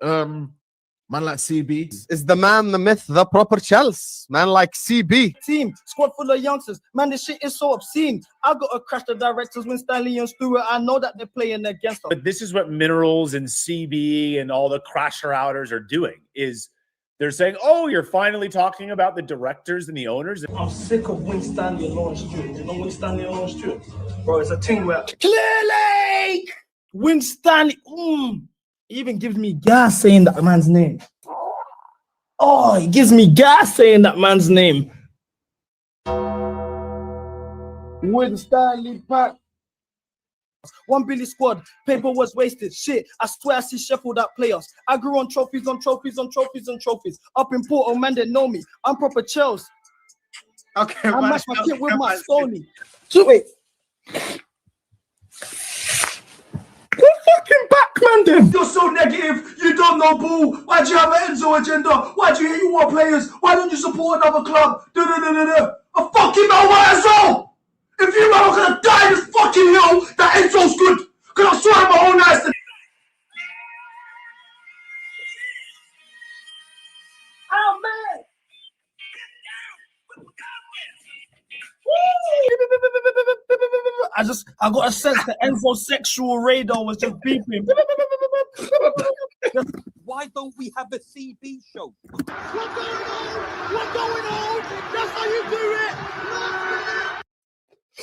Man like CB. Is the man, the myth, the proper Chelsea. Man like CB. Team, squad full of youngsters. Man, this shit is so obscene. I got to crash the directors when Stanley and Stewart. I know that they're playing against us. But this is what Minerals and CB and all the crasher outers are doing, is they're saying, oh, you're finally talking about the directors and the owners. I'm sick of Win Stanley and Lawrence Stewart. You know Win Stanley and Lawrence Stewart? Bro, it's a thing where clearly Win Stanley he even gives me gas saying that man's name. Oh, he gives me gas saying that man's name. Win Stanley pack. 1 Billy squad, paper was wasted. Shit, I swear I see Sheffield that play us. I grew on trophies on trophies on trophies on trophies. Up in Porto, man, they know me. I'm proper Chelsea. Okay, I match my kit with my Sony. So wait. What fucking back, man, then? You're so negative. You don't know ball. Why do you have an Enzo agenda? Why do you hate you want players? Why don't you support another club? I fucking know why Enzo. If you are gonna die in this fucking hill, that Enzo's good. Cause I saw it in my own eyes. Oh man. I got a sense the Enzo sexual radar was just beeping. Why don't we have a CB show? What's going on? That's how you do it.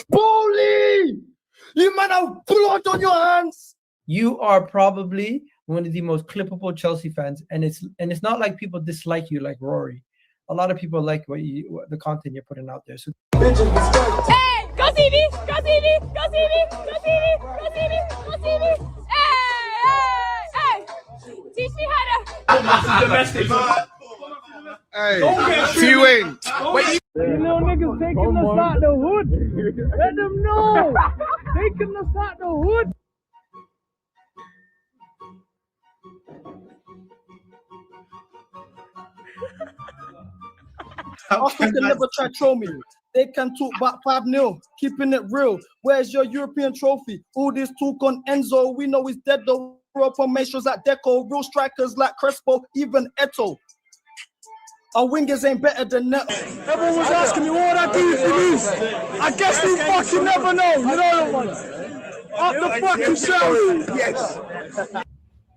Bully! You man have blood on your hands. You are probably one of the most clippable Chelsea fans, and it's not like people dislike you like Rory. A lot of people like the content you're putting out there. So Hey, go CB! Go CB! Go CB! Go CB! Go CB! Go CB! Hey! Teach me how to. Domestic. Hey, T-Wing. You little niggas taking us out the hood. Let them know. Taking us out the hood. Arsenal can never try to troll me. They can talk about 5-0, keeping it real. Where's your European trophy? All this talk on Enzo, we know he's dead though. Real formations like Deco, real strikers like Crespo, even Eto. Our wingers ain't better than Neto. Everyone was asking me what would I do if you lose. I guess you fucking never know. You know the ones. Up the fucking shelf. Yes.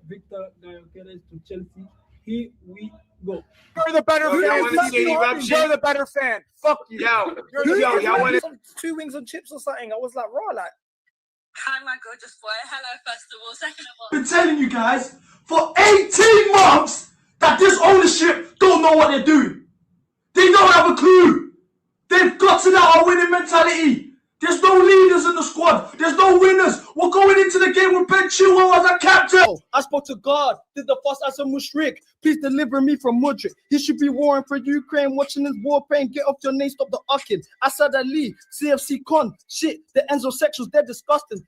Victor Gayokeres to Chelsea. Here we go. You're the better fan. You're the better fan. Fuck you. Y'all want it? 2 wings and chips or something. I was like, raw, like. Hi, my gorgeous boy. Hello, first of all. Second of all. I've been telling you guys for 18 months that this ownership don't know what they're doing. They don't have a clue. They've got to that winning mentality. There's no leaders in the squad. There's no winners. We're going into the game with Ben Chilwell as a captain. I spoke to God, did the first as a mushrik. Please deliver me from Mudrik. He should be warring for Ukraine, watching his war pain. Get off your name, stop the ucking. Asad Ali, CFC Con. Shit, the Enzo sexuals, they're disgusting.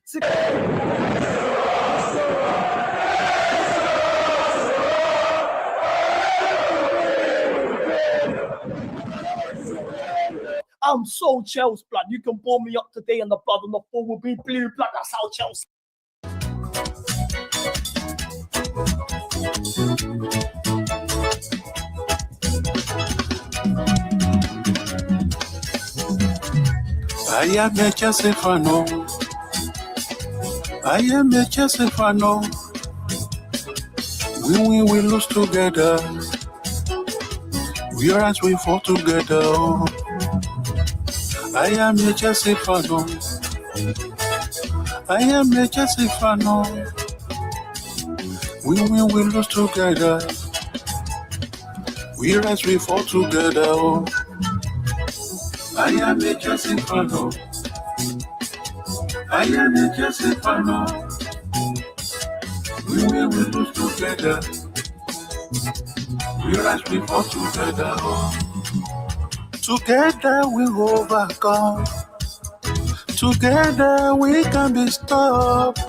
I'm so Chelsea, blood. You can bore me up today and the blood on the floor will be blue, blood. That's how Chelsea. I am a Chelsea fan. I am a Chelsea fan. We win, we lose together. We rise, we fall together. I am a Chelsea fan. I am a Chelsea fan. We win, we lose together. We rise, we fall together. I am a Chelsea fan. I am a Chelsea fan. We win, we lose together. We rise, we fall together. Together we overcome. Together we can be stopped.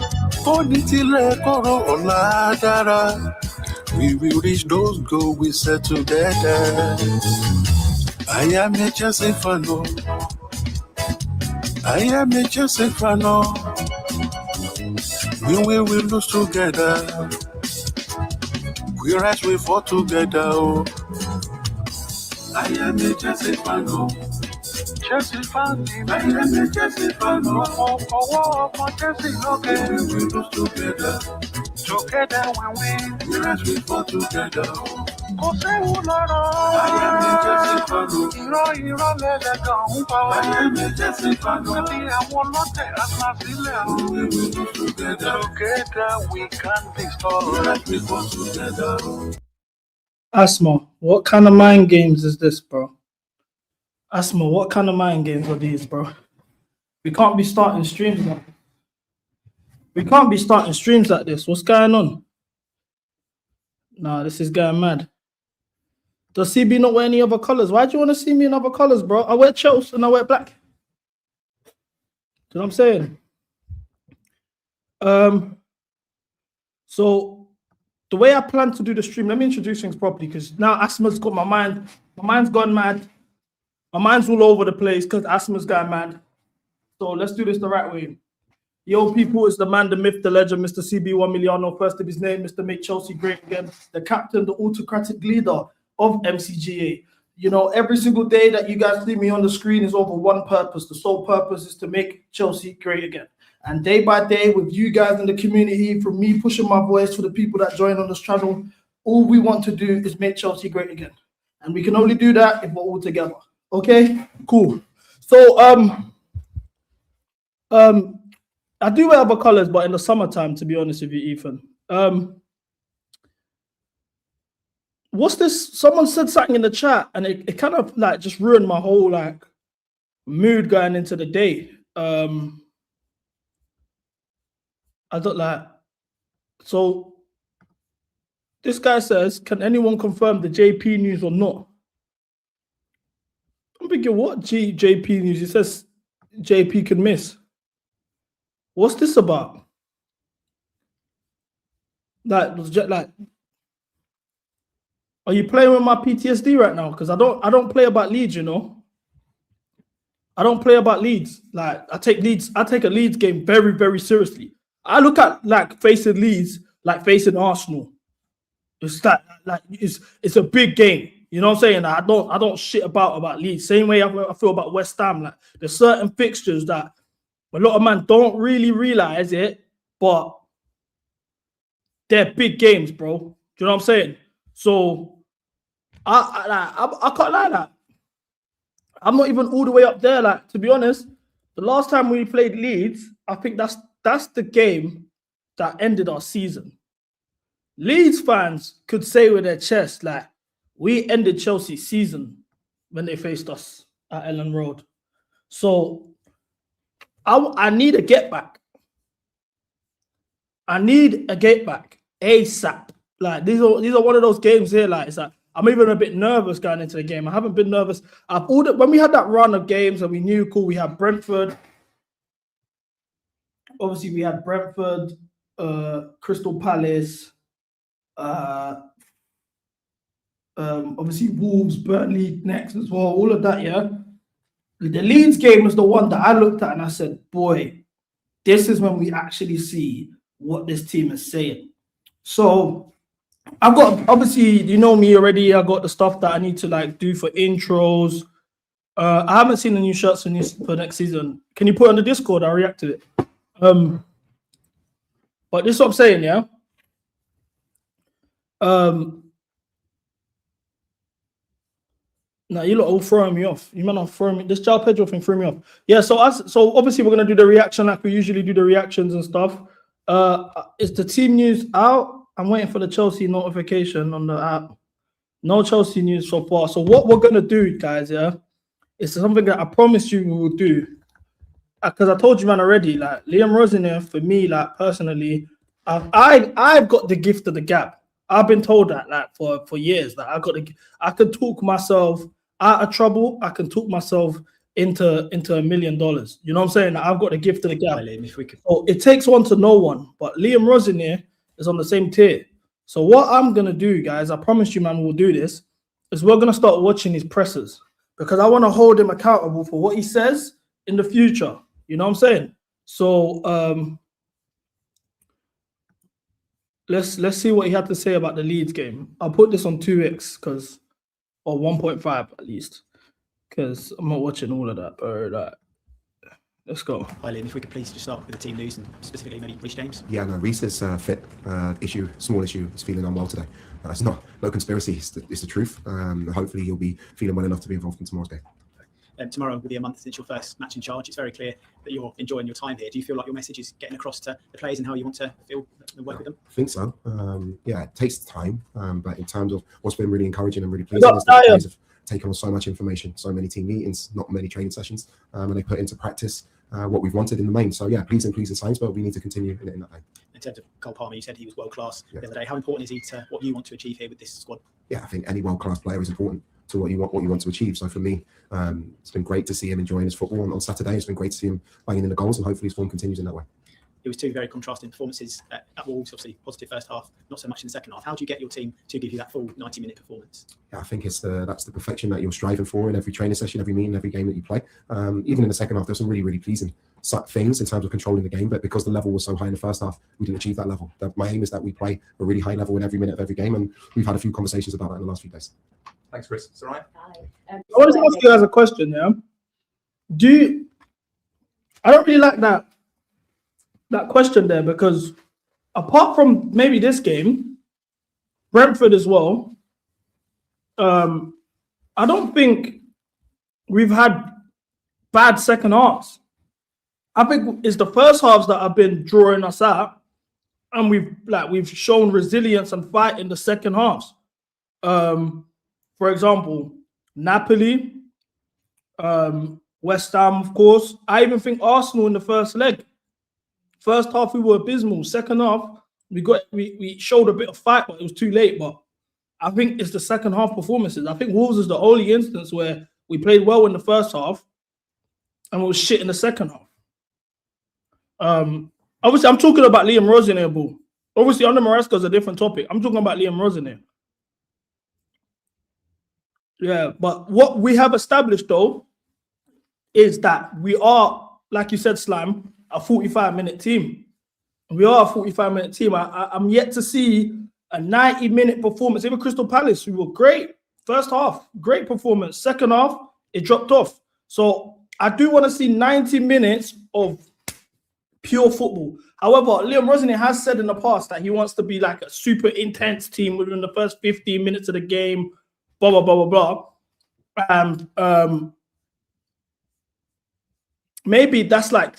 We will reach those goals we set together. I am a Chelsea fan. I am a Chelsea fan. We will lose together. We rise, we fall together, oh. I am a Chelsea fan, oh. Chelsea fan, I am a Chelsea fan, oh. Chelsea, okay. We lose together. Together we win. We rise, we fall together, oh. I am a Chelsea fan, oh. I am a Chelsea fan, oh. We will lose together. Together we can be strong. We rise, we fall together, oh. Asma, what kind of mind games is this, bro? Asma, what kind of mind games are these, bro? We can't be starting streams like this. We can't be starting streams like this. What's going on? Nah, this is going mad. Does CB not wear any other colors? Why do you want to see me in other colors, bro? I wear Chelsea and I wear black. Do you know what I'm saying? So the way I plan to do the stream, let me introduce things properly because now Asma's got my mind. My mind's gone mad. My mind's all over the place because Asma's gone mad. So let's do this the right way. Yo, people, it's the man, the myth, the legend, Mr. CB1MILLI, first of his name, Mr. Make Chelsea Great Again, the captain, the autocratic leader of MCGA. You know, every single day that you guys see me on the screen is over one purpose. The sole purpose is to make Chelsea great again. And day by day, with you guys in the community, from me pushing my voice to the people that join on this channel, all we want to do is make Chelsea great again. And we can only do that if we're all together. Okay? Cool. So, I do wear other colors, but in the summertime, to be honest with you, Ethan. What's this? Someone said something in the chat, and it kind of like just ruined my whole like mood going into the day. I don't like. So this guy says, "Can anyone confirm the JP news or not?" I'm thinking, what JP news? He says JP can miss. What's this about? Like, are you playing with my PTSD right now? Because I don't play about Leeds, you know. I don't play about Leeds. Like, I take a Leeds game very, very seriously. I look at like facing Leeds like facing Arsenal. It's like it's a big game. You know what I'm saying? I don't shit about Leeds. Same way I feel about West Ham. Like, there's certain fixtures that a lot of men don't really realize it, but they're big games, bro. Do you know what I'm saying? So I can't lie that. I'm not even all the way up there. Like, to be honest, the last time we played Leeds, I think that's the game that ended our season. Leeds fans could say with their chest, like, we ended Chelsea's season when they faced us at Ellen Road. So I need a get back. I need a get back ASAP. Like, these are one of those games here. Like, it's like I'm even a bit nervous going into the game. I haven't been nervous. When we had that run of games and we knew, cool, we had Brentford. Obviously, we had Brentford, Crystal Palace, obviously Wolves, Burnley next as well. All of that, yeah. The Leeds game was the one that I looked at and I said, boy, this is when we actually see what this team is saying. So I've got, obviously, you know me already. I got the stuff that I need to like do for intros. I haven't seen the new shirts for next season. Can you put it on the Discord? I'll react to it. But this is what I'm saying, yeah. Nah, you lot all throwing me off. You might not throw me. This João Pedro thing threw me off. Yeah, so obviously we're gonna do the reaction like we usually do the reactions and stuff. Is the team news out? I'm waiting for the Chelsea notification on the app. No Chelsea news so far. So what we're gonna do, guys, yeah, is something that I promised you we will do. Because I told you, man, already. Like, Liam Rosenior, for me, like, personally, I've got the gift of the gab. I've been told that, like, for years. Like, I could talk myself out of trouble. I can talk myself into $1 million. You know what I'm saying? Like, I've got the gift of the gab. So it takes one to know one. But Liam Rosenior is on the same tier. So what I'm gonna do, guys, I promise you, man, we'll do this. Is we're gonna start watching his pressers because I want to hold him accountable for what he says in the future. You know what I'm saying? So let's see what he had to say about the Leeds game. I'll put this on 2x or 1.5 at least, because I'm not watching all of that. But let's go. Hi Liam, if we could please just start with the team news and specifically maybe Reece James. Yeah, no, Reece is fit. Small issue. He's feeling unwell today. It's no conspiracy. It's the truth. Hopefully he'll be feeling well enough to be involved in tomorrow's game. Tomorrow will be a month since your first match in charge. It's very clear that you're enjoying your time here. Do you feel like your message is getting across to the players and how you want to feel and work with them? I think so. Yeah, it takes time. But in terms of what's been really encouraging and really pleasing is that the players have taken on so much information, so many team meetings, not many training sessions, and they put into practice what we've wanted in the main. So yeah, pleasing signs, but we need to continue in that way. In terms of Cole Palmer, you said he was world class the other day. How important is he to what you want to achieve here with this squad? Yeah, I think any world class player is important to what you want to achieve. So for me, it's been great to see him enjoying his football on Saturday. It's been great to see him banging in the goals, and hopefully his form continues in that way. It was two very contrasting performances at Wolves, obviously positive first half, not so much in the second half. How do you get your team to give you that full 90-minute performance? Yeah, I think that's the perfection that you're striving for in every training session, every meeting, every game that you play. Even in the second half, there's some really pleasing things in terms of controlling the game, but because the level was so high in the first half, we didn't achieve that level. My aim is that we play a really high level in every minute of every game, and we've had a few conversations about that in the last few days. Thanks, Chris. It's all right. I want to ask you guys a question. Yeah, I don't really like that question there, because apart from maybe this game, Brentford as well, I don't think we've had bad second halves. I think it's the first halves that have been drawing us out, and we've shown resilience and fight in the second halves. For example, Napoli, West Ham, of course. I even think Arsenal in the first leg. First half we were abysmal. Second half we showed a bit of fight, but it was too late. But I think it's the second half performances. I think Wolves is the only instance where we played well in the first half and we was shit in the second half. Obviously, I'm talking about Liam Rosenior, boo. Obviously, under Maresca is a different topic. I'm talking about Liam Rosenior. Yeah, but what we have established, though, is that we are, like you said, Slime, a 45-minute team. We are a 45-minute team. I'm yet to see a 90-minute performance. Even Crystal Palace, we were great. First half, great performance. Second half, it dropped off. So I do want to see 90 minutes of pure football. However, Liam Rosenior has said in the past that he wants to be like a super intense team within the first 15 minutes of the game, blah, blah, blah, blah, blah. And maybe that's like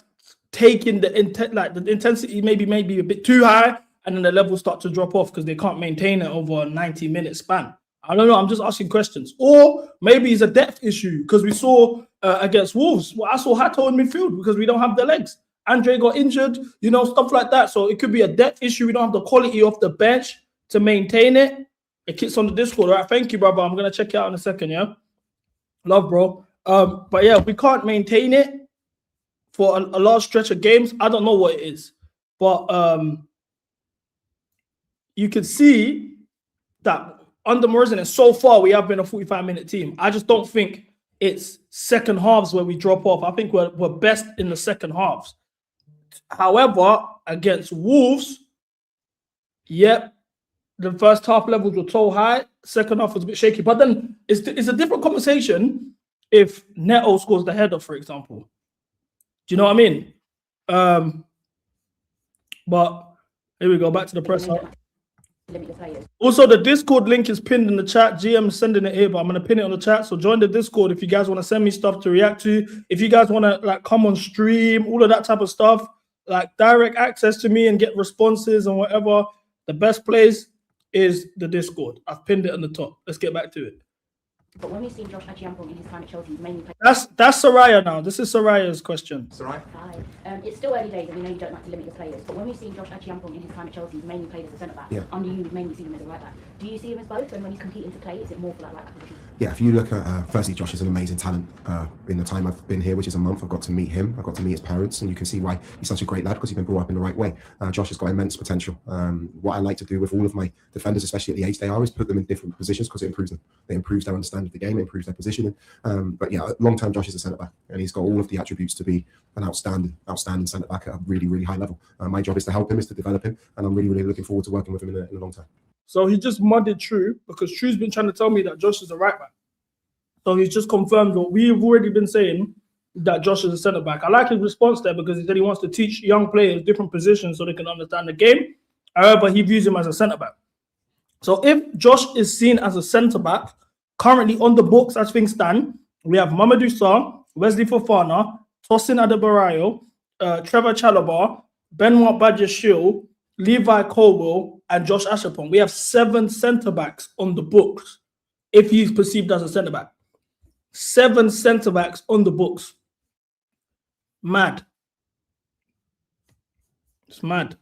taking the intensity maybe a bit too high, and then the levels start to drop off because they can't maintain it over a 90-minute span. I don't know. I'm just asking questions. Or maybe it's a depth issue, because we saw against Wolves, I saw Hato in midfield because we don't have the legs. Andre got injured, stuff like that. So it could be a depth issue. We don't have the quality off the bench to maintain it. It kicks on the Discord. All right, thank you, brother. I'm going to check you out in a second, yeah? Love, bro. But yeah, we can't maintain it for a large stretch of games. I don't know what it is. But you can see that under Morrison, and so far we have been a 45-minute team. I just don't think it's second halves where we drop off. I think we're best in the second halves. However, against Wolves, yep, the first half levels were so high, second half was a bit shaky. But then it's a different conversation if Neto scores the header, for example. Do you know what I mean? But here we go, back to the press. Also, the Discord link is pinned in the chat. GM is sending it here, but I'm going to pin it on the chat. So join the Discord if you guys want to send me stuff to react to. If you guys want to come on stream, all of that type of stuff, direct access to me and get responses and whatever, the best place is the Discord. I've pinned it on the top. Let's get back to it. But when we've seen Josh Achiampong in his time at Chelsea, he's mainly played. That's Soraya now. This is Soraya's question. Soraya? Hi. It's still early days, and we know you don't like to limit your players. But when we've seen Josh Achiampong in his time at Chelsea, he's mainly played as a centre back. Yeah. Under you, we've mainly seen him as a right back. Do you see him as both? And when you compete into play, is it more for that right back position? Yeah, if you look at, firstly, Josh is an amazing talent. In the time I've been here, which is a month, I've got to meet him. I've got to meet his parents, and you can see why he's such a great lad, because he's been brought up in the right way. Josh has got immense potential. What I like to do with all of my defenders, especially at the age they are, is put them in different positions because it improves them. It improves their understanding of the game, it improves their positioning. But yeah, long-term Josh is a centre-back, and he's got all of the attributes to be an outstanding centre-back at a really, really high level. My job is to help him, is to develop him, and I'm really, really looking forward to working with him in the long term. So he just mudded True, because True's been trying to tell me that Josh is a right back. So he's just confirmed what we've already been saying, that Josh is a centre back. I like his response there, because he said he wants to teach young players different positions so they can understand the game. However, he views him as a centre back. So if Josh is seen as a centre back, currently on the books as things stand, we have Mamadou Sarr, Wesley Fofana, Tosin Adebayo, Trevor Chalobah, Benoit Badiashile, Levi Colwell, and Josh Ashapong. We have 7 centre backs on the books if he's perceived as a centre back. 7 centre backs on the books. Mad. It's mad.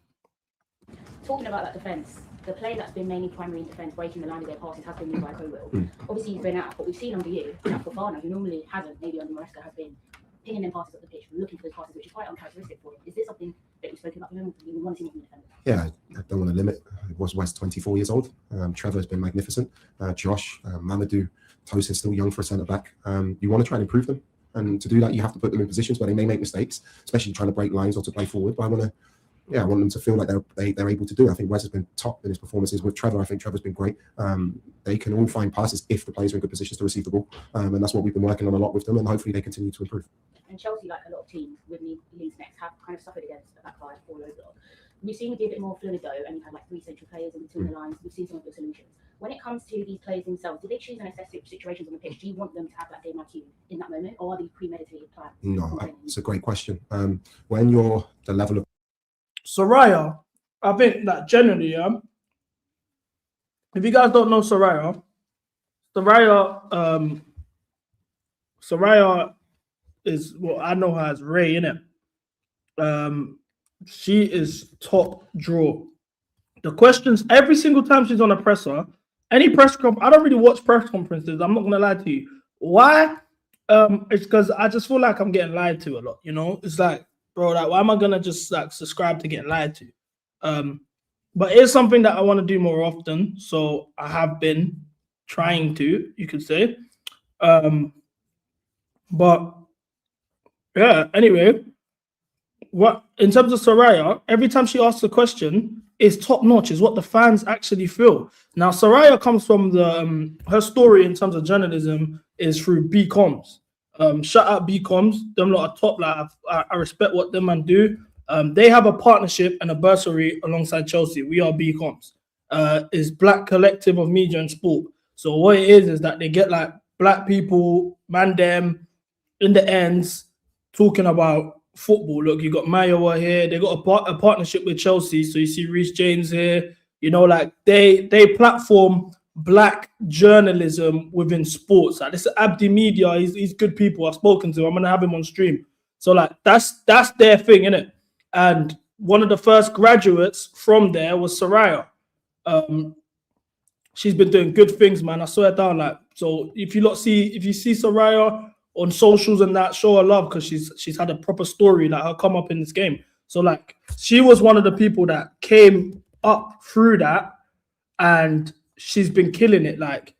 Talking about that defence, the play that's been mainly primary in defence, breaking the line of their passes, has been Levi Colwell. Obviously, he's been out, but we've seen under you that Fofana, who normally hasn't, maybe under Maresca, has been pinging them passes up the pitch, looking for those passes, which is quite uncharacteristic for him. Is this something that you've spoken about with him? You want to see him in the defender? Yeah, I don't want to limit. It was West 24 years old. Trevor has been magnificent. Josh, Mamadou, Tosin's still young for a centre-back. You want to try and improve them. And to do that, you have to put them in positions where they may make mistakes, especially trying to break lines or to play forward. But I want them to feel like they're able to do it. I think Wes has been top in his performances. With Trevor, I think Trevor's been great. They can all find passes if the players are in good positions to receive the ball. And that's what we've been working on a lot with them, and hopefully they continue to improve. And Chelsea, like a lot of teams with Leeds next, have kind of suffered against the back five all over. We've seen it be a bit more fluid though, and you've had like 3 central players in between the lines. We've seen some of the solutions. When it comes to these players themselves, do they choose and assess situations on the pitch? Do you want them to have that game IQ in that moment, or are these premeditated plans? No, it's a great question. When you're the level of Soraya, I think that generally, if you guys don't know Soraya is, well, I know her as Ray, innit? She is top draw. The questions, every single time she's on a presser, any press conference, I don't really watch press conferences, I'm not going to lie to you. Why? It's because I just feel like I'm getting lied to a lot, you know? It's like, bro, like, why am I going to just like subscribe to get lied to? But it's something that I want to do more often. So I have been trying to, you could say. But yeah, anyway, what in terms of Soraya, every time she asks a question, is top notch, is what the fans actually feel. Now, Soraya comes from the her story in terms of journalism is through BComs. Shout out BComs, them lot are top. Like I respect what them man do. They have a partnership and a bursary alongside Chelsea. We are BComs. Is Black Collective of Media and Sport. So what it is that they get like black people, man them, in the ends, talking about football. Look, you got Mayowa here. They got a partnership with Chelsea. So you see Reece James here. You know, like they platform black journalism within sports. Like this is Abdi Media. He's good people. I've spoken to him. I'm gonna have him on stream. So like that's their thing, innit? And one of the first graduates from there was Soraya. She's been doing good things, man. I swear down. Like, so if you see Soraya on socials and that, show her love, because she's had a proper story, like her come up in this game. So like she was one of the people that came up through that, and she's been killing it. Like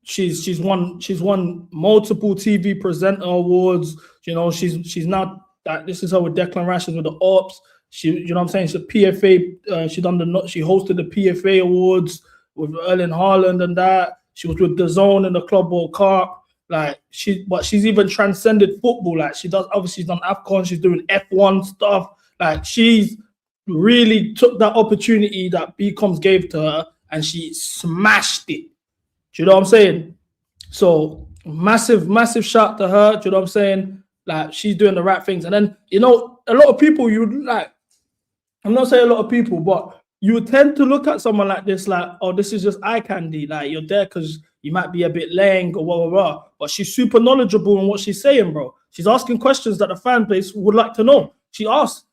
she's won multiple TV presenter awards. You know, she's now that this is her with Declan Rice with the Ops. You know what I'm saying? She's a PFA. She hosted the PFA awards with Erling Haaland and that. She was with DAZN in the Club World Cup. Like she's even transcended football. Like she's done AFCON. She's doing F1 stuff. Like she's really took that opportunity that BComs gave to her and she smashed it. Do you know what I'm saying? So massive shout to her. Do you know what I'm saying? Like she's doing the right things. And then, you know, a lot of people you like, I'm not saying a lot of people, but you would tend to look at someone like this like, oh, this is just eye candy. Like you're there because you might be a bit lame or blah, blah, blah. But she's super knowledgeable in what she's saying, bro. She's asking questions that the fan base would like to know. She asks,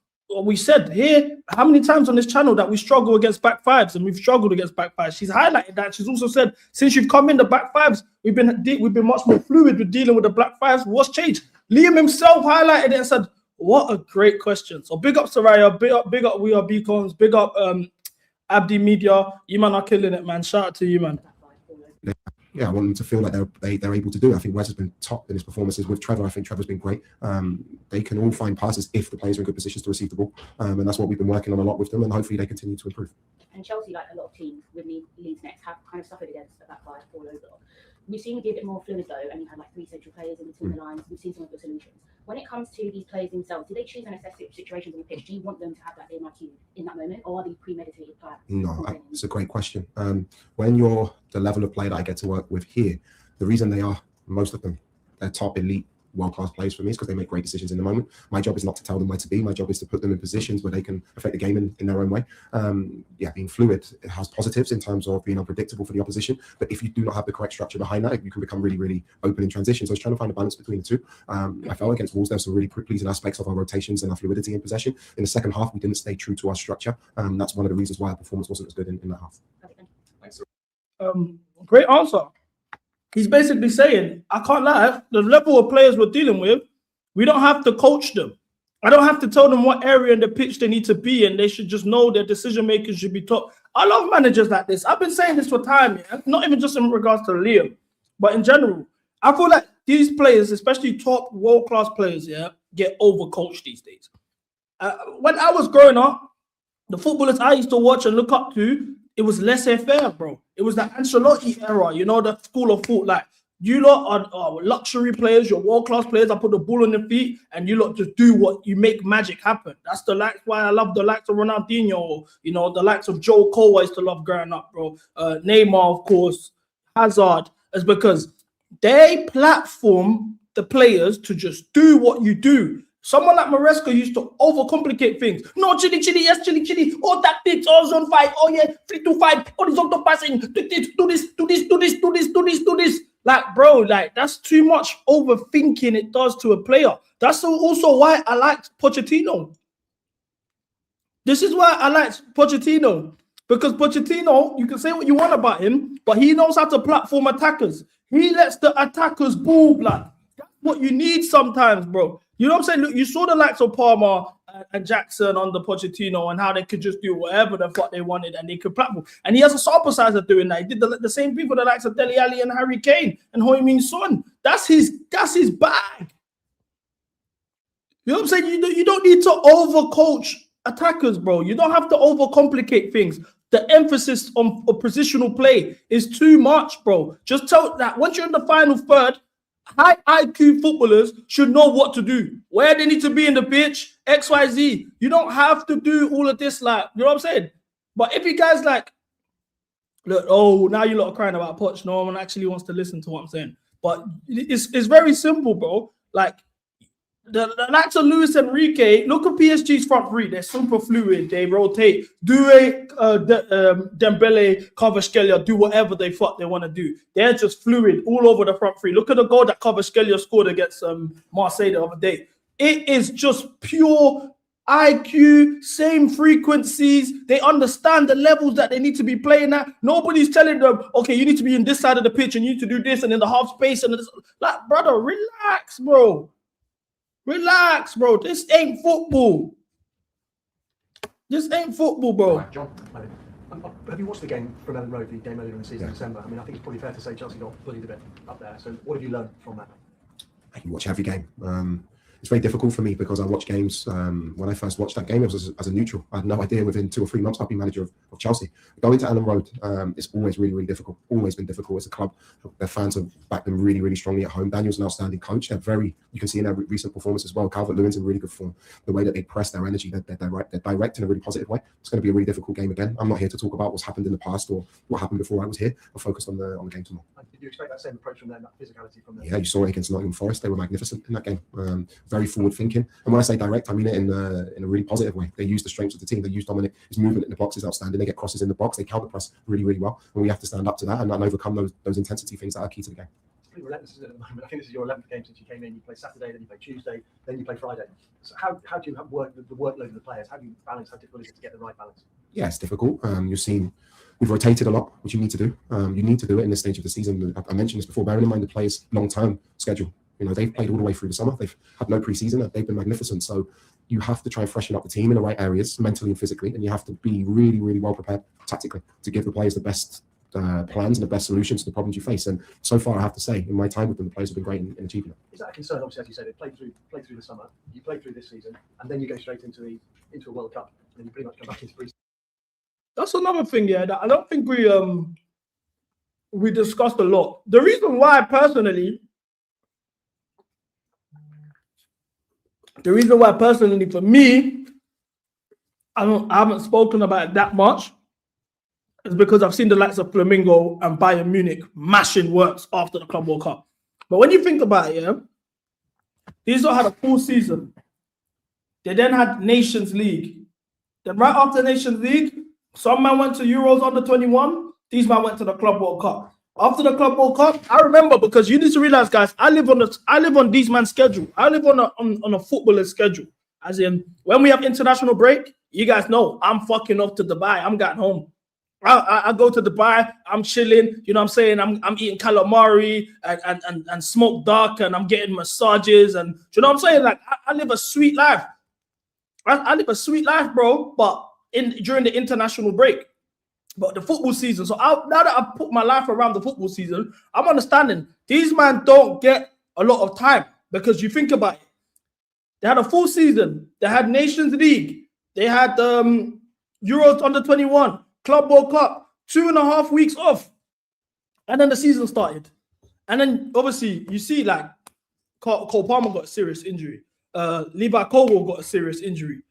we said here, how many times on this channel that we struggle against back fives, and we've struggled against back fives. She's highlighted that. She's also said since you've come in the back fives, we've been much more fluid with dealing with the black fives. What's changed? Liam himself highlighted it and said, "What a great question." So big up Soraya, big up We Are Beacons, big up Abdi Media. You man are killing it, man. Shout out to you, man. Yeah, I want them to feel like they're able to do it. I think Wes has been top in his performances with Trevor. I think Trevor's been great. They can all find passes if the players are in good positions to receive the ball, and that's what we've been working on a lot with them, and hopefully they continue to improve. And Chelsea, like a lot of teams with Leeds next, have kind of suffered against that five all over. We've seen you be a bit more fluid though, and you had like 3 central players in between the lines. We've seen some of the solutions. When it comes to these players themselves, do they choose and assess situations on the pitch? Do you want them to have that game IQ in that moment, or are they premeditated plans? No, it's a great question. When you're the level of play that I get to work with here, the reason they are, most of them, they're top elite world-class players for me is because they make great decisions in the moment. My job is not to tell them where to be. My job is to put them in positions where they can affect the game in their own way. Yeah, being fluid, it has positives in terms of being unpredictable for the opposition. But if you do not have the correct structure behind that, you can become really, really open in transition. So I was trying to find a balance between the two. I felt against Wolves, there's some really pleasing aspects of our rotations and our fluidity in possession. In the second half, we didn't stay true to our structure. That's one of the reasons why our performance wasn't as good in that half. Thanks. Great answer. He's basically saying, I can't lie, the level of players we're dealing with, we don't have to coach them. I don't have to tell them what area in the pitch they need to be in. They should just know their decision makers should be top. I love managers like this. I've been saying this for time, yeah? Not even just in regards to Liam, but in general. I feel like these players, especially top world-class players, yeah, get overcoached these days. When I was growing up, the footballers I used to watch and look up to, it was laissez-faire, bro. It was the Ancelotti era, you know, the school of thought. Like, you lot are luxury players, you're world-class players. I put the ball on the feet, and you lot just do what you make magic happen. That's why I love the likes of Ronaldinho, you know, the likes of Joe Cole I used to love growing up, bro. Neymar, of course, Hazard, is because they platform the players to just do what you do. Someone like Maresca used to overcomplicate things. No, chili, yes, chili. Oh, tactics, oh, zone 5. Oh, yeah, 3-2-5. Horizontal passing. Do this. Like, bro, like, that's too much overthinking it does to a player. That's also why I liked Pochettino. This is why I liked Pochettino. Because Pochettino, you can say what you want about him, but he knows how to platform attackers. He lets the attackers ball, blood. That's what you need sometimes, bro. You know what I'm saying? Look, you saw the likes of Palmer and Jackson under Pochettino and how they could just do whatever the fuck they wanted and they could platform. And he has a sample size of doing that. He did the same thing for the likes of Dele Alli and Harry Kane and Heung-min Son. That's his bag. You know what I'm saying? You don't need to overcoach attackers, bro. You don't have to overcomplicate things. The emphasis on positional play is too much, bro. Just tell that once you're in the final third, high IQ footballers should know what to do, where they need to be in the pitch, X, Y, Z. You don't have to do all of this, like, you know what I'm saying? But if you guys like, look, oh, now you lot are crying about Poch. No one actually wants to listen to what I'm saying. But it's very simple, bro. Like, the likes of Luis Enrique, look at PSG's front three. They're super fluid. They rotate. Dembele, Kvaratskhelia do whatever they fuck they want to do. They're just fluid all over the front three. Look at the goal that Kvaratskhelia scored against Marseille the other day. It is just pure IQ, same frequencies. They understand the levels that they need to be playing at. Nobody's telling them, okay, you need to be in this side of the pitch and you need to do this and in the half space and this. Like, brother, relax, bro. Relax, bro. This ain't football. This ain't football, bro. Right, John, have you watched the game from Ellen Road, the game earlier in the season in December? I mean, I think it's probably fair to say Chelsea got bullied a bit up there. So what have you learned from that? I can watch every game. It's very difficult for me because I watch games. When I first watched that game, it was as a neutral. I had no idea within 2 or 3 months I'd be manager of Chelsea. Going to Ellen Road, it's always really, really difficult. Always been difficult as a club. Their fans have backed them really, really strongly at home. Daniel's an outstanding coach. They're very, you can see in their recent performance as well. Calvert-Lewin's in really good form. The way that they press their energy, they're direct in a really positive way. It's going to be a really difficult game again. I'm not here to talk about what's happened in the past or what happened before I was here. I'm focused on the game tomorrow. Did you expect that same approach from them, that physicality from them? Yeah, you saw it against Nottingham Forest. They were magnificent in that game. Very forward thinking. And when I say direct, I mean it in a really positive way. They use the strengths of the team. They use Dominic. His movement in the box is outstanding. They get crosses in the box. They counter press really, really well. And we have to stand up to that and overcome those intensity things that are key to the game. pretty relentless, isn't it, at the moment? I think this is your 11th game since you came in. You play Saturday, then you play Tuesday, then you play Friday. So how do you have work the workload of the players? How do you balance? How difficult is it to get the right balance? Yeah, it's difficult. You've seen we've rotated a lot, which you need to do. You need to do it in this stage of the season. I mentioned this before, bearing in mind the players' long-term schedule. You know, they've played all the way through the summer. They've had no preseason. They've been magnificent. So you have to try and freshen up the team in the right areas, mentally and physically, and you have to be really, really well prepared tactically to give the players the best plans and the best solutions to the problems you face. And so far, I have to say, in my time with them, the players have been great in achieving it. Is that a concern? Obviously, as you said, they played through the summer. You played through this season, and then you go straight into a World Cup, and then you pretty much come back into pre-season. That's another thing, yeah, that I don't think we discussed a lot. The reason why, personally, for me, I haven't spoken about it that much is because I've seen the likes of Flamingo and Bayern Munich mashing works after the Club World Cup. But when you think about it, yeah, these all had a full season. They then had Nations League. Then right after Nations League, some man went to Euros under 21. These man went to the Club World Cup. After the Club World Cup, I remember, because you need to realize, guys, I live on these man's schedule. I live on a footballer's schedule. As in, when we have international break, you guys know I'm fucking off to Dubai. I'm going home. I go to Dubai. I'm chilling. You know what I'm saying? I'm eating calamari and smoked duck, and I'm getting massages. And you know what I'm saying? Like I live a sweet life. I live a sweet life, bro. But during the international break. But the football season, so now that I've put my life around the football season, I'm understanding these men don't get a lot of time, because you think about it. They had a full season. They had Nations League. They had Euros under 21, Club World Cup, 2.5 weeks off. And then the season started. And then obviously you see like Cole Palmer got a serious injury. Levi Colwell got a serious injury.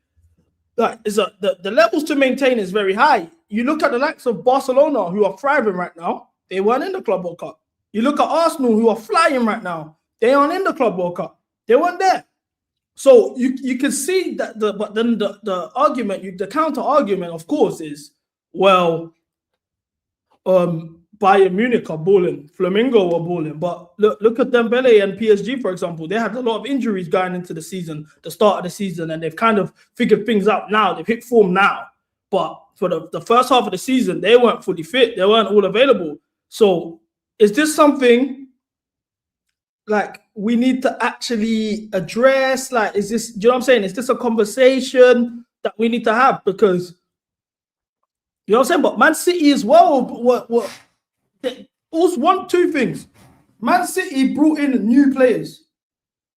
Like, the levels to maintain is very high. You look at the likes of Barcelona, who are thriving right now. They weren't in the Club World Cup. You look at Arsenal, who are flying right now. They aren't in the Club World Cup. They weren't there. So you can see that. But then the argument, the counter argument, of course, is, well, Bayern Munich are balling, Flamingo are balling. But look at Dembele and PSG, for example. They had a lot of injuries going into the season, the start of the season, and they've kind of figured things out now. They've hit form now. But for the first half of the season, they weren't fully fit. They weren't all available. So is this something like we need to actually address? Like, is this, do you know what I'm saying? Is this a conversation that we need to have? Because, you know what I'm saying? But Man City as well, two things. Man City brought in new players.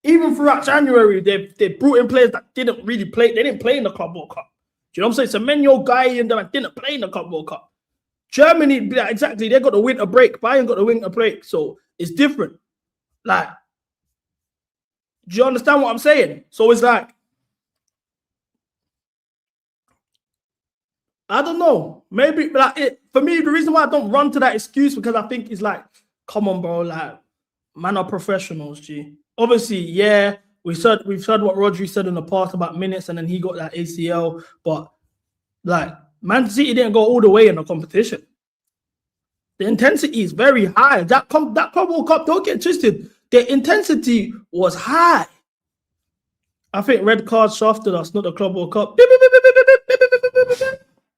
Even throughout January, they brought in players that didn't really play. They didn't play in the Club World Cup. Do you know what I'm saying? Semenyo, Guy, and them didn't play in the Club World Cup. Germany, exactly, they got the winter break. Bayern got the winter break. So it's different. Like, do you understand what I'm saying? So it's like, I don't know. Maybe, like, for me, the reason why I don't run to that excuse, because I think it's like, come on, bro, like, man are professionals, G. Obviously, yeah, we've heard what Rodri said in the past about minutes, and then he got that ACL. But like, Man City didn't go all the way in the competition. The intensity is very high. That Club World Cup, don't get twisted. The intensity was high. I think red card shafted us, not the Club World Cup.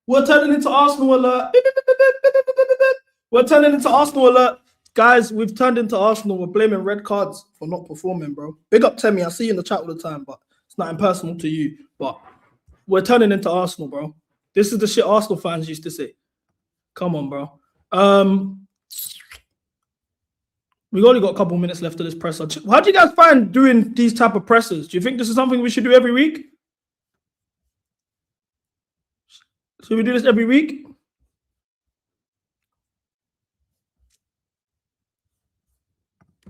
We're turning into Arsenal alert. We're turning into Arsenal alert. Guys, we've turned into Arsenal. We're blaming red cards for not performing, bro. Big up Temi. I see you in the chat all the time, but it's not impersonal to you. But we're turning into Arsenal, bro. This is the shit Arsenal fans used to say. Come on, bro. We've only got a couple minutes left of this presser. How do you guys find doing these type of pressers? Do you think this is something we should do every week? Should we do this every week?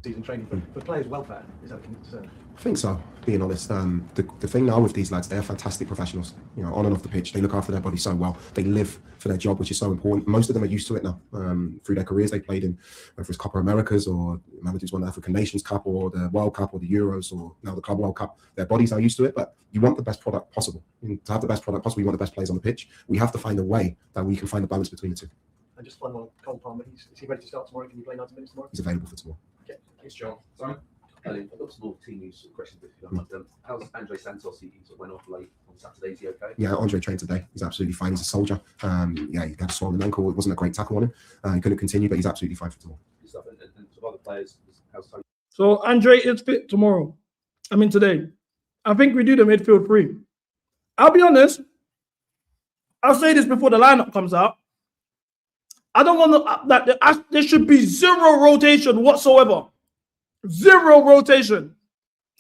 Season training for players' welfare, is that a concern? I think so, being honest. The thing now with these lads, they're fantastic professionals. You know, on and off the pitch, they look after their body so well. They live for their job, which is so important. Most of them are used to it now. Through their careers, they played in, whether it's Copa Americas or Mamadou's won the African Nations Cup or the World Cup or the Euros or now the Club World Cup. Their bodies are used to it, but you want the best product possible. And to have the best product possible, you want the best players on the pitch. We have to find a way that we can find a balance between the two. And just one more, Cole Palmer, is he ready to start tomorrow? Can you play 90 minutes tomorrow? He's available for tomorrow. Okay. It's John. Sorry. I've got some more team news questions if you don't mind them. How's Andre Santos? He sort of went off late on Saturday. Is he okay? Yeah, Andre trained today. He's absolutely fine. He's a soldier. Yeah, he had a swollen ankle. It wasn't a great tackle on him. He couldn't continue, but he's absolutely fine for tomorrow. Stuff and some other players. How's Tony? So Andre is fit tomorrow. I mean today. I think we do the midfield three. I'll be honest. I'll say this before the lineup comes out. I don't want that. There should be zero rotation whatsoever. Zero rotation.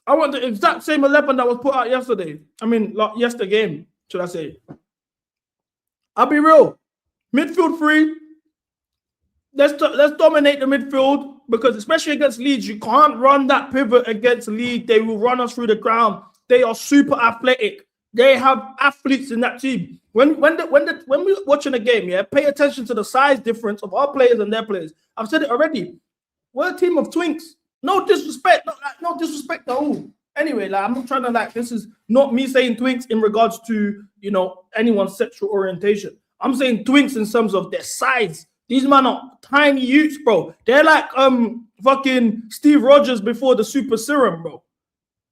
I want the exact same 11 that was put out yesterday. I mean, like yesterday game, should I say? I'll be real. Midfield three. Let's dominate the midfield because especially against Leeds, you can't run that pivot against Leeds. They will run us through the ground. They are super athletic. They have athletes in that team. When we're watching a game, yeah, pay attention to the size difference of our players and their players. I've said it already. We're a team of twinks. No disrespect, no disrespect at all. Anyway, like I'm not trying to this is not me saying twinks in regards to anyone's sexual orientation. I'm saying twinks in terms of their size. These men are tiny youths, bro. They're like fucking Steve Rogers before the super serum, bro.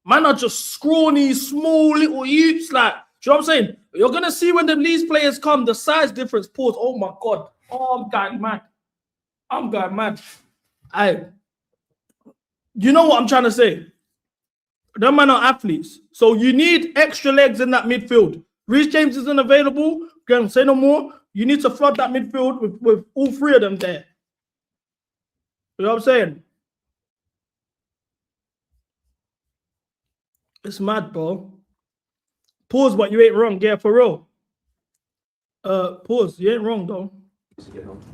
Man are just scrawny, small little youths. Like, do you know what I'm saying? You're gonna see when the Leeds players come, the size difference. Pause. Oh my god. Oh, I'm going mad. I'm going mad. You know what I'm trying to say? Them men are athletes. So you need extra legs in that midfield. Reece James isn't available. Can't say no more. You need to flood that midfield with all three of them there. You know what I'm saying? It's mad, bro. Pause, but you ain't wrong. Yeah, for real. Pause. You ain't wrong, though.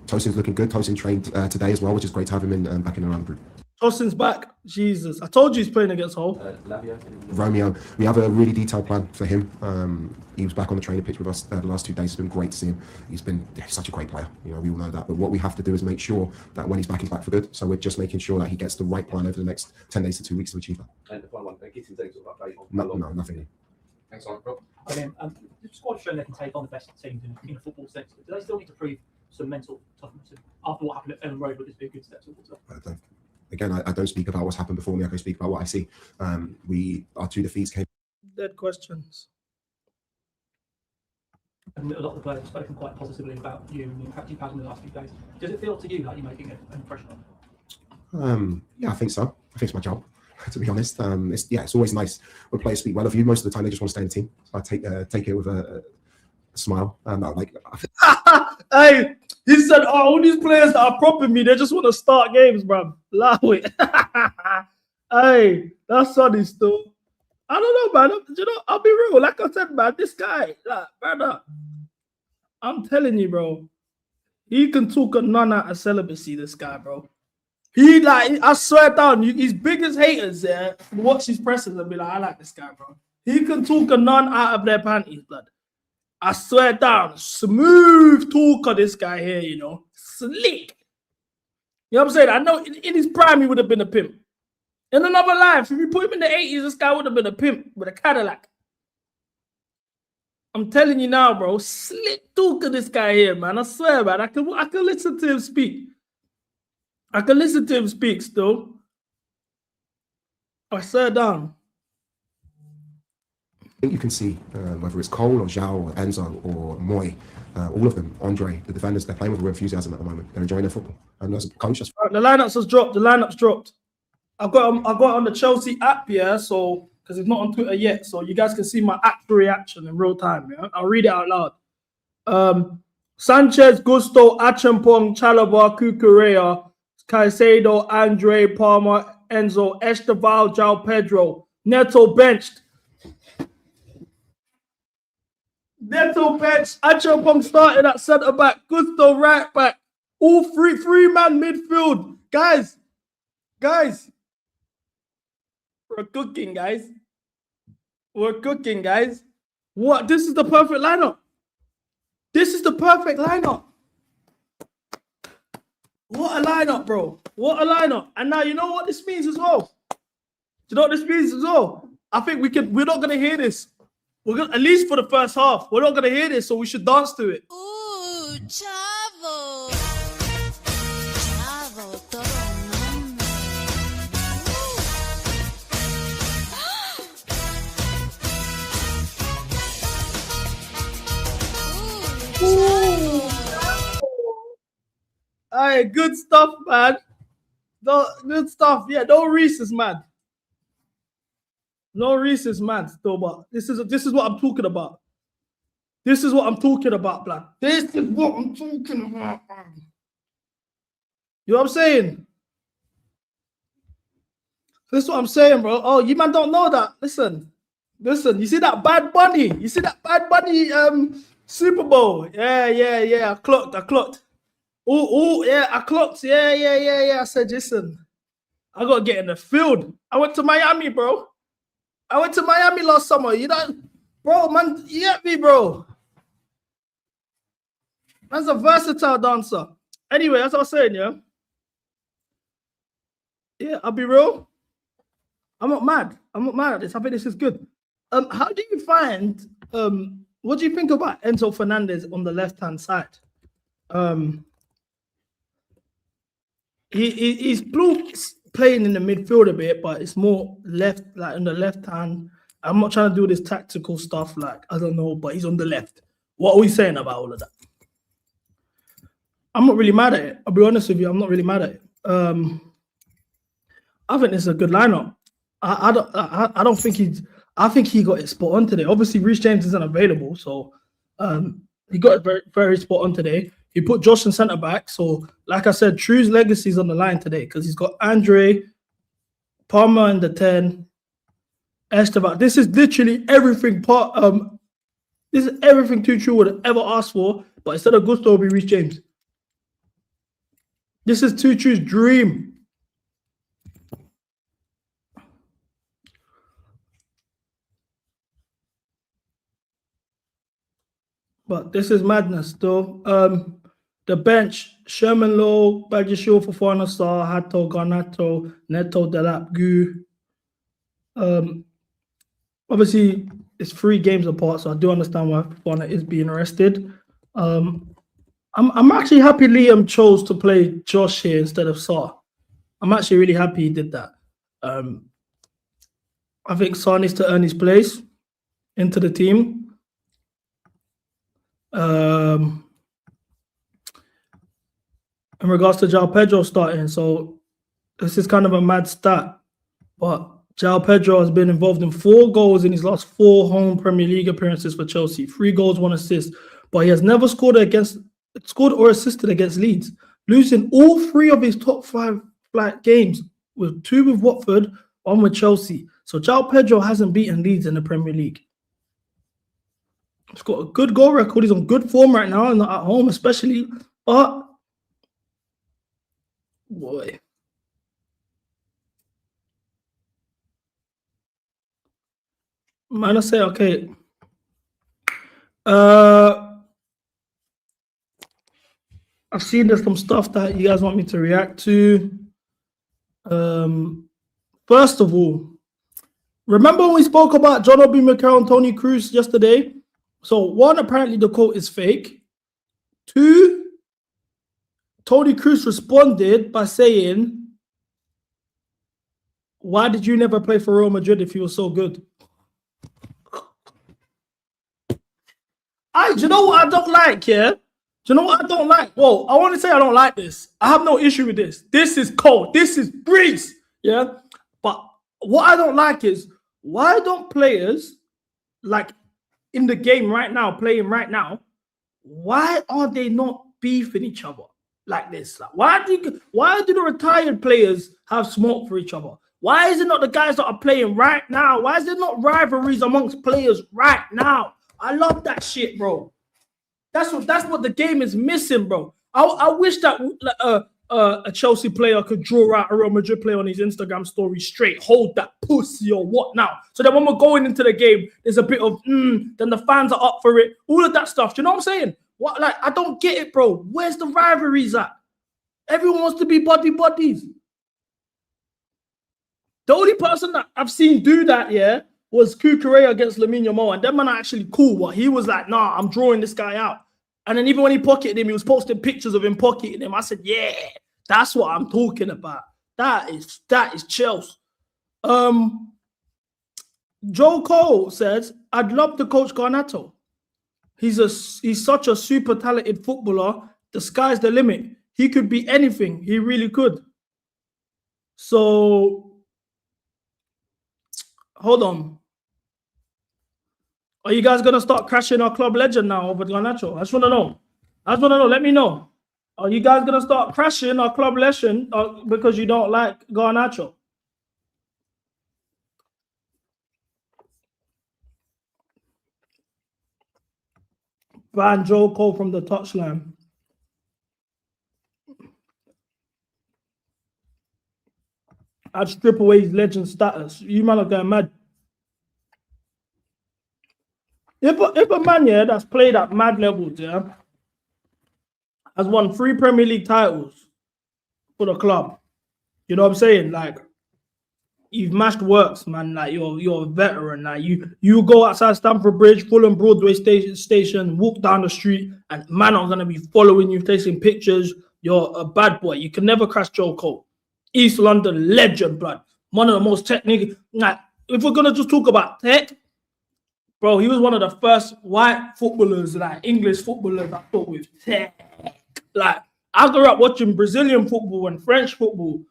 Tosin's looking good. Tosin trained today as well, which is great to have him in back in around the group. Tosin's back. Jesus. I told you he's playing against Hull. Romeo, we have a really detailed plan for him. He was back on the training pitch with us the last 2 days. It's been great to see him. He's been such a great player. We all know that. But what we have to do is make sure that when he's back for good. So we're just making sure that he gets the right plan over the next 10 days to 2 weeks to achieve that. And the final one, Gittins any sort of update on No, nothing. Thanks, Rob. Brilliant. The squad shown they can take on the best teams in a football sense. Do they still need to prove some mental toughness after what happened at Ellen Road? Would this be a good step towards that? Again, I don't speak about what's happened before me. I can speak about what I see. Our 2 defeats came. Dead questions. And a lot of the players have spoken quite positively about you and the impact you've had in the last few days. Does it feel to you like you're making an impression on? Yeah, I think so. I think it's my job, to be honest. It's always nice when players speak well of you. Most of the time, they just want to stay in the team. So I take it with a smile. Hey, he said, all these players that are propping me, they just want to start games, bro. Allow it. Hey, that's funny still. I don't know, man. I'll be real. Like I said, man, this guy, brother, I'm telling you, bro, he can talk a nun out of celibacy, this guy, bro. I swear down, his biggest haters there watch his presses and be like, I like this guy, bro. He can talk a nun out of their panties, blood. I swear down, smooth talker, this guy here, slick. You know what I'm saying? I know in his prime, he would have been a pimp. In another life, if you put him in the 80s, this guy would have been a pimp with a Cadillac. I'm telling you now, bro, slick talker, this guy here, man. I swear, man, I can listen to him speak. I can listen to him speak still. I swear down. I think you can see whether it's Cole or Zhao or Enzo or Moy, all of them, Andre, the defenders, they're playing with real enthusiasm at the moment. They're enjoying their football. And as a coach, just... The lineups has dropped. The lineups dropped. I got it on the Chelsea app, yeah. So because it's not on Twitter yet, so you guys can see my actual reaction in real time. Yeah, I'll read it out loud. Sanchez, Gusto, Achampong, Chalobah, Cucurella, Caicedo, Andre, Palmer, Enzo, Esteval, João Pedro, Neto benched. Neto bench, Achampong started at centre back, Gusto right back, all three-man midfield. Guys, we're cooking, guys. We're cooking, guys. What? This is the perfect lineup. This is the perfect lineup. What a lineup, bro. What a lineup. And now you know what this means as well. Do you know what this means as well? I think we're not gonna hear this. We're gonna, at least for the first half. We're not gonna hear this, so we should dance to it. Ooh, chavo. Chavo, todo Hey, good stuff, man. No, good stuff. Yeah, no Reese's, man. No Reese's, man. Still, but this is what I'm talking about. This is what I'm talking about, blood. This is what I'm talking about. You know what I'm saying? This is what I'm saying, bro. Oh, you man don't know that. Listen. You see that Bad Bunny? You see that Bad Bunny Super Bowl? Yeah. I clocked. Oh, yeah, I clocked. Yeah. I said, listen, I gotta get in the field. I went to Miami, bro. I went to Miami last summer. You know, bro, man, you get me, bro. Man's a versatile dancer. Anyway, as I was saying, yeah, I'll be real. I'm not mad at this. I think this is good. How do you find? What do you think about Enzo Fernandez on the left-hand side? He's playing in the midfield a bit, but it's more left, like on the left hand. I'm not trying to do this tactical stuff, like I don't know, but he's on the left. What are we saying about all of that? I'm not really mad at it. I'll be honest with you, I'm not really mad at it. I think it's a good lineup. I don't think he's. I think he got it spot on today. Obviously, Reece James isn't available, so he got it very, very spot on today. He put Josh in centre back. So, like I said, True's legacy is on the line today because he's got Andre, Palmer in the 10, Esteban. This is literally everything. This is everything True would have ever asked for, but instead of Gusto, it'll be Reece James. This is True's dream. But this is madness, though. The bench: Sherman Lowe, Bajishio, Fofana, Sarr, Hato, Garnacho, Neto, Delap, Gu. Obviously, it's 3 games apart, so I do understand why Fofana is being arrested. I'm actually happy Liam chose to play Josh here instead of Sarr. I'm actually really happy he did that. I think Sarr needs to earn his place into the team. In regards to João Pedro starting, so this is kind of a mad stat, but João Pedro has been involved in 4 goals in his last 4 home Premier League appearances for Chelsea. 3 goals, 1 assist, but he has never scored or assisted against Leeds, losing all 3 of his top 5 games, with 2 with Watford, 1 with Chelsea. So João Pedro hasn't beaten Leeds in the Premier League. He's got a good goal record. He's on good form right now, and at home especially. But boy, man, I say okay. I've seen there's some stuff that you guys want me to react to. First of all, remember when we spoke about John Obi Mikel and Tony Cruz yesterday? So 1, apparently the quote is fake. 2, Tony Cruz responded by saying, "Why did you never play for Real Madrid if you were so good?" Do you know what I don't like, yeah? Do you know what I don't like? Well, I want to say I don't like this. I have no issue with this. This is cold. This is breeze, yeah? But what I don't like is, why don't players, like, in the game right now, playing right now, why are they not beefing each other like this? Like, why do the retired players have smoke for each other? Why is it not the guys that are playing right now? Why is there not rivalries amongst players right now? I love that shit, bro. That's what the game is missing, bro. I wish that a Chelsea player could draw out a Real Madrid player on his Instagram story straight, hold that pussy or what now. So then when we're going into the game, there's a bit of then the fans are up for it. All of that stuff. Do you know what I'm saying? What, like, I don't get it, bro. Where's the rivalries at? Everyone wants to be buddies. The only person that I've seen do that, yeah, was Kukurea against Lamine Yamal, and them man are actually cool. But he was like, nah, I'm drawing this guy out. And then even when he pocketed him, he was posting pictures of him pocketing him. I said, yeah, that's what I'm talking about. That is Chelsea. Joe Cole says, I'd love to coach Garnacho. He's such a super talented footballer. The sky's the limit. he could be anything. He really could. So, hold on. Are you guys going to start crashing our club legend now over Garnacho? I just want to know. Let me know. Are you guys going to start crashing our club legend because you don't like Garnacho? Ban Joe Cole from the touchline. I'd strip away his legend status. You man are going mad. If a man, yeah, that's played at mad levels, yeah, has won 3 Premier League titles for the club, you know what I'm saying? Like, you've mashed works, man. Like, you're a veteran. Like, you go outside Stamford Bridge, Fulham Broadway station, walk down the street, and man are gonna be following you, taking pictures. You're a bad boy. You can never crash Joe Cole. East London legend, blood. One of the most technical. Like, if we're gonna just talk about tech, bro, he was one of the first white footballers, like English footballers, I thought with tech. Like, I grew up watching Brazilian football and French football.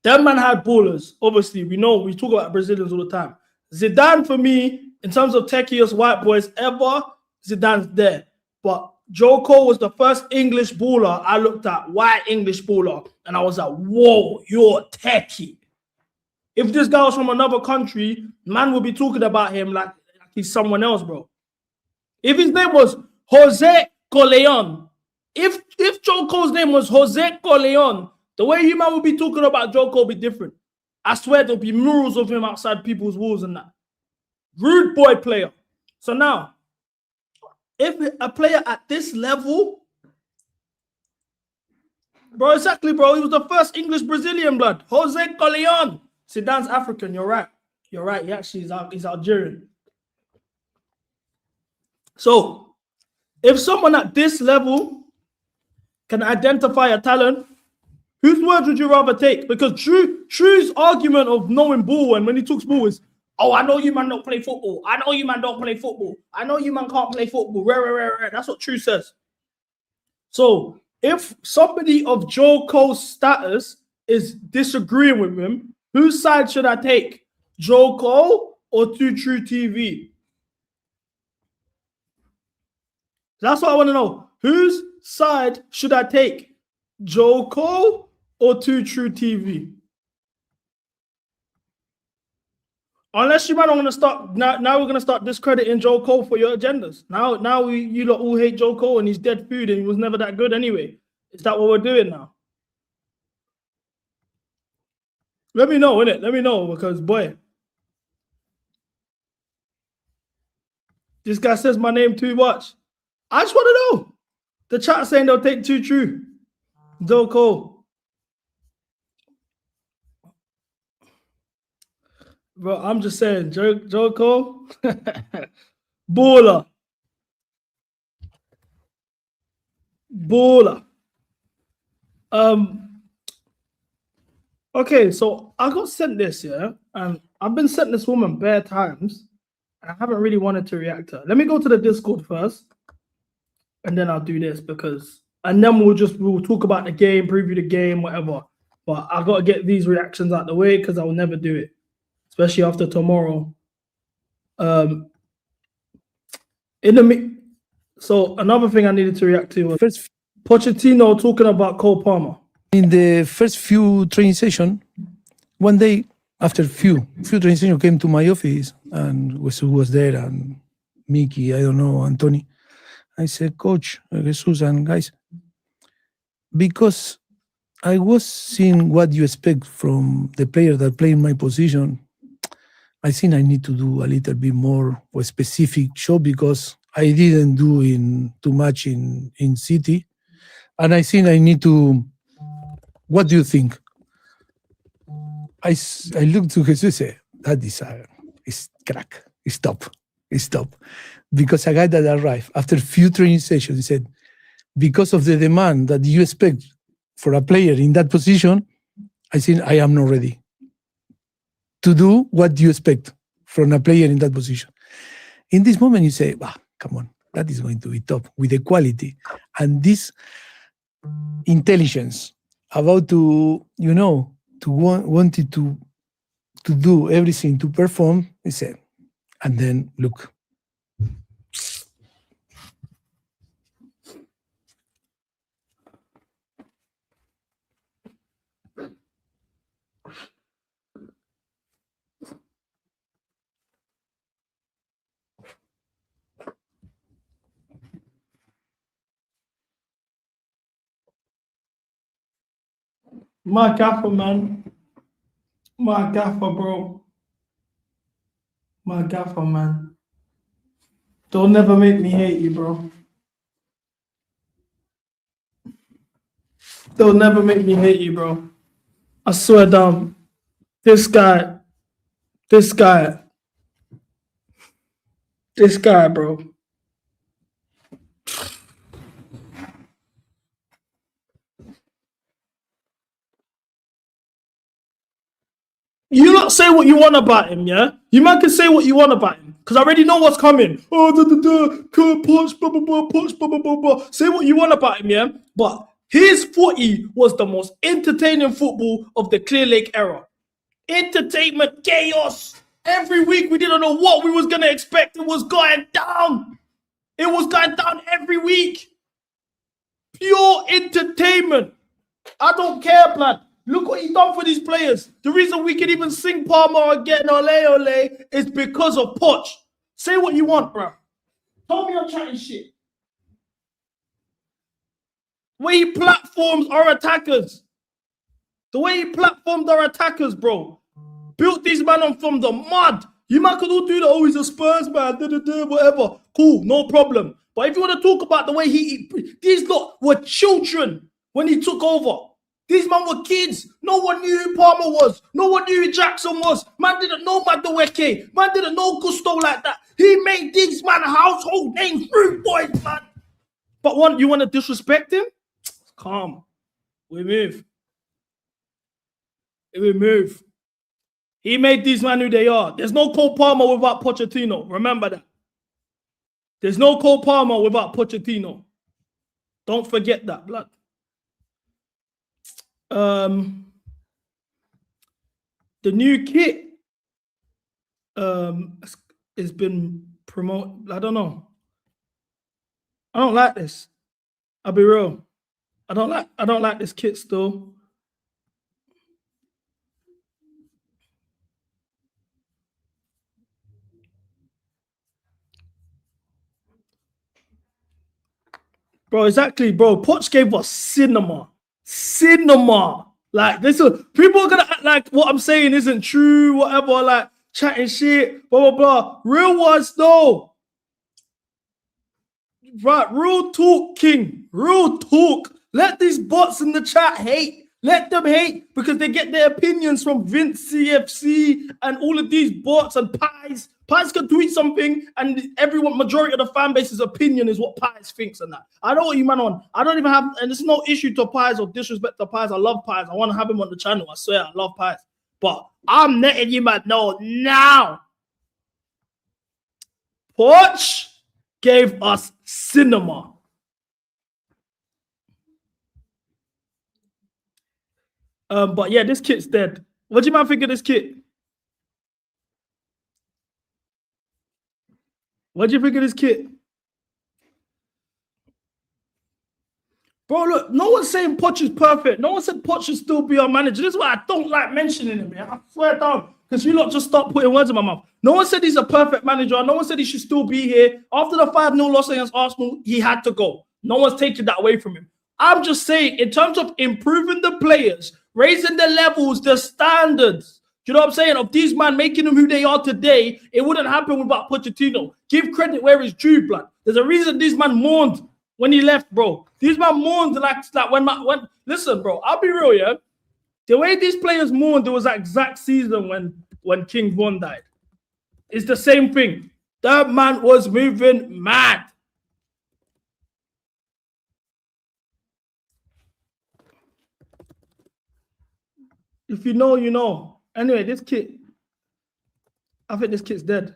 That man had ballers. Obviously, we talk about Brazilians all the time. Zidane, for me, in terms of techiest white boys ever, Zidane's there. But Joe Cole was the first English baller I looked at, white English baller, and I was like, whoa, you're techie. If this guy was from another country, man would be talking about him like he's someone else, bro. If his name was Jose Corleone, if Joe Cole's name was Jose Corleone, the way you man would be talking about Joe Cole be different. I swear there'll be murals of him outside people's walls and that. Rude boy player. So now, if a player at this level, bro, exactly, bro, he was the first English Brazilian blood. Jose Corleone. Zidane's African, you're right. You're right, he actually he's Algerian. So, if someone at this level can identify a talent, whose words would you rather take? Because True's argument of knowing ball and when he talks ball is, oh, I know you man don't play football. I know you man don't play football. I know you man can't play football. Rare. That's what True says. So if somebody of Joe Cole's status is disagreeing with him, whose side should I take? Joe Cole or True TV? That's what I want to know. Whose side should I take? Joe Cole or True TV? Unless you man are going to start now we're going to start discrediting Joe Cole for your agendas. Now you lot all hate Joe Cole and he's dead food and he was never that good anyway. Is that what we're doing now? Let me know, innit? Let me know, because boy, this guy says my name too much. I just want to know. The chat saying they'll take too true. Joe Cole. Bro, I'm just saying, Joe Cole. Baller. Okay, so I got sent this, yeah, and I've been sent this woman bare times, and I haven't really wanted to react to her. Let me go to the Discord first, and then I'll do this and then we'll talk about the game, preview the game, whatever. But I got to get these reactions out the way because I will never do it, especially after tomorrow. So another thing I needed to react to was first Pochettino talking about Cole Palmer. In the first few training session, one day after few training session came to my office and was there and Mickey, I don't know, Anthony. I said, Coach, Jesus and guys, because I was seeing what you expect from the player that play in my position, I think I need to do a little bit more of a specific show because I didn't do too much in City. And I think I need to. What do you think? I looked to Jesus and said, that is crack. It's top. Because a guy that arrived after a few training sessions, he said, because of the demand that you expect for a player in that position, I think I am not ready to do what you expect from a player in that position. In this moment, you say, come on, that is going to be top with the quality. And this intelligence, about to wanted to do everything to perform. He said, and then look. My gaffer, man. My gaffer, bro. My gaffer, man. Don't never make me hate you, bro. Don't never make me hate you, bro. I swear down. This guy, bro. You not say what you want about him, yeah? You man can say what you want about him, because I already know what's coming. Oh, punch, blah, blah, blah, punch, blah, blah, blah, blah. Say what you want about him, yeah? But his footy was the most entertaining football of the Clear Lake era. Entertainment, chaos. Every week we didn't know what we was going to expect. It was going down. It was going down every week. Pure entertainment. I don't care, blood. Look what he done for these players. The reason we can even sing Palmer again, ole ole, is because of Poch. Say what you want, bro. Tell me I'm chatting shit. The way he platforms our attackers. The way he platformed our attackers, bro. Built these men on from the mud. You man could all do that. Oh, he's a Spurs man, whatever. Cool, no problem. But if you want to talk about the way these lot were children when he took over. These men were kids. No one knew who Palmer was. No one knew who Jackson was. Man didn't know Madueke. Man didn't know Gusto like that. He made these man household names, rude boys, man. But you want to disrespect him? Calm. We move. We move. He made these men who they are. There's no Cole Palmer without Pochettino. Remember that. There's no Cole Palmer without Pochettino. Don't forget that, blood. The new kit has been promoted. I don't know. I don't like this. I'll be real. I don't like this kit still. Bro, exactly, bro. Poch gave us cinema. Cinema. Like, this is, people are gonna act like what I'm saying isn't true, whatever, like chatting shit, blah, blah, blah. Real ones, though. Right, real talk, King. Real talk. Let these bots in the chat hate. Let them hate because they get their opinions from Vince CFC and all of these bots and Pies. Pies can tweet something and majority of the fan base's opinion is what Pies thinks and that. I know what you man on. I don't even have, and there's no issue to Pies or disrespect to Pies. I love Pies. I want to have him on the channel. I swear, I love Pies. But I'm letting you man know now. Poch gave us cinema. But yeah, this kit's dead. What do you man think of this kit? What do you think of this kit? Bro, look, no one's saying Poch is perfect. No one said Poch should still be our manager. This is why I don't like mentioning him, man. I swear down. Because you lot just start putting words in my mouth. No one said he's a perfect manager. No one said he should still be here. After the 5-0 loss against Arsenal, he had to go. No one's taking that away from him. I'm just saying, in terms of improving the players, raising the levels, the standards, you know what I'm saying, of these men making them who they are today, it wouldn't happen without Pochettino. Give credit where it's due, blood. There's a reason these men mourned when he left, bro. These men mourned like when listen, bro, I'll be real, yeah? The way these players mourned, it was that exact season when King Von died. It's the same thing. That man was moving mad. If you know, you know. Anyway, this kid, I think this kid's dead.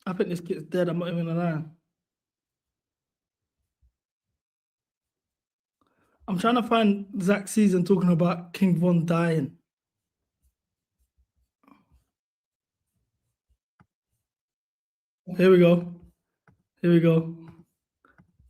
I think this kid's dead. I'm not even gonna lie. I'm trying to find Zach Season talking about King Von dying. Here we go. Here we go.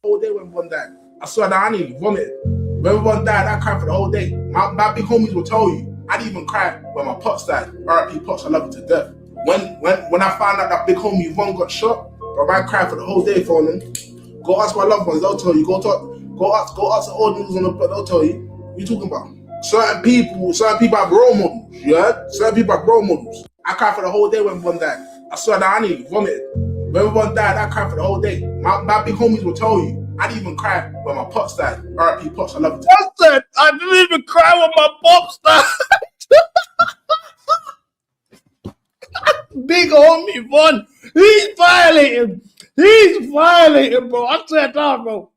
Whole day when one died. I swear that I nearly vomited. When one died, I cried for the whole day. My big homies will tell you, I didn't even cry when my pops died. R.I.P. Pops, I love you to death. When I found out that big homie Von got shot, bro, I cried for the whole day for them. Go ask my loved ones, they'll tell you. Go ask the old news on the block, they'll tell you. What you talking about? Certain people have role models, you heard? Certain people have role models. I cried for the whole day when one died. I swear that I nearly vomited. When one died, I cried for the whole day. My big homies will tell you, I didn't even cry when my pops died. R.I.P. Pops, I love you. I didn't even cry when my pops died. Big homie Von, he's violating. He's violating, bro. I said that, bro.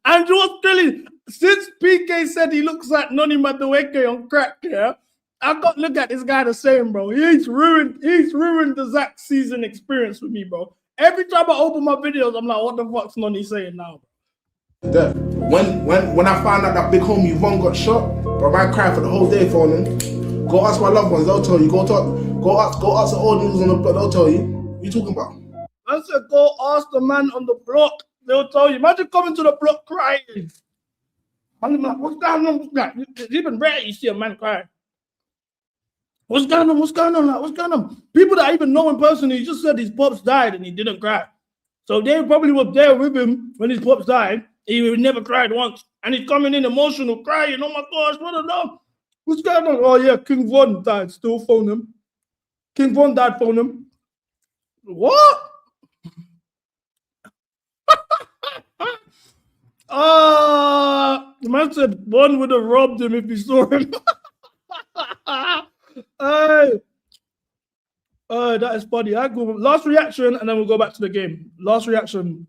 And what's really, since PK said he looks like Noni Madueke on crack, yeah, I got to look at this guy the same, bro. He's ruined the Zach Season experience with me, bro. Every time I open my videos, I'm like, what the fuck's Noni saying now? When I found out that big homie Von got shot, bro, I cried for the whole day for them. Go ask my loved ones, they'll tell you. Go ask the old news on the block, they'll tell you. What you talking about? I said, go ask the man on the block, they'll tell you. Imagine coming to the block crying. I'm like, what's going on? It's even rare you see a man cry. What's going on? What's going on? Like, what's going on? People that even know him personally, he just said his pops died and he didn't cry. So they probably were there with him when his pops died. He never cried once. And he's coming in emotional, crying. Oh my gosh, what a love. What's going on? Oh yeah, King Von died. Still phone him. King Von died, phone him. What? The man said Von would have robbed him if he saw him. Hey. That is funny. I go last reaction and then we'll go back to the game. Last reaction.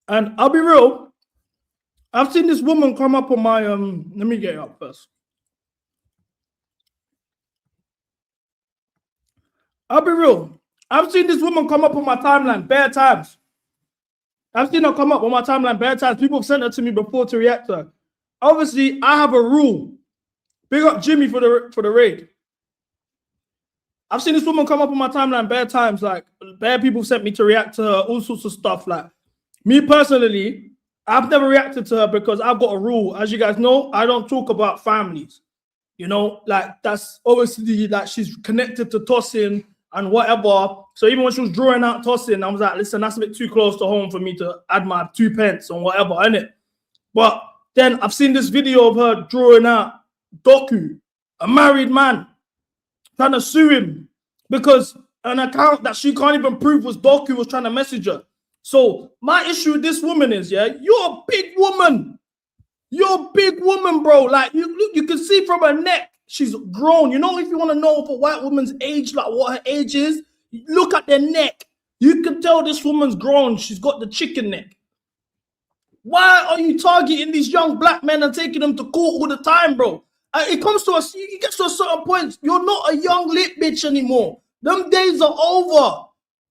And I'll be real. I've seen this woman come up on my let me get it up first. I'll be real. I've seen this woman come up on my timeline bare times. I've seen her come up on my timeline bare times. People have sent her to me before to react to her. Obviously, I have a rule. Big up Jimmy for the raid. I've seen this woman come up on my timeline bare times. Like, bare people sent me to react to her, all sorts of stuff. Like, me personally, I've never reacted to her because I've got a rule. As you guys know, I don't talk about families. You know, like, that's obviously like she's connected to Tosin and whatever. So even when she was drawing out Tosin, I was like, listen, that's a bit too close to home for me to add my 2 pence on whatever, innit? But then I've seen this video of her drawing out Doku, a married man, trying to sue him because an account that she can't even prove was Doku was trying to message her. So my issue with this woman is, yeah, you're a big woman. You're a big woman, bro. Like, you can see from her neck, she's grown. You know, if you want to know of a white woman's age, like what her age is, look at their neck. You can tell this woman's grown. She's got the chicken neck. Why are you targeting these young black men and taking them to court all the time, bro? It comes to us, it gets to a certain point. You're not a young lit bitch anymore. Them days are over.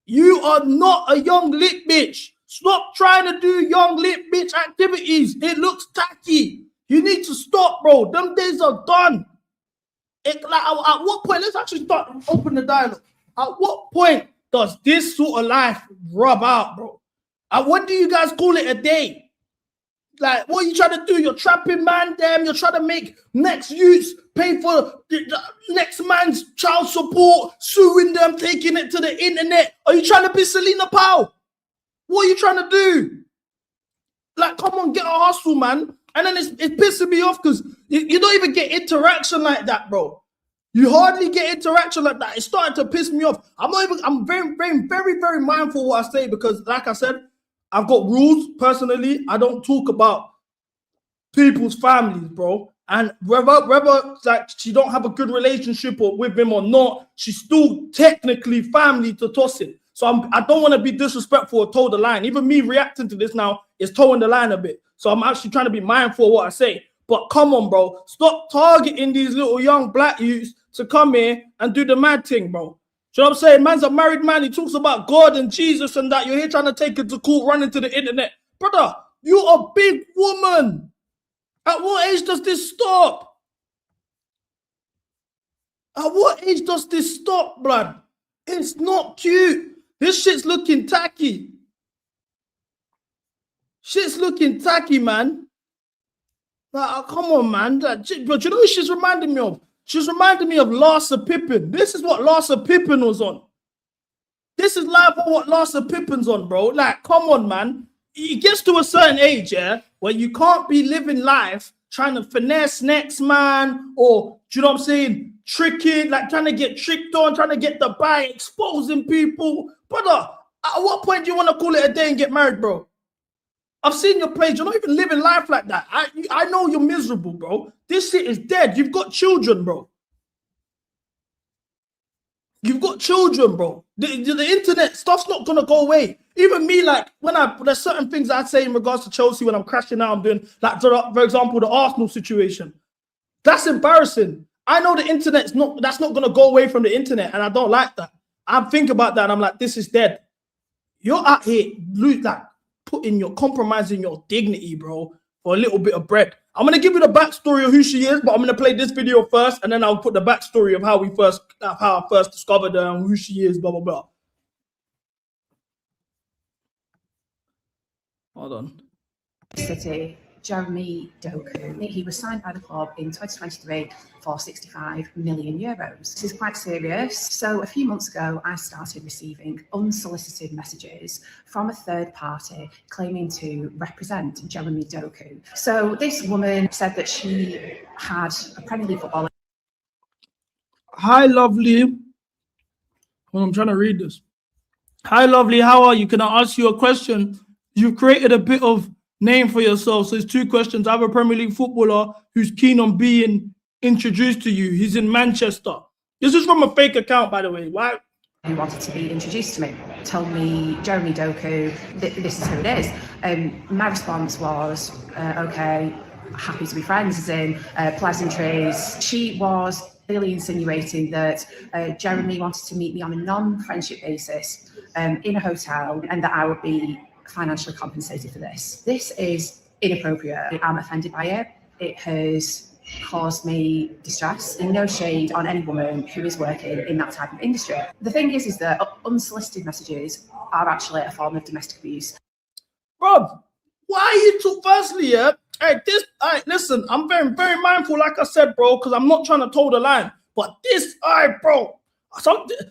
You are not a young lit bitch. Stop trying to do young lit bitch activities. It looks tacky. You need to stop, bro. Them days are done. At what point? Let's actually start open the dialogue. At what point does this sort of life rub out, bro? What do you guys call it a day? Like, what are you trying to do? You're trapping man them. You're trying to make next youths pay for the next man's child support, suing them, taking it to the internet. Are you trying to be Selena Powell? What are you trying to do? Like, come on, get a hustle, man. And then it's pissing me off because you don't even get interaction like that, bro. You hardly get interaction like that. It's starting to piss me off. I'm very, very, very, very mindful of what I say because, like I said, I've got rules personally. I don't talk about people's families, bro. And whether like she don't have a good relationship with him or not, she's still technically family to Tosin. So I don't want to be disrespectful or toe the line. Even me reacting to this now is towing the line a bit. So I'm actually trying to be mindful of what I say. But come on, bro. Stop targeting these little young black youths to come here and do the mad thing, bro. Do you know what I'm saying? Man's a married man. He talks about God and Jesus and that. You're here trying to take it to court, running to the internet. Brother, you're a big woman. At what age does this stop? At what age does this stop, blood? It's not cute. This shit's looking tacky. Shit's looking tacky, man. Like, come on, man. But you know who she's reminding me of? She's reminding me of Larsa Pippen. This is what Larsa Pippen was on. This is live for what Larsa Pippen's on, bro. Like, come on, man. It gets to a certain age, yeah, where you can't be living life trying to finesse next man, or, do you know what I'm saying, tricking, like trying to get tricked on, trying to get the buy, exposing people. Brother, at what point do you want to call it a day and get married, bro? I've seen your page. You're not even living life like that. I know you're miserable, bro. This shit is dead. You've got children, bro. You've got children, bro. The internet stuff's not gonna go away. Even me, like there's certain things I'd say in regards to Chelsea when I'm crashing out. I'm doing, like, for example, the Arsenal situation. That's embarrassing. I know the internet's not. That's not gonna go away from the internet, and I don't like that. I think about that, and I'm like, this is dead. You're out here, like, compromising your dignity, bro, for a little bit of bread. I'm gonna give you the backstory of who she is, but I'm gonna play this video first, and then I'll put the backstory of how I first discovered her and who she is, blah blah blah. Hold on. City, Jeremy Doku. He was signed by the club in 2023 for €65 million. This is quite serious. So a few months ago, I started receiving unsolicited messages from a third party claiming to represent Jeremy Doku. So this woman said that she had a Premier League footballer. Hi, lovely. Well, I'm trying to read this. Hi, lovely. How are you? Can I ask you a question? You've created a bit of name for yourself. So it's two questions. I have a Premier League footballer who's keen on being introduced to you. He's in Manchester. This is from a fake account, by the way. Why? Who wanted to be introduced to me, told me Jeremy Doku, this is who it is. My response was, okay, happy to be friends, as in pleasantries. She was clearly insinuating that Jeremy wanted to meet me on a non-friendship basis in a hotel, and that I would be financially compensated for this. This is inappropriate. I'm offended by it. It has caused me distress, and no shade on any woman who is working in that type of industry. The thing is that unsolicited messages are actually a form of domestic abuse. Bro, why are you firstly, yeah? Hey, listen, I'm very, very mindful, like I said, bro, because I'm not trying to toe the line. But this, bro,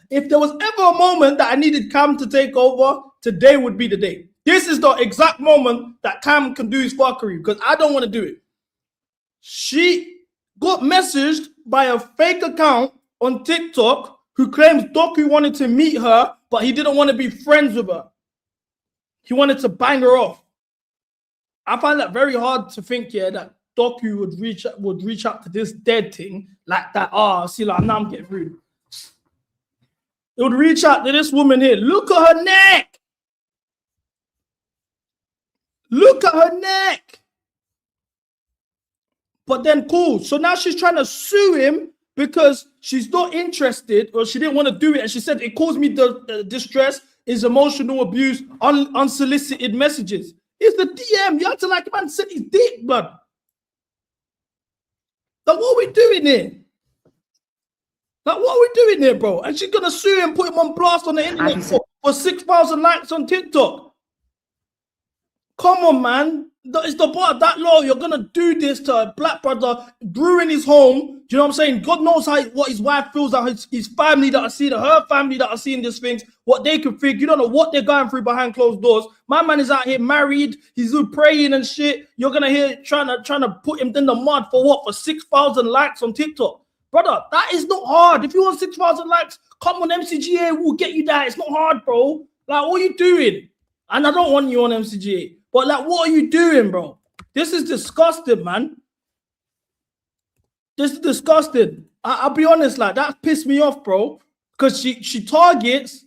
if there was ever a moment that I needed Cam to take over, today would be the day. This is the exact moment that Cam can do his fuckery, because I don't want to do it. She got messaged by a fake account on TikTok who claims Doku wanted to meet her, but he didn't want to be friends with her. He wanted to bang her off. I find that very hard to think, yeah, that Doku would reach out to this dead thing like that. See, like, now I'm getting rude. It would reach out to this woman here. Look at her neck. Look at her neck. But then, cool. So now she's trying to sue him because she's not interested, or she didn't want to do it. And she said, it caused me distress, is emotional abuse, unsolicited messages. It's the DM. You have to, like, man, send his dick, blood. Like, what are we doing here? Like, what are we doing here, bro? And she's going to sue him, put him on blast on the internet for 6,000 likes on TikTok. Come on, man. It's the bar that low. You're going to do this to a black brother, ruin his home. Do you know what I'm saying? God knows what his wife feels, like his family that are seeing, her family that are seeing these things, what they can think. You don't know what they're going through behind closed doors. My man is out here married. He's praying and shit. You're going to hear trying to put him in the mud for what? For 6,000 likes on TikTok. Brother, that is not hard. If you want 6,000 likes, come on, MCGA will get you that. It's not hard, bro. Like, what are you doing? And I don't want you on MCGA. But, like, what are you doing, bro? This is disgusting, man. This is disgusting. I'll be honest, like, that pissed me off, bro. Because she targets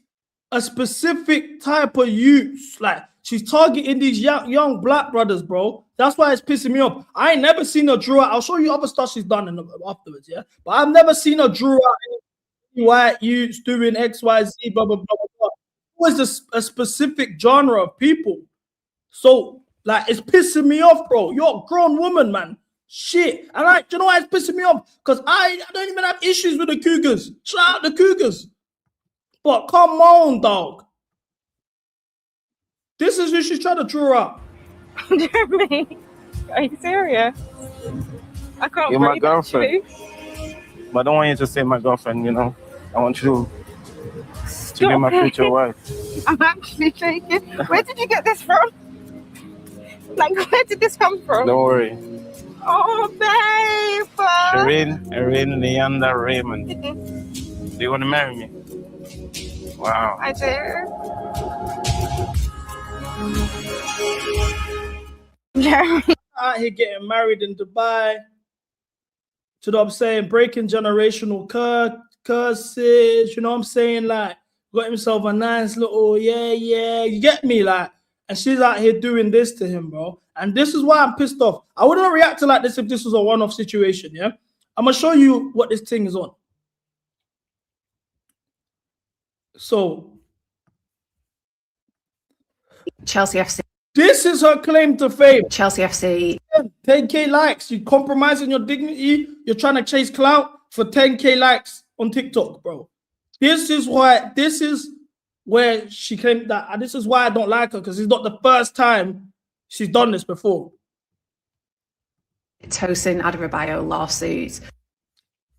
a specific type of youth. Like, she's targeting these young black brothers, bro. That's why it's pissing me off. I ain't never seen her draw out. I'll show you other stuff she's done afterwards, yeah. But I've never seen her draw out any white youths doing X, Y, Z, blah, blah, blah, blah. Always a specific genre of people. So, like, it's pissing me off, bro. You're a grown woman, man. Shit. And you know why it's pissing me off? Because I don't even have issues with the Cougars. Shout out the Cougars. But come on, dog. This is who she's trying to draw up. Jeremy, are you serious? I can't. You're my girlfriend. But I don't want you to say my girlfriend, you know. I want you to be my future wife. I'm actually shaking. Where did you get this from? Like, where did this come from? Don't worry. Oh, babe. Erin, Leander, Raymond. Do you want to marry me? Wow. I do. Jeremy. Out here getting married in Dubai. You know what I'm saying? Breaking generational curses. You know what I'm saying? Like, got himself a nice little, yeah. You get me? Like, and she's out here doing this to him, bro. And this is why I'm pissed off. I wouldn't react to like this if this was a one-off situation, yeah? I'm going to show you what this thing is on. So, Chelsea FC. This is her claim to fame. Chelsea FC. 10K likes. You compromising your dignity. You're trying to chase clout for 10K likes on TikTok, bro. This is where she claimed that. And this is why I don't like her, because it's not the first time she's done this before. Tosin Adarabioyo lawsuit.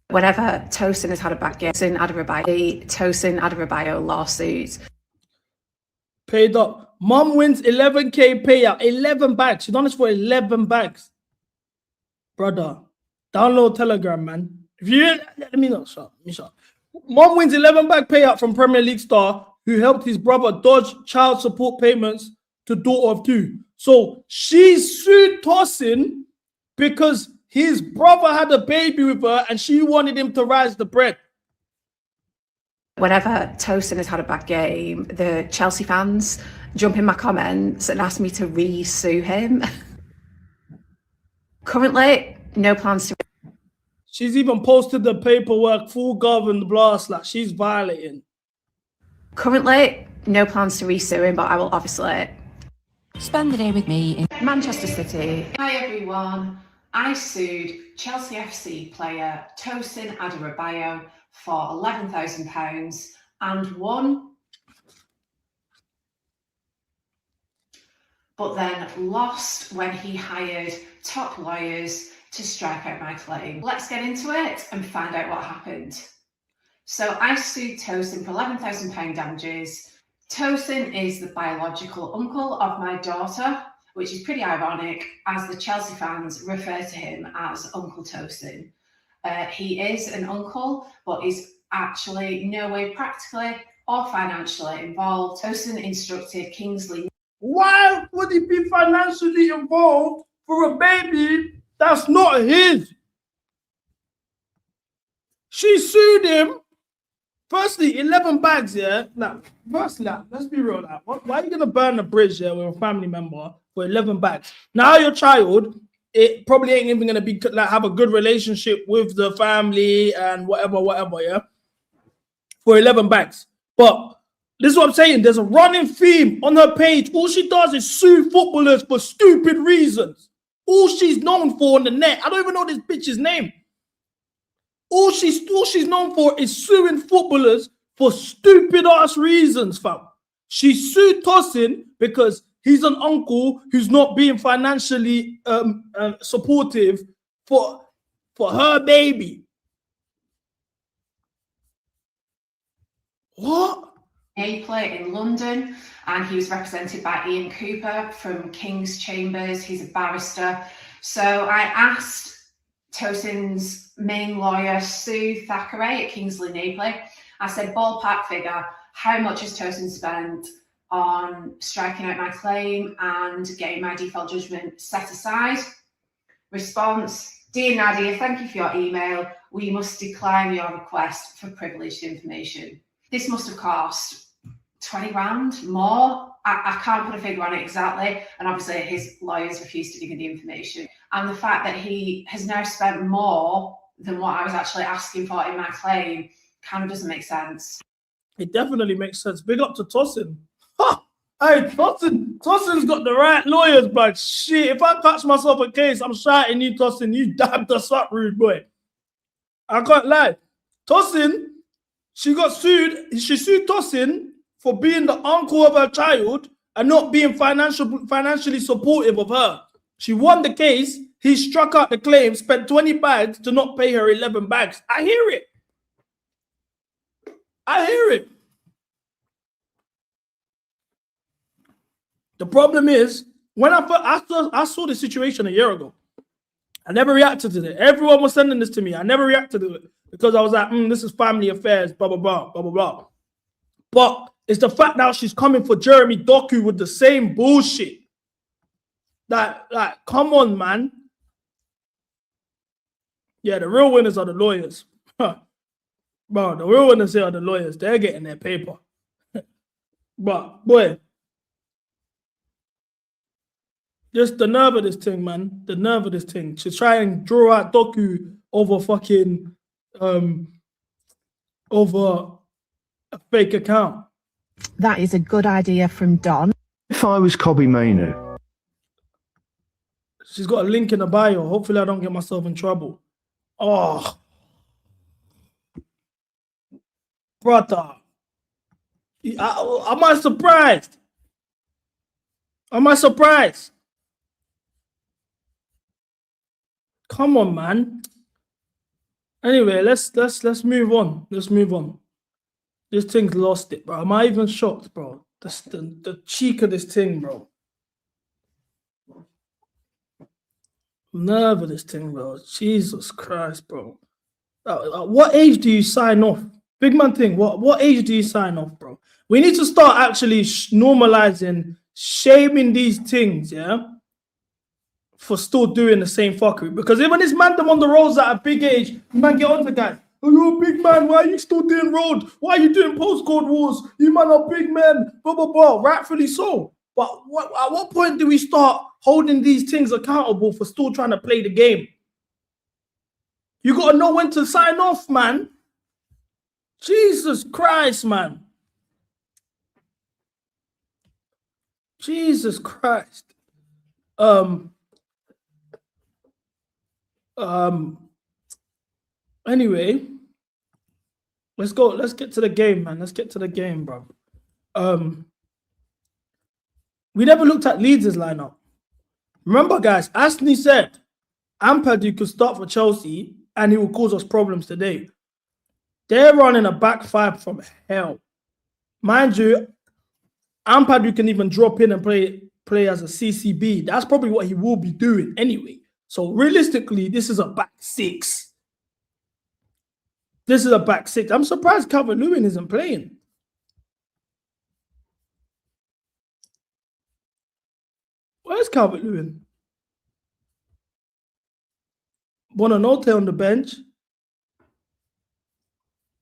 Whenever Tosin has had a bad game, Tosin Adarabioyo lawsuit. Paid up. Mom wins 11K payout. 11 bags. She done this for 11 bags. Brother, download Telegram, man. If you let me know, shut. Mom wins 11 bag payout from Premier League star who helped his brother dodge child support payments to daughter of 2. So she sued Tosin because his brother had a baby with her and she wanted him to rise the bread. Whenever Tosin has had a bad game, the Chelsea fans jump in my comments and ask me to re-sue him. Currently, no plans to. She's even posted the paperwork, full gov and blast, like she's violating. Currently, no plans to re-sue him, but I will obviously spend the day with me in Manchester City. Hi everyone. I sued Chelsea FC player Tosin Adarabioyo for £11,000 and won, but then lost when he hired top lawyers to strike out my claim. Let's get into it and find out what happened. So I sued Tosin for £11,000 damages. Tosin is the biological uncle of my daughter, which is pretty ironic as the Chelsea fans refer to him as Uncle Tosin. He is an uncle, but is actually no way practically or financially involved. Tosin instructed Kingsley. Why would he be financially involved for a baby that's not his? She sued him. Firstly, 11 bags, yeah? Now, firstly, let's be real now. Why are you going to burn a bridge here with a family member for 11 bags? Now your child, it probably ain't even going to be like have a good relationship with the family and whatever, yeah? For 11 bags. But this is what I'm saying. There's a running theme on her page. All she does is sue footballers for stupid reasons. All she's known for on the net. I don't even know this bitch's name. All she's known for is suing footballers for stupid ass reasons, fam. She sued Tosin because he's an uncle who's not being financially supportive for her baby. What? He played in London and he was represented by Ian Cooper from King's Chambers. He's a barrister. So I asked Tosin's main lawyer, Sue Thackeray at Kingsley Napoli. I said, ballpark figure, how much has Tosin spent on striking out my claim and getting my default judgment set aside? Response, dear Nadia, thank you for your email. We must decline your request for privileged information. This must have cost 20 grand more. I can't put a figure on it exactly, and obviously his lawyers refused to give me the information. And the fact that he has now spent more than what I was actually asking for in my claim kind of doesn't make sense. It definitely makes sense. Big up to Tosin. Ha! Hey, Tosin's got the right lawyers, but shit, if I catch myself a case, I'm shouting you, Tosin, you dabbed us up, rude boy. I can't lie. Tosin, she got sued. She sued Tosin for being the uncle of her child and not being financially supportive of her. She won the case. He struck out the claim, spent 20 bags to not pay her 11 bags. I hear it. I hear it. The problem is, when I saw the situation a year ago, I never reacted to it. Everyone was sending this to me. I never reacted to it because I was like, this is family affairs, blah, blah, blah, blah, blah, blah. But it's the fact now she's coming for Jeremy Doku with the same bullshit. Like, come on, man. Yeah, the real winners are the lawyers. Bro, the real winners here are the lawyers. They're getting their paper. But, boy, just the nerve of this thing, man. The nerve of this thing. To try and draw out Doku over fucking, over a fake account. That is a good idea from Don. If I was Kobe Mainu. She's got a link in the bio. Hopefully I don't get myself in trouble. Oh. Brother. Am I surprised? Am I surprised? Come on, man. Anyway, let's move on. Let's move on. This thing's lost it, bro. Am I even shocked, bro? The cheek of this thing, bro. Nerve of this thing, bro. Jesus Christ, bro. At what age do you sign off? Big man thing. What age do you sign off, bro? We need to start actually normalizing, shaming these things, yeah, for still doing the same fuckery. Because even this man them on the roads at a big age, man get on to guys. Oh, you're a big man. Why are you still doing road? Why are you doing postcode wars? You man are big men. Blah, blah, blah. Rightfully so. But at what point do we start holding these things accountable for still trying to play the game? You got to know when to sign off, man. Jesus Christ, man. Jesus Christ. Anyway, let's go. Let's get to the game, man. Let's get to the game, bro. We never looked at Leeds' lineup. Remember, guys, Ashley said Ampadu could start for Chelsea and he will cause us problems today. They're running a back five from hell. Mind you, Ampadu can even drop in and play as a CCB. That's probably what he will be doing anyway. So realistically, this is a back six. This is a back six. I'm surprised Calvert-Lewin isn't playing. Where's Calvert-Lewin? Buonanotte on the bench.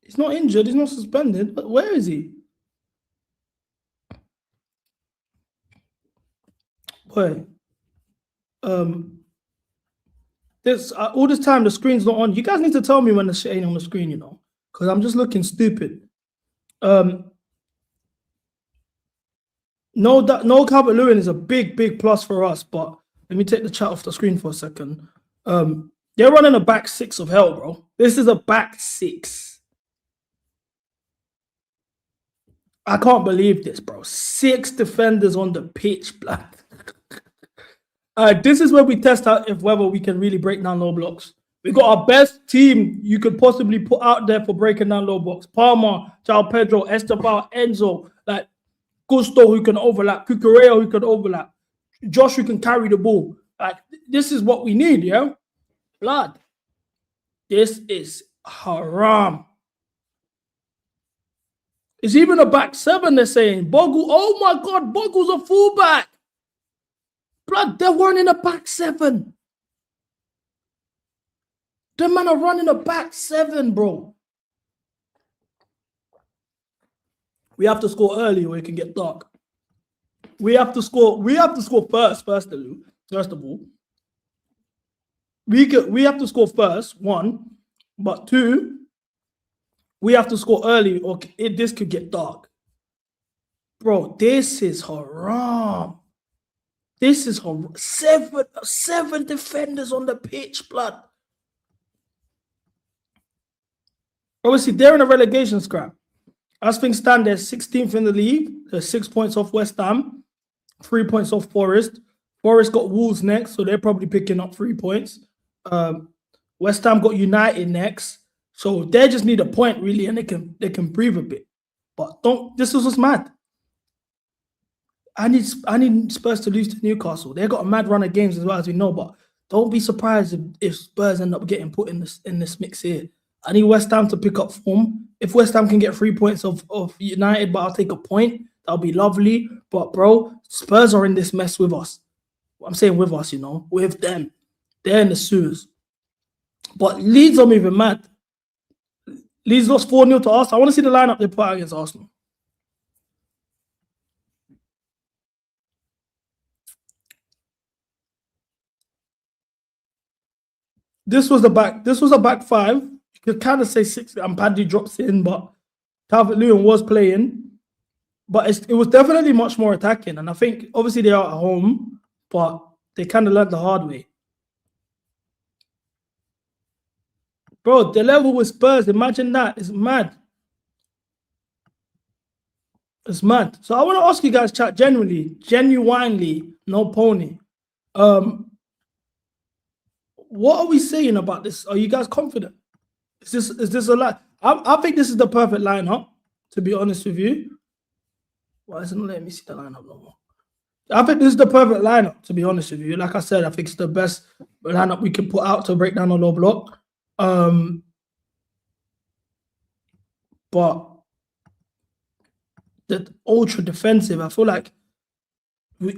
He's not injured. He's not suspended. But where is he? Boy. This all this time the screen's not on. You guys need to tell me when the shit ain't on the screen, you know, because I'm just looking stupid. No Calvert-Lewin is a big plus for us, but let me take the chat off the screen for a second. They're running a back six of hell, bro. This is a back six. I can't believe this, bro. 6 defenders on the pitch, blood. This is where we test out whether we can really break down low blocks. We got our best team you could possibly put out there for breaking down low blocks. Palmer, João Pedro, Esteban, Enzo, like Gusto who can overlap, Cucurella who can overlap, Josh who can carry the ball. Like this is what we need, yeah? Blood. This is haram. It's even a back seven, they're saying. Bogle, oh my God, Bogle's a fullback. Blood, they're running a back seven. The man are running a back seven, bro. We have to score early or it can get dark. We have to score first of all. We have to score first, one, but two, we have to score early or this could get dark. Bro, this is haram. This is haram. Seven defenders on the pitch, blood. Obviously, they're in a relegation scrap. As things stand, they're 16th in the league. They're 6 points off West Ham, 3 points off Forest. Forest got Wolves next, so they're probably picking up 3 points. West Ham got United next, so they just need a point really, and they can breathe a bit. But this is what's mad. I need Spurs to lose to Newcastle. They got a mad run of games as well, as we know. But don't be surprised if Spurs end up getting put in this mix here. I need West Ham to pick up form. If West Ham can get 3 points of United, but I'll take a point, that'll be lovely. But bro, Spurs are in this mess with us. I'm saying with us, with them. They're in the sewers. But Leeds are moving mad. Leeds lost 4-0 to Arsenal. I want to see the lineup they put out against Arsenal. This was a back five. You could kind of say 6, and Paddy drops in, but Calvert-Lewin was playing. But it was definitely much more attacking. And I think, obviously, they are at home, but they kind of learned the hard way. Bro, the level with Spurs, imagine that. It's mad. It's mad. So I want to ask you guys, chat, genuinely, no pony. What are we saying about this? Are you guys confident? Is this a line? I think this is the perfect lineup, to be honest with you. Why isn't it letting me see the lineup no more? I think this is the perfect lineup, to be honest with you. Like I said, I think it's the best lineup we can put out to break down a low block. But the ultra defensive, I feel like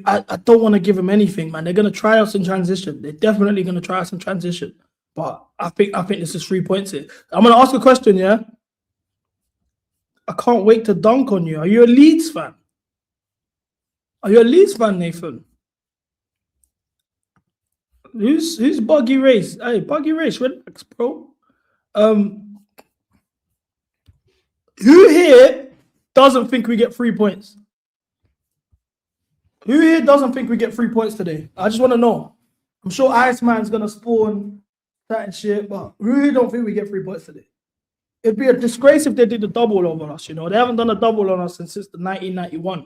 I don't want to give them anything, man. They're gonna try us in transition. They're definitely gonna try us in transition. But I think this is 3 points here. I'm gonna ask a question, yeah. I can't wait to dunk on you. Are you a Leeds fan? Are you a Leeds fan, Nathan? Who's Buggy Race? Hey, Buggy Race, relax, bro. Who here doesn't think we get 3 points? Who here doesn't think we get 3 points today? I just want to know. I'm sure Iceman's gonna spawn that and shit, but who here don't think we get 3 points today? It'd be a disgrace if they did the double over us, They haven't done a double on us since the 1991.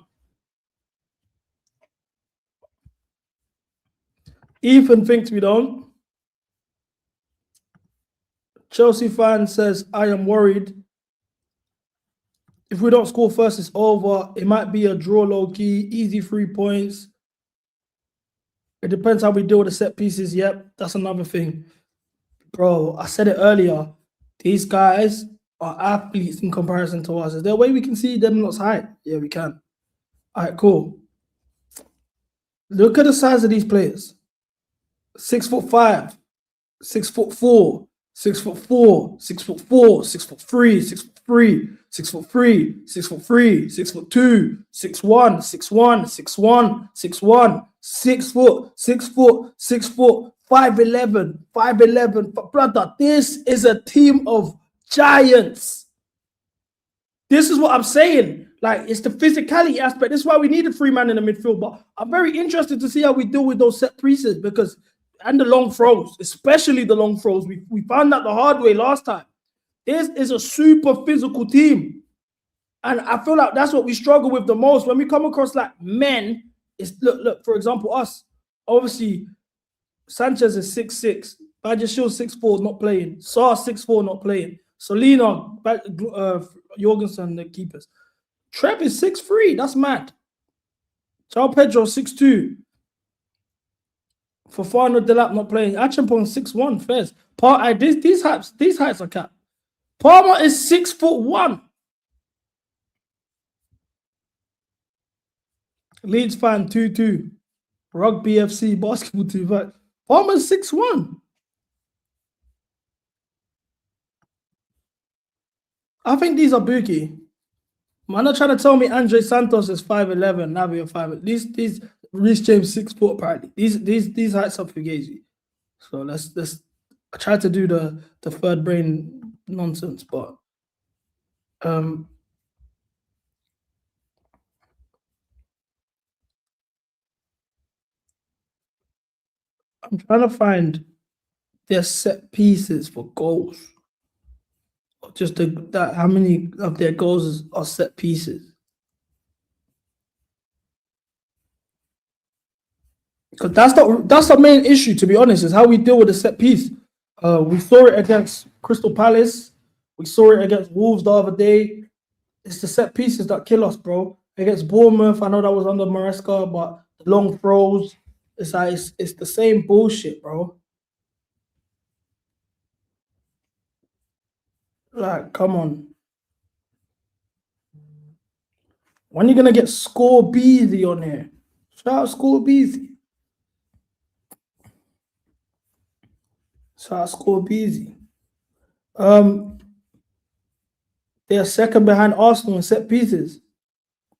Ethan thinks we don't. Chelsea fan says, I am worried. If we don't score first, it's over. It might be a draw low-key, easy 3 points. It depends how we deal with the set pieces. Yep, that's another thing. Bro, I said it earlier. These guys are athletes in comparison to us. Is there a way we can see them lot's height? Yeah, we can. All right, cool. Look at the size of these players. 6'5", 6'4", 6'4", 6'4", 6'3", 6'3", 6'3", 6'3", 6'2", 6'1", 6'1", 6'1", 6'1", 6 foot, 6 foot, 6 foot, 5'11", 5'11". Brother, this is a team of giants. This is what I'm saying. Like, it's the physicality aspect. This is why we needed 3 man in the midfield. But I'm very interested to see how we deal with those set pieces and the long throws, especially the long throws. We found that the hard way last time. This is a super physical team. And I feel like that's what we struggle with the most. When we come across like men, look, for example, us. Obviously, Sanchez is 6'6". Bajashil 6'4", not playing. Saar 6'4", not playing. Solina, Jorgensen, the keepers. Trev is 6'3". That's mad. João Pedro 6'2". Fofana Delap not playing. Achampong 6'1". Fairs. These heights are capped. Palmer is 6'1". Leeds fan 2-2. Rugby FC basketball 2-5. Palmer's 6'1". I think these are bookie. Man, not trying to tell me Andre Santos is 5'11", Navia 5'11". These Reece James 6 foot apparently. These heights are fugazi. So let's I tried to do the third brain nonsense, but I'm trying to find their set pieces for goals. Or just that how many of their goals are set pieces. Because that's the main issue, to be honest, is how we deal with the set piece. We saw it against Crystal Palace. We saw it against Wolves the other day. It's the set pieces that kill us, bro. Against Bournemouth, I know that was under Maresca, but the long throws, it's like it's the same bullshit, bro. Like, come on. When are you gonna get Score Beezy on here? Shout out Score Beezy. Shout out Score Beezy. They are second behind Arsenal in set pieces.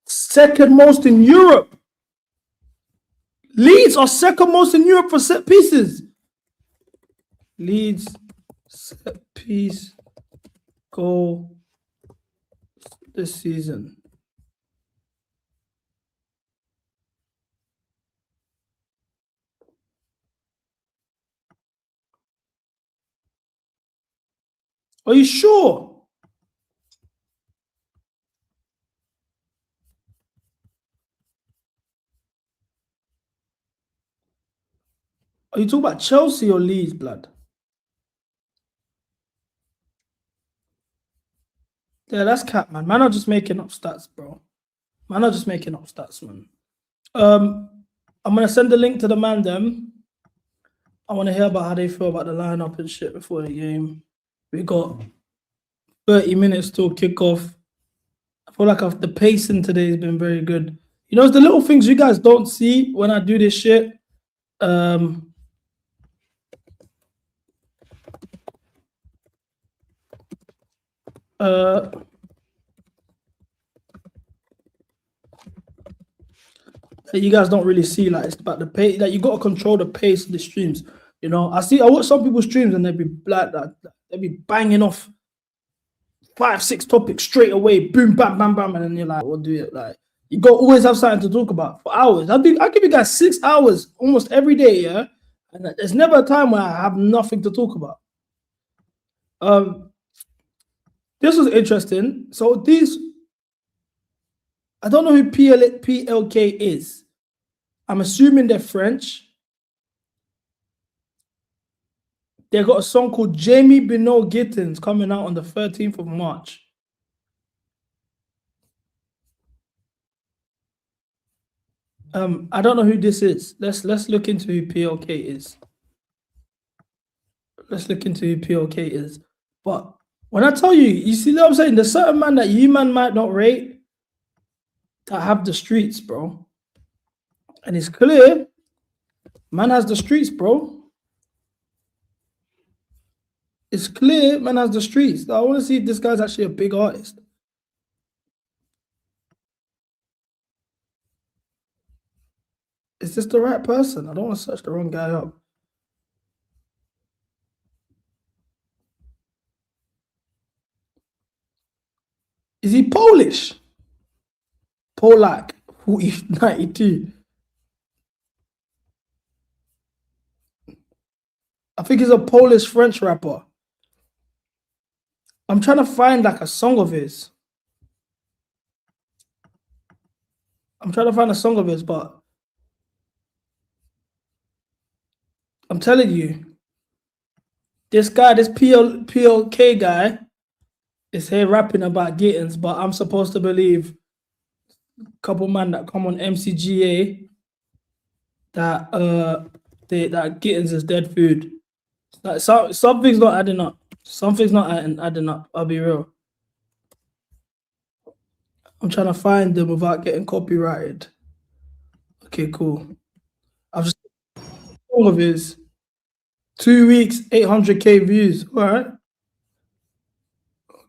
Second most in Europe. Leeds are second most in Europe for set pieces. Leeds set piece goal this season. Are you sure? Are you talking about Chelsea or Leeds, blood? Yeah, that's cap, man. Man are just making up stats, bro. Man are just making up stats, man. I'm gonna send the link to the man them. I want to hear about how they feel about the lineup and shit before the game. We got 30 minutes till kickoff. I feel like the pacing today has been very good. You know, it's the little things you guys don't see when I do this shit. You guys don't really see, like, it's about the pace. Like, you got to control the pace of the streams. You know, I watch some people's streams and they'd be like that. They'd be banging off 5-6 topics straight away, boom, bam, bam, bam, and then you're like, we'll do it. Like, you got to always have something to talk about for hours. I give you guys 6 hours almost every day, yeah. And there's never a time where I have nothing to talk about. This was interesting. So these, I don't know who PLK is. I'm assuming they're French. They got a song called Jamie Bino Gittins coming out on the 13th of March. I don't know who this is. Let's look into who PLK is. Let's look into who PLK is. But when I tell you, you see what I'm saying? There's certain man that you man might not rate that have the streets, bro. And it's clear, man has the streets, bro. It's clear, man has the streets. I want to see if this guy's actually a big artist. Is this the right person? I don't want to search the wrong guy up. Is he Polish? Polak, 92. I think he's a Polish-French rapper. I'm trying to find like a song of his. But I'm telling you, this guy, this PLK guy, is here rapping about Gittins, but I'm supposed to believe a couple man that come on MCGA that that Gittins is dead food. Like something's not adding up. Something's not adding up. I'll be real. I'm trying to find them without getting copyrighted. Okay, cool. I've just all of his 2 weeks, 800K views. All right.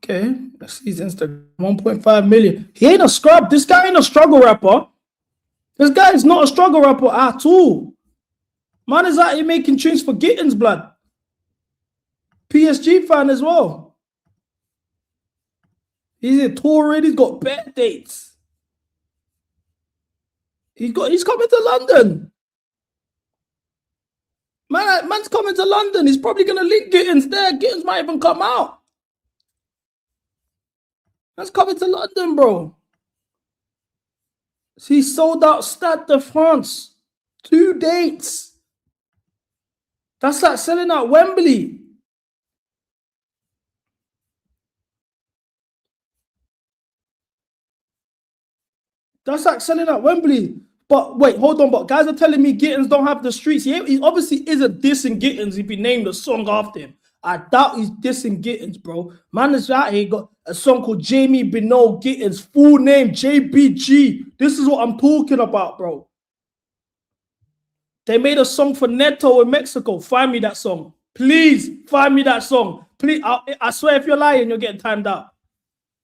Okay, let's see his Instagram. 1.5 million. He ain't a scrub. This guy ain't a struggle rapper. This guy is not a struggle rapper at all. Man is out here making tunes for Gittins, blood. PSG fan as well. He's a touring. He's got bad dates. He's coming to London. Man's coming to London. He's probably gonna link Gittins there. Gittins might even come out. Man's coming to London, bro. He sold out Stade de France. 2 dates. That's like selling out Wembley. That's like selling out Wembley. But wait, hold on. But guys are telling me Gittins don't have the streets. He obviously isn't dissing Gittins if he named a song after him. I doubt he's dissing Gittins, bro. Man is out here got a song called Jamie Bino Gittins. Full name, JBG. This is what I'm talking about, bro. They made a song for Neto in Mexico. Find me that song. Please, find me that song. Please, I swear if you're lying, you're getting timed out.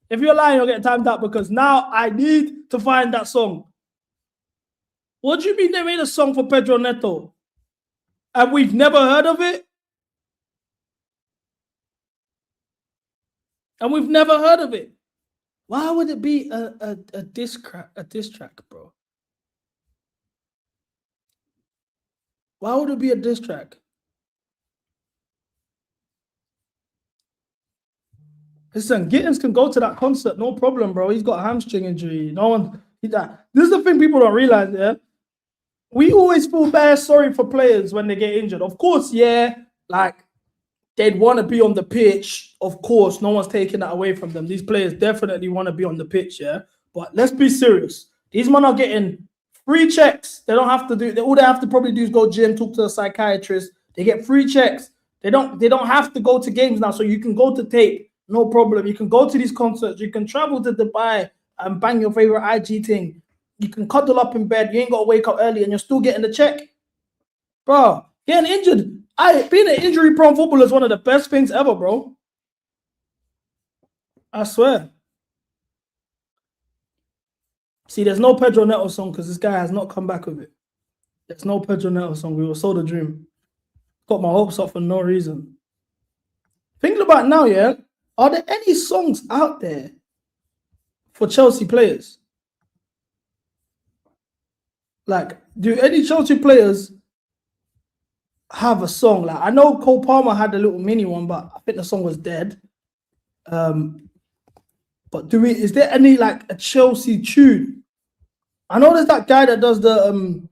If you're lying, you're getting timed out because now I need to find that song. What do you mean they made a song for Pedro Neto? And we've never heard of it? And we've never heard of it. Why would it be a diss track, bro? Why would it be a diss track? Listen, Gittins can go to that concert, no problem, bro. He's got a hamstring injury. No one. This is the thing people don't realize, yeah? We always feel bad sorry for players when they get injured. Of course, yeah, like they'd want to be on the pitch. Of course, no one's taking that away from them. These players definitely want to be on the pitch, yeah? But let's be serious. These men are getting free checks. They don't have to do. All they have to probably do is go gym, talk to a psychiatrist. They get free checks. They don't have to go to games now, so you can go to tape, no problem. You can go to these concerts. You can travel to Dubai and bang your favorite IG thing. You can cuddle up in bed. You ain't got to wake up early, and you're still getting the check, bro. Getting injured. Being an injury-prone footballer is one of the best things ever, bro. I swear. See, there's no Pedro Neto song because this guy has not come back with it. There's no Pedro Neto song. We were sold a dream. Got my hopes up for no reason. Thinking about it now, yeah, are there any songs out there for Chelsea players? Like, do any Chelsea players have a song? Like, I know Cole Palmer had a little mini one, but I think the song was dead. But is there any like a Chelsea tune? I know there's that guy that does the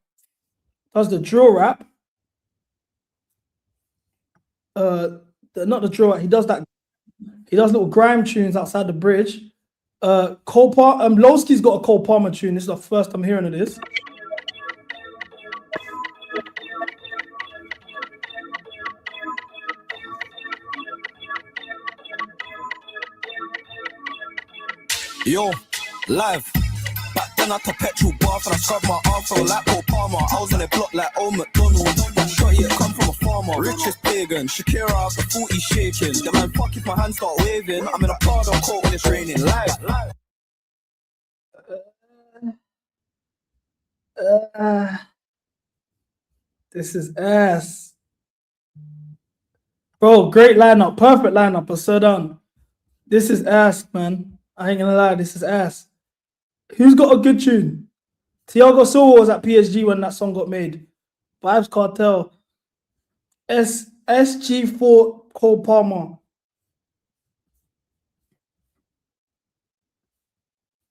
drill rap. Not the drill rap. He does little grime tunes outside the bridge. Cole Palmer, Lowski's got a Cole Palmer tune. This is the first I'm hearing of this. Yo, live. Back then I took petrol bath and I shoved my arm like Cole Palmer. I was on a block like old McDonald. Shot it come from a farmer. Richest pagan. Shakira out the 40 shaking. The man fuck if my hands start waving. I'm in a Prado coat when it's raining. Live. This is ass. Bro, great lineup. Perfect lineup. But so done. This is ass, man. I ain't gonna lie, this is ass. Who's got a good tune? Thiago Silva was at PSG when that song got made. Vibes Cartel. SG4 Cole Palmer.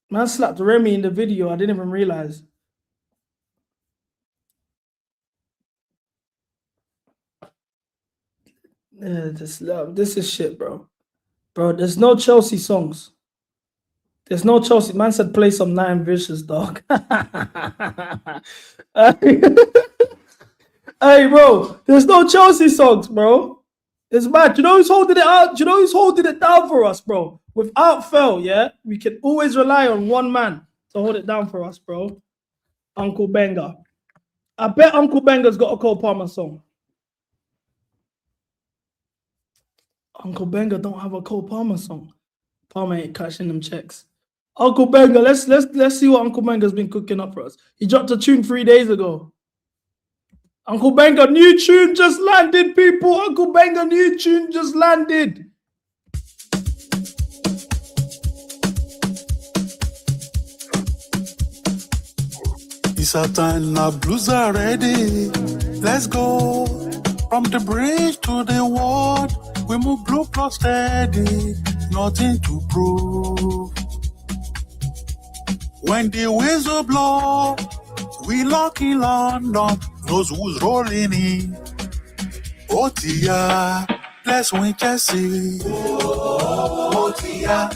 Man slapped Remy in the video. I didn't even realize. This is shit, bro. Bro, there's no Chelsea songs. There's no Chelsea. Man said play some Nine Vicious, dog. Hey, bro, there's no Chelsea songs, bro. It's mad. You know who's holding it out? You know who's holding it down for us, bro? Without fail, yeah? We can always rely on one man to hold it down for us, bro. Uncle Benga. I bet Uncle Benga's got a Cole Palmer song. Uncle Benga don't have a Cole Palmer song. Palmer ain't cashing them checks. Uncle Benga, let's see what Uncle Benga's been cooking up for us. He dropped a tune 3 days ago. Uncle Benga, new tune just landed, people. Uncle Benga, new tune just landed. It's our time now, blues are ready. Let's go. From the bridge to the ward, we move blue plus steady. Nothing to prove. When the whistle blow, we lock in London. Knows who's rolling in. Oh, Tia, let's win Chelsea. Oh, Tia,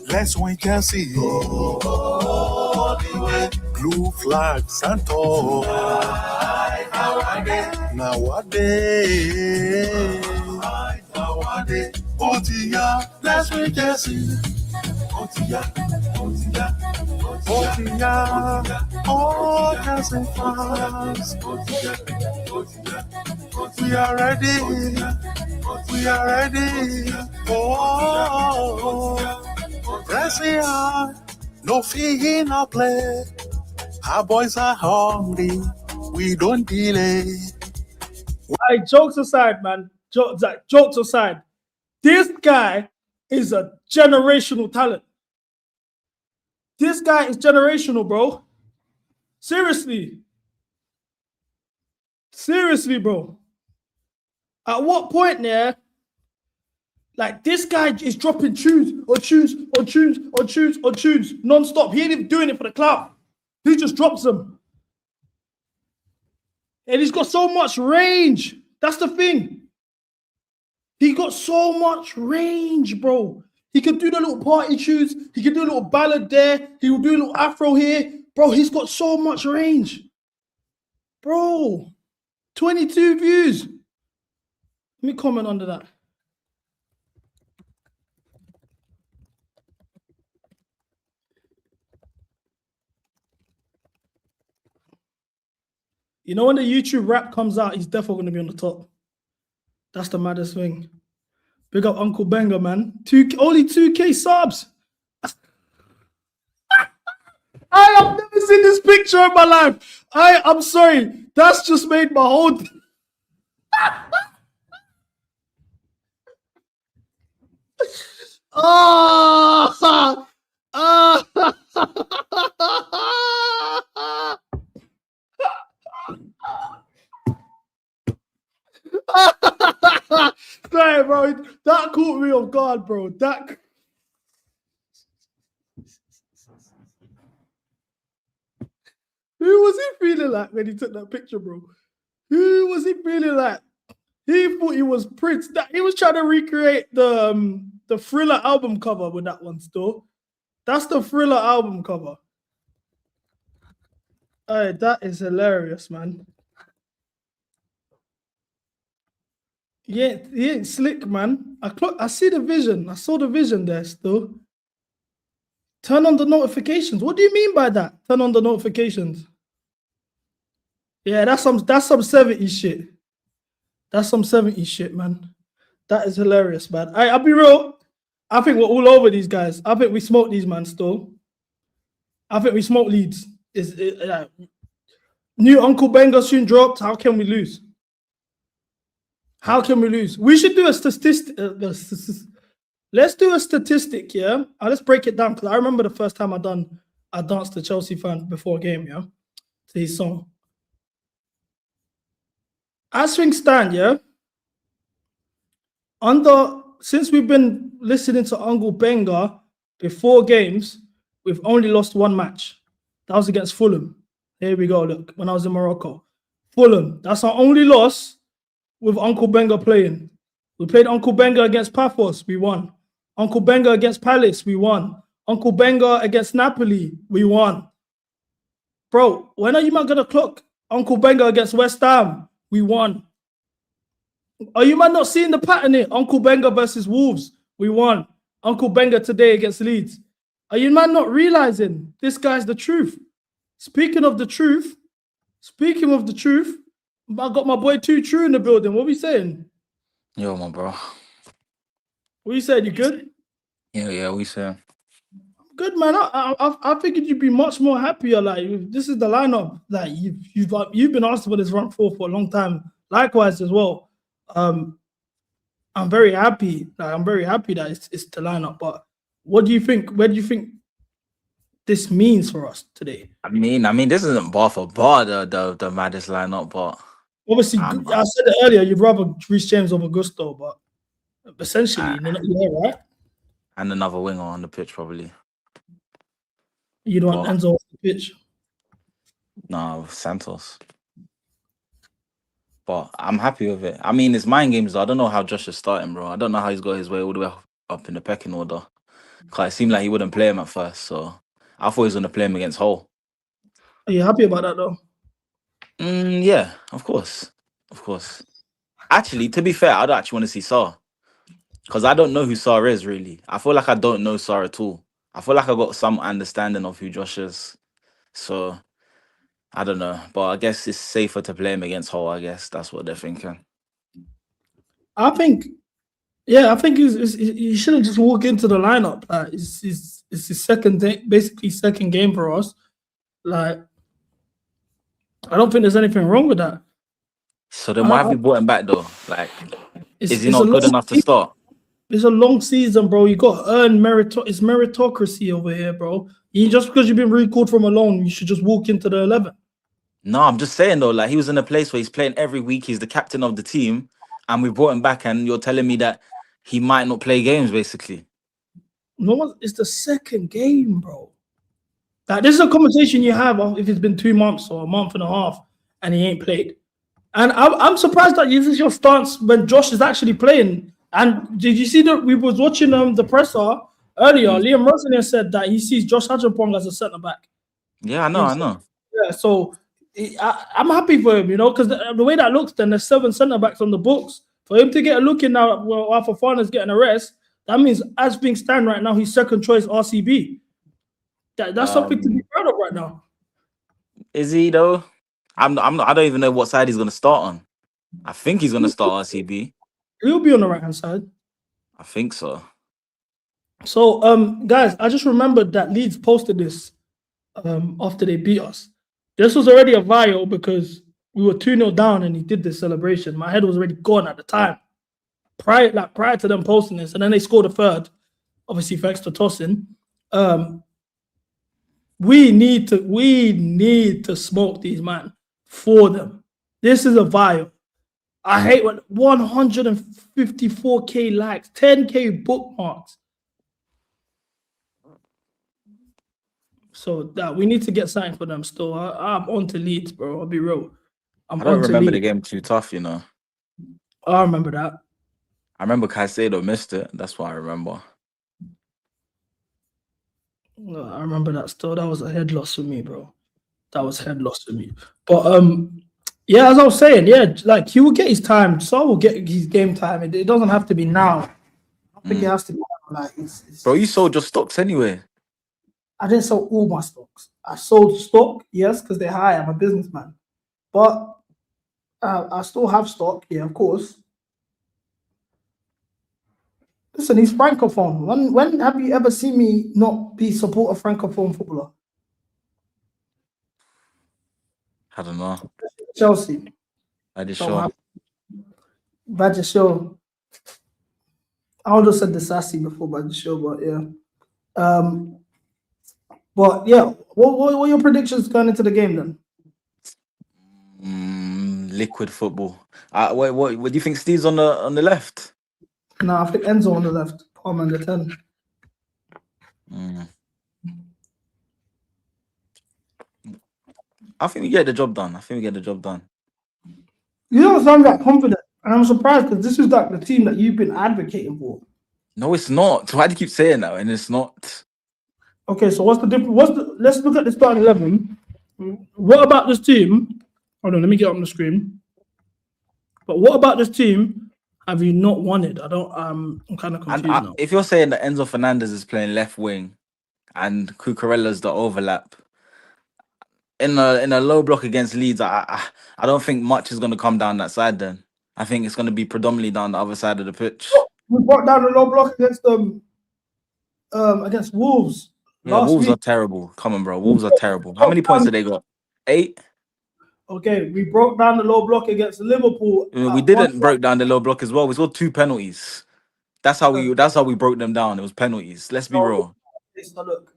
let's win Chelsea. Oh, blue flag, Santo. Nowadays. Oh, Tia, let's win Chelsea. Oh, Tia, oh, Tia. Oh, Tia, oh, Chelsea fans. We are ready. We are ready. Oh, pressing hard. No fear in our play. Our boys are hungry. We don't delay. Hey, jokes aside, man. Jokes aside. This guy is a generational talent. This guy is generational, bro. Seriously. Seriously, bro. At what point there, like, this guy is dropping tunes non-stop. He ain't even doing it for the club. He just drops them. And he's got so much range. That's the thing. He got so much range, bro. He can do the little party tunes. He can do a little ballad there. He will do a little afro here. Bro, he's got so much range. Bro, 22 views. Let me comment under that. You know, when the YouTube rap comes out, he's definitely going to be on the top. That's the maddest thing. Big up Uncle Benga, man. Only 2K subs. I have never seen this picture in my life. I'm sorry. That's just made my whole... Sorry, bro. That caught me off guard, bro. Who was he feeling like when he took that picture, bro? Who was he feeling like? He thought he was Prince. He was trying to recreate the Thriller album cover with that one still. That's the Thriller album cover. Hey, that is hilarious, man. Yeah, he ain't slick, man. I see the vision. I saw the vision there still. Turn on the notifications. What do you mean by that? Turn on the notifications. Yeah, that's some 70s shit. That's some 70s shit, man. That is hilarious, man. I'll be real. I think we're all over these guys. I think we smoke these, man, still. I think we smoke Leeds. New Uncle Benga soon dropped. How can we lose? How can we lose? We should do a statistic. Let's do a statistic, yeah? Let's break it down, because I remember the first time I danced to Chelsea fans before a game, yeah? To his song. As things stand, yeah? Since we've been listening to Uncle Benga before games, we've only lost one match. That was against Fulham. Here we go, look, when I was in Morocco. Fulham, that's our only loss with Uncle Benga playing. We played Uncle Benga against Paphos, we won. Uncle Benga against Palace, we won. Uncle Benga against Napoli, we won. Bro, when are you man gonna clock Uncle Benga against West Ham? We won. Are you man not seeing the pattern here? Uncle Benga versus Wolves, we won. Uncle Benga today against Leeds. Are you man not realizing this guy's the truth? Speaking of the truth, I got my boy Too True in the building. What are we saying? Yo, my bro. What you saying? You good? Yeah, we say. Good, man. I figured you'd be much more happier. Like, this is the lineup that you've been asked for this front four for a long time. Likewise as well. I'm very happy. Like, I'm very happy that it's the lineup. But what do you think? Where do you think this means for us today? I mean, this isn't bar for bar the maddest lineup, but Obviously, I said it earlier. You'd rather Reece James over Gusto, but essentially, yeah, right. And another winger on the pitch probably. You don't want Enzo off the pitch. No, Santos. But I'm happy with it. I mean, it's mind games though. I don't know how Josh is starting, bro. I don't know how he's got his way all the way up in the pecking order. Cause it seemed like he wouldn't play him at first, so I thought he was gonna play him against Hull. Are you happy about that though? Yeah, of course. Actually, to be fair, I don't actually want to see Sarr. Because I don't know who Sarr is, really. I feel like I don't know Sarr at all. I feel like I got some understanding of who Josh is. So, I don't know. But I guess it's safer to play him against Hull, I guess. That's what they're thinking. I think he shouldn't just walk into the lineup. It's his second game for us. Like, I don't think there's anything wrong with that. So then why have we brought him back though? Like, is he not good enough to start? It's a long season, bro. You got to earn it's meritocracy over here, bro. Just because you've been recalled from a loan, you should just walk into the 11. No, I'm just saying though, like he was in a place where he's playing every week. He's the captain of the team, and we brought him back, and you're telling me that he might not play games, basically. No, it's the second game, bro. Like, this is a conversation you have if it's been 2 months or a month and a half and he ain't played. And I'm surprised that this is your stance when Josh is actually playing. And did you see that we was watching the presser earlier? Liam Rosenior said that he sees Josh Hutchinson as a centre back. Yeah, I know. Yeah, so I'm happy for him, because the way that looks, then there's 7 centre backs on the books. For him to get a look in now while Fofana's getting a rest, that means as things stand right now, he's second choice RCB. That's something to be proud of right now. Is he though? I don't even know what side he's gonna start on. I think he's gonna start RCB. He'll be on the right hand side. I think so. So, guys, I just remembered that Leeds posted this after they beat us. This was already a vial because we were 2-0 down and he did this celebration. My head was already gone at the time. Prior to them posting this, and then they scored a third, obviously thanks to tossing. We need to smoke these man for them. This is a vial. I hate when 154k likes, 10k bookmarks. So that we need to get something for them still. I'm on to Leeds, bro. I'll be real. I don't remember the game too tough, I remember that. I remember Caicedo missed it. That's what I remember. No, I remember that still. That was a head loss for me, bro. That was head loss for me. But yeah, as I was saying, like he will get his time. Saul will get his game time. It doesn't have to be now. I think it has to be like bro, you sold your stocks anyway. I didn't sell all my stocks. I sold stock, yes, because they're high. I'm a businessman. But I still have stock, yeah, of course. Listen, he's Francophone. When have you ever seen me not be support a Francophone footballer? I don't know. Chelsea. I just show. Bajasho. I would have said the sassy before Bajasho, but yeah. But yeah, what are your predictions going into the game then? Liquid football. What do you think Steve's on the left? No, I think Enzo on the left, Palmer on the 10. I think we get the job done. You don't sound that confident, and I'm surprised because this is like the team that you've been advocating for. No, it's not. Why do you keep saying that? And it's not. Okay, so what's the difference? Let's look at the starting 11. What about this team? Hold on, let me get on the screen. But what about this team have you not wanted? I'm kind of confused now. If you're saying that Enzo Fernandez is playing left wing and Cucurella's the overlap in a low block against Leeds, I don't think much is going to come down that side. Then I think it's going to be predominantly down the other side of the pitch. We brought down the low block against them. against Wolves. Yeah, Last Wolves week. are terrible. Come on, bro. Wolves are terrible. How many points did they got? 8? Okay, we broke down the low block against Liverpool. We didn't break down the low block as well. We scored 2 penalties. That's how we broke them down. It was penalties. Let's be real. So look,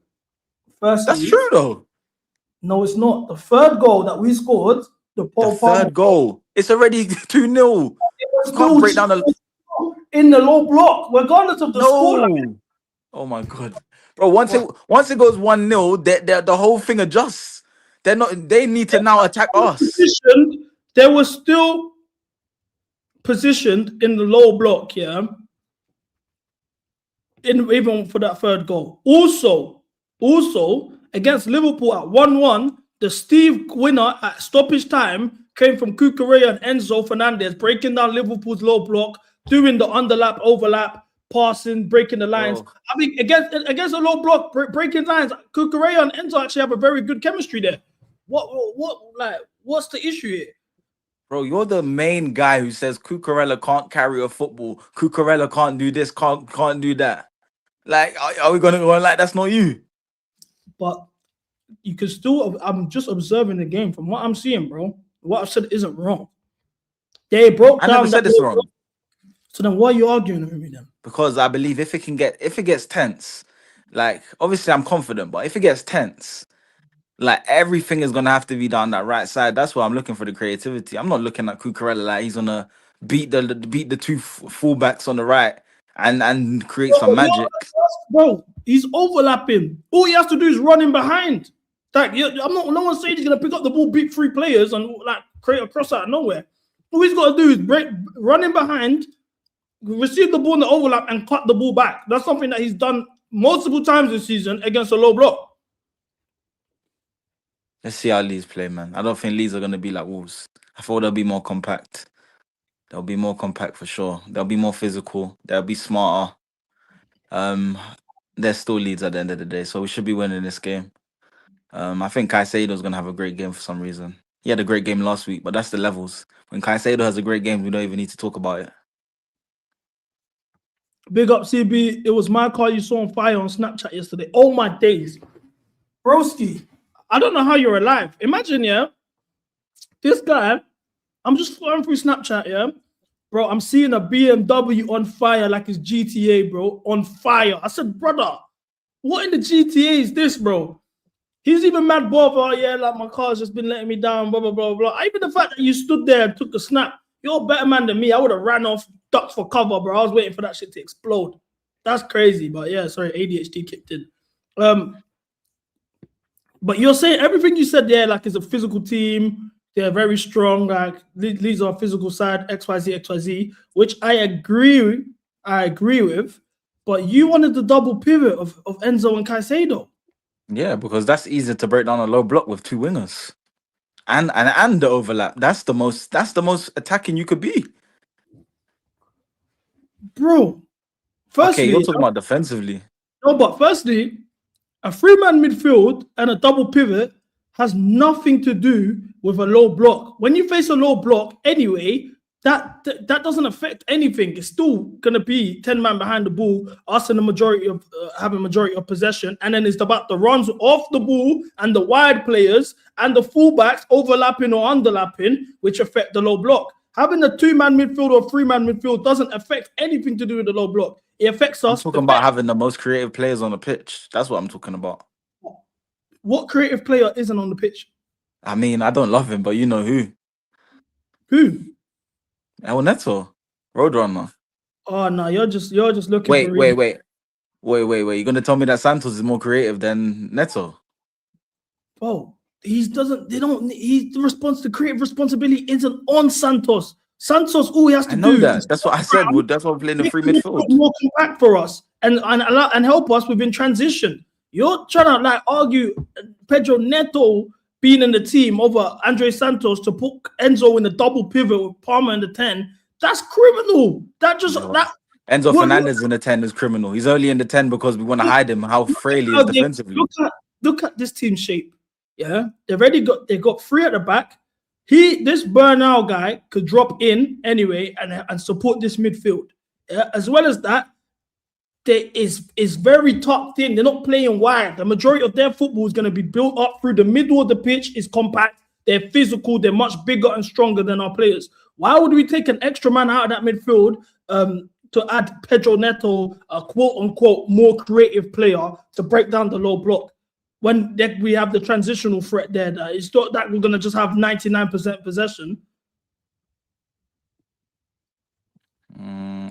firstly, That's true though. No, it's not. The third goal that we scored, the third goal, it's already 2-0. You can't break down the in the low block, regardless of the score. Oh my god, bro! Once it goes 1-0, the whole thing adjusts. They need to now attack us. They were still positioned in the low block, yeah. Even for that third goal. Also against Liverpool at 1-1, the Steve winner at stoppage time came from Cucurella and Enzo Fernandez, breaking down Liverpool's low block, doing the underlap, overlap, passing, breaking the lines. Bro. I mean, against a low block, breaking lines, Cucurella and Enzo actually have a very good chemistry there. What's the issue here? Bro, you're the main guy who says Cucurella can't carry a football. Cucurella can't do this, can't do that. Like, are we gonna go like that's not you? But you can still. I'm just observing the game from what I'm seeing, bro. What I've said isn't wrong. They broke down. I never said it's wrong. So then, why are you arguing with me then? Because I believe if it gets tense, like obviously I'm confident, but if it gets tense, like everything is gonna have to be down that right side. That's why I'm looking for the creativity. I'm not looking at Cucurella like he's gonna beat the two fullbacks on the right and create some magic. Bro, he's overlapping. All he has to do is run in behind. Like, no one's saying he's gonna pick up the ball, beat 3 players, and like create a cross out of nowhere. All he's got to do is run in behind, receive the ball in the overlap, and cut the ball back. That's something that he's done multiple times this season against a low block. Let's see how Leeds play, man. I don't think Leeds are gonna be like Wolves. I thought they'll be more compact. They'll be more compact for sure. They'll be more physical. They'll be smarter. They're still Leeds at the end of the day, so we should be winning this game. I think Caicedo's gonna have a great game for some reason. He had a great game last week, but that's the levels. When Caicedo has a great game, we don't even need to talk about it. Big up, CB. It was my car you saw on fire on Snapchat yesterday. Oh my days. Broski, I don't know how you're alive. Imagine, yeah, this guy, I'm just flying through Snapchat, yeah. Bro, I'm seeing a BMW on fire like it's GTA, bro. On fire. I said, brother, what in the GTA is this, bro? He's even mad, bro. Oh, yeah, like my car's just been letting me down, blah, blah, blah, blah. Even the fact that you stood there and took a snap, you're a better man than me. I would have ran off, ducked for cover, bro. I was waiting for that shit to explode. That's crazy, but yeah, sorry, ADHD kicked in. But you're saying everything you said there, like, is a physical team. They're very strong. Like, Leeds are physical side, XYZ, which I agree with. But you wanted the double pivot of Enzo and Caicedo. Yeah, because that's easier to break down a low block with 2 wingers. And the overlap. That's the most attacking you could be. Bro. Firstly, okay, you're talking about defensively. No, but firstly, a 3-man midfield and a double pivot has nothing to do with a low block. When you face a low block anyway, that doesn't affect anything. It's still going to be 10 man behind the ball, us in the majority of having majority of possession, and then it's about the runs off the ball and the wide players and the fullbacks overlapping or underlapping, which affect the low block. Having a 2-man midfield or 3-man midfield doesn't affect anything to do with the low block. It affects us. I'm talking about having the most creative players on the pitch. That's what I'm talking about. What creative player isn't on the pitch? I mean, I don't love him, but you know who? Who? El Neto, Roadrunner. Oh no, you're just looking. Wait. You're gonna tell me that Santos is more creative than Neto? Oh, the creative responsibility isn't on Santos. Santos, all he has to do. That's what I said. That's why we're playing the free midfield. More compact for us and help us within transition. You're trying to like argue Pedro Neto being in the team over Andre Santos to put Enzo in the double pivot with Palmer in the 10. That's criminal. Enzo Fernandez in the 10 is criminal. He's only in the 10 because we want to hide him. How frail he is defensively. Look at this team shape. Yeah, they got 3 at the back. This Bernal guy could drop in anyway and support this midfield. Yeah? As well as that, is very tucked in. They're not playing wide. The majority of their football is going to be built up through the middle of the pitch. Is compact. They're physical. They're much bigger and stronger than our players. Why would we take an extra man out of that midfield to add Pedro Neto, a quote-unquote more creative player, to break down the low block? When we have the transitional threat there, it's not that we're going to just have 99% possession.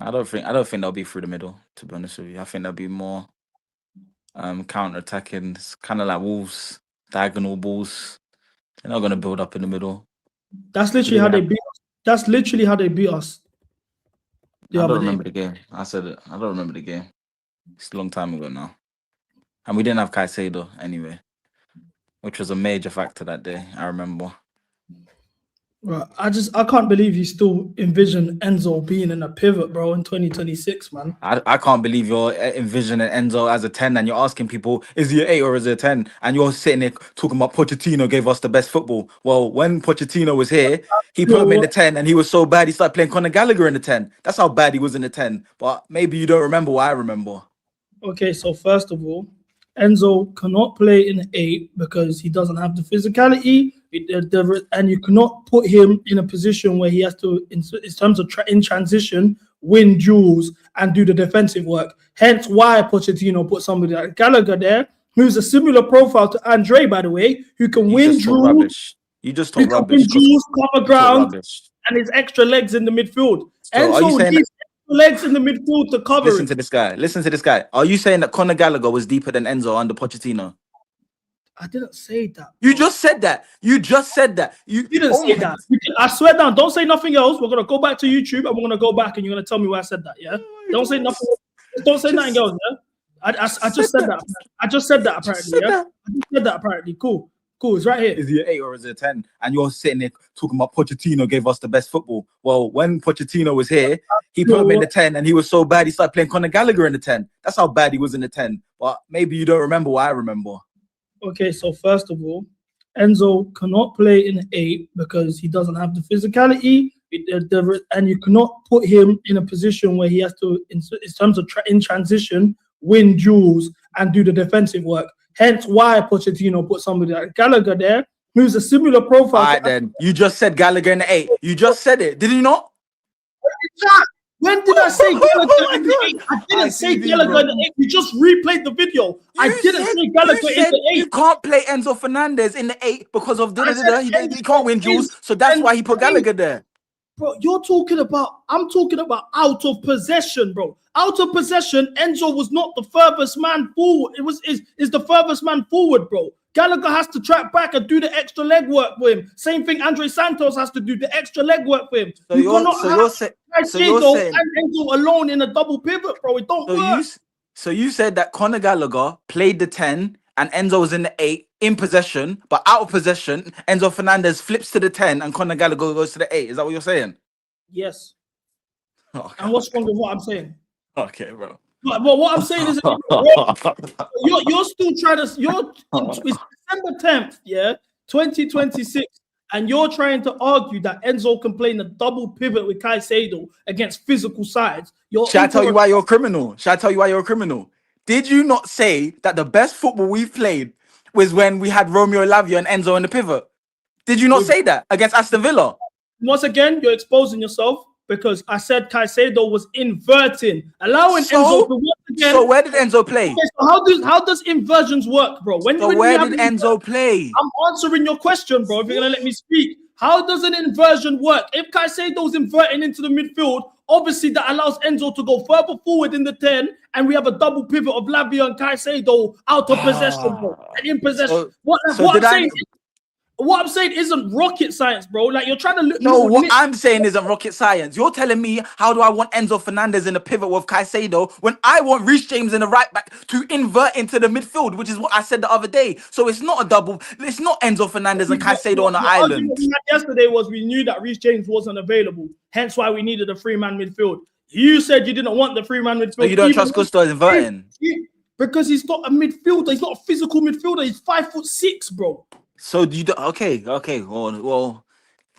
I don't think they'll be through the middle, to be honest with you. I think they'll be more counter-attacking. It's kind of like Wolves, diagonal balls. They're not going to build up in the middle. That's literally how they beat us. That's literally how they beat us. I don't remember the game. I said it. I don't remember the game. It's a long time ago now. And we didn't have Caicedo anyway, which was a major factor that day, I remember. Right. I can't believe you still envision Enzo being in a pivot, bro, in 2026, man. I can't believe you're envisioning Enzo as a 10 and you're asking people, is he an 8 or is he a 10? And you're sitting there talking about Pochettino gave us the best football. Well, when Pochettino was here, he put him in the 10 and he was so bad he started playing Conor Gallagher in the 10. That's how bad he was in the 10. But maybe you don't remember what I remember. Okay, so first of all, Enzo cannot play in the 8 because he doesn't have the physicality, and you cannot put him in a position where he has to, in terms of in transition, win duels and do the defensive work. Hence why Pochettino put somebody like Gallagher there, who's a similar profile to Andre, by the way, who can win duels. You just talk rubbish. Duels, cover ground, and his extra legs in the midfield. So Enzo needs legs in the midfield to cover. Listen to this guy. Listen to this guy. Are you saying that Conor Gallagher was deeper than Enzo under Pochettino? I didn't say that. You just said that. You just said that. You didn't say that. I swear down. Don't say nothing else. We're gonna go back to YouTube and we're gonna go back and you're gonna tell me where I said that. Yeah. Don't say nothing. Don't say nothing else. Yeah. I just said that. I just said that apparently. Yeah. I just said that apparently. Cool. Cool. It's right here. Is he an 8 or is he a 10? And you're sitting there talking about Pochettino gave us the best football. Well, when Pochettino was here, he put him in the 10 and he was so bad he started playing Conor Gallagher in the 10. That's how bad he was in the 10. But maybe you don't remember what I remember. Okay, so first of all, Enzo cannot play in the 8 because he doesn't have the physicality, and you cannot put him in a position where he has to, in terms of in transition, win duels and do the defensive work. Hence why Pochettino put somebody like Gallagher there, who's a similar profile. All right, then. You just said Gallagher in the 8. You just said it. Did you not? When did I say Gallagher in the 8? I didn't say Gallagher in the 8. We just replayed the video. I didn't say Gallagher in the 8. You can't play Enzo Fernandez in the 8 because of he can't win duels. So that's why he put Gallagher there. Bro, I'm talking about out of possession, bro. Out of possession, Enzo was not the furthest man forward. Is the furthest man forward, bro. Gallagher has to track back and do the extra leg work for him. Same thing Andre Santos has to do the extra leg work for him. So you're saying and Enzo alone in a double pivot, bro. It don't work. So you said that Conor Gallagher played the 10 and Enzo was in the 8 in possession, but out of possession, Enzo Fernandez flips to the 10 and Conor Gallagher goes to the 8. Is that what you're saying? Yes. Okay. And what's wrong with what I'm saying? Okay, bro. But what I'm saying is, you're still trying to. It's December 10th, yeah, 2026, and you're trying to argue that Enzo can play in a double pivot with Caicedo against physical sides. Should I tell you why you're a criminal? Should I tell you why you're a criminal? Did you not say that the best football we've played was when we had Romeo Lavia and Enzo in the pivot? Did you not say that against Aston Villa? Once again, you're exposing yourself. Because I said Caicedo was inverting, allowing Enzo to once again. So where did Enzo play? Okay, so how does inversions work, bro? Where did Enzo play? I'm answering your question, bro. If you're gonna let me speak, how does an inversion work? If Caicedo's inverting into the midfield, obviously that allows Enzo to go further forward in the 10, and we have a double pivot of Lavia and Caicedo out of possession, bro, and in possession. What I'm saying isn't rocket science, bro. Like you're trying to look. No, what I'm saying isn't rocket science. You're telling me how do I want Enzo Fernandez in the pivot with Caicedo when I want Reece James in the right back to invert into the midfield, which is what I said the other day. So it's not a double. It's not Enzo Fernandez and Caicedo on the island. What we had yesterday was we knew that Reece James wasn't available. Hence why we needed a 3-man midfield. You said you didn't want the 3-man midfield. So you don't trust Gusto inverting? Because he's not a midfielder. He's not a physical midfielder. He's 5'6", bro. So do you do okay? Well,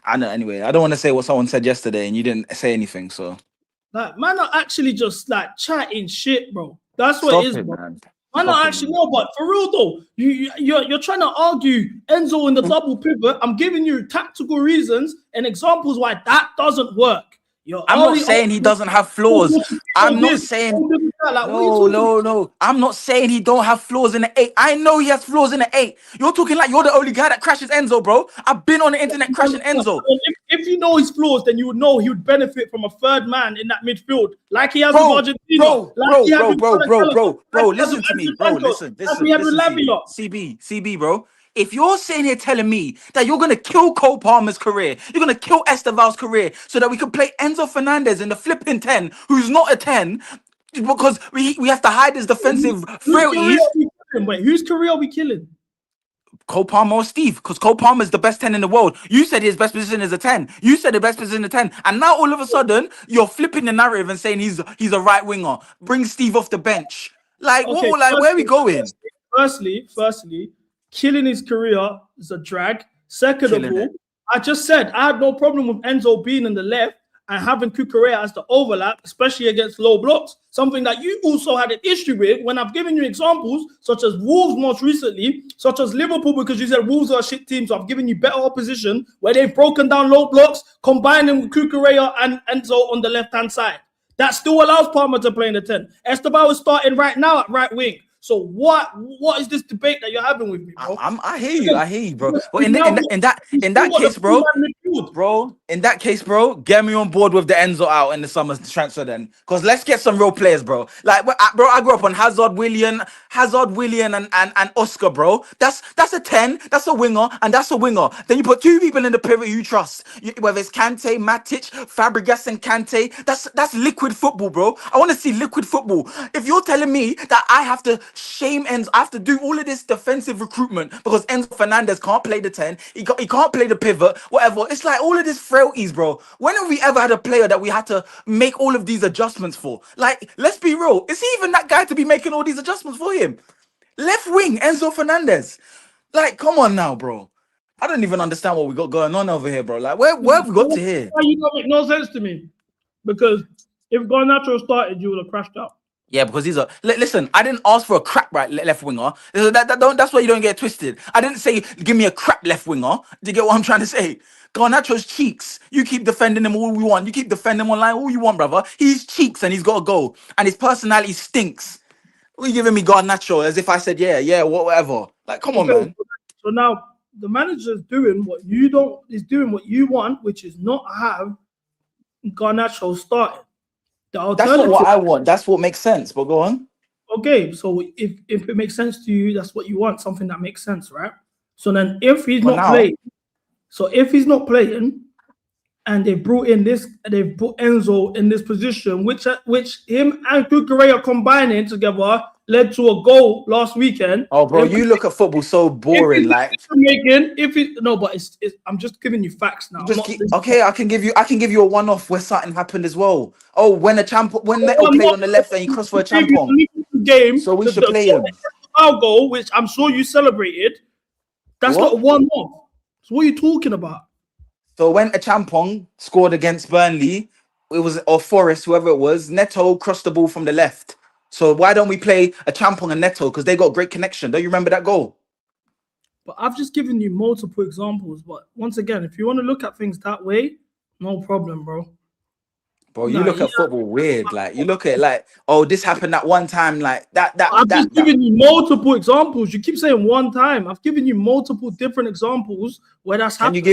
I know. Anyway, I don't want to say what someone said yesterday, and you didn't say anything. So, like, man, are actually just like chatting shit, bro. That's what Stop it is, it, bro. man. I not actually know, but for real though, you're trying to argue Enzo in the double pivot. I'm giving you tactical reasons and examples why that doesn't work. I'm not saying he doesn't have flaws. I'm not saying no. I'm not saying he don't have flaws in the 8. I know he has flaws in the 8. You're talking like you're the only guy that crashes Enzo, bro. I've been on the internet crashing Enzo. If you know his flaws, then you would know he would benefit from a third man in that midfield, like he has with Argentina. Bro, listen to me, bro. Listen to me. CB, bro. If you're sitting here telling me that you're going to kill Cole Palmer's career, you're going to kill Esteval's career so that we can play Enzo Fernandez in the flipping 10, who's not a 10, because we have to hide his defensive frailties. Wait, whose career are we killing? Cole Palmer or Steve, because Cole Palmer is the best 10 in the world. You said his best position is a 10. You said the best position is a 10. And now all of a sudden, you're flipping the narrative and saying he's a right winger. Bring Steve off the bench. Like, Okay, where are we going? Firstly, killing his career is a drag. Second of all, I just said I had no problem with Enzo being in the left and having Cucurella as the overlap, especially against low blocks. Something that you also had an issue with when I've given you examples, such as Wolves most recently, such as Liverpool, because you said Wolves are a shit team. So I've given you better opposition where they've broken down low blocks, combining with Cucurella and Enzo on the left-hand side. That still allows Palmer to play in the 10. Esteban is starting right now at right wing. So what is this debate that you're having with me, bro? I hear you, bro. But in that case, bro, get me on board with the Enzo out in the summer transfer then, because let's get some real players, bro. Like, bro, I grew up on Hazard, Willian, and Oscar, bro. That's a 10, that's a winger, and that's a winger. Then you put 2 people in the pivot you trust, whether it's Kante, Matic, Fabregas, and Kante. That's liquid football, bro. I want to see liquid football. If you're telling me that I have to shame Enzo, I have to do all of this defensive recruitment because Enzo Fernandez can't play the 10, he can't play the pivot, whatever. It's like all of this frailties, bro. When have we ever had a player that we had to make all of these adjustments for? Like, let's be real. Is he even that guy to be making all these adjustments for him? Left wing, Enzo Fernandez. Like, come on now, bro. I don't even understand what we got going on over here, bro. Like, where have we got to here? You don't make no sense to me. Because if Garnacho started, you would have crashed out. Yeah, because he's a... Listen, I didn't ask for a crap left winger. That's why you don't get twisted. I didn't say, give me a crap left winger. Do you get what I'm trying to say? Garnacho's cheeks. You keep defending him all we want. You keep defending him online all you want, brother. He's cheeks and he's got to go. And his personality stinks. What are you giving me Garnacho as if I said, yeah, whatever? Like, come on, man. So now, the manager's doing what you don't... is doing what you want, which is not have Garnacho starting. That's not what I want. That's what makes sense. But go on. Okay, so if it makes sense to you, that's what you want. Something that makes sense, right? So then, if he's not playing, and they brought Enzo in this position, which him and Cucurella combining together led to a goal last weekend. Oh, bro, you look at football so boring. I'm just giving you facts now. Okay, I can give you a one-off where something happened as well. Oh, when Neto played on the left and he crossed for a Champon. So we should play him. Our goal, which I'm sure you celebrated, that's not a one-off. So what are you talking about? So when a Champon scored against Burnley, or Forest, whoever it was, Neto crossed the ball from the left. So why don't we play a Champon and Neto? Because they got great connection. Don't you remember that goal? But I've just given you multiple examples. But once again, if you want to look at things that way, no problem, bro. Bro, you look at football weird. Like, you look at it like, oh, this happened that one time. Like that. I've just given you multiple examples. You keep saying one time. I've given you multiple different examples where that's happened.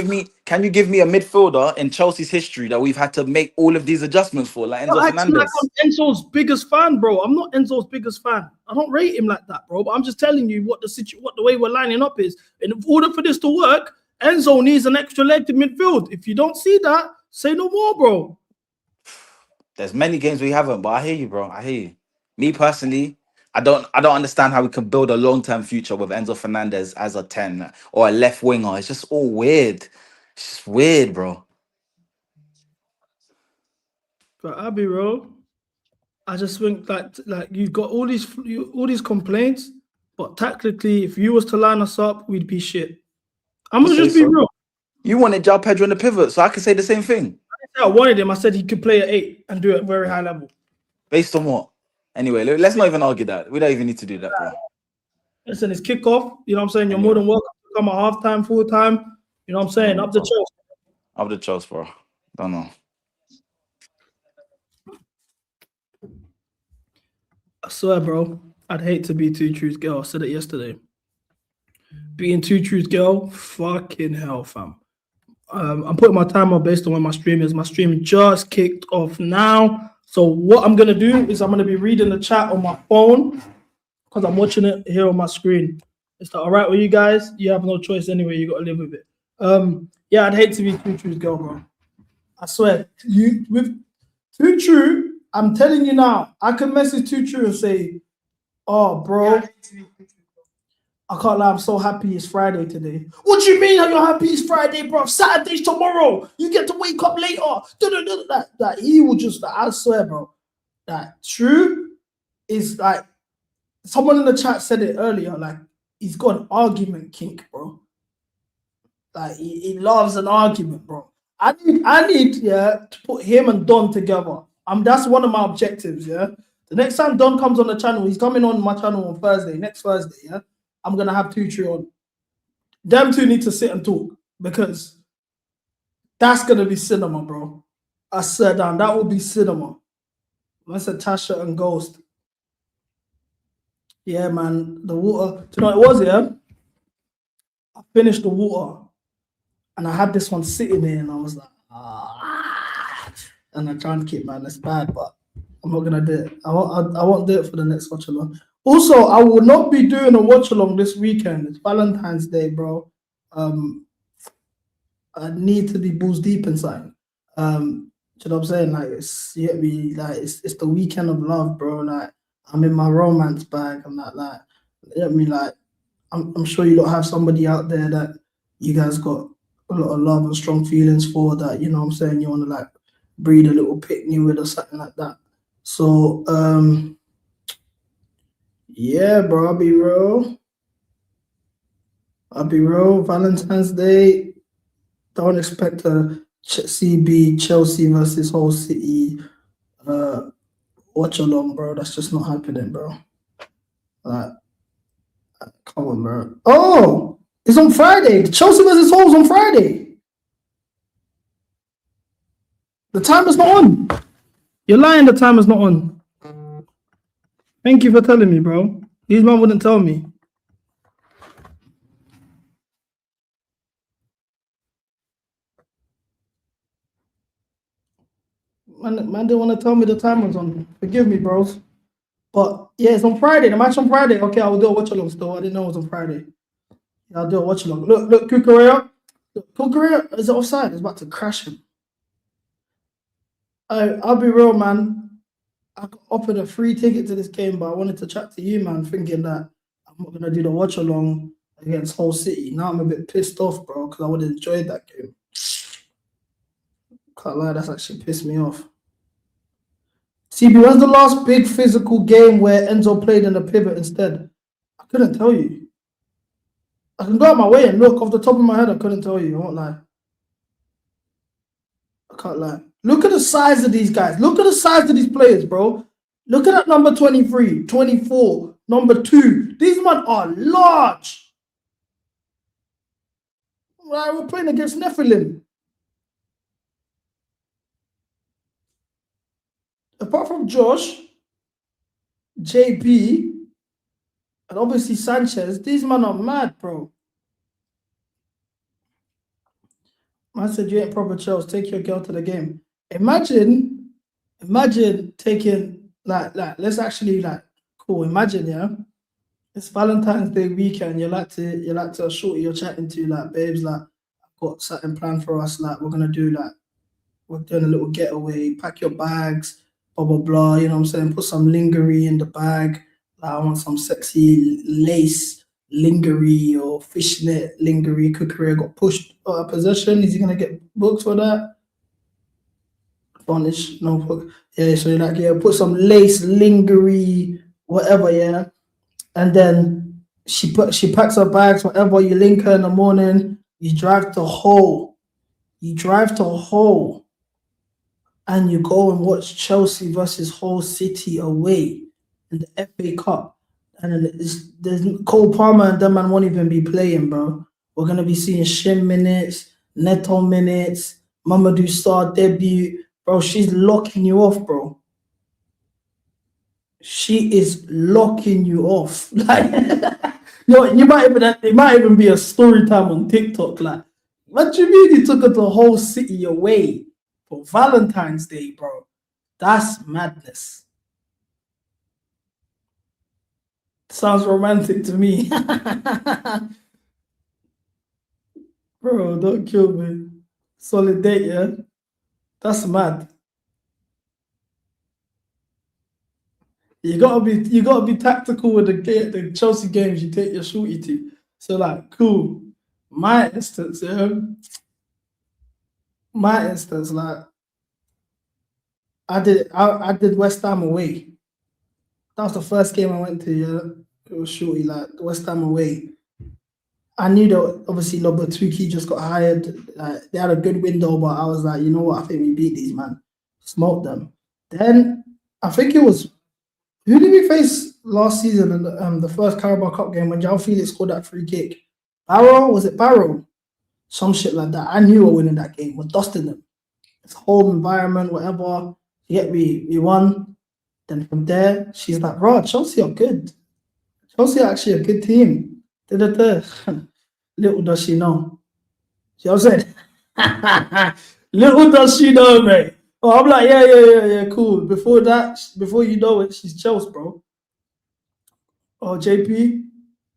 Can you give me a midfielder in Chelsea's history that we've had to make all of these adjustments for? Like Enzo Fernandez. Like I'm Enzo's biggest fan, bro. I'm not Enzo's biggest fan. I don't rate him like that, bro. But I'm just telling you what the way we're lining up is. And in order for this to work, Enzo needs an extra leg to midfield. If you don't see that, say no more, bro. There's many games we haven't, but I hear you, bro. I hear you. Me personally, I don't understand how we can build a long-term future with Enzo Fernandez as a 10 or a left winger. It's just all weird. It's just weird, bro. But Abby, bro, I just think like you got all these complaints, but tactically, if you was to line us up, we'd be shit. I'm gonna just be real. You wanted João Pedro in the pivot, so I could say the same thing. I wanted him. I said he could play at 8 and do it at very high level. Based on what? Anyway, let's not even argue that. We don't even need to do that, bro. Listen, it's kickoff. You know what I'm saying? You're more than welcome to come at halftime, full time. You know what I'm saying? Up the Chelsea. Up the Chelsea, bro. Don't know. I swear, bro, I'd hate to be Two Truths girl. I said it yesterday. Being Two Truths girl, fucking hell, fam. I'm putting my timer based on when my stream is. My stream just kicked off now. So what I'm going to do is I'm going to be reading the chat on my phone because I'm watching it here on my screen. Is that all right with you guys? You have no choice anyway. You got to live with it. Yeah, I'd hate to be Two Truths girl, bro. I swear. You with Two True, I'm telling you now, I can message Two True and say, oh, bro, I can't lie, I'm so happy it's Friday today. What do you mean you're happy it's Friday, bro? Saturday's tomorrow. You get to wake up later. That he will just, I swear, bro, that True is like, someone in the chat said it earlier, like, he's got an argument kink, bro. Like, he loves an argument, bro. I need, yeah, to put him and Don together. That's one of my objectives, yeah. The next time Don comes on the channel, he's coming on my channel on Thursday, next Thursday, yeah. I'm gonna have Two True on. Them two need to sit and talk because that's gonna be cinema, bro. I swear down, that will be cinema. That's a Tasha and Ghost. Yeah, man. The water. Do you know what it was, yeah? I finished the water and I had this one sitting there and I was like, and I try and keep, man, it's bad, but I'm not gonna do it. I won't do it for the next watch along. Also, I will not be doing a watch along this weekend. It's Valentine's Day, bro. I need to be balls deep inside. Do you know what I'm saying? Like it's the weekend of love, bro. Like I'm in my romance bag. I'm not like, I'm sure you lot have somebody out there that you guys got a lot of love and strong feelings for, that, you know what I'm saying, you want to like breed a little picnic with or something like that. So yeah, bro, I'll be real. Valentine's Day. Don't expect a CB Chelsea versus Hull City watch along, bro. That's just not happening, bro. Like, come on, bro. Oh, it's on Friday. Chelsea versus Hull's on Friday. The timer's not on. You're lying. The timer's not on. Thank you for telling me, bro. These man wouldn't tell me. Man didn't want to tell me the time was on. Forgive me, bros. But yeah, it's on Friday. The match on Friday. Okay, I will do a watch along still. I didn't know it was on Friday. Yeah, I'll do a watch along. Look, Kukurea. Kukurea is offside. It's about to crash him. I'll be real, man. I got offered a free ticket to this game, but I wanted to chat to you, man, thinking that I'm not gonna do the watch along against Hull City. Now I'm a bit pissed off, bro, because I would have enjoyed that game. Can't lie, that's actually pissed me off. CB, when's the last big physical game where Enzo played in the pivot instead? I couldn't tell you. I can go out my way and look. Off the top of my head, I couldn't tell you. I won't lie. I can't lie. Look at the size of these guys. Look at the size of these players, bro. Look at that number 23, 24, number 2. These men are large. Right, we're playing against Nephilim. Apart from Josh, JP, and obviously Sanchez, these men are mad, bro. I said you ain't proper Chelsea. Take your girl to the game. Imagine taking like let's actually cool. Imagine, yeah, it's Valentine's Day weekend. You like to a shorty you're chatting to, like, babes, like, I've got something planned for us. Like, we're doing a little getaway. Pack your bags, blah blah blah. You know what I'm saying? Put some lingerie in the bag. Like, I want some sexy lace lingerie or fishnet lingerie. Kukurea got pushed out of possession. Is he gonna get booked for that? Varnish, no book. Yeah, so you're like, yeah, put some lace lingerie, whatever, yeah. And then she packs her bags, whatever. You link her in the morning. You drive to Hull. And you go and watch Chelsea versus Hull City away. in the FA Cup. And then there's Cole Palmer and them man won't even be playing, bro. We're going to be seeing Shin minutes, Neto minutes, Mamadou Sarr debut. Bro, she's locking you off, bro. She is locking you off. Like, yo, it might even be a story time on TikTok. Like, what do you mean you took her the whole city away for Valentine's Day, bro? That's madness. Sounds romantic to me. Bro, don't kill me. Solid date, yeah? That's mad. You gotta be tactical with the Chelsea games you take your shorty to. So like, cool. My instance, like I did West Ham away. That was the first game I went to, yeah. It was shorty, like West Ham away. I knew that obviously Lobotuki just got hired. They had a good window, but I was like, you know what? I think we beat these, man. Smoked them. Then I think it was, who did we face last season in the first Carabao Cup game when João Felix scored that free kick? Barrow? Was it Barrow? Some shit like that. I knew we were winning that game. We're dusting them. It's home environment, whatever. You get me? We won. Then from there, she's like, bro, Chelsea are good. Chelsea are actually a good team. Little does she know. See what I'm saying? Little does she know, mate. Oh, I'm like, yeah, cool. Before you know it, she's Chelsea, bro. Oh, JP?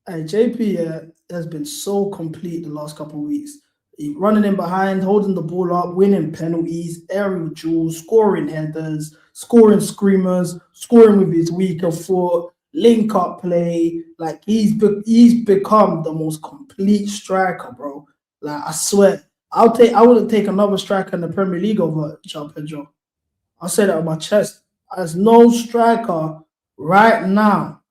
Hey, JP has been so complete the last couple of weeks. He running in behind, holding the ball up, winning penalties, aerial duels, scoring headers, scoring screamers, scoring with his weaker foot, link up play. Like he's become the most complete striker, bro. Like I swear, I wouldn't take another striker in the Premier League over João Pedro. I'll say that on my chest. There's no striker right now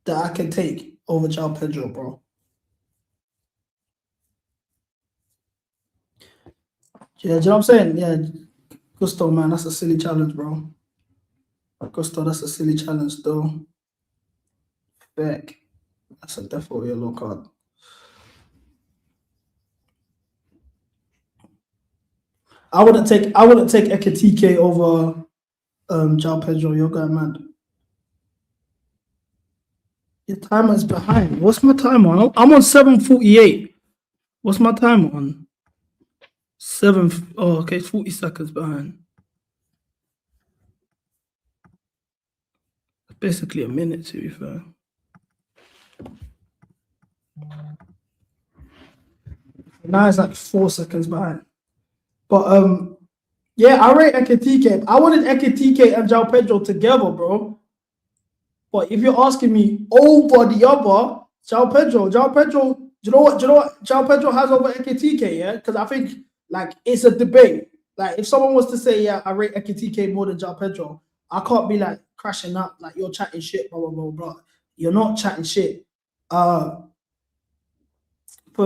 that I can take over João Pedro, bro. Yeah, do you know what I'm saying? Yeah, Gusto, man, that's a silly challenge, bro. Gusto, that's a silly challenge, though. Back. That's a definitely a yellow card. I wouldn't take Ekitike over João Pedro. You're going mad. Your timer is behind. What's my timer on? I'm on 7:48. What's my timer on? Oh, okay, 40 seconds behind. Basically a minute, to be fair. Now it's like 4 seconds behind. But yeah, I rate Ekitike. I wanted Ekitike and João Pedro together, bro. But if you're asking me over the other, João Pedro, do you know what João Pedro has over Ekitike, yeah? Because I think like it's a debate. Like if someone was to say, yeah, I rate Ekitike more than João Pedro, I can't be like crashing up, like you're chatting shit, blah, blah, blah, blah. You're not chatting shit. For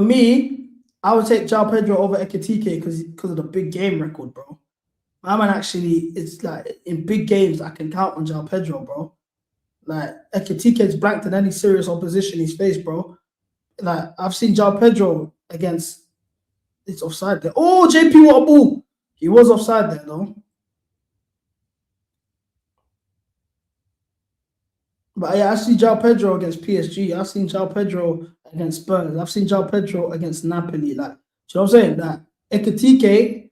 me, I would take João Pedro over Ekitike because of the big game record, bro. My man actually, it's like in big games, I can count on João Pedro, bro. Like Ekitike's blanked in any serious opposition he's faced, bro. Like I've seen João Pedro against, it's offside there. Oh, JP, what a ball! He was offside there though. But yeah, I've seen João Pedro against PSG. I've seen João Pedro against Spurs. I've seen João Pedro against Napoli. Like, do you know what I'm saying? That Ekitike,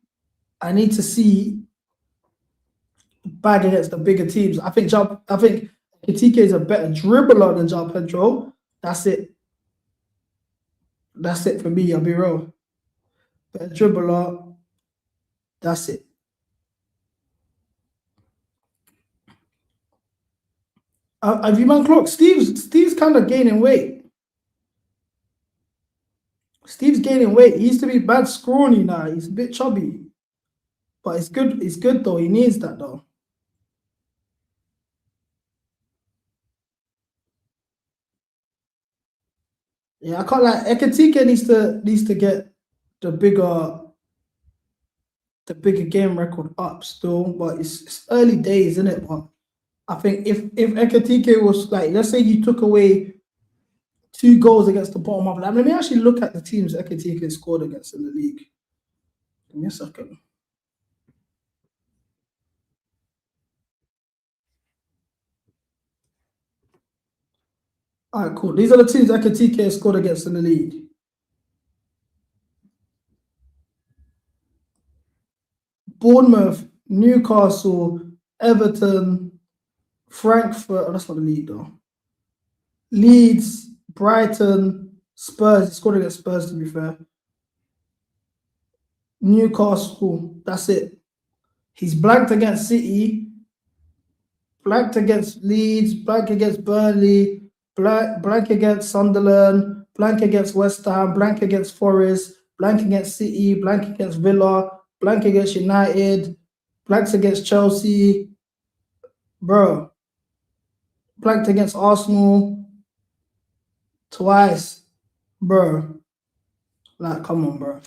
I need to see bag against the bigger teams. I think Ekitike is a better dribbler than João Pedro. That's it. That's it for me. I'll be real. Better dribbler. That's it. Have you man clocked? Steve's kind of gaining weight. Steve's gaining weight. He used to be bad scrawny now. He's a bit chubby. But it's good. It's good though. He needs that though. Yeah, I can't like Ekitike needs to get the bigger game record up still, but it's early days, isn't it? But I think if Ekitike was like, let's say you took away 2 goals against the bottom of that. Let me actually look at the teams Ekitike scored against in the league. Give me a second. All right, cool. These are the teams Ekitike scored against in the league. Bournemouth, Newcastle, Everton, Frankfurt. Oh, that's not the league though. Leeds, Brighton, Spurs. He scored against Spurs, to be fair. Newcastle. That's it. He's blanked against City, blanked against Leeds, blank against Burnley, blank against Sunderland, blank against West Ham, blank against Forest, blank against City, blank against Villa, blank against United, blanks against Chelsea, bro. Blanked against Arsenal twice, bro. Like, come on, bro.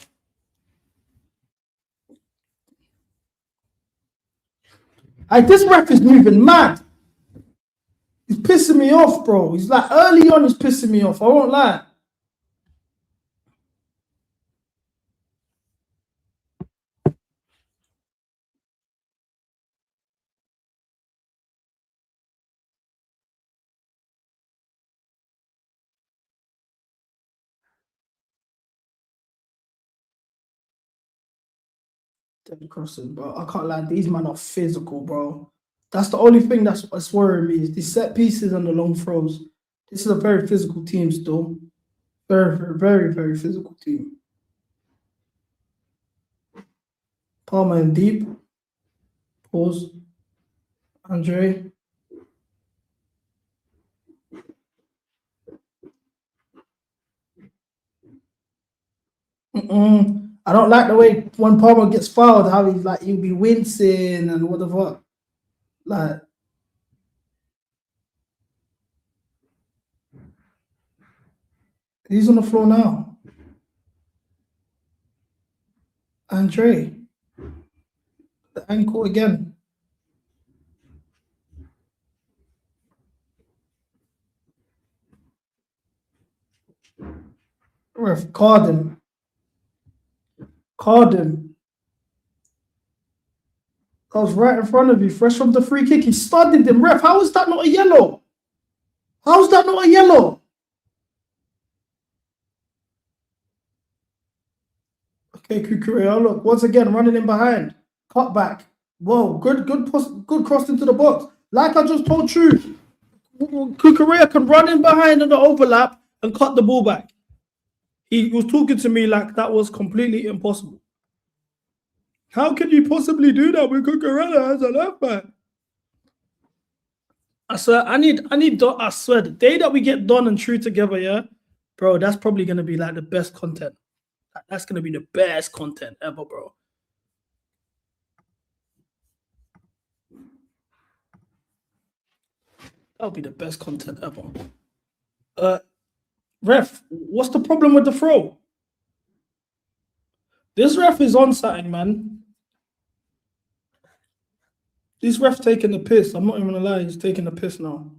This ref is moving mad. He's pissing me off, bro. He's like, early on, he's pissing me off. I won't lie. Dead crosses, bro. I can't lie. These men are physical, bro. That's the only thing that's worrying me is these set pieces and the long throws. This is a very physical team still. Very, very, very, very physical team. Palmer and deep. Pause. Andre. I don't like the way when Palmer gets fouled, how he's like, he'll be wincing and what the fuck. Like, he's on the floor now. Andre. The ankle again. Ref, card him. Card him. I was right in front of you, fresh from the free kick. He stunned him. Ref, how is that not a yellow? How is that not a yellow? Okay, Kukurea, look, once again, running in behind. Cut back. Whoa, good cross into the box. Like I just told you, Kukurea can run in behind in the overlap and cut the ball back. He was talking to me like that was completely impossible. How can you possibly do that with Cucurella as a left back? I swear, I swear, the day that we get Don and True together, yeah, bro, that's probably gonna be like the best content. That's gonna be the best content ever, bro. That'll be the best content ever. Ref, what's the problem with the throw? This ref is on something, man. This ref's taking the piss. I'm not even gonna lie, he's taking the piss now.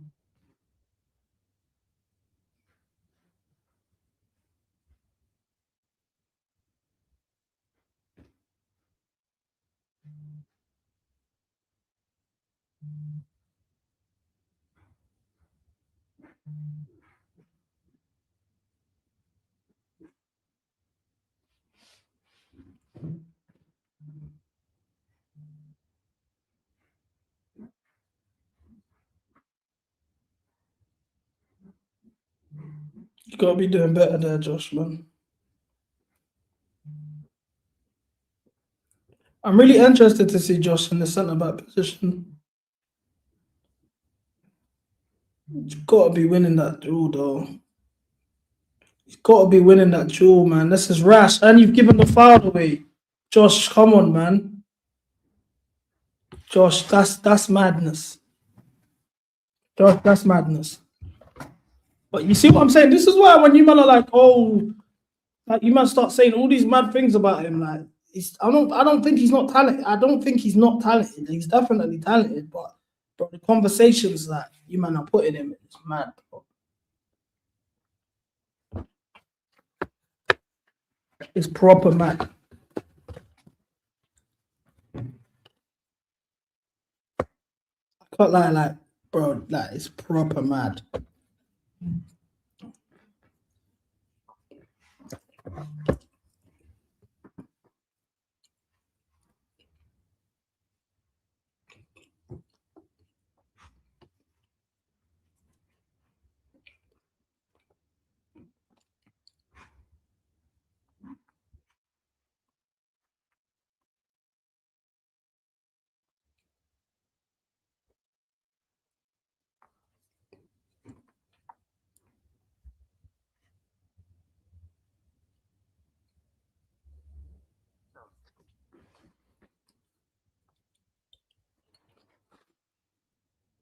You gotta be doing better there, Josh, man. I'm really interested to see Josh in the centre-back position. You've got to be winning that duel, though. You've got to be winning that duel, man. This is rash. And you've given the foul away. Josh, come on, man. Josh, that's madness. Josh, that's madness. But you see what I'm saying? This is why when you man are like, oh, like you might start saying all these mad things about him, like I don't think he's not talented. I don't think he's not talented. He's definitely talented, but Bro, the conversations that you man are putting him in is mad, bro. It's proper mad. I can't lie, like, bro, like, it's proper mad.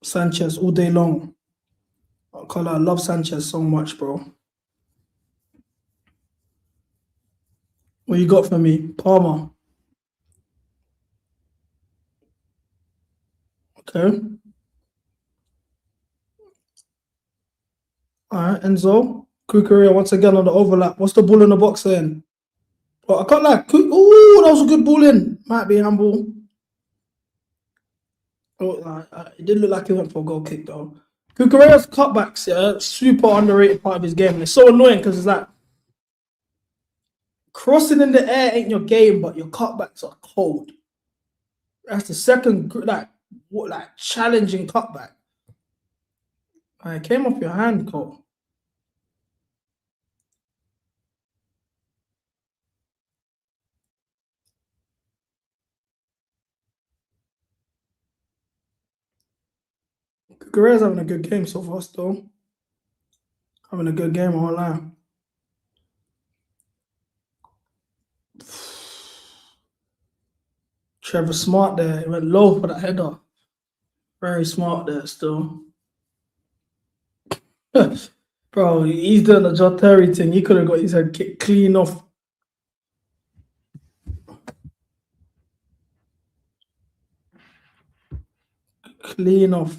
Sanchez all day long. I love Sanchez so much, bro. What you got for me? Palmer. Okay. All right, Enzo. Kukurea once again on the overlap. What's the ball in the box saying? Oh, I can't lie. Ooh, that was a good ball in. Might be handball. Oh, it did look like he went for a goal kick though. Kukurea's cutbacks, yeah, super underrated part of his game. And it's so annoying because it's like crossing in the air ain't your game, but your cutbacks are cold. That's the second challenging cutback. It came off your hand, Cole. Kukurea's having a good game so far still. Having a good game, I won't lie. Trevor Smart there. He went low for that header. Very smart there still. Bro, he's doing the John Terry thing. He could have got his head kicked clean off. Clean off.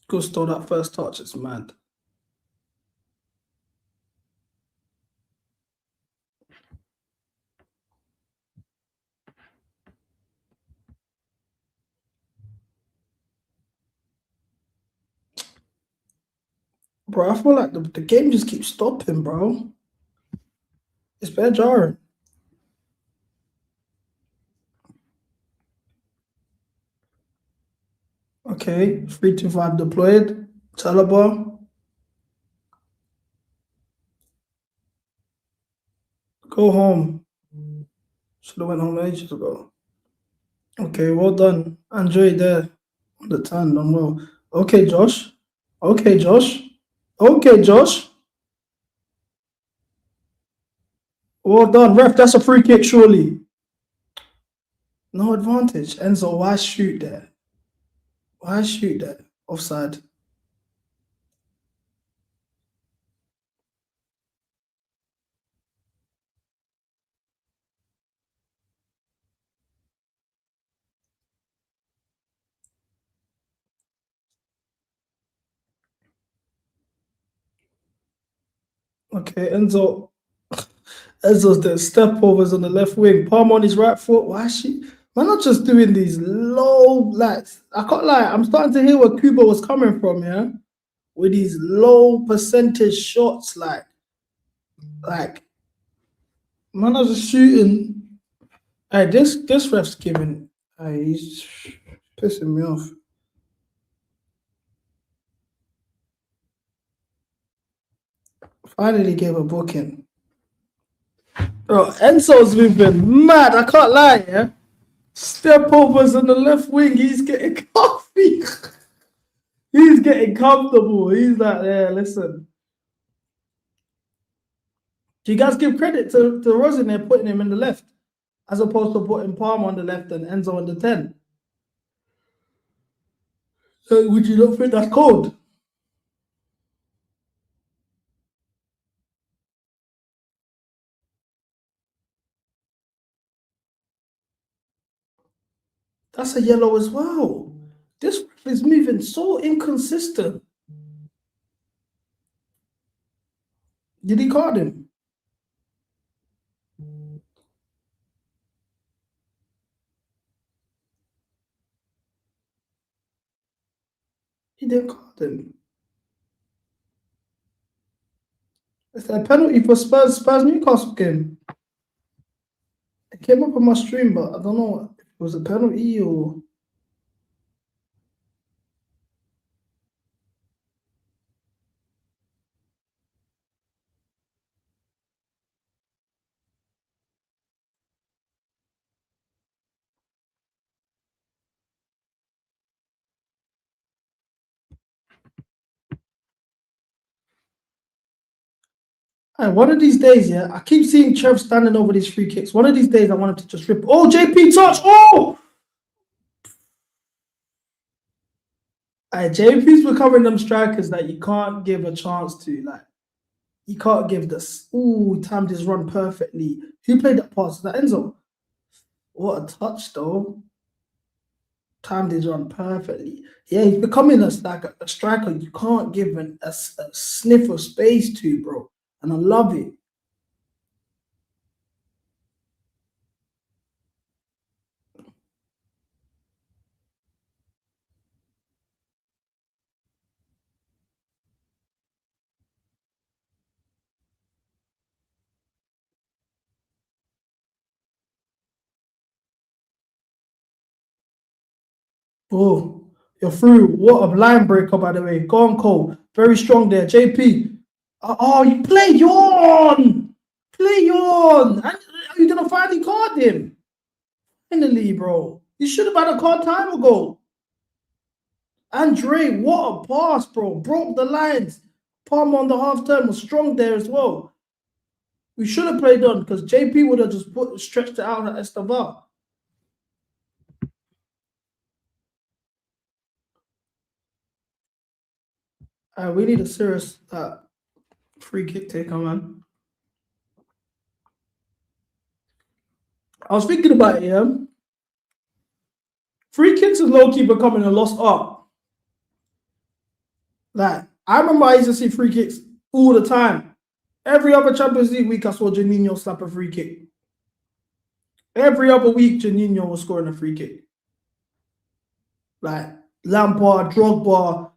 Gusto, that first touch is mad. Bro, I feel like the game just keeps stopping, bro. It's bad jarring. Okay, 3-5 deployed. Chalaba. Go home. Should have went home ages ago. Okay, well done. Andre there on the turn, done well. Okay, Josh. Okay, Josh. Okay, Josh. Well done, ref. That's a free kick, surely. No advantage. Enzo, why shoot there? Why shoot there? Offside. Okay, Enzo's the step overs on the left wing. Palm on his right foot. Why is she? Man, not just doing these low, like, I can't lie. I'm starting to hear where Cuba was coming from, yeah? With these low percentage shots, like, man, I was just shooting. Hey, this ref's giving. He's pissing me off. Finally gave a booking. Bro, Enzo's moving mad. I can't lie, yeah? Step overs on the left wing. He's getting coffee. He's getting comfortable. He's like, yeah, listen. Do you guys give credit to Rosenior putting him in the left as opposed to putting Palmer on the left and Enzo on the 10? Would you not think that's cold? That's a yellow as well. This is moving so inconsistent. Did he card him? He didn't card him. Is that a penalty for Spurs Newcastle game? It came up on my stream, but I don't know if it was a penalty or. And one of these days, yeah, I keep seeing Trev standing over these free kicks. One of these days, I want him to just rip. Oh, JP touch. Oh! JP's becoming them strikers that you can't give a chance to. Like, you can't give this. Ooh, timed his run perfectly. Who played that pass? Is that Enzo? What a touch, though. Timed his run perfectly. Yeah, he's becoming a striker you can't give a sniff of space to, bro. And I love it. Oh, you're through. What a line breaker, by the way. Go on, Cole. Very strong there. JP. Oh, you play on. Play on. And are you going to finally card him? Finally, bro. You should have had a card time ago. Andre, what a pass, bro. Broke the lines. Palmer on the half turn was strong there as well. We should have played on because JP would have just stretched it out at Esteban. We need a serious free kick taker, man. I was thinking about it, yeah. Free kicks is low-key becoming a lost art. Like, I remember I used to see free kicks all the time. Every other Champions League week, I saw Juninho slap a free kick. Every other week, Juninho was scoring a free kick. Like, Lampard, Drogba,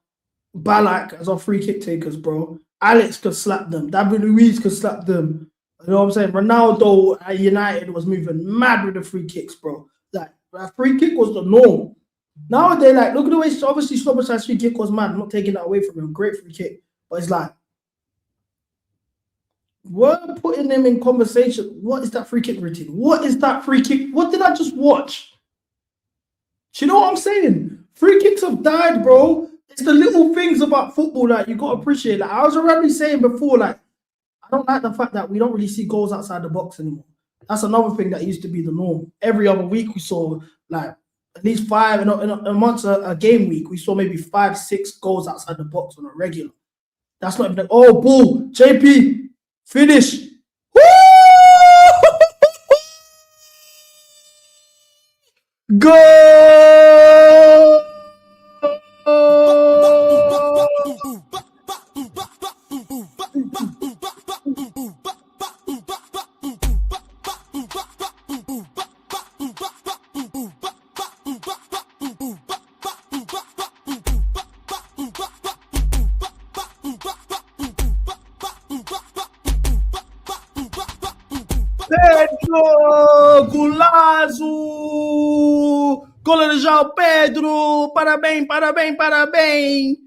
Ballack as our free kick takers, bro. Alex could slap them. David Luiz could slap them. You know what I'm saying? Ronaldo at United was moving mad with the free kicks, bro. Like, that free kick was the norm. Nowadays, like, look at the way, obviously, Slobodan's free kick was mad. I'm not taking that away from him. Great free kick. But it's like, we're putting them in conversation. What is that free kick routine? What is that free kick? What did I just watch? Do you know what I'm saying? Free kicks have died, bro. It's the little things about football that you got to appreciate. Like, I was already saying before, like, I don't like the fact that we don't really see goals outside the box anymore. That's another thing that used to be the norm. Every other week we saw, like, at least five, in amongst a game week, we saw maybe 5, 6 goals outside the box on a regular. That's not even, oh, ball, JP, finish. Woo! Go! Pedro Golazo! Gola de João Pedro! Parabéns, parabéns, parabéns!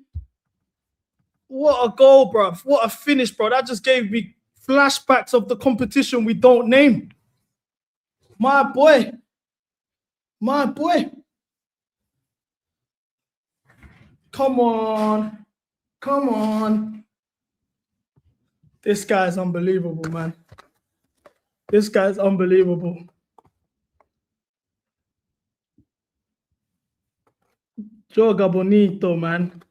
What a goal, bro. What a finish, bro. That just gave me flashbacks of the competition we don't name. My boy. My boy. Come on. Come on. This guy's unbelievable, man. This guy's unbelievable. Joga bonito, man.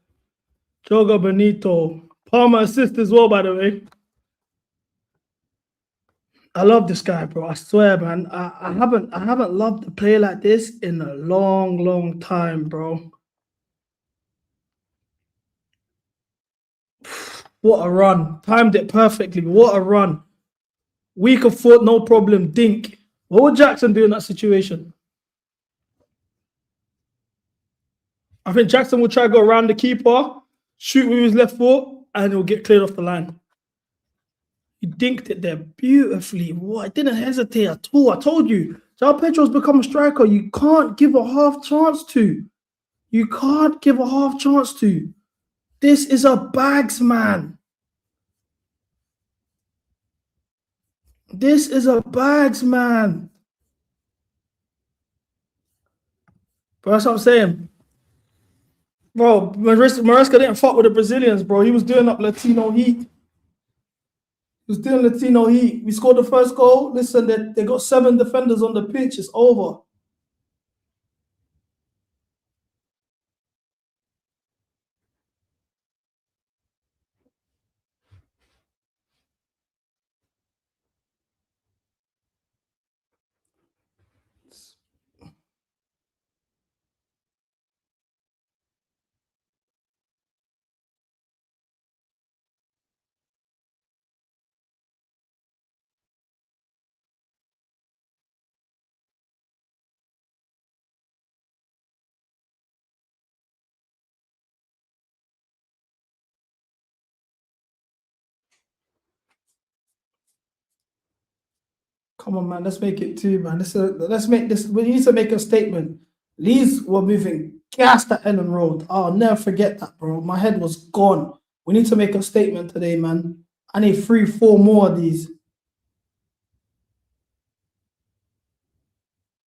Joga bonito. Palmer assist as well, by the way. I love this guy, bro. I swear, man. I haven't loved a player like this in a long time, bro. What a run. Timed it perfectly. What a run. Weak of foot, no problem. Dink. What would Jackson do in that situation? I think Jackson will try to go around the keeper, shoot with his left foot, and he'll get cleared off the line. He dinked it there beautifully. What? I didn't hesitate at all. I told you, João Pedro's become a striker you can't give a half chance to. You can't give a half chance to. This is a bags man. This is a bags man. But that's what I'm saying. Bro, Maresca didn't fuck with the Brazilians, bro. He was doing up Latino heat. He was doing Latino heat. We scored the first goal. Listen, they got 7 defenders on the pitch. It's over. Come on, man. Let's make it 2, man. Let's make this. We need to make a statement. Leeds were moving gas at Ellen Road. I'll never forget that, bro. My head was gone. We need to make a statement today, man. I need 3-4 more of these.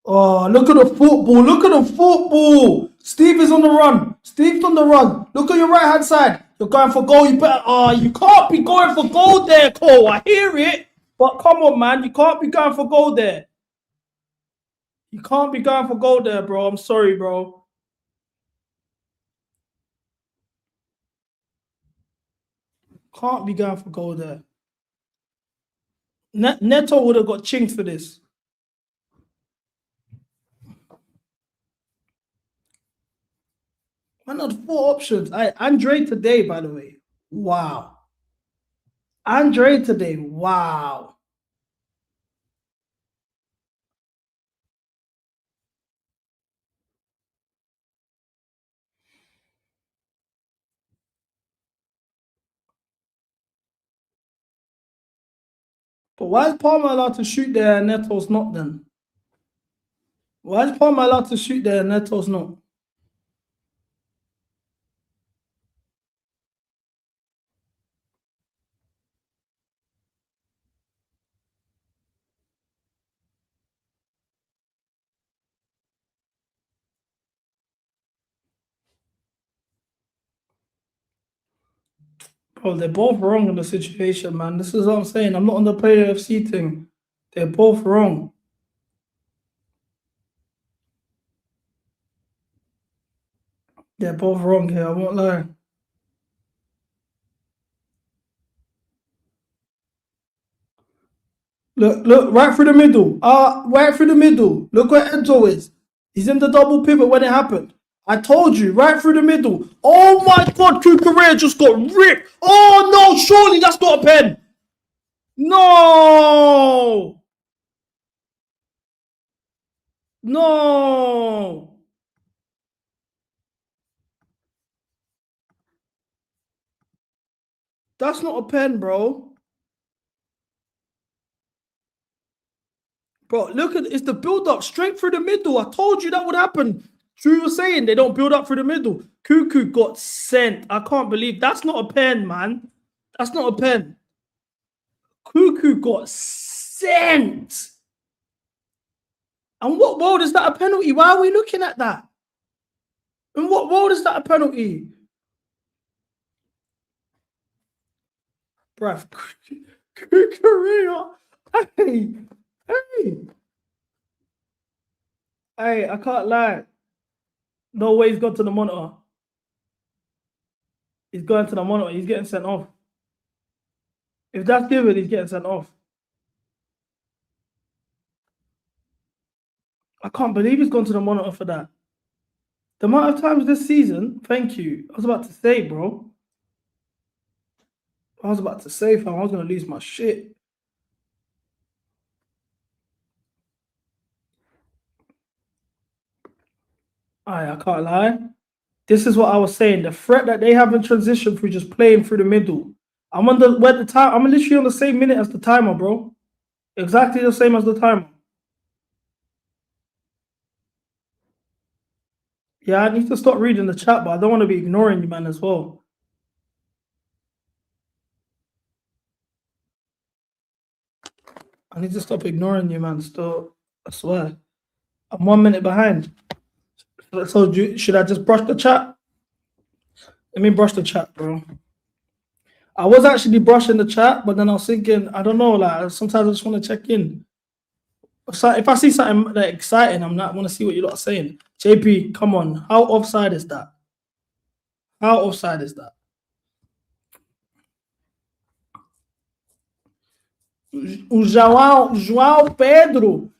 Oh, look at the football. Look at the football. Steve is on the run. Steve's on the run. Look at your right-hand side. You're going for goal. You better. Oh, you can't be going for goal there, Cole. I hear it. But come on, man. You can't be going for goal there. You can't be going for goal there, bro. I'm sorry, bro. Can't be going for goal there. Neto would have got chinked for this. Man had 4 options. Andre today, by the way. Wow. Andre today. Wow. But why is Palmer allowed to shoot there and Neto's not then? Why is Palmer allowed to shoot there and Neto's not? Bro, they're both wrong in the situation, man. This is what I'm saying. I'm not on the player FC thing. They're both wrong. They're both wrong here. I won't lie. Look, right through the middle. Right through the middle. Look where Enzo is. He's in the double pivot when it happened. I told you, right through the middle. Oh my God, Kukurea just got ripped. Oh no, surely that's not a pen. No. No. That's not a pen, bro. Bro, look at it's the build-up straight through the middle. I told you that would happen. Drew was saying they don't build up through the middle. Cuckoo got sent. I can't believe that's not a pen, man. That's not a pen. Cuckoo got sent. And what world is that a penalty? Why are we looking at that? In what world is that a penalty? Bruv, Korea. Hey. Hey, I can't lie. No way he's gone to the monitor. He's going to the monitor. He's getting sent off. If that's given, he's getting sent off. I can't believe he's gone to the monitor for that. The amount of times this season, thank you. I was about to say, bro. I was about to say, fam, I was going to lose my shit. I can't lie. This is what I was saying. The threat that they have in transition through just playing through the middle. I'm literally on the same minute as the timer, bro. Exactly the same as the timer. Yeah, I need to stop reading the chat, but I don't want to be ignoring you, man, as well. I need to stop ignoring you, man. Still, I swear. I'm 1 minute behind. So should I just brush the chat? Let me brush the chat, bro. I was actually brushing the chat, but then I was thinking, I don't know, like sometimes I just want to check in. So if I see something like exciting, I want to see what you lot are saying. JP, come on. How offside is that? How offside is that? O João Pedro,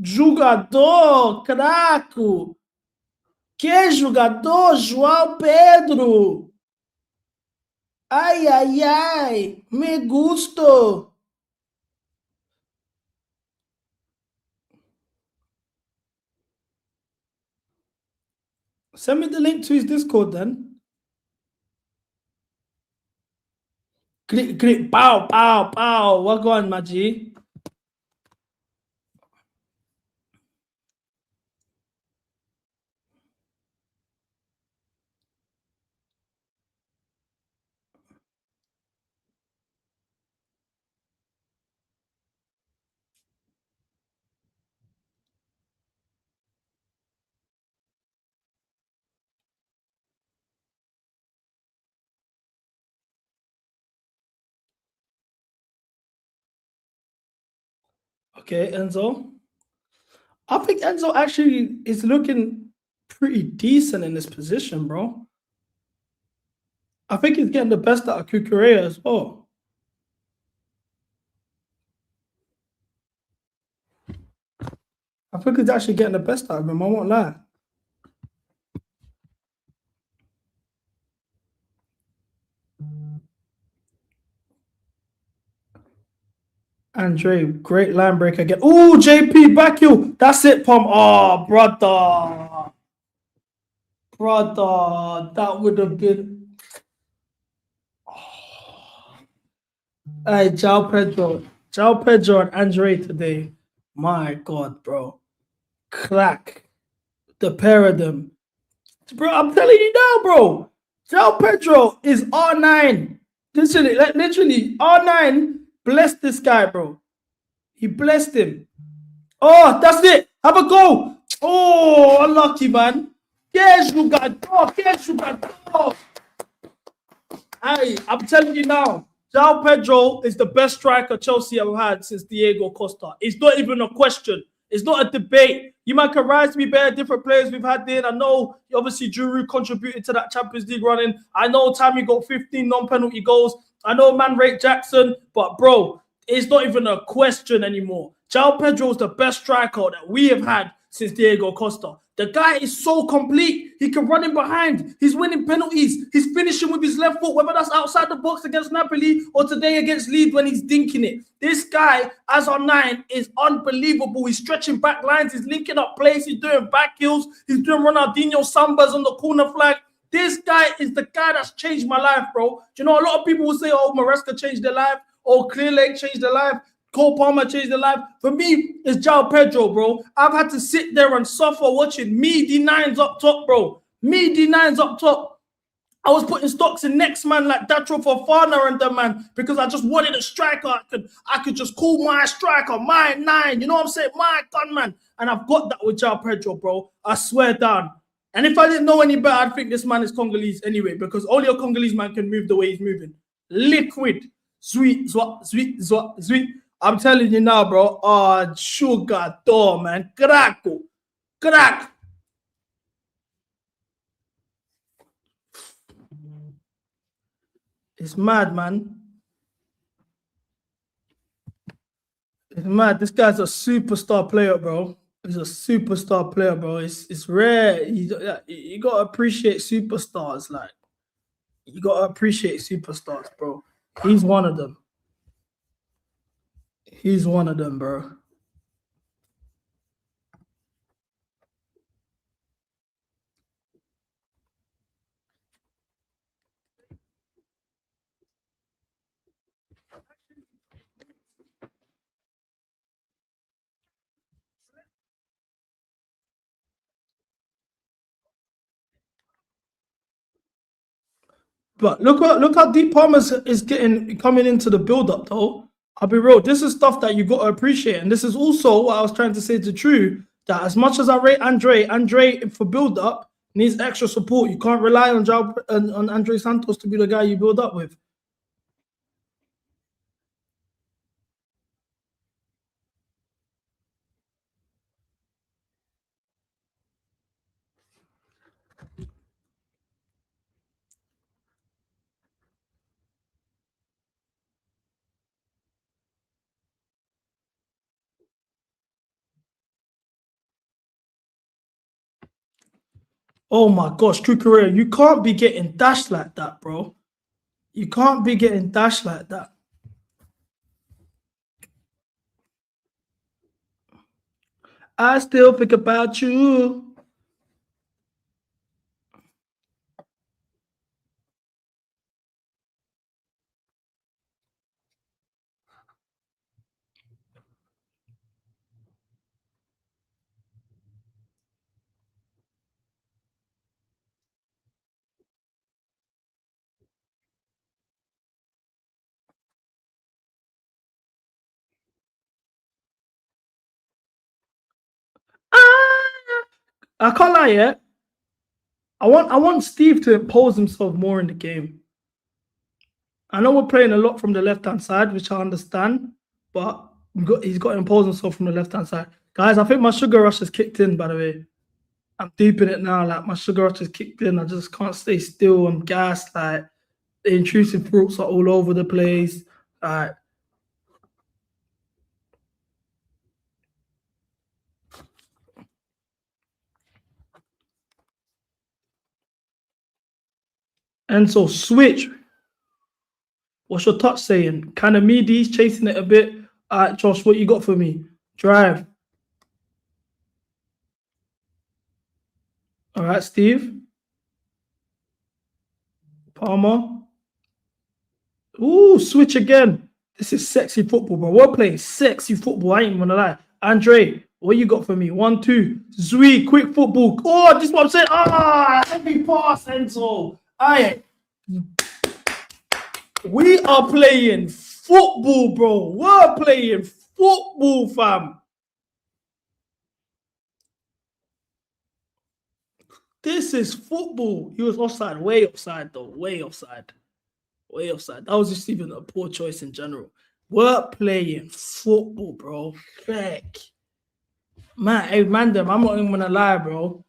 jogador, craco. Que jogador, João Pedro. Ai, ai, ai, me gusto. Send me the link to his Discord then. Click, pow, pow, pow. What going, Maji? Okay, Enzo. I think Enzo actually is looking pretty decent in this position, bro. I think he's getting the best out of Kukurea as well. I think he's actually getting the best out of him, I won't lie. Andre, great line break again. Oh, JP, back you. That's it, Pom. Oh, brother. Brother, that would have been. Oh. Hey, João Pedro and Andre today. My God, bro. Clack. The pair of them. Bro, I'm telling you now, bro. João Pedro is R9. Literally, R9 blessed this guy, bro. He blessed him. Oh, that's it. Have a go. Oh, unlucky, man. Que jogador. Hey, I'm telling you now, João Pedro is the best striker Chelsea have had since Diego Costa. It's not even a question. It's not a debate. You might can rise to be better, different players we've had there. I know, obviously, Giroud contributed to that Champions League running. I know Tammy got 15 non-penalty goals. I know Man Rate Jackson. But, bro, it's not even a question anymore. João Pedro is the best striker that we have had since Diego Costa. The guy is so complete. He can run in behind. He's winning penalties. He's finishing with his left foot, whether that's outside the box against Napoli or today against Leeds when he's dinking it. This guy, as our 9, is unbelievable. He's stretching back lines. He's linking up plays. He's doing back heels. He's doing Ronaldinho sambas on the corner flag. This guy is the guy that's changed my life, bro. Do you know, a lot of people will say, oh, Maresca changed their life. Oh, Clearlake changed their life. Cole Palmer changed their life. For me, it's João Pedro, bro. I've had to sit there and suffer watching me D9s up top, bro. Me D9s up top. I was putting stocks in next man like Datro Fofana and them, man, because I just wanted a striker. I could just call my striker, my 9. You know what I'm saying? My gunman. And I've got that with João Pedro, bro. I swear down. And if I didn't know any better, I'd think this man is Congolese anyway, because only a Congolese man can move the way he's moving. Liquid. Sweet. I'm telling you now, bro. Oh, sugar door, man. Crack. It's mad, man. mad. This guy's a superstar player, bro. He's a superstar player, bro. It's rare. You gotta appreciate superstars. Like, you gotta appreciate superstars, bro. He's one of them. He's one of them, bro. But look how deep Palmer's is coming into the build-up though. I'll be real. This is stuff that you got to appreciate, and this is also what I was trying to say to True, that as much as I rate Andre for build-up needs extra support. You can't rely on Andre Santos to be the guy you build up with. Oh my gosh, True Career, you can't be getting dashed like that, bro. You can't be getting dashed like that. I still think about you. I can't lie, yeah. I want Steve to impose himself more in the game. I know we're playing a lot from the left-hand side, which I understand, but he's got to impose himself from the left-hand side. Guys, I think my sugar rush has kicked in, by the way. I'm deep in it now. Like, my sugar rush has kicked in. I just can't stay still. I'm gassed. Like, the intrusive thoughts are all over the place. Enzo, switch. What's your touch saying? Kind of Meady's chasing it a bit. All right, Josh, what you got for me? Drive. All right, Steve. Palmer. Ooh, switch again. This is sexy football, bro. We're playing sexy football. I ain't gonna lie. Andre, what you got for me? 1, 2. Zui, quick football. Oh, this is what I'm saying. Heavy pass, Enzo. We are playing football, bro. We're playing football, fam. This is football. He was offside. Way offside, though. Way offside. Way offside. That was just even a poor choice in general. We're playing football, bro. Heck. Man, hey, man, I'm not even gonna lie, bro.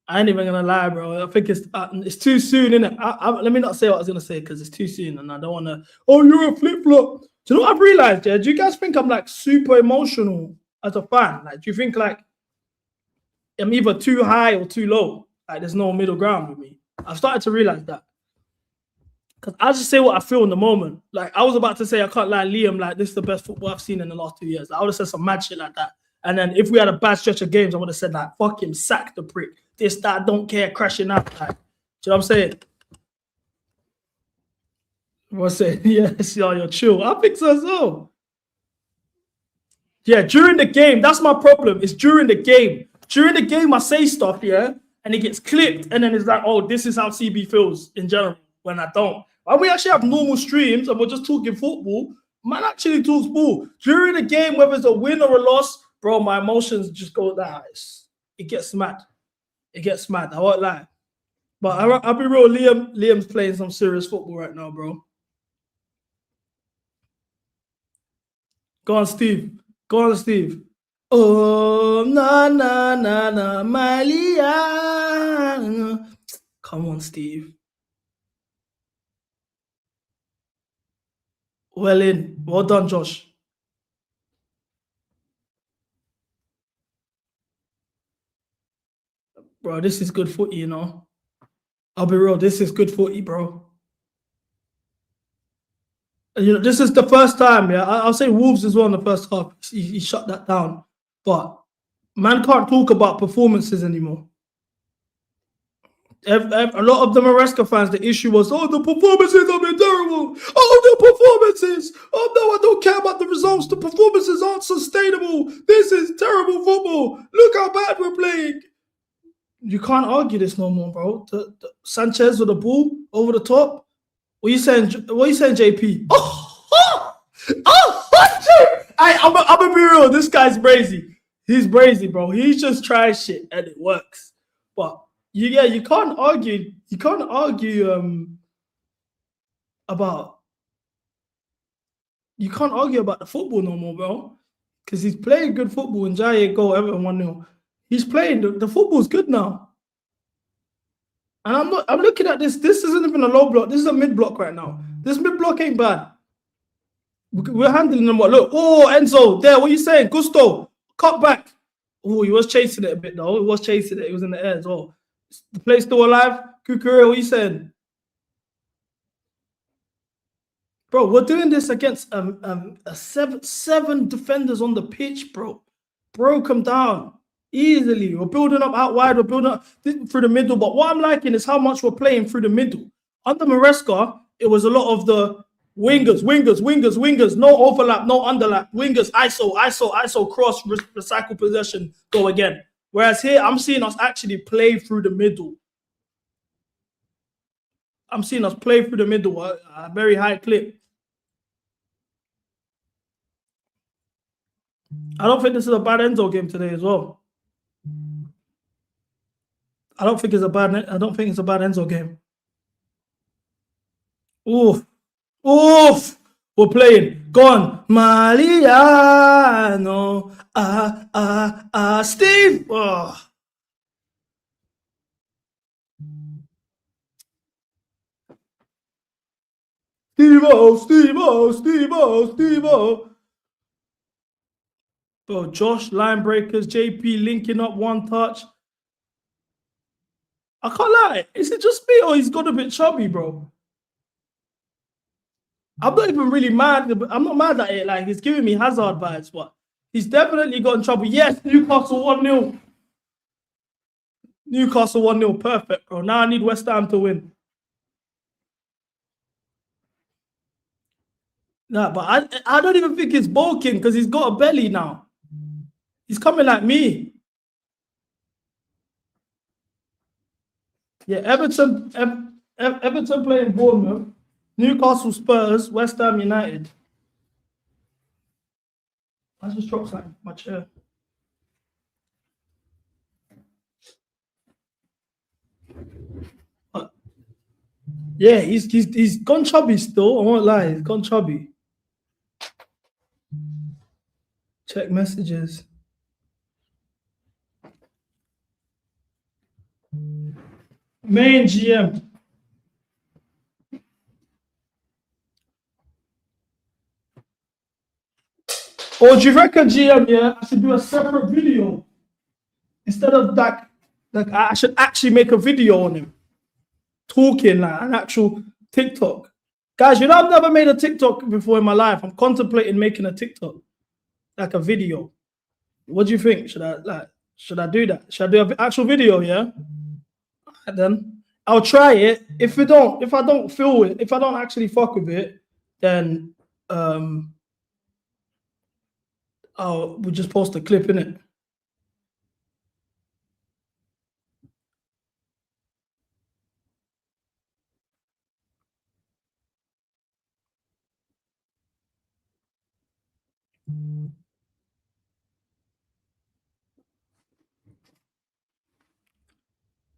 I ain't even gonna lie, bro. I think it's too soon, innit? Let me not say what I was gonna say because it's too soon, and I don't wanna. Oh, you're a flip flop. Do you know what I've realized? Yeah, do you guys think I'm like super emotional as a fan? Like, do you think like I'm either too high or too low? Like, there's no middle ground with me. I've started to realize that because I just say what I feel in the moment. Like, I was about to say, I can't lie, Liam. Like, this is the best football I've seen in the last 2 years. I would have said some mad shit like that. And then if we had a bad stretch of games, I would have said like, fuck him, sack the prick. This, that, don't care, crashing out. Like, do you know what I'm saying? I'm saying, yes, you're chill. I think so as well. Yeah, during the game, that's my problem. It's during the game. During the game, I say stuff, yeah, and it gets clipped, and then it's like, oh, this is how CB feels in general when I don't. When we actually have normal streams and we're just talking football, man actually talks ball. During the game, whether it's a win or a loss, bro, my emotions just go that. It gets mad. It gets mad. I won't lie. But I'll be real, Liam's playing some serious football right now, bro. Go on, Steve. Go on, Steve. Oh, na, na, na, na, MILLI. Come on, Steve. Well in. Well done, Josh. Bro, this is good footy, you know. I'll be real, this is good footy, bro. And, you know, this is the first time, yeah. I'll say Wolves as well in the first half. He shut that down. But man can't talk about performances anymore. A lot of the Maresca fans, the issue was, oh, the performances have been terrible. Oh, the performances. Oh, no, I don't care about the results. The performances aren't sustainable. This is terrible football. Look how bad we're playing. You can't argue this no more, bro. The Sanchez with the ball over the top. What are you saying, JP? I'm gonna be real. This guy's brazy. He's brazy, bro. He's just trying shit and it works. But you can't argue. You can't argue about. You can't argue about the football no more, bro. Because he's playing good football. And Jaya go Everton 1-0. He's playing. The football's good now. And I'm looking at this. This isn't even a low block. This is a mid block right now. This mid block ain't bad. We're handling them. What? Look. Oh, Enzo. There. What are you saying? Gusto. Cut back. Oh, he was chasing it a bit though. He was chasing it. He was in the air as well. The play's still alive. Kukure, what are you saying? Bro, we're doing this against seven defenders on the pitch, bro. Broke them down easily. We're building up out wide. We're building up through the middle. But what I'm liking is how much we're playing through the middle. Under Maresca, it was a lot of the wingers. No overlap, no underlap. Wingers, ISO, cross, recycle possession, go again. Whereas here, I'm seeing us actually play through the middle. I'm seeing us play through the middle at a very high clip. I don't think this is a bad Enzo game today as well. I don't think it's a bad Enzo game. Oof. We're playing. Gone. Maliano. Steve. Oh. Steve-o. Bro, Josh, line breakers, JP linking up one touch. I can't lie. Is it just me or he's got a bit chubby, bro? I'm not even really mad. I'm not mad at it. Like, he's giving me Hazard vibes, but he's definitely got in trouble. Yes, Newcastle 1-0. Newcastle 1-0. Perfect, bro. Now I need West Ham to win. Nah, but I don't even think it's bulking because he's got a belly now. He's coming like me. Yeah, Everton playing Bournemouth, Newcastle Spurs, West Ham United. I just dropped something my chair. Yeah, he's gone chubby still. I won't lie, he's gone chubby. Check messages. Main GM. Or do you reckon, GM, yeah, I should do a separate video? Instead of like I should actually make a video on him. Talking like an actual TikTok. Guys, you know I've never made a TikTok before in my life. I'm contemplating making a TikTok. Like a video. What do you think? Should I do that? Should I do an actual video, yeah? And then I'll try it. If I don't feel it, if I don't actually fuck with it, then we'll just post a clip in it.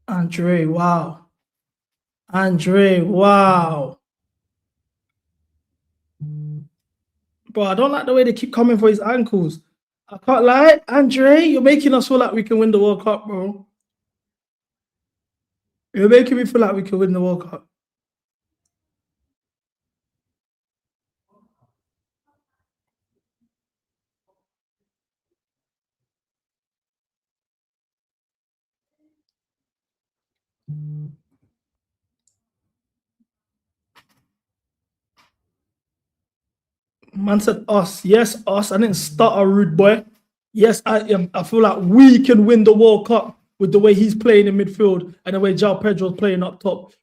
Andre, wow. Bro, I don't like the way they keep coming for his ankles. I can't lie. Andre, you're making us feel like we can win the World Cup, bro. You're making me feel like we can win the World Cup. Man said us. Yes, us. I didn't stutter, rude boy. Yes, I am. I feel like we can win the World Cup with the way he's playing in midfield and the way João Pedro's playing up top.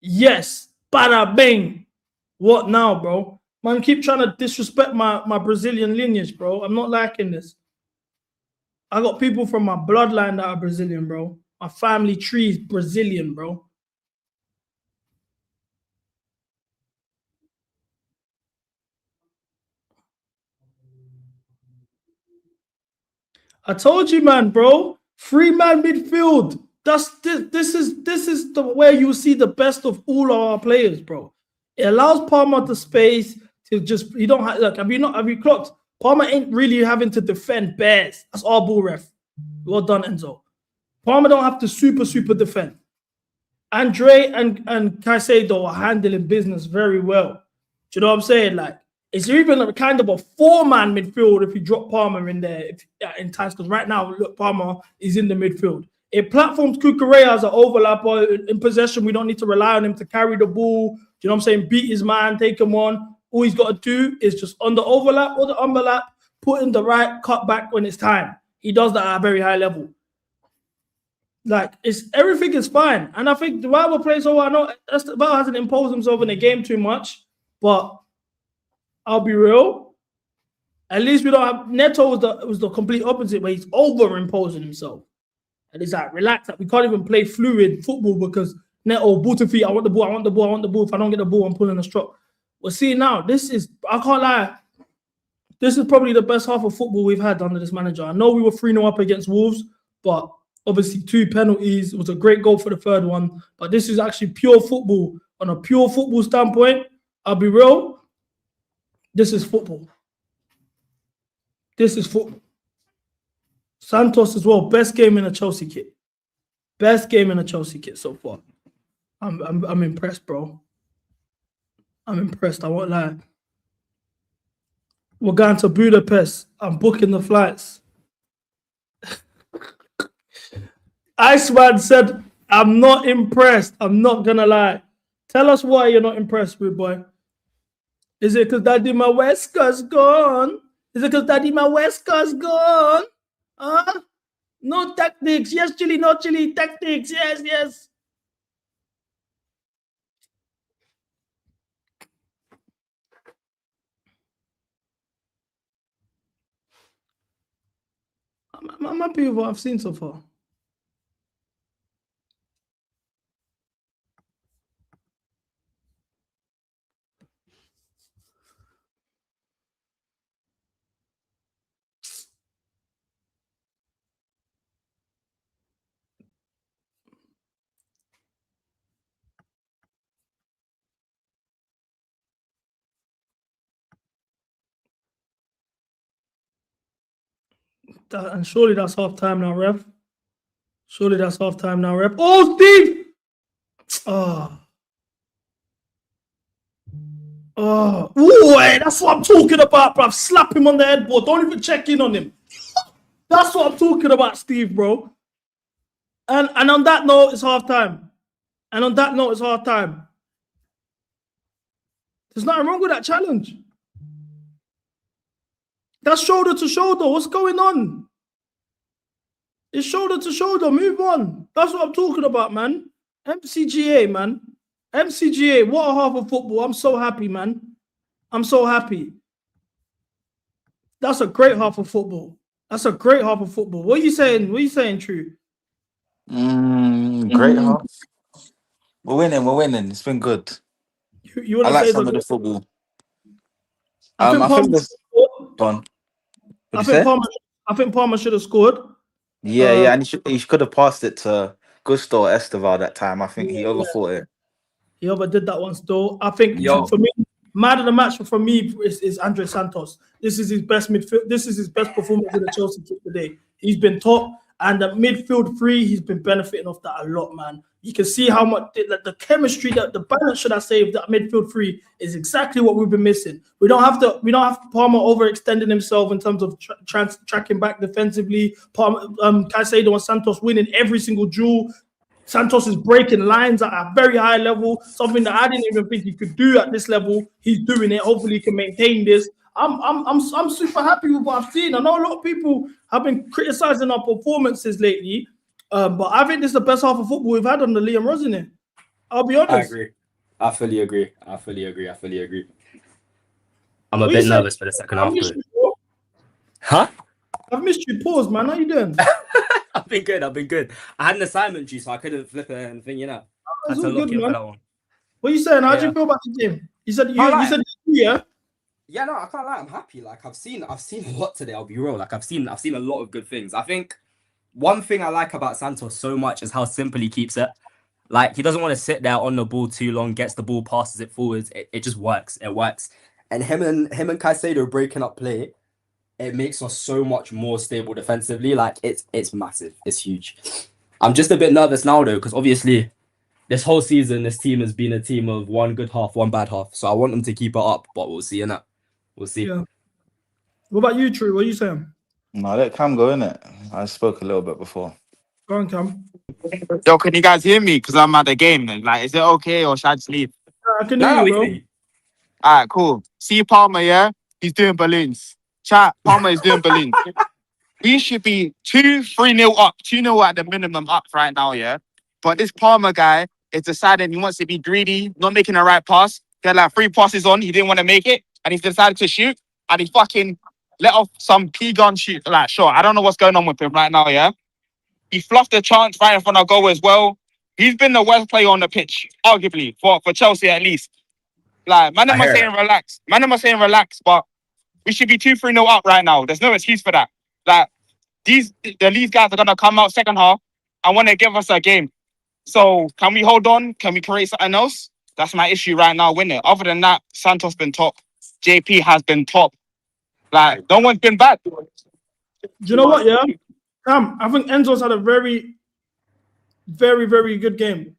Yes. Bada bing. What now, bro? Man, keep trying to disrespect my Brazilian lineage, bro. I'm not liking this. I got people from my bloodline that are Brazilian, bro. My family tree is Brazilian, bro. I told you, man, bro. 3-man midfield. This is the way you see the best of all of our players, bro. It allows Palmer the space to just you don't have look. Have you clocked? Palmer ain't really having to defend bears. That's our ball ref. Well done, Enzo. Palmer don't have to super defend. Andre and Caicedo are handling business very well. Do you know what I'm saying? Like, it's even a kind of a 4-man midfield if you drop Palmer in there in times. Because right now, look, Palmer is in the midfield. It platforms Cucurella as an overlapper in possession. We don't need to rely on him to carry the ball. Do you know what I'm saying? Beat his man, take him on. All he's got to do is just on the overlap or the underlap, put in the right cut back when it's time. He does that at a very high level. Like, everything is fine. And I think the rival plays so I know Esteval hasn't imposed himself in the game too much, but I'll be real. At least we don't have Neto was the complete opposite, where he's over-imposing himself. And it's like, relax, like, we can't even play fluid football because Neto, ball to feet, I want the ball, I want the ball, I want the ball. If I don't get the ball, I'm pulling a strop. We're seeing now, I can't lie, this is probably the best half of football we've had under this manager. I know we were 3-0 up against Wolves, but obviously 2 penalties. It was a great goal for the 3rd one. But this is actually pure football. On a pure football standpoint, I'll be real, this is football. This is football. Santos as well, best game in a Chelsea kit. Best game in a Chelsea kit so far. I'm impressed, bro. I'm impressed, I won't lie. We're going to Budapest. I'm booking the flights. Iceman said, I'm not impressed. I'm not going to lie. Tell us why you're not impressed, rude boy. Is it because Daddy my Wester's gone? Is it because Daddy my Wester's gone? Huh? No tactics. Yes, Chili, no Chili. Tactics. Yes, yes. I'm happy with what I've seen so far. And surely that's half time now, ref. Surely that's half time now, ref. Oh, Steve! Oh. Oh. Ooh, hey, that's what I'm talking about, bruv. Slap him on the headboard. Don't even check in on him. That's what I'm talking about, Steve, bro. And on that note, it's half time. And on that note, it's half time. There's nothing wrong with that challenge. That's shoulder to shoulder. What's going on? It's shoulder to shoulder. Move on. That's what I'm talking about, man. MCGA, man. MCGA. What a half of football. I'm so happy, man. I'm so happy. That's a great half of football. That's a great half of football. What are you saying? What are you saying, True? Great half. We're winning. It's been good. You I like some of the football. I think Palmer should have scored. Yeah, and he could have passed it to Gusto Esteval that time. I think he overthought it. He overdid that one still. I think for me, man of the match for me is Andre Santos. This is his best midfield. This is his best performance in the Chelsea kit today. He's been top, and the midfield 3, he's been benefiting off that a lot, man. You can see how much the chemistry, the balance, should I say, of that midfield 3 is exactly what we've been missing. We don't have Palmer overextending himself in terms of tracking back defensively. Palmer, Caicedo and Santos winning every single duel. Santos is breaking lines at a very high level, something that I didn't even think he could do at this level. He's doing it. Hopefully, he can maintain this. I'm super happy with what I've seen. I know a lot of people have been criticizing our performances lately, but I think this is the best half of football we've had under Liam Rosenior. I'll be honest. I agree. I fully agree. I'm a bit nervous for the second half. Huh? I've missed you. Pause, man. How you doing? I've been good. I had an assignment due, so I couldn't flip it and thing, you know. I had That's to all lock good, in for man. that one. What are you saying? How do Yeah. you feel about the game? You said Can't lie. yeah. Yeah, no, I can't lie. I'm happy. Like I've seen a lot today. I'll be real. Like I've seen a lot of good things. I think one thing I like about Santos so much is how simple he keeps it. Like he doesn't want to sit there on the ball too long. Gets the ball, passes it forwards. It just works. It works. And him and Caicedo breaking up play, it makes us so much more stable defensively. Like it's massive. It's huge. I'm just a bit nervous now though, because obviously this whole season this team has been a team of one good half, one bad half. So I want them to keep it up, but we'll see, innit? We'll see. Yeah. What about you, True? What are you saying? No, let Cam go, innit? I spoke a little bit before. Go on, Cam. Yo, can you guys hear me? Because I'm at the game. Like, is it okay or should I just leave? I can hear you, bro. All right, cool. See Palmer, yeah? He's doing balloons. Chat, Palmer is doing balloons. We should be 2-3-0 up, 2-0 at the minimum up right now, yeah? But this Palmer guy is deciding he wants to be greedy, not making the right pass. He had like 3 passes on, he didn't want to make it, and he decided to shoot, and he fucking let off some P-gun shoot. Like, sure, I don't know what's going on with him right now, yeah? He fluffed the chance right in front of goal as well. He's been the worst player on the pitch, arguably, for Chelsea at least. Like, man, am I saying relax? Man, am I saying relax? But we should be 2-3-0 up right now. There's no excuse for that. Like, the Leeds guys are going to come out second half and want to give us a game. So, can we hold on? Can we create something else? That's my issue right now, win it. Other than that, Santos been top. JP has been top. Like, no one's been bad. Do you know what, yeah? I think Enzo's had a very, very, very good game.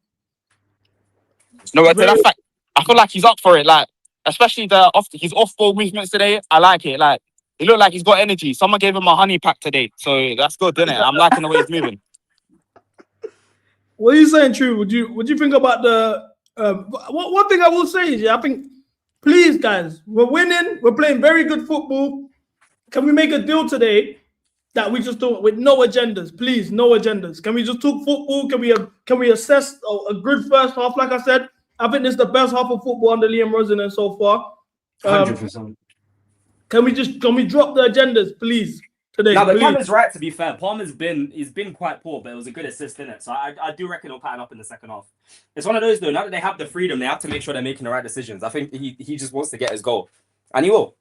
No, that's like, I feel like he's up for it. Like, especially his off-ball movements today. I like it. Like, he looked like he's got energy. Someone gave him a honey pack today, so that's good, isn't it? I'm liking the way he's moving. What are you saying, True? Would you think about the one thing I will say is, yeah, I think, please, guys, we're winning. We're playing very good football. Can we make a deal today that we just do it with no agendas? Please, no agendas. Can we just talk football? Can we assess a good first half? Like I said, I think this is the best half of football under Liam Rosenior so far. 100%. Can we drop the agendas, please, today? No, but please? Palmer's right, to be fair. Palmer's been quite poor, but it was a good assist, innit? So I do reckon he'll pattern up in the second half. It's one of those, though, now that they have the freedom, they have to make sure they're making the right decisions. I think he just wants to get his goal. And he will.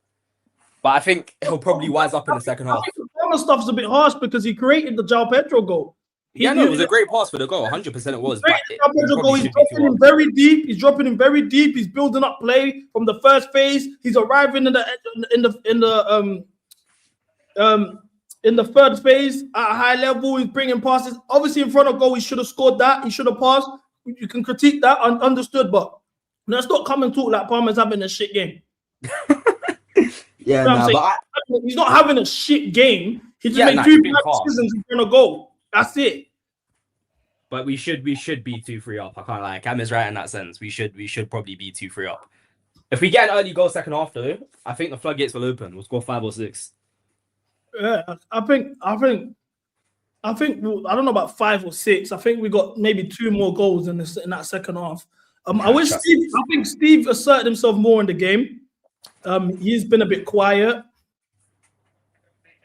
But I think he'll probably wise up in the second half. The Palmer stuff's a bit harsh because he created the João Pedro goal. It was a great pass for the goal. 100% it was. But João Pedro goal. He's dropping him very deep. He's dropping him very deep. He's building up play from the first phase. He's arriving in the third phase at a high level. He's bringing passes. Obviously, in front of goal, he should have scored that. He should have passed. You can critique that, understood, but let's not come and talk like Palmer's having a shit game. Yeah, You know what I'm but saying? He's not having a shit game. He just made he's 3 been bad calm. decisions in front of goal. That's it. But we should be 2-3 up. I can't lie. Cam is right in that sense. We should probably be 2-3 up. If we get an early goal second half, though, I think the floodgates will open. We'll score 5 or 6. Yeah, I think I don't know about 5 or 6. I think we got maybe 2 more goals in that second half. I think Steve asserted himself more in the game. He's been a bit quiet.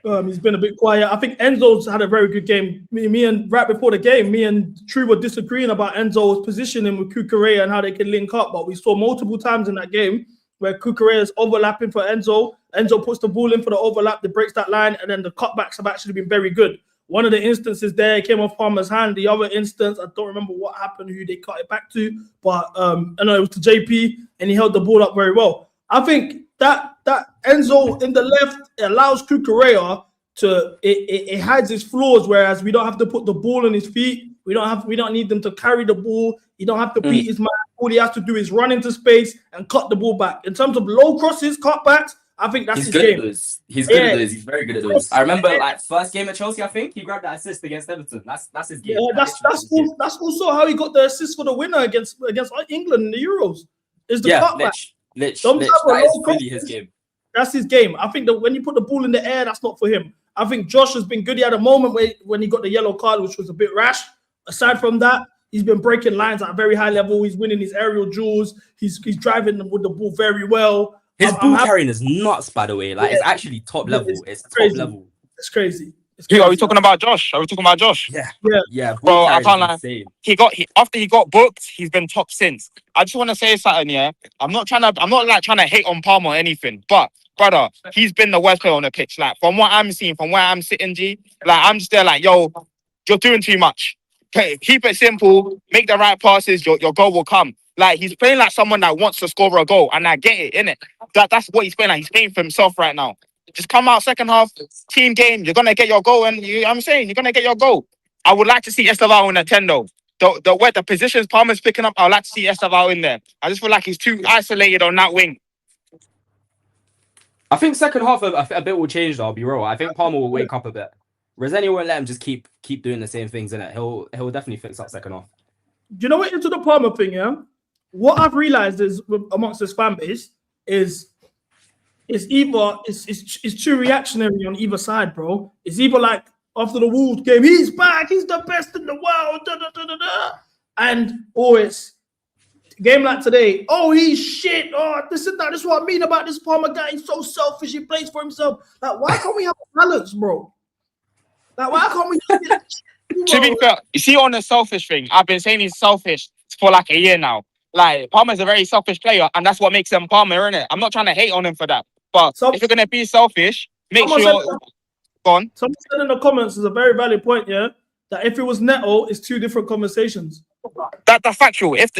I think Enzo's had a very good game. Me and right before the game, me and True were disagreeing about Enzo's positioning with Cucurella and how they can link up. But we saw multiple times in that game where Cucurella is overlapping for Enzo. Enzo puts the ball in for the overlap, that breaks that line, and then the cutbacks have actually been very good. One of the instances there, it came off Palmer's hand. The other instance, I don't remember what happened, who they cut it back to, but I know it was to JP, and he held the ball up very well. I think that Enzo in the left allows Cucurella to it hides his flaws, whereas we don't have to put the ball in his feet. We don't need them to carry the ball. He don't have to beat his man. All he has to do is run into space and cut the ball back. In terms of low crosses, cutbacks, I think that's He's his good game. at those. He's good at those. He's very good at those. I remember like first game at Chelsea, I think he grabbed that assist against Everton. That's his game. Yeah, that's also how he got the assist for the winner against England in the Euros. Is the cutback. Lich. Sometimes That is low fully his confidence, game. That's his game. I think that when you put the ball in the air, that's not for him. I think Josh has been good. He had a moment when he got the yellow card, which was a bit rash. Aside from that, he's been breaking lines at a very high level. He's winning his aerial duels. He's driving them with the ball very well. His ball carrying is nuts, by the way. Like it's actually top level. It's top level. It's crazy. Are we talking about Josh? Are we talking about Josh? Yeah. Bro, I can't lie. Insane. After he got booked, he's been top since. I just want to say something, yeah. I'm not trying to hate on Palmer or anything, but brother, he's been the worst player on the pitch. Like from what I'm seeing, from where I'm sitting, G, like I'm just there like, yo, you're doing too much. Keep it simple, make the right passes, your goal will come. Like he's playing like someone that wants to score a goal, and I get it, innit? That's what he's playing like. He's playing for himself right now. Just come out second half, team game. You're gonna get your goal, and I'm saying you're gonna get your goal. I would like to see Esteval in a 10 though. The positions Palmer's picking up, I would like to see Esteval in there. I just feel like he's too isolated on that wing. I think second half a bit will change though, I'll be real. I think Palmer will wake up a bit. Rosenior won't let him just keep doing the same things, innit? He'll definitely fix up second half. Do you know what into the Palmer thing, yeah? What I've realized is amongst this fan base is it's too reactionary on either side, bro. It's either like after the Wolves game, he's back, he's the best in the world, and it's game like today, oh, he's shit, oh, this and that. This is what I mean about this Palmer guy. He's so selfish, he plays for himself. Like, why can't we have a balance, bro? Like, why can't we To be fair, you see on the selfish thing, I've been saying he's selfish for like a year now. Like, Palmer's a very selfish player, and that's what makes him Palmer, innit? I'm not trying to hate on him for that. But if you're going to be selfish, make sure you're... Go on. Someone said in the comments, is a very valid point, yeah? That if it was Neto, it's two different conversations. That's factual. If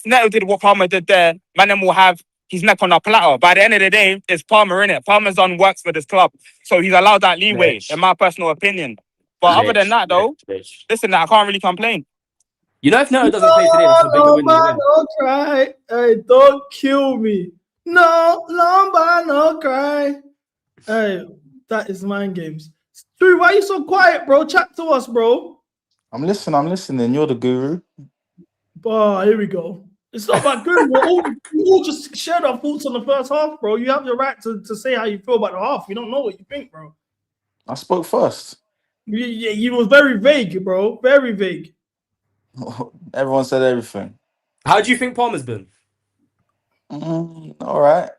Neto did what Palmer did there, man, will have his neck on a platter. By the end of the day, it's Palmer, innit? Palmer's done works for this club. So he's allowed that leeway, in my personal opinion. But other than that, though, listen, I can't really complain. You know, if Neto doesn't play today, that's a bigger win. Don't cry. Hey, don't kill me. No, Lomba, no cry. Hey, that is mind games. Stu, why are you so quiet, bro? Chat to us, bro. I'm listening. You're the guru. Oh, here we go. It's not about guru. We all just shared our thoughts on the first half, bro. You have the right to say how you feel about the half. We don't know what you think, bro. I spoke first. You was very vague, bro. Very vague. Everyone said everything. How do you think Palmer's been? All right.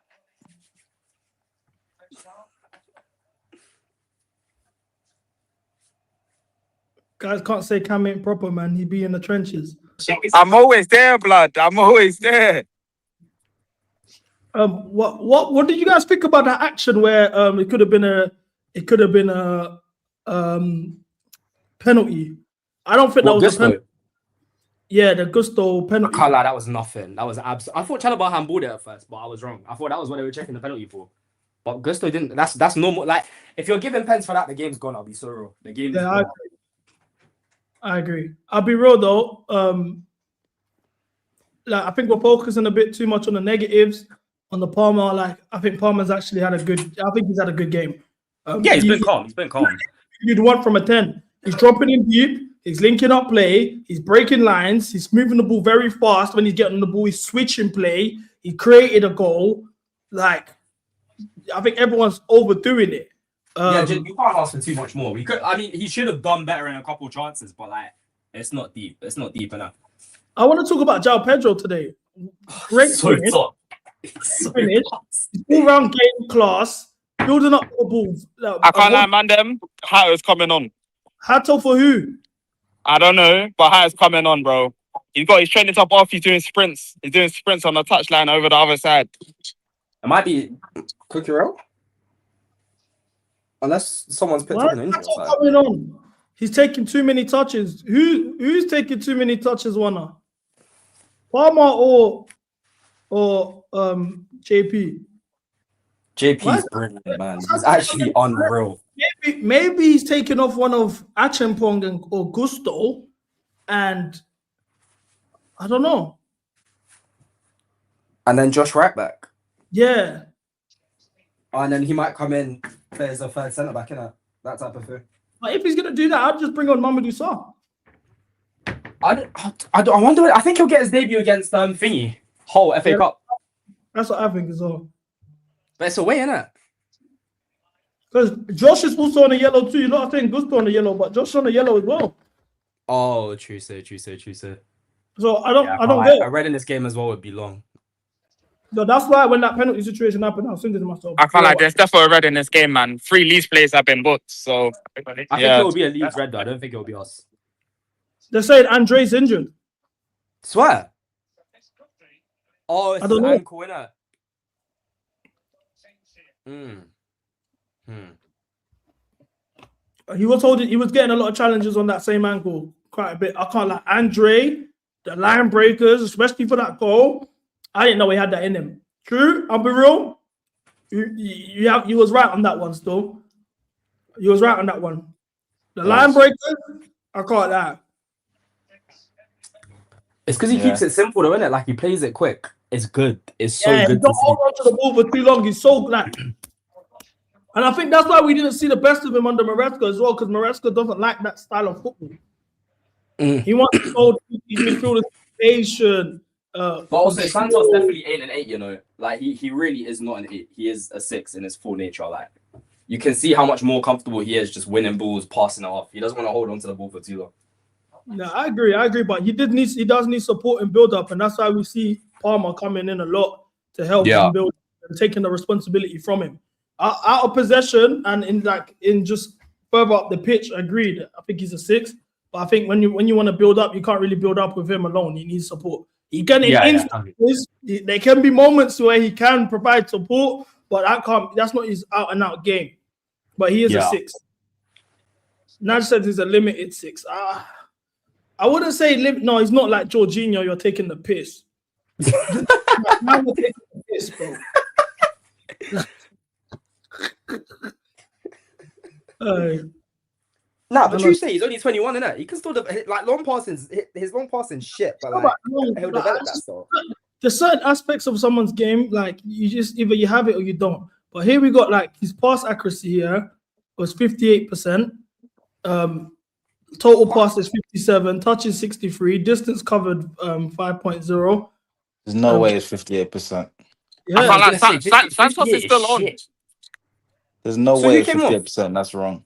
Guys can't say Cam ain't proper, man. He be in the trenches. I'm always there, blood. I'm always there. What did you guys think about that action where it could have been a penalty? I don't think that was a penalty. Yeah, the Gusto penalty. I can't lie, that was nothing. That was absolute. I thought Chalobah handballed it at first, but I was wrong. I thought that was what they were checking the penalty for. But Gusto didn't. That's normal. Like, if you're giving pens for that, the game's gone. I'll be so real. The game. Yeah, I agree. I'll be real though. Like I think we're focusing a bit too much on the negatives. On the Palmer, like I think Palmer's actually had a good. I think he's had a good game. Yeah, he's been calm. He's been calm. You'd want from a 10. He's dropping in deep. He's linking up play. He's breaking lines. He's moving the ball very fast. When he's getting the ball, he's switching play. He created a goal. Like, I think everyone's overdoing it. Yeah, you can't ask for too much more. We could. I mean, he should have done better in a couple of chances, but like, it's not deep. It's not deep enough. I want to talk about João Pedro today. Great finish. All-round game class. Building up the balls. I can't lie, man. Hatto's coming on. Hatto for who? I don't know, but Hatto's coming on, bro. He's got his training top off. He's doing sprints. He's doing sprints on the touchline over the other side. It might be Cucurella. Unless someone's picked up an injury. Coming on? He's taking too many touches. Who's taking too many touches, Warner? Palmer or JP? JP's brilliant, man. He's actually unreal. Maybe he's taken off one of Achampong or Gusto, and I don't know. And then Josh right back. Yeah. And then he might come in, play as a third centre back, innit? That type of thing. But if he's gonna do that, I'd just bring on Mamadou Sarr. I wonder. I think he'll get his debut against Thingy, Hull FA Cup. That's what I think as well. But it's away, innit? Because Josh is also on a yellow too. You know, I think Gusto on the yellow, but Josh on the yellow as well. Oh, true. So I don't I get it. read in this game as well would be long. So that's why when that penalty situation happened, I was thinking to myself, I can't like there's definitely a red in this game, man. 3 Leeds players have been booked, so I think it will be a Leeds red though. I don't think it will be us. They're saying Andre's injured. Swear. Oh, it's I don't an know. ankle, innit? He was holding. He was getting a lot of challenges on that same ankle, quite a bit. I can't like Andre, the line breakers, especially for that goal. I didn't know he had that in him. True, I'll be real. You was right on that one. Still, you was right on that one. The line breakers, I caught that. It's because he keeps it simple though, innit? Like he plays it quick. It's good. It's so Yeah, good he don't hold on to the ball for too long. He's so like, and I think that's why we didn't see the best of him under Maresca as well, because Maresca doesn't like that style of football. He wants to hold his midfielders patient. But also, Santos definitely ain't an 8, you know. Like he really is not an 8. He is a 6 in his full nature. Like you can see how much more comfortable he is just winning balls, passing it off. He doesn't want to hold on to the ball for too long. No, I agree, but he does need support and build up, and that's why we see Palmer coming in a lot to help him build and taking the responsibility from him. Out of possession and in just further up the pitch, agreed. I think he's a 6, but I think when you want to build up, you can't really build up with him alone. He needs support. He can there can be moments where he can provide support, but that's not his out and out game. But he is a 6. Naj said he's a limited 6. I wouldn't say no, he's not like Jorginho, you're taking the piss. Now you're taking the piss, bro. Nah, but you say he's only 21, innit? He can still like long passing. His long passing shit, but like he'll develop that stuff. There's certain aspects of someone's game, like you just either you have it or you don't. But here we got like his pass accuracy here was 58%. Total pass is 57, touches 63, distance covered 5.0. There's no way it's 58%. Yeah, I can't like Santos is still on. There's no way it's 58%. That's wrong.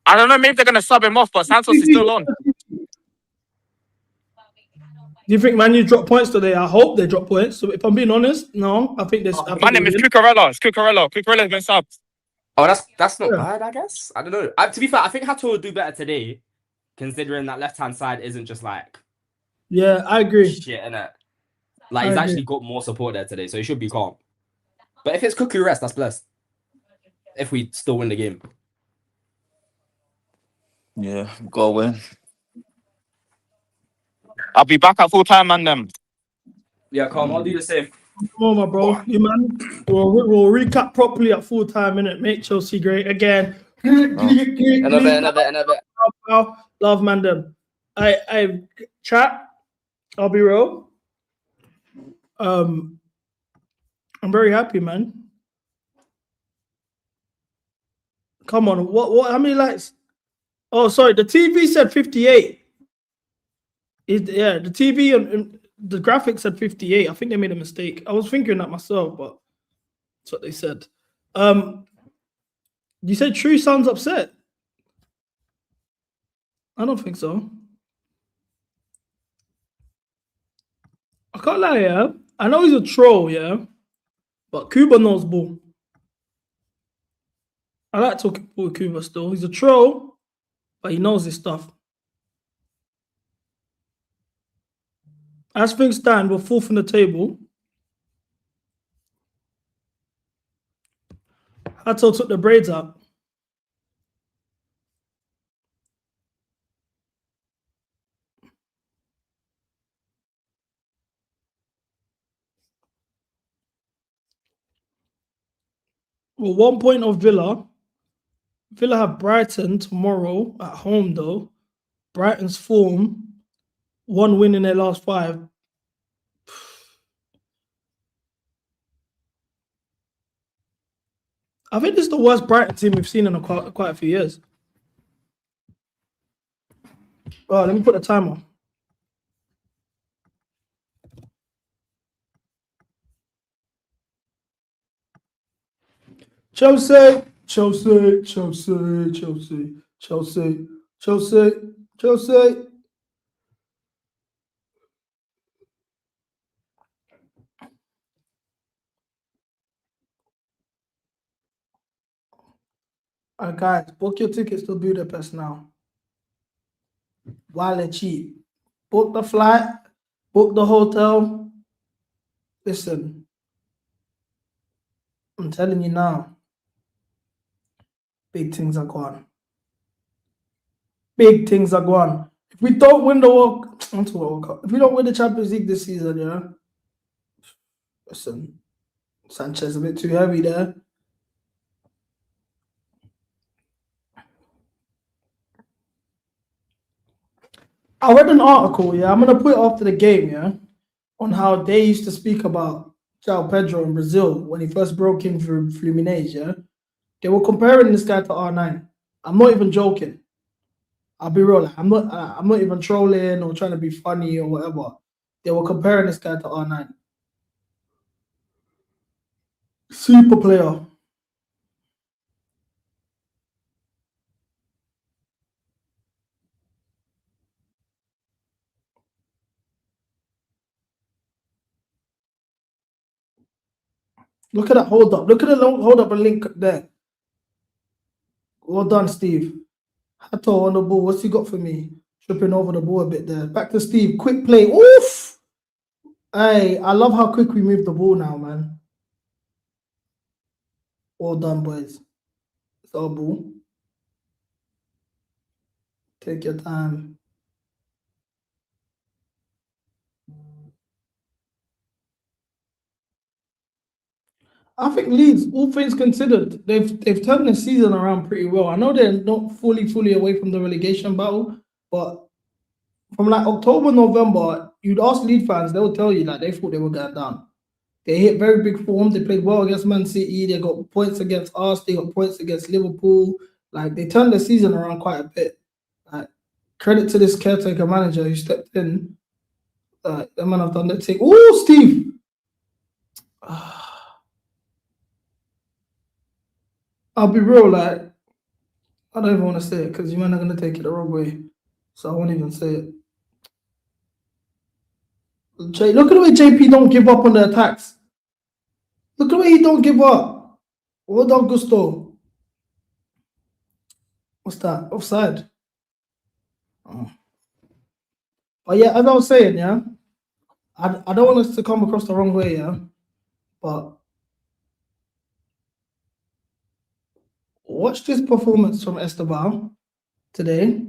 I don't know, maybe they're gonna sub him off, but Santos is still on. Do you think Man U drop points today? I hope they drop points. So if I'm being honest, no, I think this. My name is Cucurella. It's Cucurella. Cucurella's been subbed. Oh, that's not bad, I guess. I don't know. To be fair, I think Hato will do better today, considering that left-hand side isn't just like... Yeah, I agree. Shit, innit? Like, he's actually got more support there today, so he should be calm. But if it's Cuckoo rest, that's blessed. If we still win the game. Yeah, go win. I'll be back at full time, man. Them. Yeah, calm. I'll do the same. Oh my bro, you man. We'll recap properly at full time, innit? Make Chelsea great again. Another. Love man them. I chat. I'll be real. I'm very happy, man. Come on, what? How many likes? Oh, sorry. The TV said 58. The TV and the graphics said 58. I think they made a mistake. I was thinking that myself, but that's what they said. You said True sounds upset. I don't think so. I can't lie, yeah. I know he's a troll, yeah, but Cuba knows ball. I like talking ball with Cuba still. He's a troll, but he knows his stuff. As things stand, we're fourth in the table. Hato took the braids out. Well, 1 point of Villa. Villa have Brighton tomorrow at home, though. Brighton's form, 1 win in their last 5. I think this is the worst Brighton team we've seen in quite a few years. Oh, let me put the timer. Chelsea, Chelsea, Chelsea, Chelsea, Chelsea, Chelsea, Chelsea. All right, guys, book your tickets to Budapest now. While they're cheap. Book the flight, book the hotel. Listen, I'm telling you now, big things are gone. Big things are gone. If we don't win the World Cup, if we don't win the Champions League this season, you know, listen, Sanchez a bit too heavy there. I read an article, yeah, I'm going to put it after the game, yeah, on how they used to speak about João Pedro in Brazil when he first broke in for Fluminense, yeah. They were comparing this guy to R9. I'm not even joking. I'll be real. I'm not even trolling or trying to be funny or whatever. They were comparing this guy to R9. Super player. Look at that hold up. Look at the hold up and link there. Well done, Steve. Hato on the ball. What's he got for me? Tripping over the ball a bit there. Back to Steve. Quick play. Oof! Hey, I love how quick we move the ball now, man. Well done, boys. It's our ball. Take your time. I think Leeds, all things considered, they've turned the season around pretty well. I know they're not fully away from the relegation battle, but from like October, November, you'd ask Leeds fans, they'll tell you that they thought they were going down. They hit very big form. They played well against Man City. They got points against us. They got points against Liverpool. Like, they turned the season around quite a bit. Like, credit to this caretaker manager who stepped in. The man have done that thing. Oh, Steve! I'll be real, like, I don't even want to say it because you might not going to take it the wrong way. So I won't even say it. Look at the way JP don't give up on the attacks. Look at the way he don't give up. Well done, Gusto. What's that? Offside. Oh. But yeah, as I was saying, yeah, I don't want us to come across the wrong way, yeah, but watch this performance from Esteban today,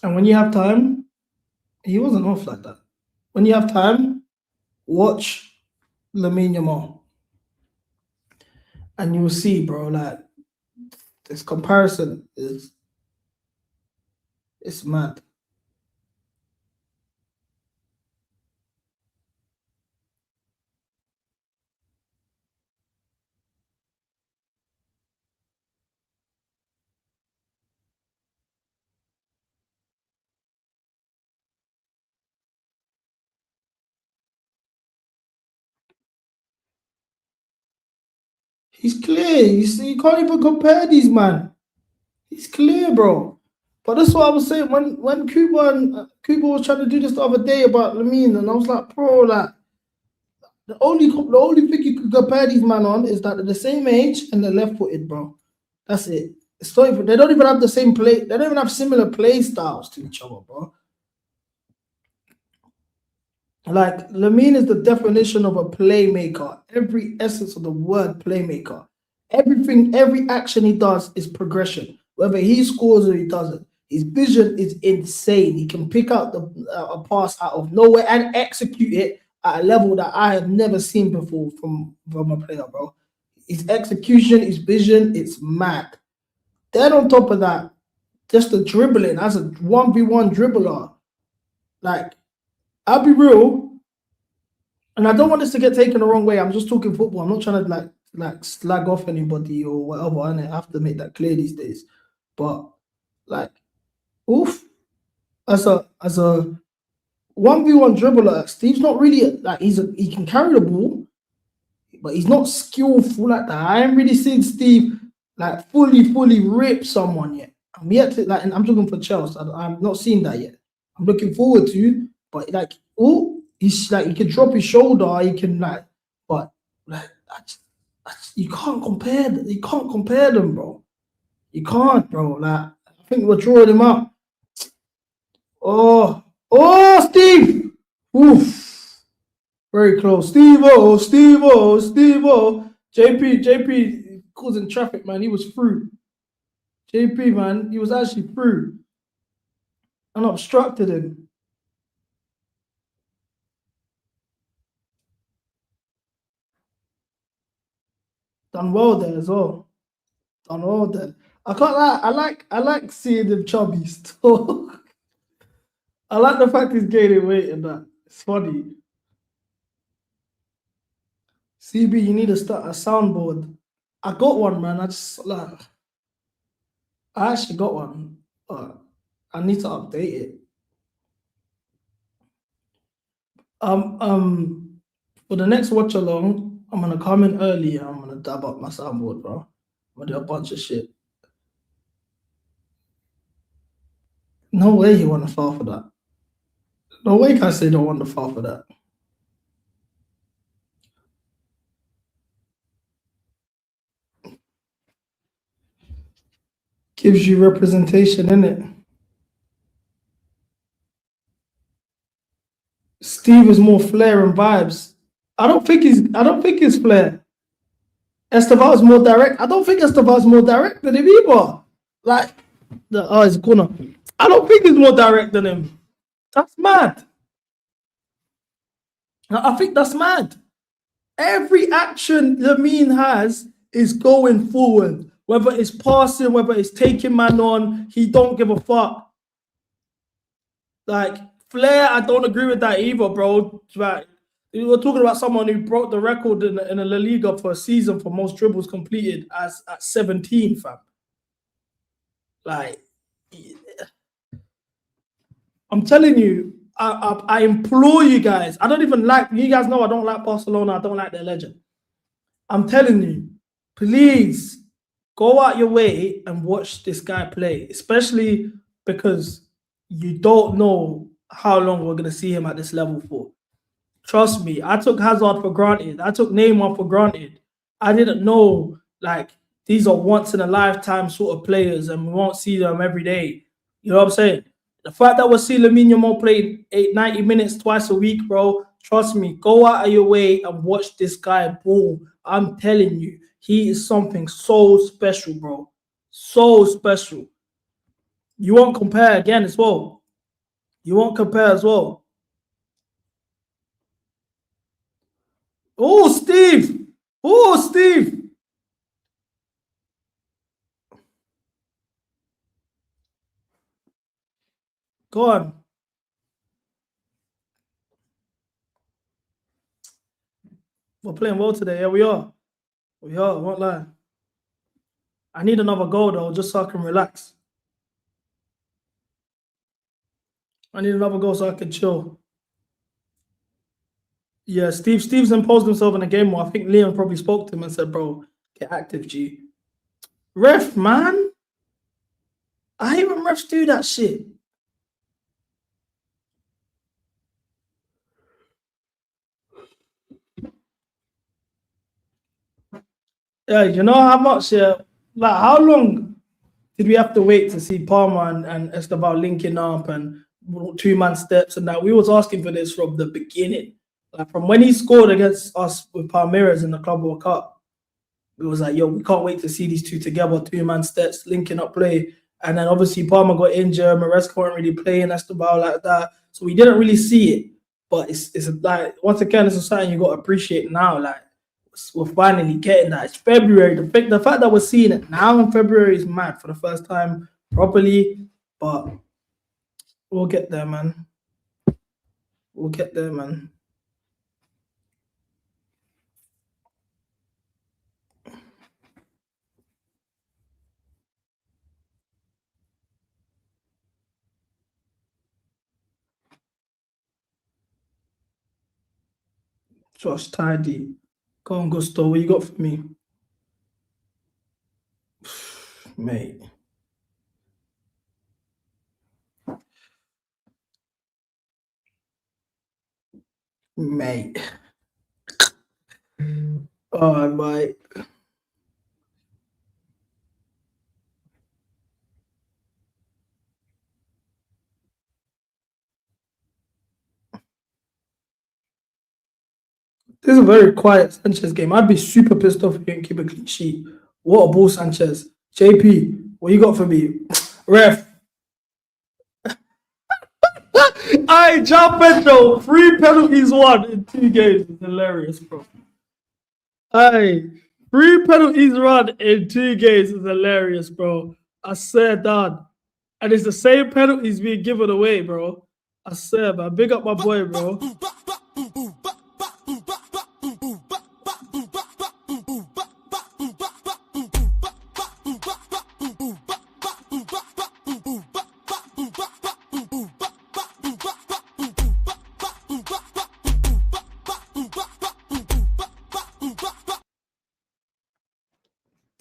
and when you have time, he wasn't off like that. When you have time, watch Lamine Yamal, and you will see, bro, like, this comparison is, it's mad. He's clear. You see, you can't even compare these, man. He's clear, bro. But that's what I was saying when Cuba was trying to do this the other day about Lamine, and I was like, bro, like, the only thing you could compare these man on is that they're the same age and they're left-footed, bro. That's it. It's not even, they don't even have the same play. They don't even have similar play styles to each other, bro. Like, Lamine is the definition of a playmaker. Every essence of the word playmaker. Everything, every action he does is progression. Whether he scores or he doesn't. His vision is insane. He can pick out a pass out of nowhere and execute it at a level that I have never seen before from a player, bro. His execution, his vision, it's mad. Then on top of that, just the dribbling as a 1v1 dribbler. Like, I'll be real, and I don't want this to get taken the wrong way. I'm just talking football. I'm not trying to like like slag off anybody or whatever, and I have to make that clear these days. But like, oof, as a 1v1 dribbler, Steve's not really like he can carry the ball, but he's not skillful like that. I ain't really seen Steve like fully rip someone yet. I'm yet to like, and I'm looking for Chelsea. I'm not seeing that yet. I'm looking forward to, but like, oh, he's like he can drop his shoulder, he can like, but like you can't compare. You can't compare them, bro. You can't, bro. Like I think we're drawing him up. Oh, Steve! Oof. Very close. Steve-O. JP causing traffic, man. He was through. JP, man, he was actually through. And obstructed him. Done well there as well. Done well there. I can't lie. I like seeing him chubby still. I like the fact he's gaining weight and that. It's funny. CB, you need to start a soundboard. I got one, man. I actually got one. I need to update it. For the next watch along, I'm gonna come in early and I'm gonna dab up my soundboard, bro. I'm gonna do a bunch of shit. No way he want to fall for that. No way can I say don't want to fall for that. Gives you representation, innit? Steve is more flair and vibes. I don't think it's flair. Esteval's more direct. I don't think Esteval's more direct than him either. Like it's a corner. I don't think he's more direct than him. That's mad. I think that's mad. Every action Lamine has is going forward. Whether it's passing, whether it's taking man on, he don't give a fuck. Like Flair, I don't agree with that either, bro. Like, we're talking about someone who broke the record in a La Liga for a season for most dribbles completed at 17, fam. Like, I'm telling you, I implore you guys. I don't even like, you guys know I don't like Barcelona. I don't like their legend. I'm telling you, please go out your way and watch this guy play, especially because you don't know how long we're going to see him at this level for. Trust me, I took Hazard for granted. I took Neymar for granted. I didn't know, like, these are once-in-a-lifetime sort of players and we won't see them every day. You know what I'm saying? The fact that we're seeing Lamine Yamal play 90 minutes twice a week, bro, trust me, go out of your way and watch this guy ball. I'm telling you, he is something so special, bro. So special. You won't compare again as well. You won't compare as well. Oh, Steve. Oh, Steve. Go on. We're playing well today. Yeah, we are. We are. I won't lie. I need another goal, though, just so I can relax. I need another goal so I can chill. Yeah, Steve's imposed himself in the game more. I think Leon probably spoke to him and said, bro, get active, G. Ref, man. I hate when refs do that shit. Yeah, you know how much, like, how long did we have to wait to see Palmer and Esteban linking up and two-man steps and that? We was asking for this from the beginning. Like, from when he scored against us with Palmeiras in the Club World Cup, it was like, yo, we can't wait to see these two together, two-man steps, linking up play. And then obviously Palmer got injured, Maresca weren't really playing Esteban like that. So we didn't really see it. But it's like, once again, it's something you got to appreciate now. Like, we're finally getting that. It's February. The fact that we're seeing it now in February is mad for the first time properly. But we'll get there, man. We'll get there, man. Josh Tidy. Go on, Gusto. What you got for me? Mate. Mate. Oh, mate. This is a very quiet Sanchez game. I'd be super pissed off if you didn't keep a clean sheet. What a ball, Sanchez. JP, what you got for me? Ref. I jump Pedro. 3 penalties won in 2 games. It's hilarious, bro. Aye. 3 penalties won in 2 games is hilarious, bro. I said that. And it's the same penalties being given away, bro. I said, man. Big up my boy, bro.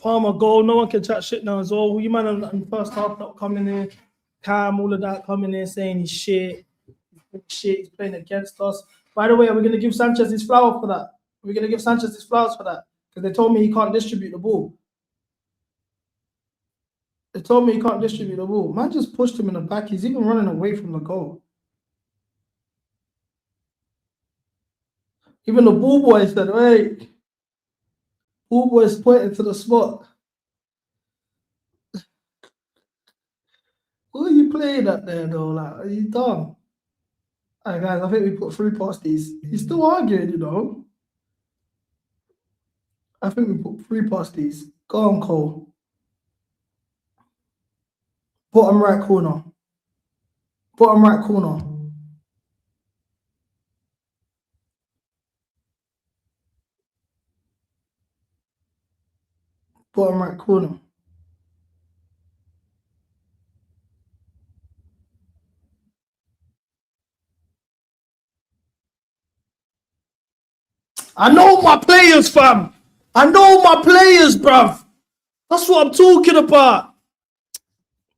Palmer goal, no one can chat shit now as well. You man in the first half not coming in, Cam, all of that coming in saying he's shit, he's playing against us. By the way, are we going to give Sanchez his flowers for that? We're going to give Sanchez his flowers for that because they told me he can't distribute the ball. They told me he can't distribute the ball. Man just pushed him in the back. He's even running away from the goal. Even the ball boy said, "Wait." Ball boy's pointing to the spot. What are you playing at there, though? Like, are you dumb? All right, guys, I think we put 3 past these. He's still arguing, you know. I think we put 3 past these. Go on, Cole. Bottom right corner. Bottom right corner. Bottom right corner. I know my players, fam. I know my players, bruv. That's what I'm talking about.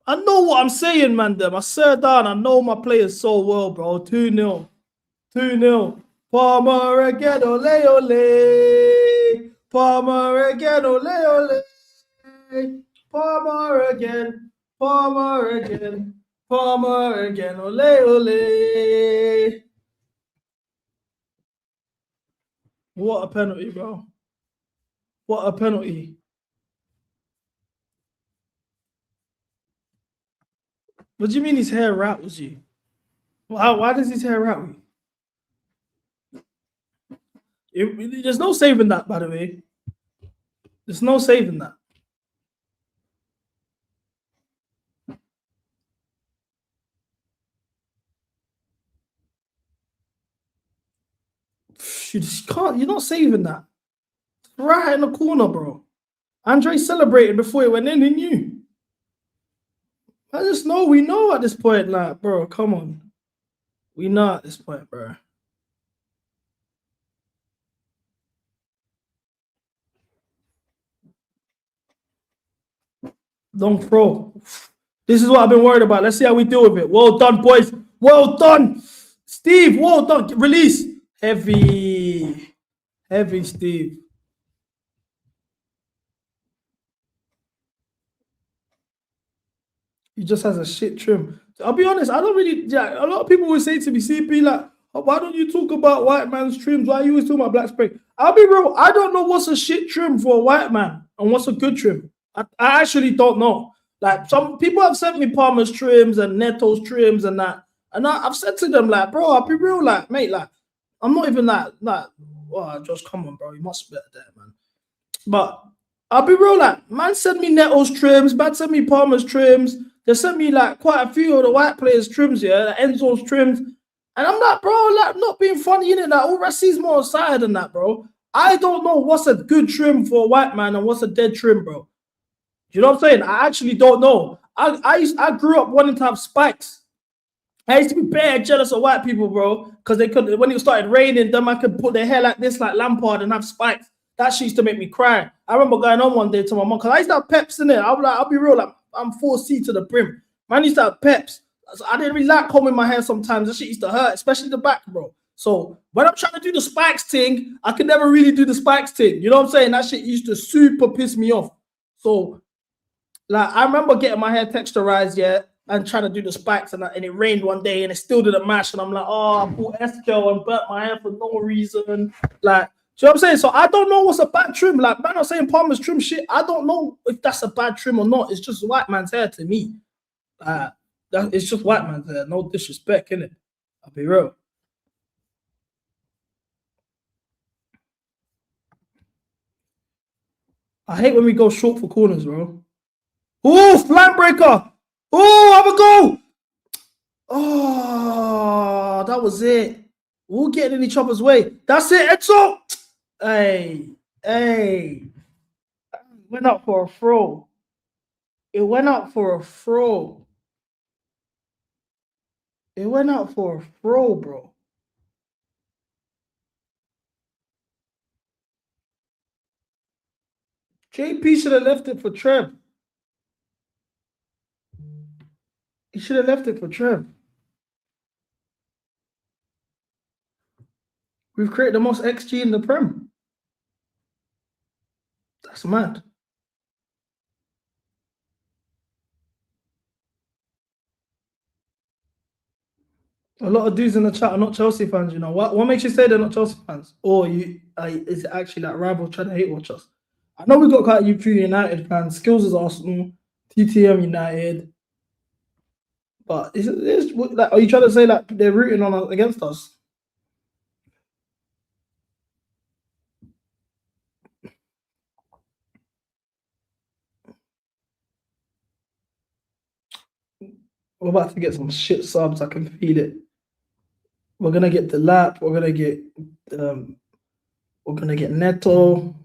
I know what I'm saying, man. Them. I said that. I know my players so well, bro. 2-0. 2-0. Palmer again, ole, ole. Palmer again, ole, ole. Palmer again. Palmer again. Palmer again, ole, ole. What a penalty, bro. What a penalty. What do you mean his hair rattles you? Why does his hair rattle you? There's no saving that, by the way. There's no saving that. You just can't. You're not saving that. Right in the corner, bro. Andre celebrated before he went in, he knew. I just know, we know at this point, like, bro, come on. We know at this point, bro. Long throw. This is what I've been worried about. Let's see how we deal with it. Well done, boys. Well done. Steve, well done. Release. Heavy. Heavy, Steve. He just has a shit trim. I'll be honest, I don't really, a lot of people will say to me, CP, like, oh, why don't you talk about white man's trims? Why are you always talking about black spray? I'll be real, I don't know what's a shit trim for a white man and what's a good trim. I actually don't know. Like, some people have sent me Palmer's trims and Neto's trims and that. And I've said to them, like, bro, I'll be real, like, mate, like, I'm not even like, oh, just come on, bro, you must be better there, man. But I'll be real, like, man sent me Neto's trims, man sent me Palmer's trims. They sent me like quite a few of the white players' trims here, like Enzo's trims. And I'm like, bro, like, not being funny, innit? Like, all racism aside than that, bro. I don't know what's a good trim for a white man and what's a dead trim, bro. You know what I'm saying? I actually don't know. I grew up wanting to have spikes. I used to be bare jealous of white people, bro, because they could, when it started raining, them I could put their hair like this, like Lampard, and have spikes. That shit used to make me cry. I remember going on one day to my mom, because I used to have peps in it. I'll be real, like, I'm 4C to the brim. Man used to have peps. So I didn't really like combing my hair sometimes. That shit used to hurt, especially the back, bro. So when I'm trying to do the spikes thing, I could never really do the spikes thing. You know what I'm saying? That shit used to super piss me off. So, like, I remember getting my hair texturized, yeah, and trying to do the spikes, and it rained one day, and it still didn't match, and I'm like, oh, I bought SKL and burnt my hair for no reason. Like, do you know what I'm saying? So I don't know what's a bad trim. Like, man, I'm saying Palmer's trim shit. I don't know if that's a bad trim or not. It's just white man's hair to me. It's just white man's hair. No disrespect, innit? I'll be real. I hate when we go short for corners, bro. Ooh, line breaker. Oh, have a go. Oh, that was it. We'll get in each other's way. That's it, Enzo. Hey. Went up for a throw. It went up for a throw. It went up for a throw, bro. JP should have left it for Trev. He should have left it for Trev. We've created the most XG in the Prem. That's mad. A lot of dudes in the chat are not Chelsea fans, you know. What makes you say they're not Chelsea fans? Or is it actually like rival trying to hate watch us? I know we got quite a few United fans. Skills is Arsenal, TTM United. But like, are you trying to say like they're rooting on us against us? We're about to get some shit subs. I can feel it. We're gonna get the lap. We're gonna get Neto.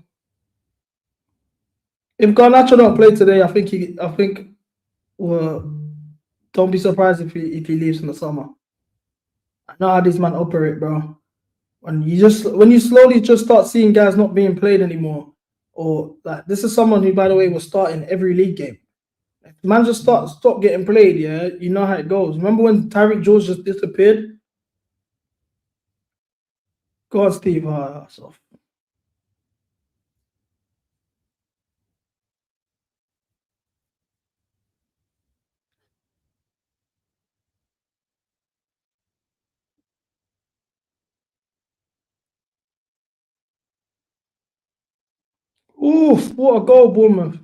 If Garnacho don't play today, I think don't be surprised if he leaves in the summer. I know how this man operate, bro. When you slowly just start seeing guys not being played anymore, or like this is someone who, by the way, was starting every league game. Man just stop getting played, yeah. You know how it goes. Remember when Tyreek George just disappeared? Go on, Steve. Oof, what a goal, Bournemouth.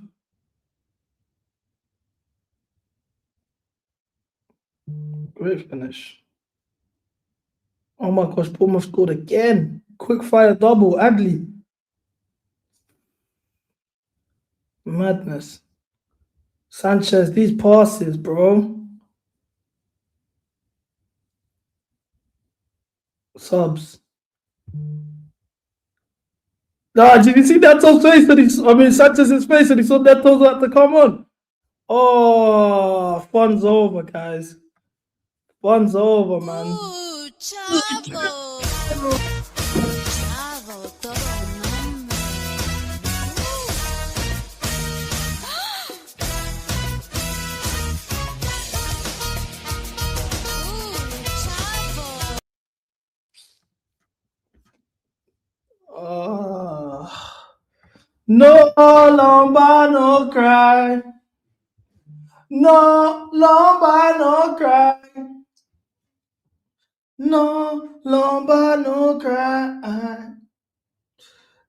Great finish. Oh my gosh, Bournemouth scored again. Quick fire double, Adley. Madness. Sanchez, these passes, bro. Subs. Nah, did you see Neto's face? Sanchez's face, and he saw Neto's about to come on. Oh, fun's over, guys. Fun's over, man. Ooh, Chavo. Chavo, todo un No lumber, no cry. No lumber, no cry. No lumber, no cry.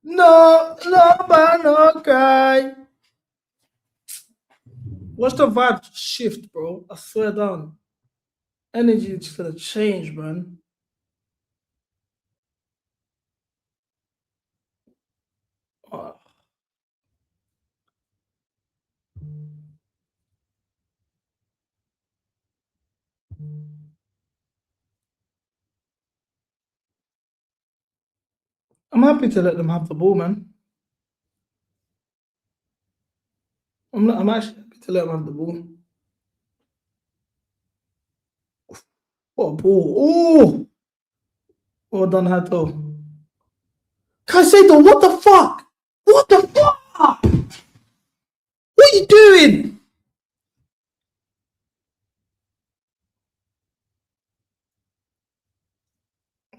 No lumber, no cry. Watch the vibe shift, bro. I swear down. Energy is gonna change, man. Oh. I'm happy to let them have the ball, man. I'm actually happy to let them have the ball. What a ball. Oh! Well done, Hato. Caicedo, what the fuck? What the fuck? What are you doing?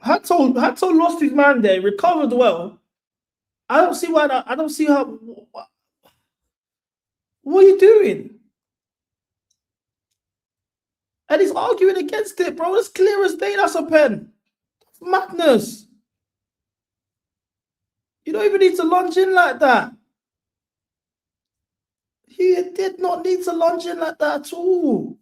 Hato lost his man there, recovered well. I don't see why I don't see how. What are you doing? And he's arguing against it, bro. It's clear as day. That's a pen. That's madness. You don't even need to lunge in like that. He did not need to lunge in like that at all.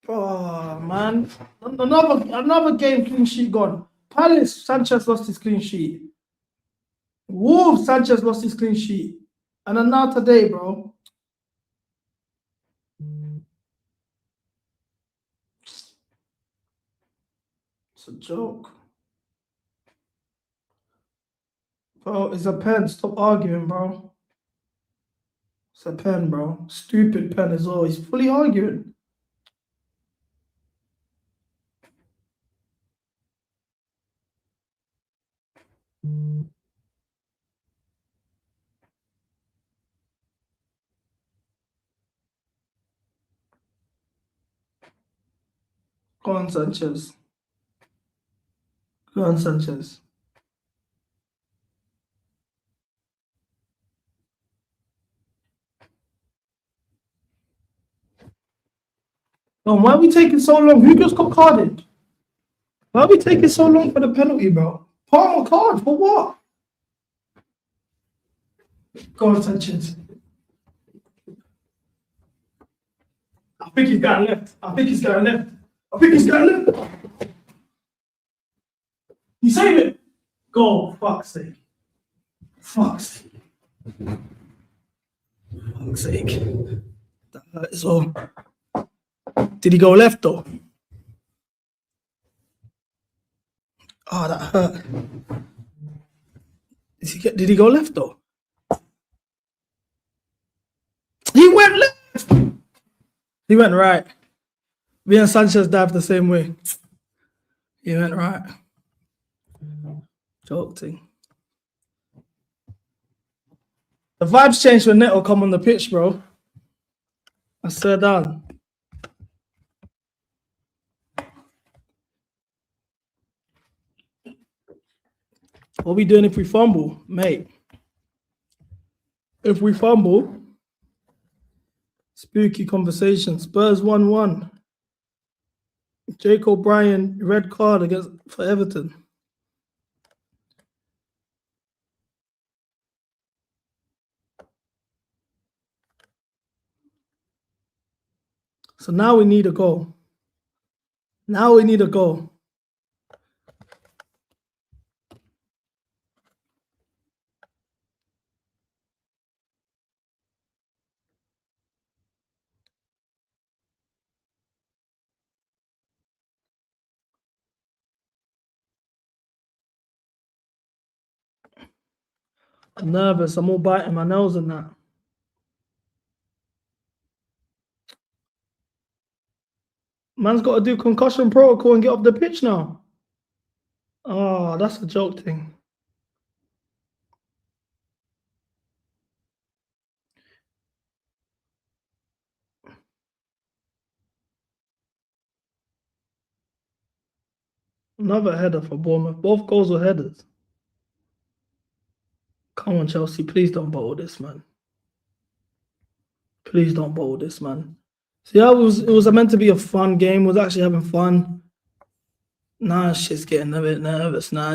Oh man, another game clean sheet gone. Palace, Sanchez lost his clean sheet. Wolves, Sanchez lost his clean sheet. And then now today, bro. It's a joke. Bro, it's a pen. Stop arguing, bro. It's a pen, bro. Stupid pen as well. He's fully arguing. Go on, Sanchez. Go on, Sanchez. Oh, why are we taking so long? Who just got carded? Why are we taking so long for the penalty, bro? Palmer card for what? Go on, Sanchez. I think he's got left. I think he's got left. I think he's got left. You save it. Go, fuck's sake. Fuck's sake. Fuck's sake. That hurt as well. Did he go left though? Oh, that hurt. Did he go left though? He went left. He went right. Me and Sanchez dived the same way. He went right. Joke thing. The vibes change when Neto come on the pitch, bro. I swear down. What are we doing if we fumble, mate? If we fumble, spooky conversation. Spurs 1-1. Jake O'Brien, red card for Everton. So now we need a goal. Now we need a goal. I'm nervous. I'm all biting my nails and that. Man's got to do concussion protocol and get off the pitch now. Oh, that's a joke thing. Another header for Bournemouth. Both goals were headers. Come on, Chelsea. Please don't bottle this, man. Please don't bottle this, man. See, it was meant to be a fun game. Was actually having fun. Nah, shit's getting a bit nervous now.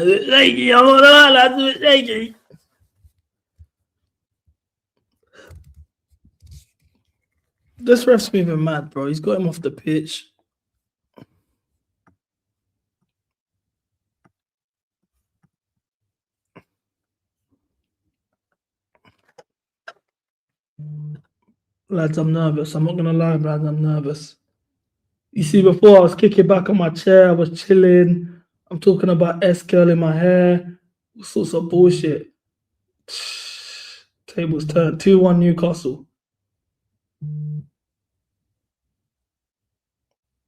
This ref's moving mad, bro. He's got him off the pitch. Lads, I'm nervous. I'm not going to lie, lads. I'm nervous. You see, before I was kicking back on my chair. I was chilling. I'm talking about S-curl in my hair. All sorts of bullshit. Tables turned. 2-1 Newcastle.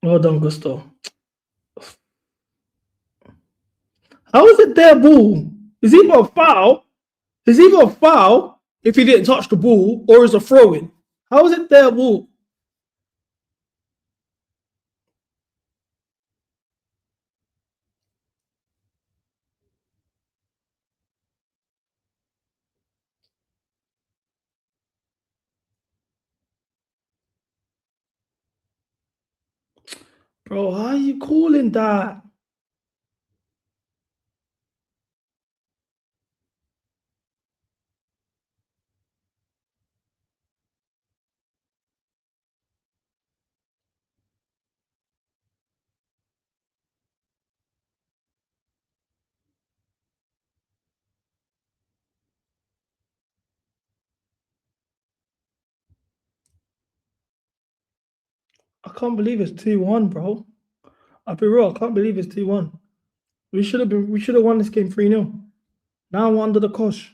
Well done, Gusto. How is it their ball? It's either a foul. It's either a foul if he didn't touch the ball, or it's a throw-in. How is it their ball? Bro, how are you calling that? I can't believe it's 2-1, bro. I'll be real, I can't believe it's 2-1. We should have won this game 3-0. Now we're under the cosh.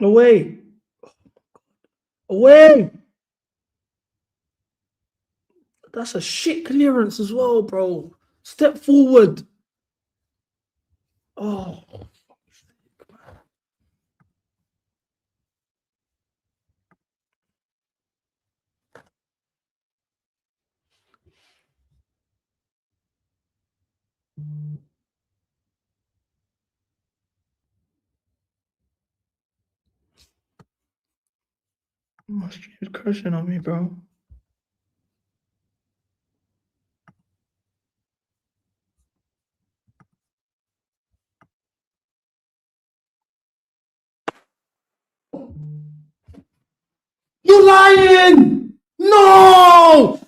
Away. Away. That's a shit clearance as well, bro. Step forward. Oh. My stream is crashing on me, bro. You're lying! No!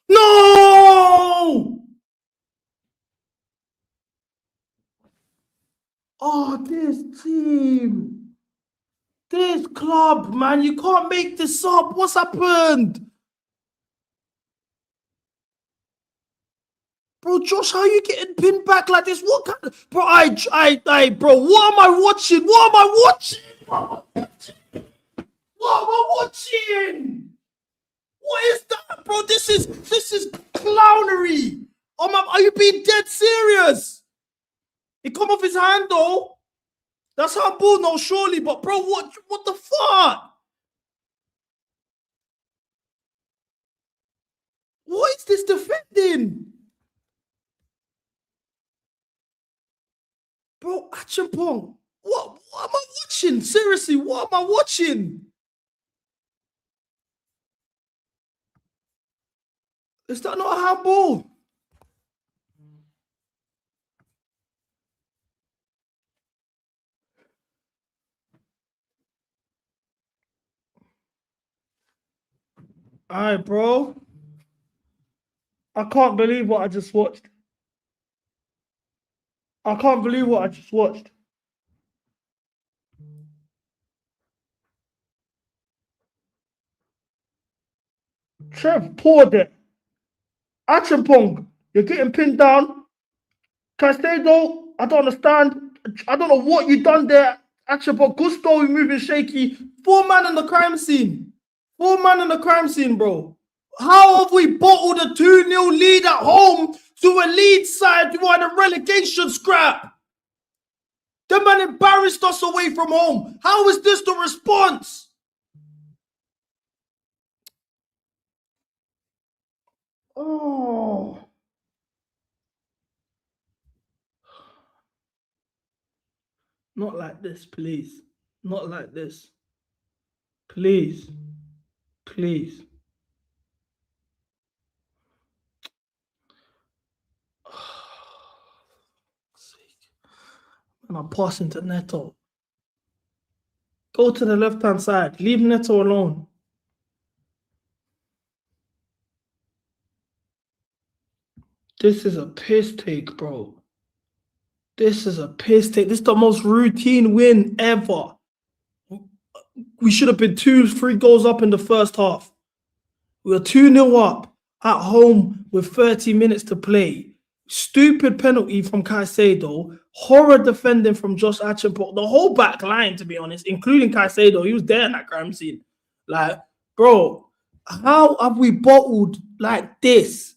No! Oh, this team. This club, man. You can't make this up. What's happened? Bro, Josh, how are you getting pinned back like this? What kind of... Bro, bro, what am I watching? What am I watching? What am I watching? What is that, bro? This is clownery. Are you being dead serious? It come off his hand, though. That's handball, no, surely. But, bro, what the fuck? What is this defending? Bro, Achampong, what am I watching? Seriously, what am I watching? Is that not a handball? All right, bro. I can't believe what I just watched. I can't believe what I just watched. Trev poured it. Achampong, you're getting pinned down. Caicedo, I don't understand. I don't know what you done there. Achampong, Gusto, moving shaky. 4 man in the crime scene. 4 man in the crime scene, bro. How have we bottled a 2-0 lead at home to a Leeds side who are in a relegation scrap? The man embarrassed us away from home. How is this the response? Oh. Not like this, please. Not like this. Please. Please. And I'm passing to Neto. Go to the left-hand side. Leave Neto alone. This is a piss take, bro. This is a piss take. This is the most routine win ever. We should have been 2-3 goals up in the first half. We were 2-0 up at home with 30 minutes to play. Stupid penalty from Caicedo. Horror defending from Josh Achampong. The whole back line, to be honest, including Caicedo. He was there in that crime scene. Like, bro, how have we bottled like this.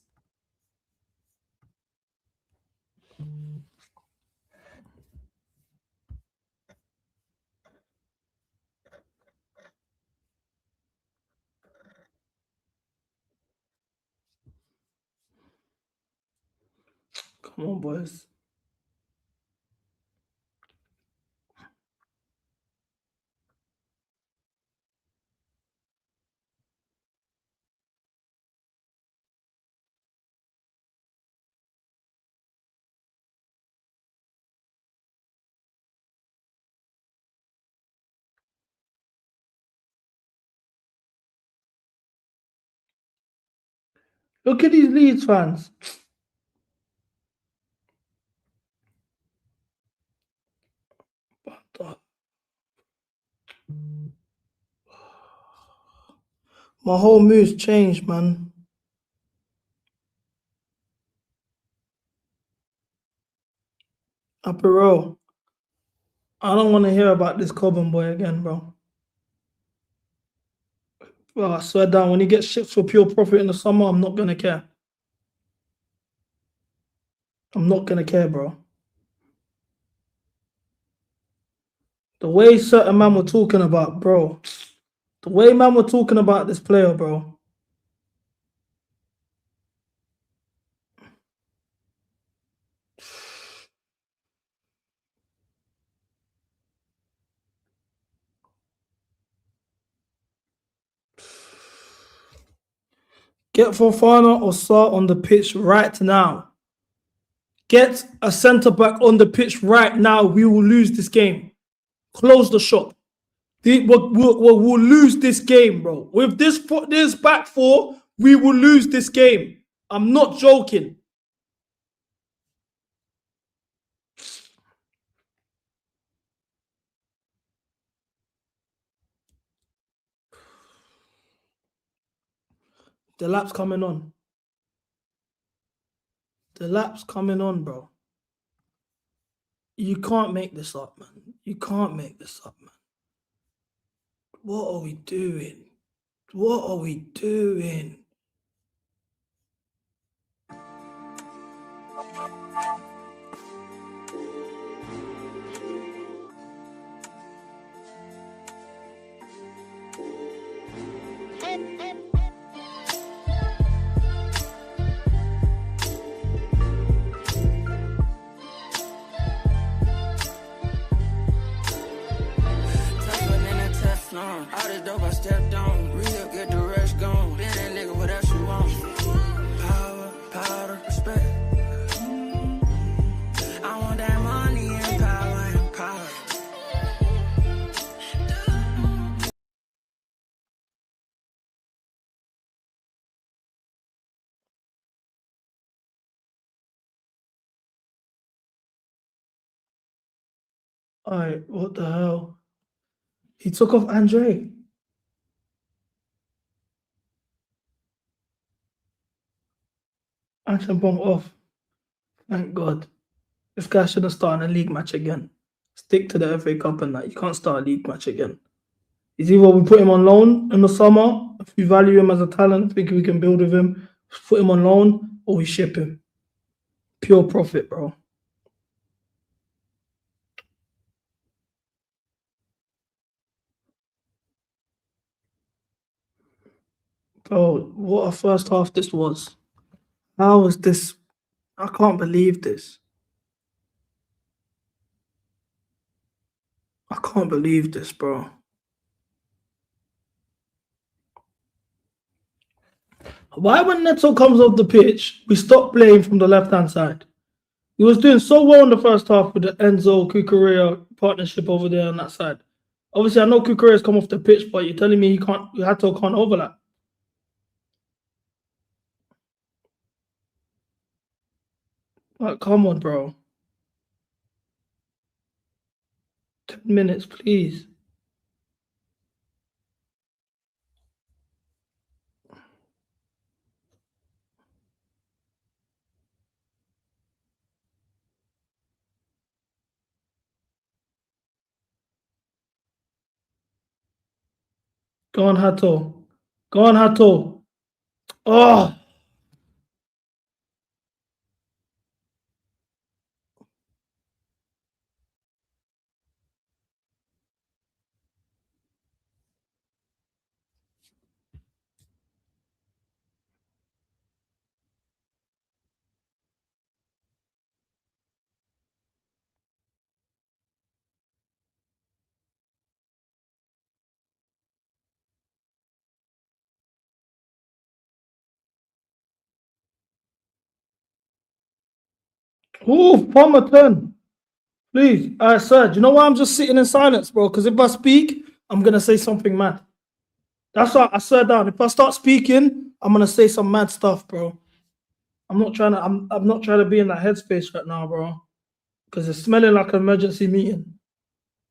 Come on, boys. Look at these Leeds fans. My whole mood's changed, man. Apero. I don't want to hear about this Coburn boy again, bro. Bro, I swear down, when he gets shipped for pure profit in the summer, I'm not gonna care. I'm not gonna care, bro. The way certain man were talking about, bro. The way man were talking about this player, bro. Get Fofana or Sarr on the pitch right now. Get a centre back on the pitch right now. We will lose this game. Close the shop. We'll lose this game, bro. With this back four, we will lose this game. I'm not joking. The lap's coming on. The lap's coming on, bro. You can't make this up, man. You can't make this up, man. What are we doing? What are we doing? All this dope I stepped on, real get the rest gone. Then that nigga, what else you want? Power, powder, respect. I want that money and power and power. Alright, what the hell? He took off Andre. Achampong off. Thank God. This guy shouldn't start in a league match again. Stick to the FA Cup and that. You can't start a league match again. It's either we put him on loan in the summer, if we value him as a talent, think we can build with him, put him on loan, or we ship him. Pure profit, bro. Bro, what a first half this was. How is this? I can't believe this. I can't believe this, bro. Why when Neto comes off the pitch, we stop playing from the left-hand side? He was doing so well in the first half with the Enzo Kukurea partnership over there on that side. Obviously, I know Kukurea's come off the pitch, but you're telling me he can't, Hato can't overlap. Like, come on, bro. 10 minutes, please. Go on, Hato. Go on, Hato. Oh. Oh, Palmer turn. Please. All right, sir. Do you know why I'm just sitting in silence, bro? Because if I speak, I'm going to say something mad. That's why I swear down. If I start speaking, I'm going to say some mad stuff, bro. I'm not trying to be in that headspace right now, bro. Because it's smelling like an emergency meeting.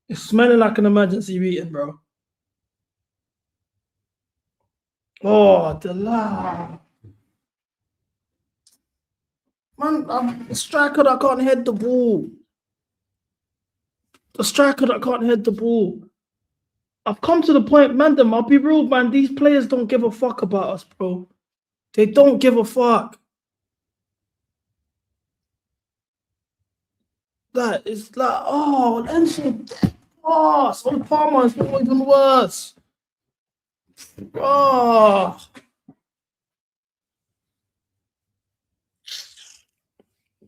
It's smelling like an emergency meeting, bro. Oh, the laugh. Man, I'm a striker that can't head the ball. The striker that can't head the ball. I've come to the point, man, I'll be real, man. These players don't give a fuck about us, bro. They don't give a fuck. That is like, oh, Enzo, oh, so Palmer is not even worse. Oh.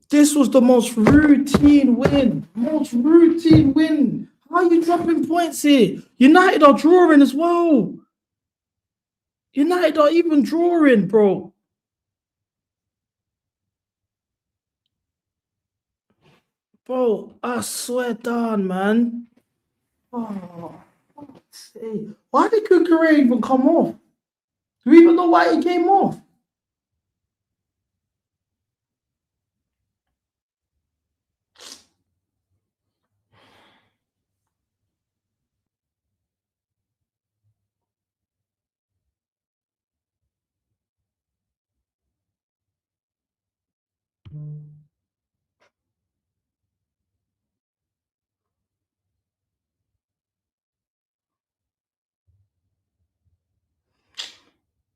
This was the most routine win. Most routine win. How are you dropping points here? United are drawing as well. United are even drawing, bro. Bro, I swear down, man. Oh, why did Kukurea even come off? Do we even know why he came off?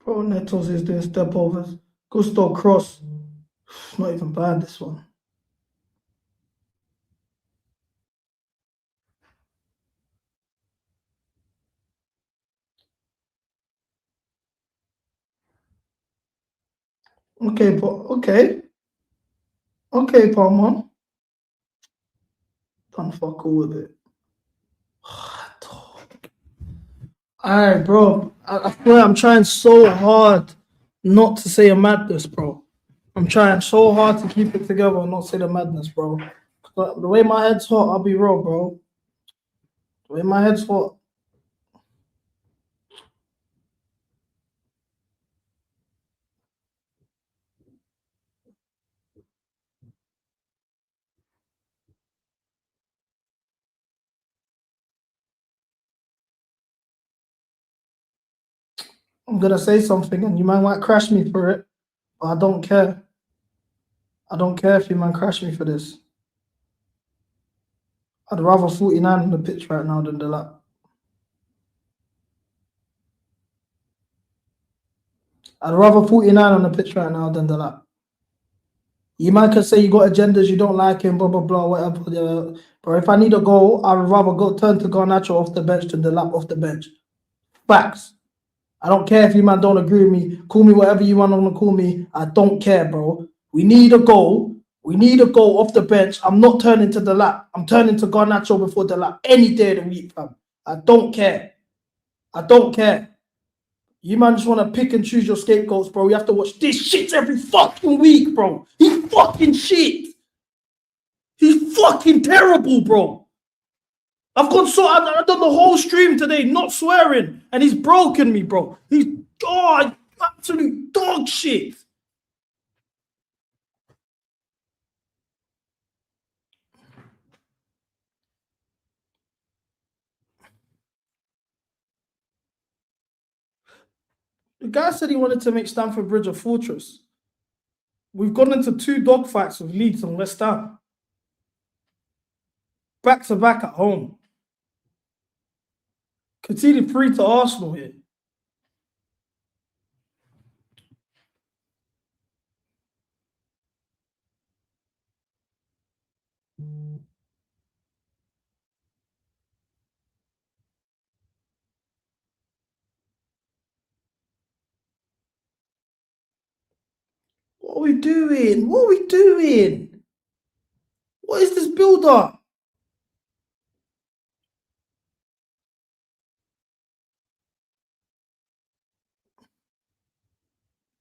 Bro, Netos is doing step overs. Gusto cross. Not even bad, this one. Okay, but okay. Okay, Palmer. Don't fuck all with it. Alright, bro. I swear I'm trying so hard not to say a madness, bro. I'm trying so hard to keep it together and not say the madness, bro. But the way my head's hot, I'll be real, bro. The way my head's hot. I'm gonna say something and you might crash me for it, but I don't care. I don't care if you might crash me for this. I'd rather 49 on the pitch right now than the lap. I'd rather 49 on the pitch right now than the lap. You might can say you got agendas, you don't like him, blah, blah, blah, whatever. But if I need a goal, I'd rather turn to Garnacho off the bench than the lap off the bench. Facts. I don't care if you man don't agree with me. Call me whatever you want to call me. I don't care, bro. We need a goal. We need a goal off the bench. I'm not turning to the lap. I'm turning to Garnacho before the lap any day of the week, fam. I don't care. I don't care. You man just want to pick and choose your scapegoats, bro. You have to watch this shit every fucking week, bro. He's fucking shit. He's fucking terrible, bro. I've done the whole stream today, not swearing, and he's broken me, bro. He's absolute dog shit. The guy said he wanted to make Stamford Bridge a fortress. We've gone into 2 dogfights with Leeds and West Ham. Back to back at home. Conceded 3 to Arsenal here. What are we doing? What are we doing? What is this build-up?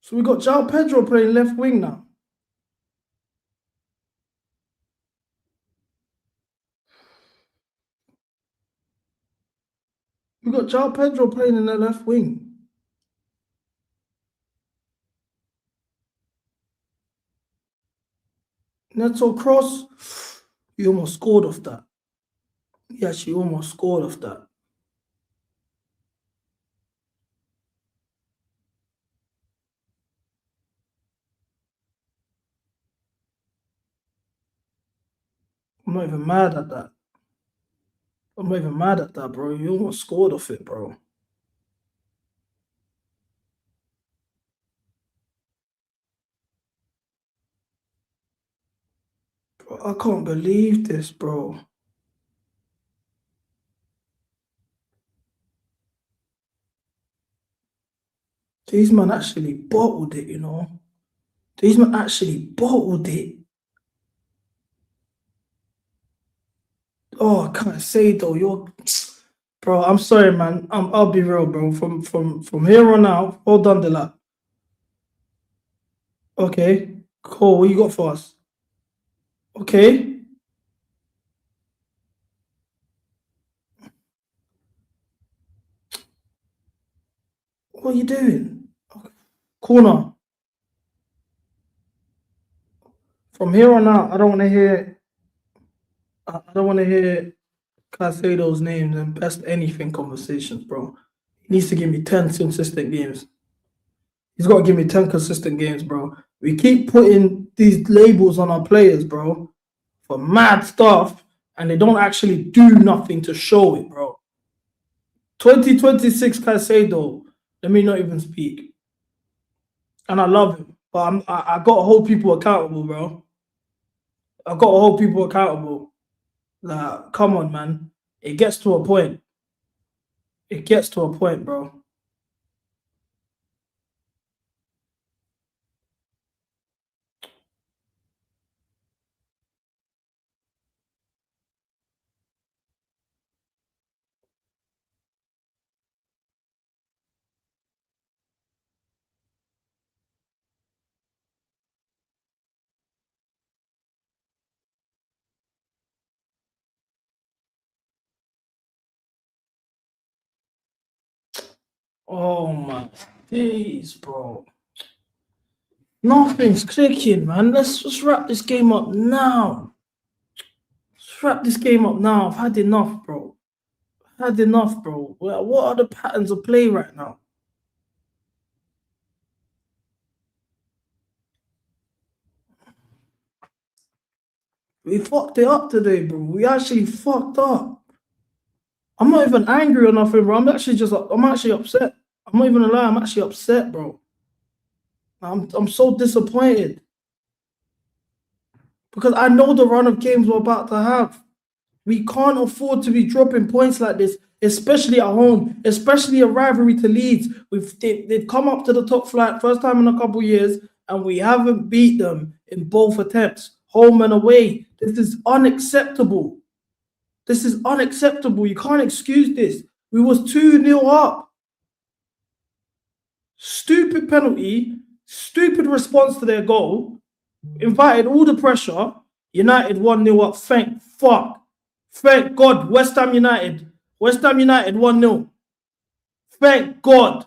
So we got João Pedro playing left wing now. We got João Pedro playing in the left wing. Neto cross. You almost scored off that. Yes, you almost scored off that. I'm not even mad at that. I'm not even mad at that, bro. You almost scored off it, bro. Bro, I can't believe this, bro. These men actually bottled it, you know. These men actually bottled it. Oh, I can't say though. You're, bro. I'm sorry, man. I'll be real, bro. From here on out, well done, Delap. Okay, cool. What you got for us? Okay. What are you doing? Corner. From here on out, I don't want to hear. I don't want to hear Caicedo's names and best anything conversations, bro. He needs to give me 10 consistent games. He's got to give me 10 consistent games, bro. We keep putting these labels on our players, bro, for mad stuff, and they don't actually do nothing to show it, bro. 2026 Caicedo, let me not even speak. And I love him, but I got to hold people accountable, bro. I got to hold people accountable. Like, come on, man. It gets to a point. It gets to a point, bro. Oh my days, bro. Nothing's clicking, man. Let's just wrap this game up now. Let's wrap this game up now. I've had enough, bro. I've had enough, bro. What are the patterns of play right now? We fucked it up today, bro. We actually fucked up. I'm not even angry or nothing, bro. I'm actually upset. I'm not even gonna lie, I'm actually upset, bro. I'm so disappointed. Because I know the run of games we're about to have. We can't afford to be dropping points like this, especially at home, especially a rivalry to Leeds. They've come up to the top flight first time in a couple of years, and we haven't beat them in both attempts, home and away. This is unacceptable. This is unacceptable. You can't excuse this. We was 2-0 up. Stupid penalty, stupid response to their goal, invited all the pressure. United 1-0 up. Thank fuck. Thank God. West Ham United 1-0. Thank God.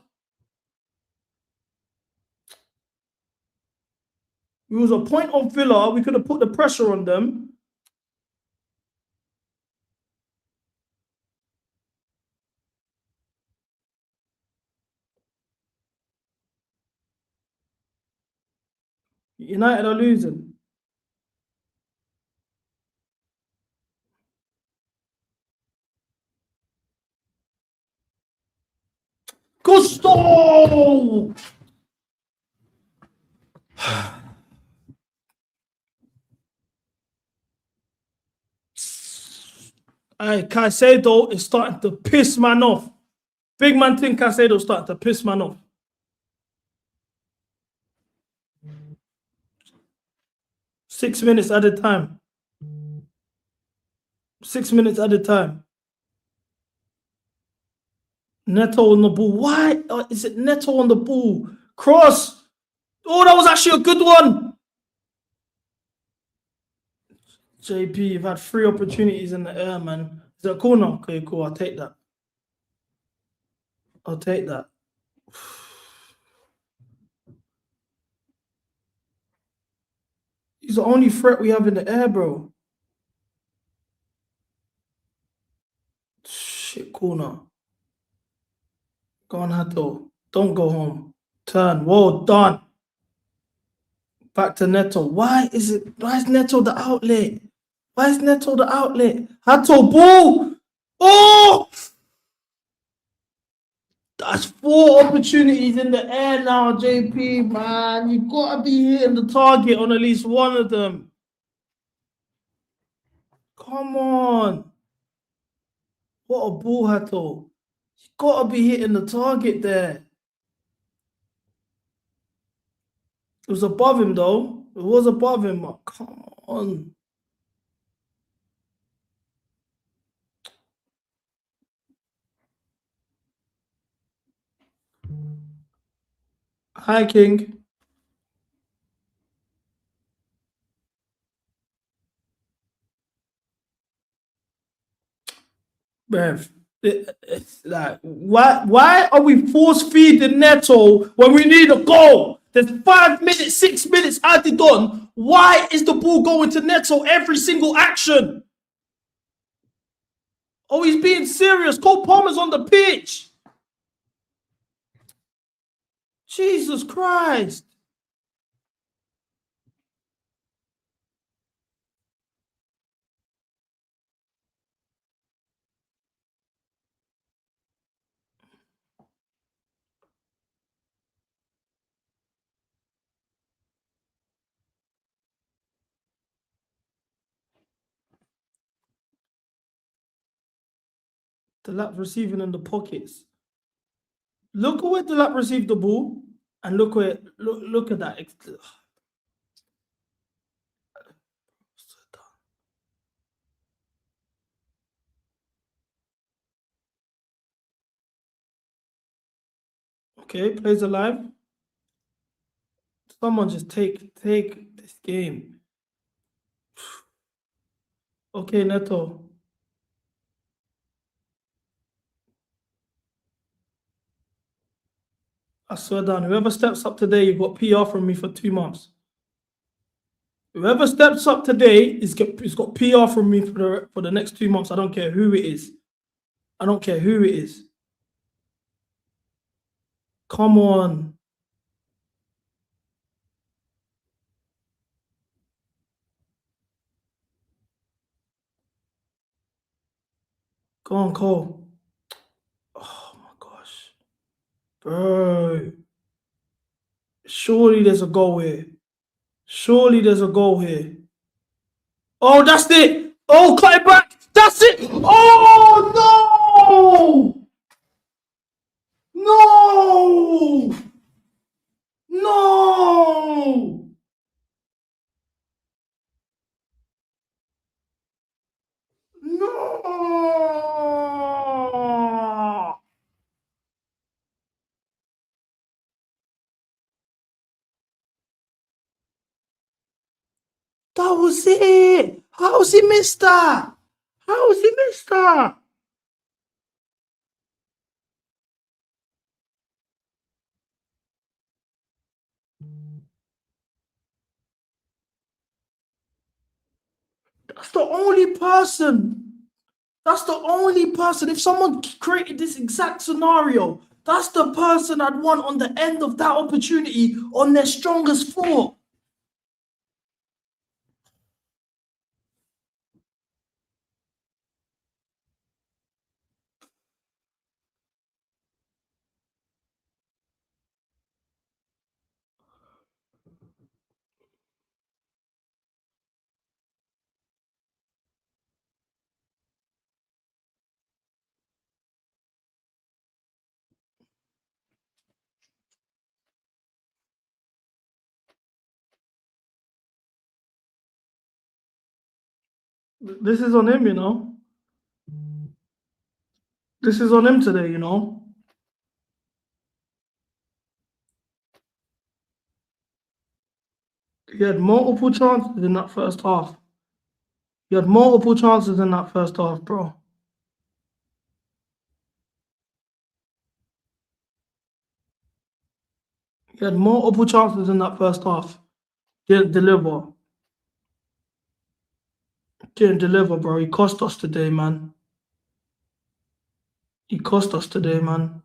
It was a point on Villa. We could have put the pressure on them. United are losing. Gusto! Caicedo is starting to piss man off. Big man think Caicedo starting to piss man off. Six minutes at a time. 6 minutes at a time. Neto on the ball. Why is it Neto on the ball? Cross. Oh, that was actually a good one. JP, you've had 3 opportunities in the air, man. Is that a corner? Okay, cool. I'll take that. I'll take that. He's the only threat we have in the air, bro. Shit, corner. Go on, Hato. Don't go home. Turn. Well done. Back to Neto. Why is Neto the outlet? Why is Neto the outlet? Hato, ball! Oh! That's 4 opportunities in the air now, JP, man. You gotta be hitting the target on at least one of them. Come on. What a ball, Hato. You gotta be hitting the target there. It was above him, though. It was above him. Oh, come on. Hi, King. Bev, it's like, why are we force feeding Neto when we need a goal? There's 5 minutes, 6 minutes added on. Why is the ball going to Neto every single action? Oh, he's being serious. Cole Palmer's on the pitch. Jesus Christ. The lap receiving in the pockets. Look at where the lap received the ball, and look at that. Okay, plays alive. Someone just take this game. Okay, Neto. I swear down, whoever steps up today, you've got PR from me for 2 months. Whoever steps up today is got PR from me for the next 2 months. I don't care who it is. I don't care who it is. Come on. Go on, Cole. Oh my gosh. Bro. Surely there's a goal here. Surely there's a goal here. Oh, that's it. Oh, cut it back. That's it. Oh, no. No. No. No. That was it. How's he missed that? How's he missed that? That's the only person. That's the only person. If someone created this exact scenario, that's the person I'd want on the end of that opportunity on their strongest foot. This is on him, you know. This is on him today, you know. He had multiple chances in that first half. He had multiple chances in that first half, bro. He had multiple chances in that first half. Didn't deliver. Didn't deliver, bro. He cost us today, man. He cost us today, man.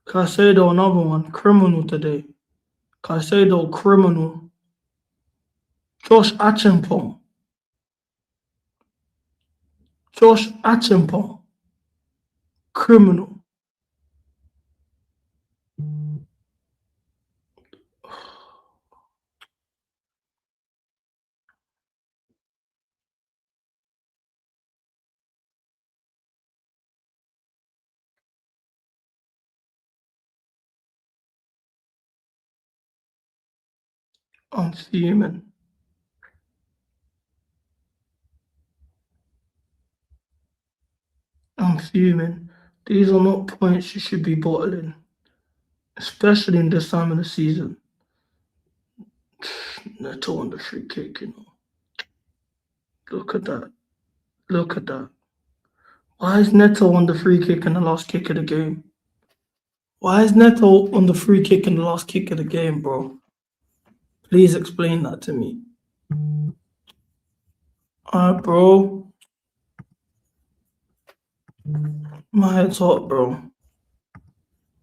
Caicedo, another one. Criminal today. Caicedo, criminal. Josh Achimpong. Josh Achimpong. Criminal. I'm fuming. I'm fuming. These are not points you should be bottling, especially in this time of the season. Neto on the free kick, you know. Look at that. Look at that. Why is Neto on the free kick in the last kick of the game? Why is Neto on the free kick in the last kick of the game, bro? Please explain that to me. Alright, bro. My head's hot, bro.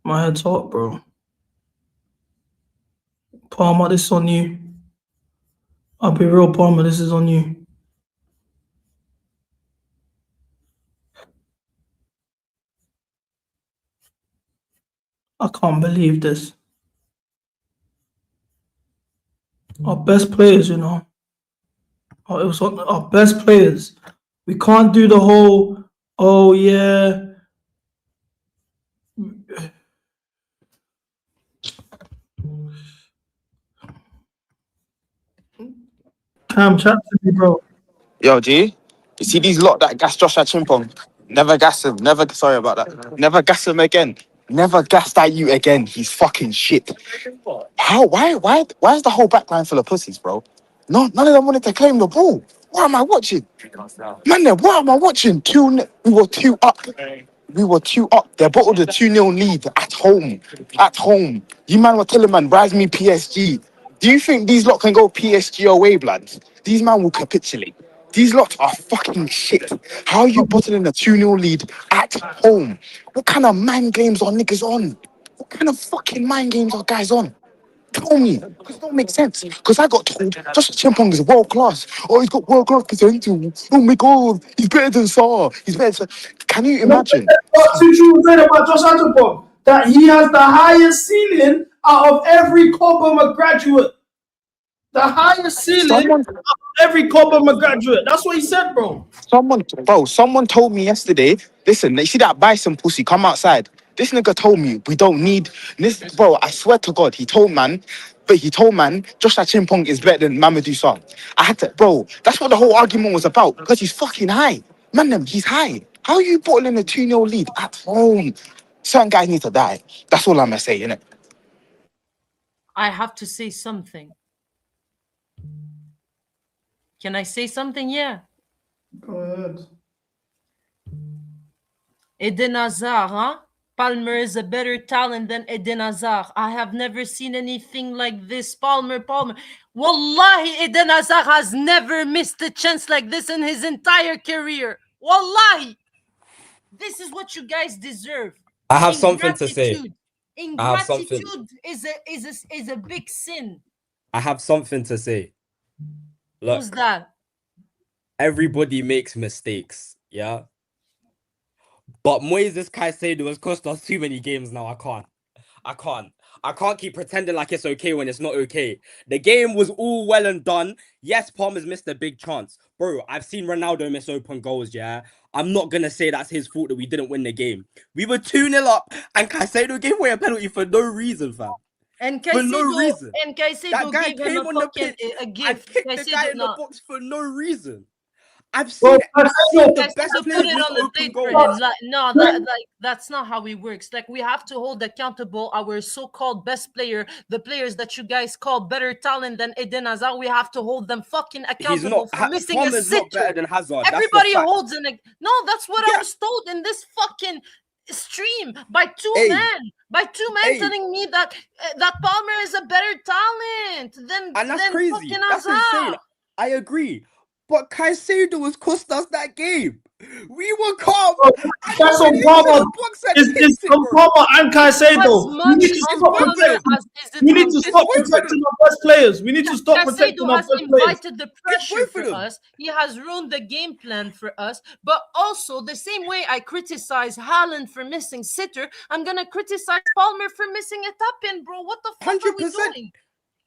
My head's hot, bro. Palmer, this is on you. I'll be real, Palmer, this is on you. I can't believe this. Our best players, you know. Oh, it was our best players. We can't do the whole, oh yeah. Cam, chat to me, bro. Yo, G, you see these lot that gas Josh Chimpong? Never gas him. Never, sorry about that. Never gas him again. Never gas that you again. He's fucking shit. How? Why is the whole backline full of pussies, bro? No, none of them wanted to claim the ball. What am I watching? Man, what am I watching? We were 2 up. We were 2 up. They bottled a 2-0 lead at home. At home. You man were telling man, rise me PSG. Do you think these lot can go PSG away, blood? These man will capitulate. These lot are fucking shit. How are you bottling a 2-0 lead at home? What kind of mind games are niggas on? What kind of fucking mind games are guys on? Tell me, because it don't make sense. Because I got told Josh Chimpong is world class. Oh, he's got world class potential. Oh my god, he's better than Saar. He's better than... Can you imagine? What's you saying about Josh Achimpong? That he has the highest ceiling out of every Cobham graduate. The highest ceiling out of every Cobham graduate. That's what he said, bro. Someone told me yesterday, listen, you see that bison pussy, come outside. This nigga told me we don't need this, bro. I swear to God, he told man, Josh Chimpong is better than Mamadou Sarr. I had to, bro. That's what the whole argument was about because he's fucking high, man. He's high. How are you bottling a 2-0 lead at home? Certain guys need to die. That's all I'm gonna say, innit? I have to say something. Can I say something? Yeah. Go ahead. Eden Hazard, huh? Palmer is a better talent than Eden Hazard. I have never seen anything like this. Palmer. Wallahi, Eden Hazard has never missed a chance like this in his entire career. Wallahi. This is what you guys deserve. I have something to say. Ingratitude is a big sin. I have something to say. Look, who's that? Everybody makes mistakes, yeah? But Moises Caicedo has cost us too many games now. I can't keep pretending like it's okay when it's not okay. The game was all well and done. Yes, Palmer's missed a big chance. Bro, I've seen Ronaldo miss open goals, yeah? I'm not going to say that's his fault that we didn't win the game. We were 2-0 up and Caicedo gave away a penalty for no reason, fam. And for no reason. Caicedo gave him a gift. I kicked the guy in the box for no reason. I've Well, seen the best players put it on the open plate for goals. him. That's not how it works. Like, we have to hold accountable our so-called best player, the players that you guys call better talent than Eden Hazard. We have to hold them fucking accountable for missing a Palmer's not better sitter. than Hazard. Everybody holds in. No, that's what I was told in this fucking stream by two Hey. men. By two men Hey. telling me that that Palmer is a better talent than And that's than crazy. fucking That's Hazard. insane. I agree. But Caicedo was cost us that game. We were calm. That's on Palmer. It's on Palmer and Caicedo. We need to stop protecting. We need to stop protecting our best players. We need to stop protecting Caicedo our has best players. invited the pressure for us. He has ruined the game plan for us. But also, the same way I criticize Haaland for missing sitter, I'm gonna criticize Palmer for missing a tap-in, bro. What the fuck are we doing?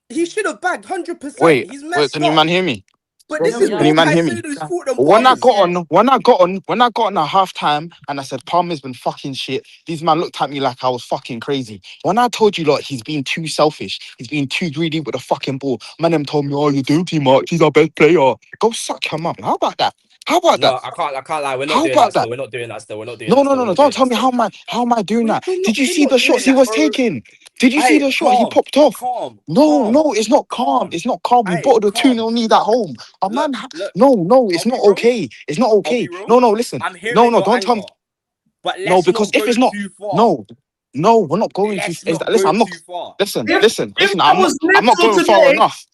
He should have bagged 100%. Wait, He's wait, messed can you up. man hear me? But this is Can more you man hear me? Caicedo's fault than When I Palmer's. got on at half time and I said Palmer's been fucking shit, these man looked at me like I was fucking crazy. When I told you lot he's been too selfish, he's been too greedy with the fucking ball, man them told me, oh, you do too much, he's our best player. Go suck him up. How about that? How about No, that? I can't lie. We're not How doing about that. that? Still. We're not doing that. Still. We're not doing No, that. no, Still. no, We're no. not Don't doing tell me that. how am I doing that? Did you see not the doing shots he that, was bro. taking? Did you see the shot he Calm, popped off? calm. No, it's not calm. It's not calm. We bought the 2-0 lead at home. A man, no, it's not okay. It's not okay. No, listen. I'm hearing No, your don't tell me. anger. But let's No, because not if go it's not, too far. no, we're not going too. Let's Is not that, listen, go I'm not. too far. Listen. If that was I'm not Neto going far today, enough.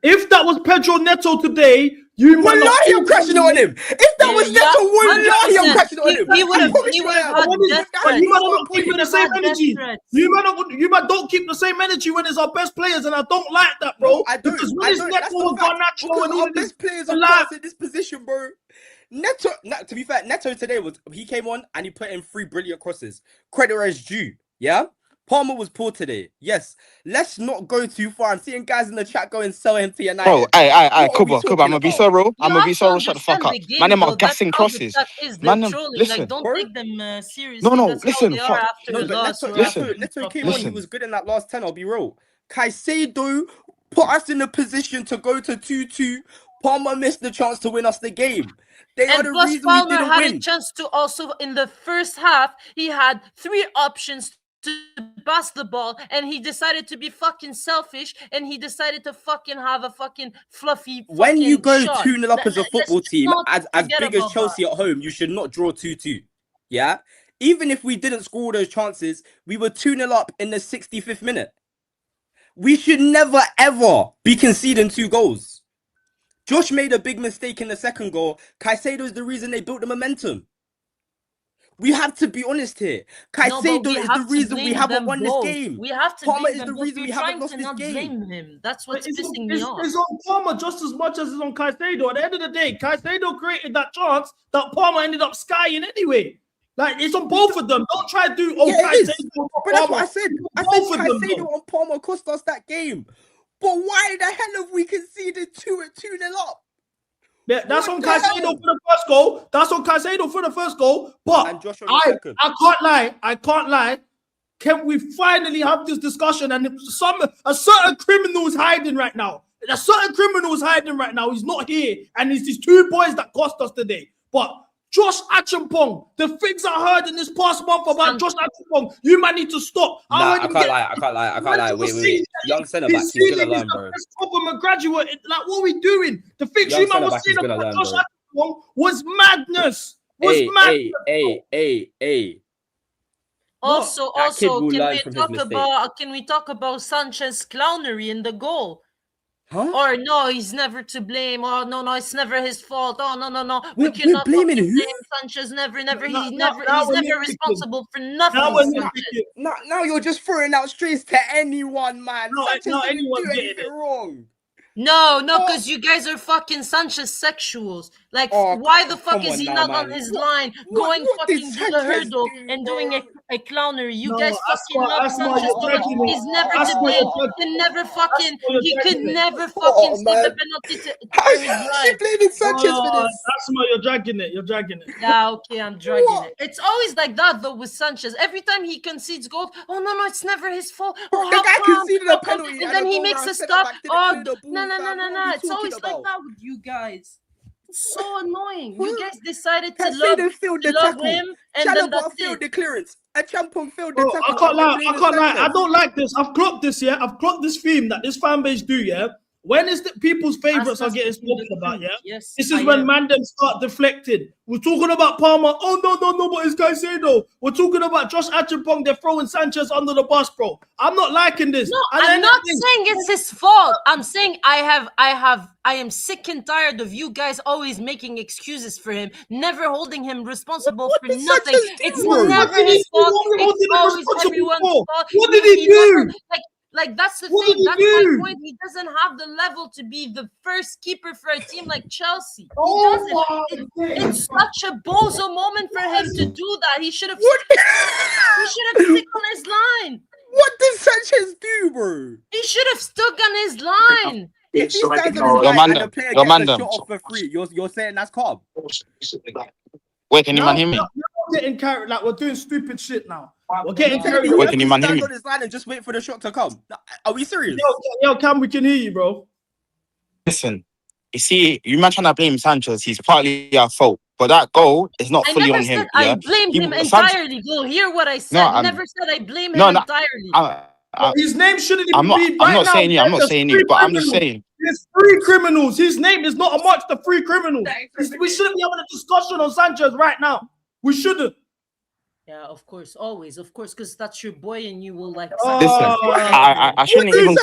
if that was Pedro Neto today, you might not. Wallahi, I'm crashing on him. If that was Neto, wallahi, I'm crashing on him. He would have. I promise He you would I have am. had death But threats. You might not He keep would the have same had death energy. threats. You might don't keep the same energy when it's our best players, and I don't like that, bro. No, I don't. Because when I it's don't. Neto That's and the fact. Garnacho Because and our even best players are like, put us in this position, bro. Neto, to be fair, Neto today he came on and he put in 3 brilliant crosses. Credit where it's due. Yeah. Palmer was poor today. Yes. Let's not go too far. I'm seeing guys in the chat going sell him to United. Bro, Kuba, I'm gonna be so real. I'm gonna be You so have real. to Shut the fuck understand up. the game, Man, them are though. That's gassing how crosses. that is. They're Man, them, trolling. listen. Like, don't take them seriously. No, That's listen, how they are fuck. after No, a but loss. Neto, or after Neto a came on. He listen. was good in that last 10. I'll be real. Caicedo put us in a position to go to 2-2. Palmer missed the chance to win us the game. They are And the plus, reason we Palmer didn't had a win. chance to also, in the first half, he had 3 options to pass the ball, and he decided to be fucking selfish, and he decided to fucking have a fucking fluffy When you go shot. 2-0 up as a football team, not as forget big as about Chelsea at home, you should not draw 2-2. Yeah? Even if we didn't score all those chances, we were 2-0 up in the 65th minute. We should never, ever be conceding 2 goals. Josh made a big mistake in the second goal. Caicedo is the reason they built the momentum. We have to be honest here. Caicedo is the reason we haven't won this game. We have to Palmer blame is them the both. reason we You're haven't trying lost to this not game. blame him. That's what's It's pissing me off. It's on Palmer just as much as it's on Caicedo. At the end of the day, Caicedo created that chance that Palmer ended up skying anyway. Like, it's on both of them. Don't try to do Caicedo. But that's what I said. I said Caicedo and Palmer cost us that game. But why the hell have we conceded 2-0 up? Yeah, that's on Caicedo for the first goal. That's on Caicedo for the first goal. But I can't lie. Can we finally have this discussion? And a certain criminal is hiding right now. A certain criminal is hiding right now. He's not here. And it's these 2 boys that cost us today. But Josh Achampong, the things I heard in this past month about Josh Achampong, you might need to stop. Nah, I can't lie. Wait. Young centre back, he's gonna learn, bro. Compliment graduate. Like, what are we doing? The things you man was saying about Josh Achampong was madness. Hey. Also, That kid will can learn we from his talk mistake. about Sanchez clownery in the goal? Huh? Or no, he's never to blame. Oh no, it's never his fault. Oh no. We're cannot blaming fucking who? blame Sanchez. Never. He's never responsible for nothing. Now you're just throwing out strays to anyone, man. Sanchez didn't do anything wrong. No, because you guys are fucking Sanchez sexuals. Like, why the fuck is he not on his line, going fucking to the hurdle and doing a clownery? You guys fucking love Sanchez. He's never to blame. He could never fucking save the penalty to his life. Blaming Sanchez for this? That's why you're dragging it. Yeah, okay, I'm dragging it. It's always like that though with Sanchez. Every time he concedes goals, oh no, it's never his fault. Oh, The how guy come? conceded a penalty and then he makes a stop. Oh, no. What It's always talking like about? that with you guys. It's so annoying. You guys decided to Caicedo failed the love tackle. him, and then Chalobah that's failed it. the clearance. A Champong failed the Bro, tackle. I can't lie. I don't like this. I've clocked this, yeah. I've clocked this theme that this fan base do, yeah. When is the people's favorites are getting spoken about? Yeah, this is when man them start deflecting. We're talking about Palmer. Oh no, but it's Caicedo. We're talking about Josh Achimpong. They're throwing Sanchez under the bus, bro. I'm not liking this. No, I'm not saying it's his fault. I'm saying I am sick and tired of you guys always making excuses for him, never holding him responsible for nothing. It's never his fault. It's always everyone's fault. What did he do? Like that's the thing. That's my point. He doesn't have the level to be the first keeper for a team like Chelsea. He doesn't. It's such a bozo moment for him to do that. He should have. He should have stuck on his line. What did Sanchez do, bro? He should have stuck on his line. If he stands on his line and the player gets a shot off for free, you're saying that's calm. Wait, can you man hear me? We're getting carried. Like we're doing stupid shit now. We're getting carried. Wait, can you man hear me? On his line and just wait for the shot to come. Are we serious? Yo, Cam, we can hear you, bro. Listen, you see, you man trying to blame Sanchez. He's partly our fault, but that goal is not fully on him. I blamed him entirely. Go hear what I said. I never said I blame him entirely. His name shouldn't even I'm not, be. I'm not saying you. I'm not saying you, but I'm just saying. There's 3 criminals. His name is not amongst the 3 criminals. We shouldn't be having a discussion on Sanchez right now. We shouldn't. Yeah, of course, always, of course, because that's your boy, and you will like. Listen, I shouldn't even.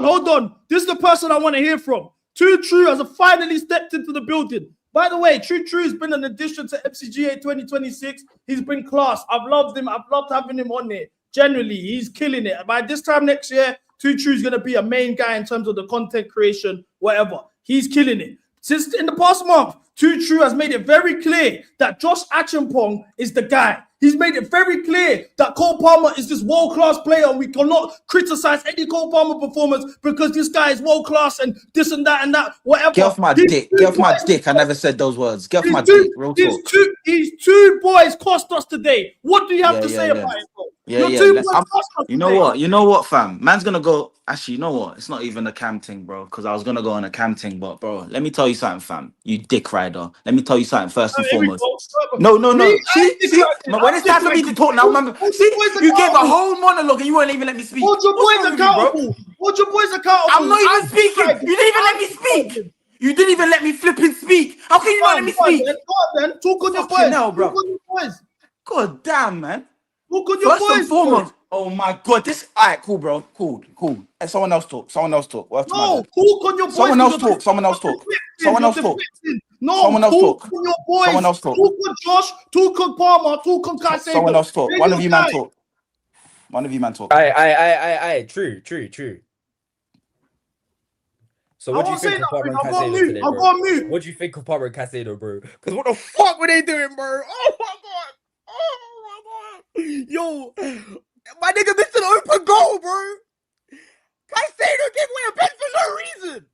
Hold on. This is the person I want to hear from. True has finally stepped into the building. By the way, True has been an addition to MCGA 2026. He's been class. I've loved him. I've loved having him on there. Generally, he's killing it. By this time next year, True is going to be a main guy in terms of the content creation, whatever. He's killing it. Since in the past month, True has made it very clear that Josh Achimpong is the guy. He's made it very clear that Cole Palmer is this world-class player, and we cannot criticize any Cole Palmer performance because this guy is world-class and this and that, whatever. Get off my dick. Get off my dick. I never said those words. Get off my dick. Real talk. These 2 boys cost us today. What do you have to say about it, bro? You know what, fam? Man's gonna go. Actually, you know what? It's not even a cam thing, bro. Because I was gonna go on a cam thing, but bro, let me tell you something, fam. You dick rider. Let me tell you something first and foremost. No. See, when it's time for me to talk now, remember. See, you gave a whole monologue and you won't even let me speak. Hold your boys accountable. Hold your boys accountable. I'm not even speaking. You didn't even let me speak. You didn't even let me flipping speak. How can you not let me speak? Then talk on your boys. Now, bro. Talk on your boys. God damn, man. Look on your First boys, and foremost, oh my god, this alright, cool, bro. Cool. And someone else talk. No, talk on your boys. Someone else talk. Someone else talk. No, someone else talk. On your boys. Someone else talk. Talk on Josh, talk on Palmer, talk on Caicedo. Someone else talk. One of you man talk. One of you man talk. Aye. True. So what do you think of Palmer and Caicedo today, bro? What do you think of Palmer and Caicedo, bro? Because what the fuck were they doing, bro? Oh my god. Yo, my nigga missed an open goal, bro. Caicedo gave away a pen for no reason.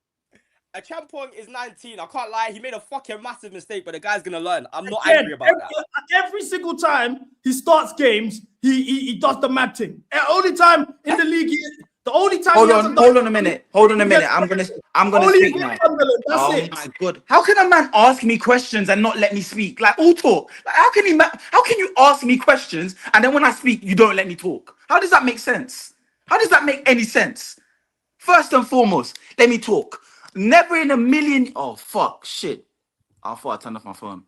Achimpong is 19. I can't lie. He made a fucking massive mistake, but the guy's gonna learn. I'm not angry about that. Every single time he starts games, he does the mad thing. The only time in the league, Hold on a minute. I'm gonna speak now. Oh my god! How can a man ask me questions and not let me speak? Like all talk. Like, how can you ask me questions and then when I speak you don't let me talk? How does that make sense? How does that make any sense? First and foremost, let me talk. Never in a million. Oh fuck! Shit! I thought I turned off my phone.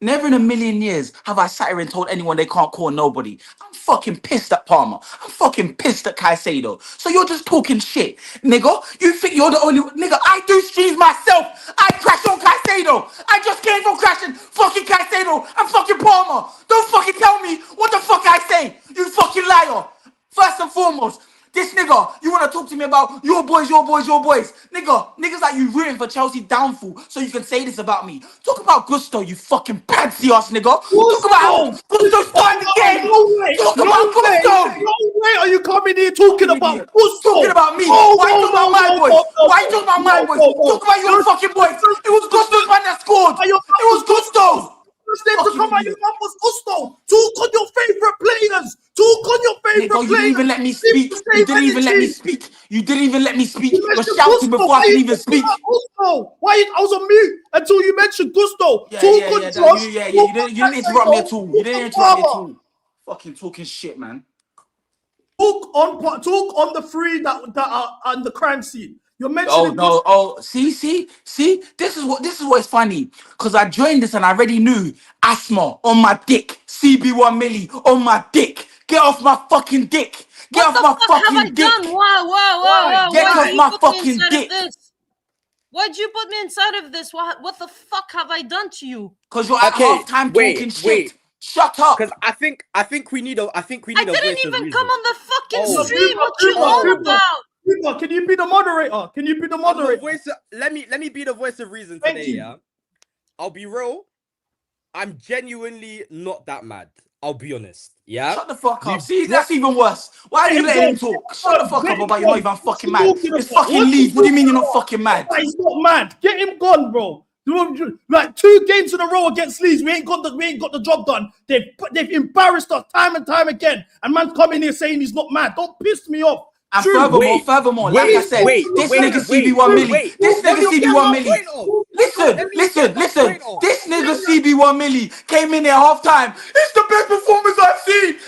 Never in a million years have I sat here and told anyone they can't call nobody. I'm fucking pissed at Palmer. I'm fucking pissed at Caicedo. So you're just talking shit, nigga. You think you're the only nigga? I do streams myself. I crash on Caicedo. I just came from crashing fucking Caicedo and fucking Palmer. Don't fucking tell me what the fuck I say. You fucking liar. First and foremost. This nigga, you want to talk to me about your boys. Niggas like you rooting for Chelsea downfall so you can say this about me. Talk about Gusto, you fucking pantsy ass nigga. Talk about how Gusto started the game. Talk about Gusto. No way are you coming here talking about Gusto. Talking about me. Why you talking about my boys? Why you talking about my boys? Talk about your fucking boys. It was Gusto's man that scored. It was Gusto. To come out your mouth was Gusto. Talk on your favorite players. Talk on your favorite players. You didn't even let me speak. You didn't even let me speak. You're shouting before I can even speak. Gusto. I was on mute until you mentioned Gusto. You didn't interrupt me at all. Fucking talking shit, man. Talk on the three that are on the crime scene. You're mentioning. Oh no! Oh, see. This is what's funny. Cause I joined this and I already knew asthma on my dick. CB1MILLI on my dick. Get off my fucking dick. Get off my fucking dick. Whoa. Get Why off do you my put me fucking inside dick. of this? Why'd you put me inside of this? What the fuck have I done to you? Cause you're at halftime talking shit. Shut up. Because I think we need a I didn't even come on the fucking stream. What you People, on about? People, can you be the moderator? Can you be the moderator? Let me be the voice of reason today. Yeah, I'll be real. I'm genuinely not that mad. I'll be honest. Yeah. Shut the fuck up. See, that's even worse. Why are you letting him talk? Shut the fuck up about you're not even fucking mad. It's fucking Leeds. What do you mean you're not fucking mad? He's not mad. Get him gone, bro. Like 2 games in a row against Leeds, we ain't got the job done. They've embarrassed us time and time again. And man's coming here saying he's not mad. Don't piss me off. And furthermore, like I said, this nigga CB1MILLI, this nigga CB1MILLI. Listen. This nigga CB1MILLI came in at halftime. It's the best performance I've seen.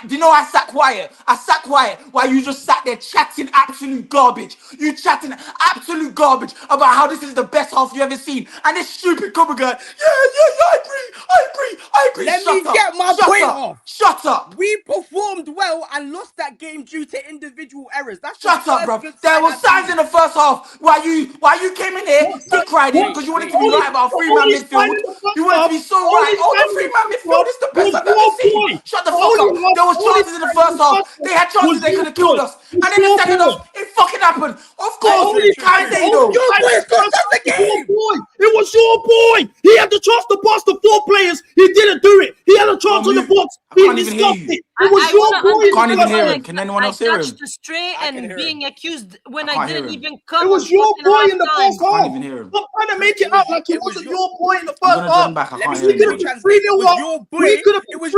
Do you know I sat quiet? I sat quiet while you just sat there chatting absolute garbage. You chatting absolute garbage about how this is the best half you ever seen. And this stupid cover guy, I agree. Let me get my point off. Shut up. We performed well and lost that game due to individual errors. Shut up, bro. There were signs in the first half while you came in here dick riding because you wanted to be right about 3-man midfield. You wanted to be so right. Oh, the 3-man midfield is the best I've ever seen. Shut the fuck up. There was chances in the first half. They had chances they could have killed us. And in the second half, it fucking happened. Of course, Caicedo. It was your boy. He had the chance to pass the 4 players. He didn't do it. He had a chance on the box. He discussed it. It was your boy. I can't even hear him. Can anyone else hear him? I touched the stray and being accused when I didn't even come. It was your boy in the first half. I can't even hear him. Stop trying to make it out like it wasn't your boy in the first half. I'm gonna turn back. I can't hear We could have been 3-0 up. We could have been 3-0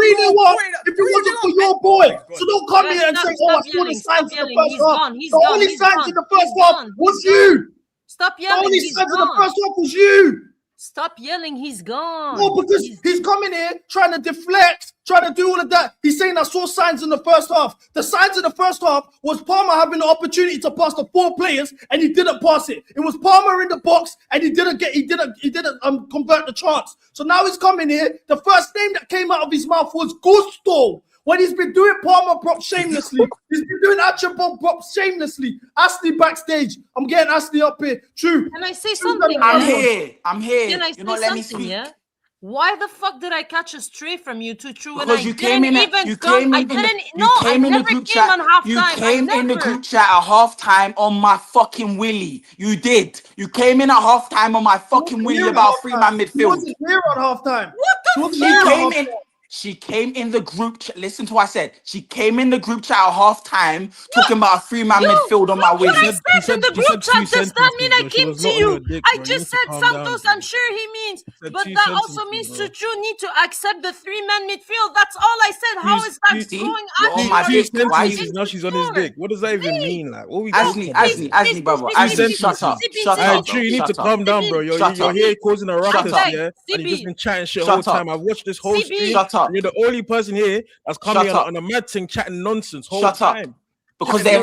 up if it wasn't for your boy. So don't come here and say, "Oh, I saw the signs in the first half." The only signs in the first half was you. Stop yelling. The only signs in the first half was you. Stop yelling, he's gone. No, because he's coming here trying to deflect, trying to do all of that. He's saying I saw signs in the first half. The signs in the first half was Palmer having the opportunity to pass the 4 players and he didn't pass it. It was Palmer in the box and he didn't convert the chance. So now he's coming here. The first name that came out of his mouth was Gusto. When he's been doing Palmer prop shamelessly, he's been doing Archibald prop shamelessly. Ashley backstage. I'm getting Ashley up here. True. Can I say something? I'm here. Can I You're not letting me speak. Yeah? Why the fuck did I catch a stray from you to True? Because you came in the group chat. You came in the group chat at halftime on my fucking willy. You did. You came in at halftime on my fucking willy about 3-man midfield. He wasn't here on halftime. What the fuck? She came in the group chat. Listen to what I said. She came in the group chat at halftime talking about a 3-man midfield on my willy. What I said in the group chat, does that mean I came to you? I just said Santos, I'm sure he means. But that also means Chuchu need to accept the 3-man midfield. That's all I said. How is that going on? Now she's on his dick. What does that even mean? Like, what we Asni, brother. Asni, shut up. Shut up. True, you need to calm down, bro. You're here causing a ruckus, yeah? And you've just been chatting shit the whole time. I've watched this whole stream. Shut up. You're the only person here that's coming on a mad thing, chatting nonsense whole time. Because they're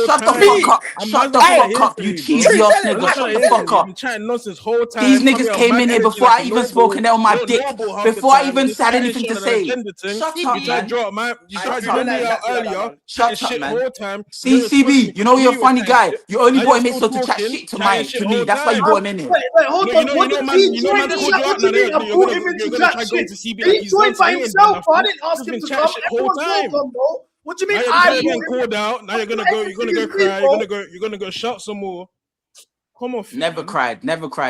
shut the fuck up. Shut the fuck up, you cheesy ass nigga. Shut the fuck up. Chatting nonsense whole time. These niggas came in here before I even spoke and they're on my dick. Before I even had anything to say. Shut up, man. You tried to drop me out earlier. Shut up, man. CB, you know you're a funny guy. You only brought him in so to chat shit to me. That's why you brought him in here. Wait, hold on. What did he join the chat? What do you mean? I brought him in to chat shit. He joined by himself. I didn't ask him to come. Everyone's welcome, bro. What do you mean? You're getting called out. Now you're gonna go cry. You're gonna go shout some more. Come on. Never cried.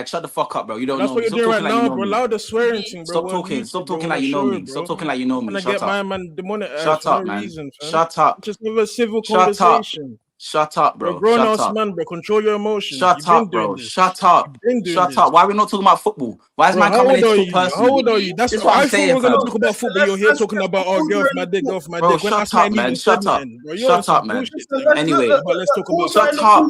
Shut the fuck up, bro. You don't know. That's what you're doing right now, bro. Allow the swearing thing, bro. Stop talking like you know me. Stop talking like you know me. Shut up. My man demonetized. Shut up, man. Shut up. Just give a civil conversation. Shut up, bro. Grown ass man, bro. Control your emotions. Shut up, bro. Shut up. Shut up. Why are we not talking about football? Why is man coming in so personal? How old are you? That's what I'm saying. We're gonna talk about football. You're here talking about girl for my dick, girl for my dick. Shut up, man. Shut up. Shut up, man. Anyway, but let's talk about. Shut up.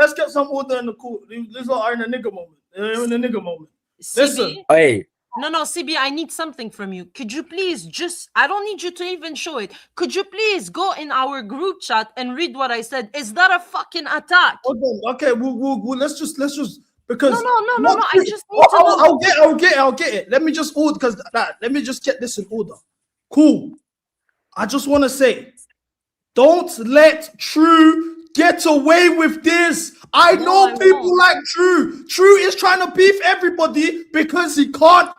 Let's get some order in the court. This is our in a nigga moment. In a nigga moment. Listen. Hey. No, CB, I need something from you. Could you please I don't need you to even show it. Could you please go in our group chat and read what I said? Is that a fucking attack? Okay, we'll let's just because No. I just need to know. I'll get it. Let me just order let me just get this in order. Cool. I just want to say, don't let True get away with this. I know people like True. True is trying to beef everybody because he can't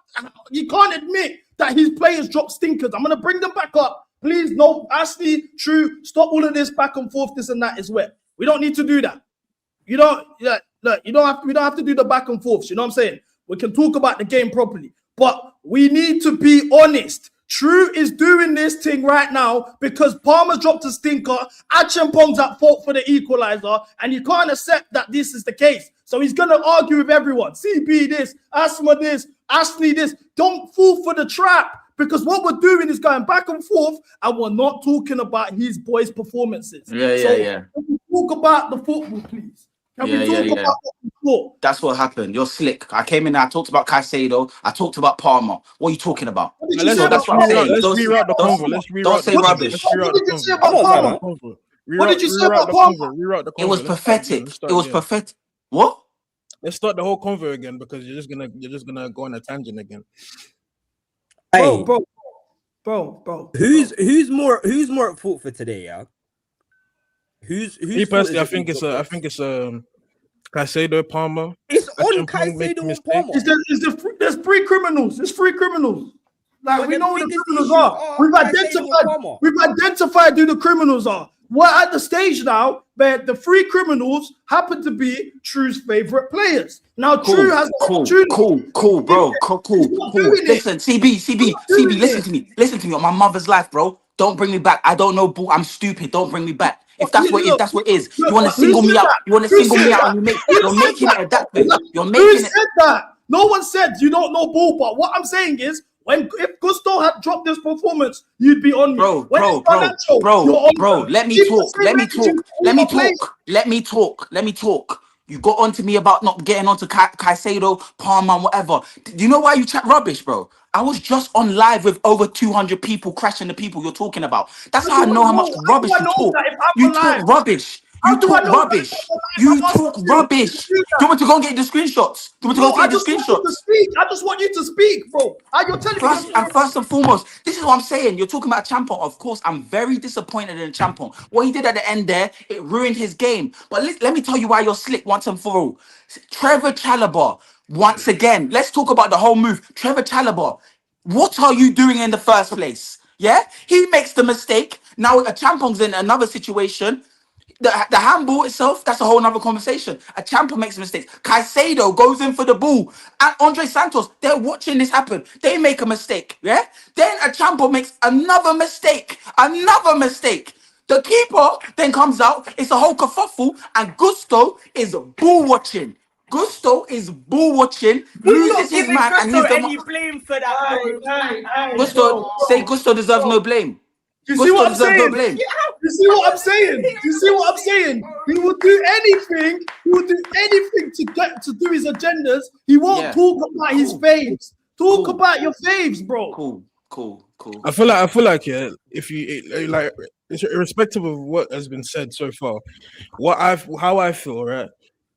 admit that his players drop stinkers. I'm gonna bring them back up. Please, no, Ashley, True, stop all of this back and forth, this and that is wet. We don't need to do that. We don't have to do the back and forths. You know what I'm saying? We can talk about the game properly, but we need to be honest. True is doing this thing right now because Palmer's dropped a stinker. Acheampong's at fault for the equalizer, and you can't accept that this is the case. So he's gonna argue with everyone. CB this, Asma this, Ashley this. Don't fall for the trap. Because what we're doing is going back and forth, and we're not talking about his boys' performances. Yeah. Can we talk about the football, please? Can we talk about what we saw? That's what happened. You're slick. I came in there, I talked about Caicedo, I talked about Palmer. What are you talking about? Let's reroute the convo. Don't say rubbish. What did you say about Palmer? What did you say about Palmer? It was pathetic. It was pathetic. What? Let's start the whole convo again because you're just gonna go on a tangent again. Hey, bro. Who's more at fault for today? Yeah. Who's me personally? I think it's Caicedo, Palmer. It's on Caicedo and Palmer. There's three criminals. There's three criminals. Like we know who the criminals are. We've identified who the criminals are. We're at the stage now where the three criminals happen to be True's favorite players. Now True has cool, bro. Listen, CB, listen to me on my mother's life, bro. Don't bring me back. I don't know, boo. I'm stupid. Don't bring me back. If that's what it is, that's what it is. You want to single me out. You want to single me out, and you're making it that way. You're making Who it. said that? No one said you don't know ball, but what I'm saying is, if Gusto had dropped this performance, you'd be on me. Bro. Let me talk. You got onto me about not getting onto Caicedo, Palmer, and whatever. Do you know why you chat rubbish, bro? I was just on live with over 200 people crashing the people you're talking about. That's how I know how much rubbish you talk. You talk rubbish. You talk rubbish. You talk rubbish. Do you want me to go and get the screenshots? Do you want me to go get the screenshots? I just want you to speak, bro. You're telling me. First and foremost, this is what I'm saying. You're talking about Champon. Of course, I'm very disappointed in Champon. What he did at the end there, it ruined his game. But let me tell you why you're slick once and for all. Trevor Chalobah, once again, let's talk about the whole move. Trevor Chalobah, what are you doing in the first place? Yeah? He makes the mistake. Now Champon's in another situation. The handball itself, that's a whole nother conversation. A Champa makes mistakes. Caicedo goes in for the ball. And Andre Santos, they're watching this happen. They make a mistake, yeah? Then a Champa makes another mistake. The keeper then comes out. It's a whole kerfuffle. And Gusto is ball watching. Loses his man. And he's any blame for that, Gusto deserves no blame. You see what I'm saying? You see what I'm saying? He will do anything. To do his agendas. He won't talk about his faves. Talk about your faves, bro. Cool. I feel like if you like, irrespective of what has been said so far, how I feel, right,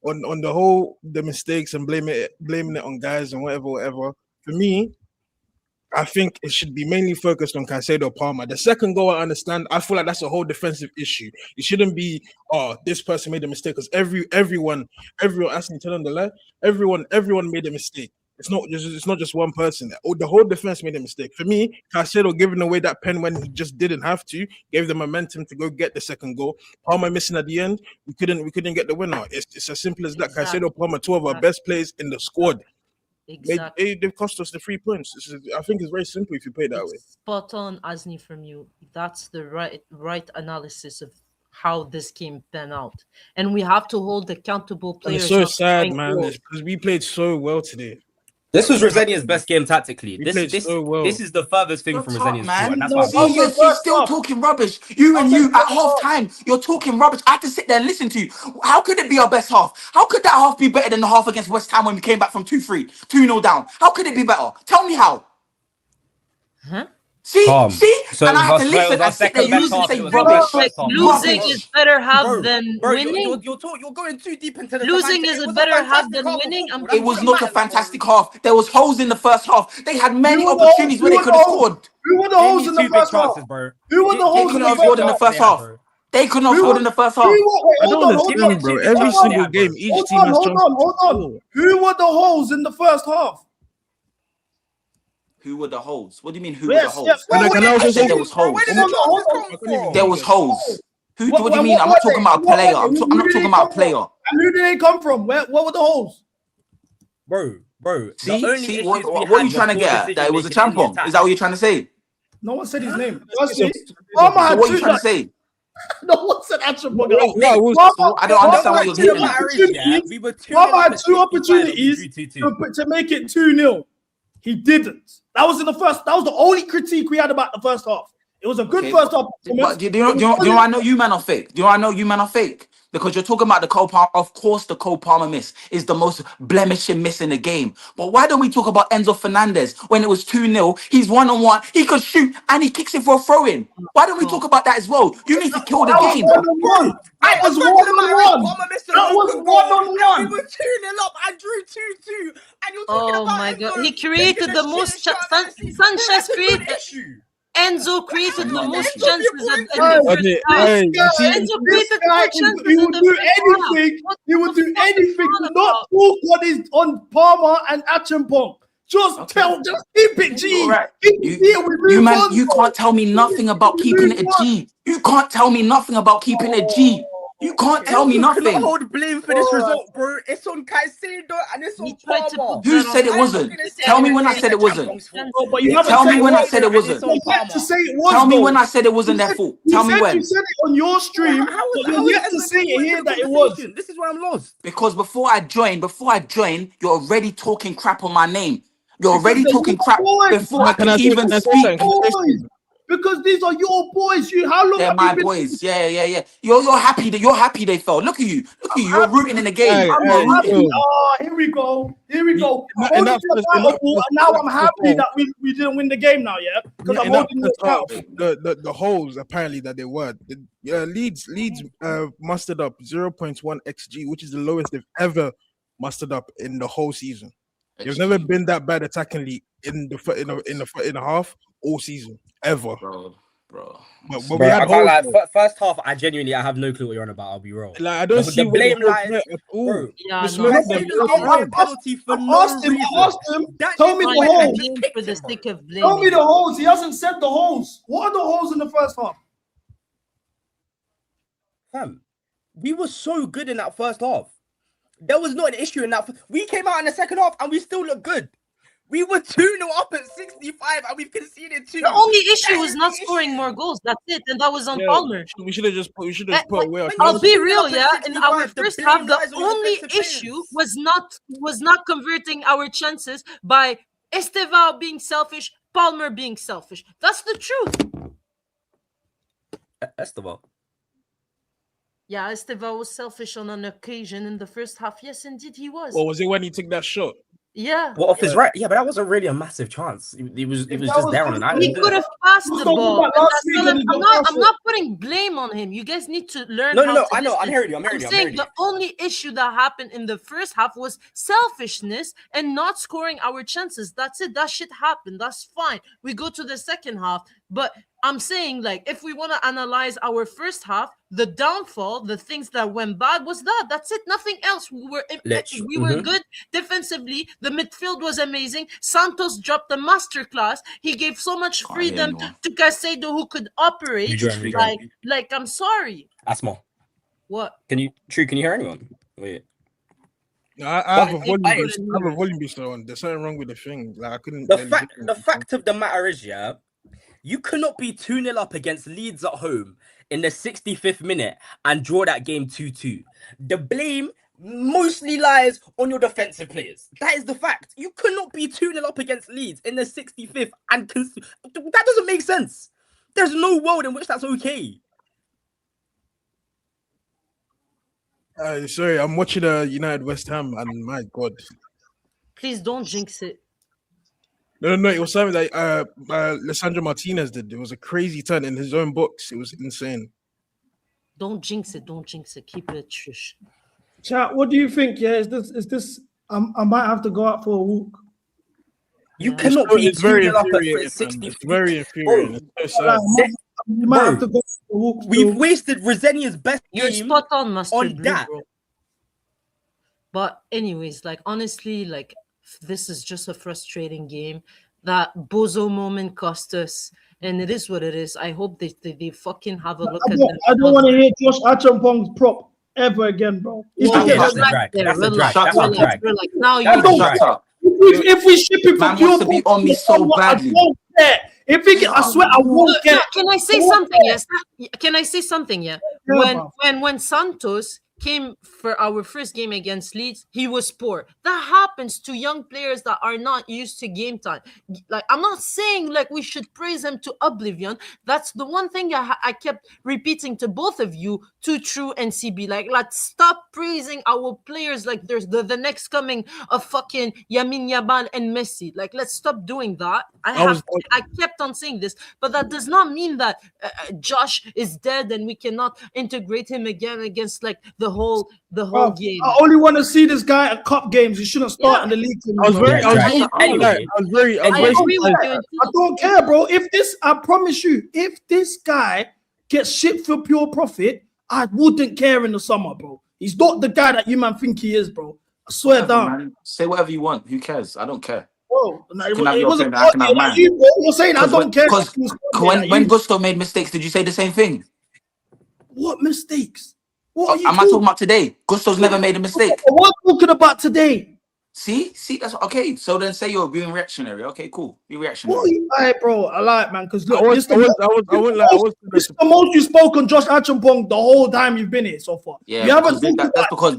on the whole, the mistakes and blaming it on guys and whatever. For me, I think it should be mainly focused on Caicedo Palmer. The second goal, I understand. I feel like that's a whole defensive issue. It shouldn't be, this person made a mistake, because everyone, actually tell them the lie. Everyone made a mistake. It's not just one person. The whole defense made a mistake. For me, Caicedo giving away that pen when he just didn't have to, gave the momentum to go get the second goal. Palmer missing at the end, we couldn't get the winner. It's as simple as that. Exactly. Caicedo, Palmer, two of our best players in the squad. Exactly. They've cost us the 3 points. I think it's very simple if you play that way. Spot on, Asni, from you. That's the right analysis of how this game panned out. And we have to hold accountable And players. it's so sad, man, because we played so well today. This was Rosenior's best game tactically. He played so well. This is the furthest thing from Shut up, Rosenior's man. and that's No, why. see, you're still talking rubbish. You and you at half time, you're talking rubbish. I had to sit there and listen to you. How could it be our best half? How could that half be better than the half against West Ham when we came back from 2-3, 2-0 down? How could it be better? Tell me how. Huh? See, Calm. see, So and I had to listen and sit there and say rubbish. Losing is better half than Bro, winning. you're going too deep into the Losing is a better half than winning. It was not a fantastic half. There was holes in the first half. They had many Who were the opportunities where they holes? could have scored. Who were the holes in the first half? Who were the They holes in couldn't the have scored in the first first half. They couldn't have scored in the first half. I don't understand, bro. Every single game, each team has Hold on. Who were the holes in the first half? Who were the holes? What do you mean? Who were the Yes, holes? yes. I said there was holes. There was holes. What do you mean? I'm not talking about a player. I'm not talking about a player. And who did they come from? What were the holes? Bro. See, what are you trying to get at? That it was a tampon? Is that what you're trying to say? No one said his name. So what are you trying to say? No one said Action. I don't understand what you're getting at. Palmer had two opportunities to make it 2-0. He didn't. That was in the first. That was the only critique we had about the first half. It was a good first half. But do you know I know you man are fake? Do you know I know you man are fake? Because you're talking about the Cole Palmer. Of course, the Cole Palmer miss is the most blemishing miss in the game. But why don't we talk about Enzo Fernandez when it was 2-0? He's 1-on-1. He could shoot and he kicks it for a throw-in. Why don't we talk about that as well? You need to kill the game. That was 1-on-1. That was 1-on-1. We were 2-0 up. I drew 2-2. And you're talking Oh about my Enzo God. He created the most Sanchez created. Enzo created the most chances in the first half. Enzo created more chances He in would the do first anything. half. He would do anything to not talk what is on Palmer and Achimpong. Just keep it G. Right. Keep it G. You can't tell me nothing about keeping it a G. You can't tell me nothing about keeping it G. You can't tell me nothing. cannot hold blame for this result, bro. It's on Caicedo and it's on Palmer. Who said it wasn't? Tell me when I said it wasn't. But you haven't Tell me said when it I said it wasn't. You yet to say it was. Tell me though. when I said it wasn't their fault. You Tell me said when. You said it on your stream. But you're yet to say it here that it was. This is where I'm lost. Because before I join, you're already talking crap on my name. You're already talking crap before I can even speak. Because these are your boys. How long They're have my you been? boys. Yeah. You're happy that they fell. Look at you. You're rooting in the game. I'm not happy. Oh, here we go. And now I'm happy that we didn't win the game now, yeah? Because I'm holding this out. The holes apparently that they were. Leeds mustered up 0.1 xG, which is the lowest they've ever mustered up in the whole season. There's never been that bad attackingly in the half all season ever, bro. But Bro, we had I can't holes, lie. First half, I have no clue what you're on about. I'll be real. like I don't see the blame lies lies. at all. Bro, Yeah, Just no. look I at them. said a penalty for no I reason. asked him. Tell me the holes. For the sake of blaming. Tell me the holes. He hasn't said the holes. What are the holes in the first half? Fam, we were so good in that first half. There was not an issue in that. We came out in the second half and we still look good. We were 2-0 up at 65 and we've conceded 2. The only issue was not scoring more goals. That's it, and that was on Palmer. We should have just put away. I'll be real, yeah. In our first half, the only issue was not converting our chances by Estevao being selfish, Palmer being selfish. That's the truth. Estevao. Yeah, Estevao was selfish on an occasion in the first half. Yes, indeed, he was. Or was it when he took that shot? Yeah. Well, off his right. Yeah, but that wasn't really a massive chance. He was just there on an island. He could have passed the ball. I'm not putting blame on him. You guys need to learn. No. I know. I'm hearing you. I'm saying the only issue that happened in the first half was selfishness and not scoring our chances. That's it. That shit happened. That's fine. We go to the second half. But I'm saying, like, if we want to analyze our first half, the downfall, the things that went bad was that. That's it. Nothing else. We were good defensively. The midfield was amazing. Santos dropped a masterclass. He gave so much freedom to Caicedo, who could operate. Like, I'm sorry. Asma. What? Can you hear anyone? Wait. No, I have a volume booster on. There's something wrong with the thing. Like I couldn't. The fact of the matter is, yeah, you cannot be 2-0 up against Leeds at home in the 65th minute and draw that game 2-2. The blame mostly lies on your defensive players. That is the fact. You cannot be 2-0 up against Leeds in the 65th and that doesn't make sense. There's no world in which that's okay. Sorry, I'm watching United West Ham, and my God. Please don't jinx it. No, it was something that Lissandro Martinez did. It was a crazy turn in his own box. It was insane. Don't jinx it. Don't jinx it. Keep it trish. Chat, what do you think? Yeah, is this? I might have to go out for a walk. You cannot be It's very 2-0 up at infuriating. 60. It's very infuriating. It's so sad. You might have to go for a walk. We've wasted Rosenior's best You're game spot on, Master on Blue, that. bro. But anyways, like honestly, like this is just a frustrating game. That bozo moment cost us, and it is what it is. I hope they fucking have a look at them. I don't want to hear Josh Achampong's prop ever again, bro. That's a drag. That's a drag. That's a drag. Now I don't care. If we ship it for Man pure wants to be on me so badly. I won't care. If we get, I swear I won't care. Can I say something? Yes. Can I say something? Yeah. Yeah, When Santos came for our first game against Leeds, he was poor. That happens to young players that are not used to game time. Like, I'm not saying like we should praise him to oblivion. That's the one thing I kept repeating to both of you, to True and CB. Like, let's stop praising our players like there's the next coming of fucking Yamin Yamal and Messi. Like, let's stop doing that. I kept on saying this, but that does not mean that Josh is dead and we cannot integrate him again against like the whole game. I only want to see this guy at cup games. He shouldn't start in the league. I don't care, bro. I promise you, if this guy gets shit for pure profit, I wouldn't care in the summer, bro. He's not the guy that you man think he is, bro. I swear down. Man. Say whatever you want. Who cares? I don't care. Bro, You're you're saying I don't care. Because when Gusto made mistakes, did you say the same thing? What mistakes? What are you am I talking about today? Gusto's never made a mistake. What are you talking about today? See, that's okay. So then say you're being reactionary. Okay, cool. Be reactionary. Alright, bro. I like, man, because look, It's the most you spoke on Josh Achampong the whole time you've been here so far. Yeah, you haven't that's because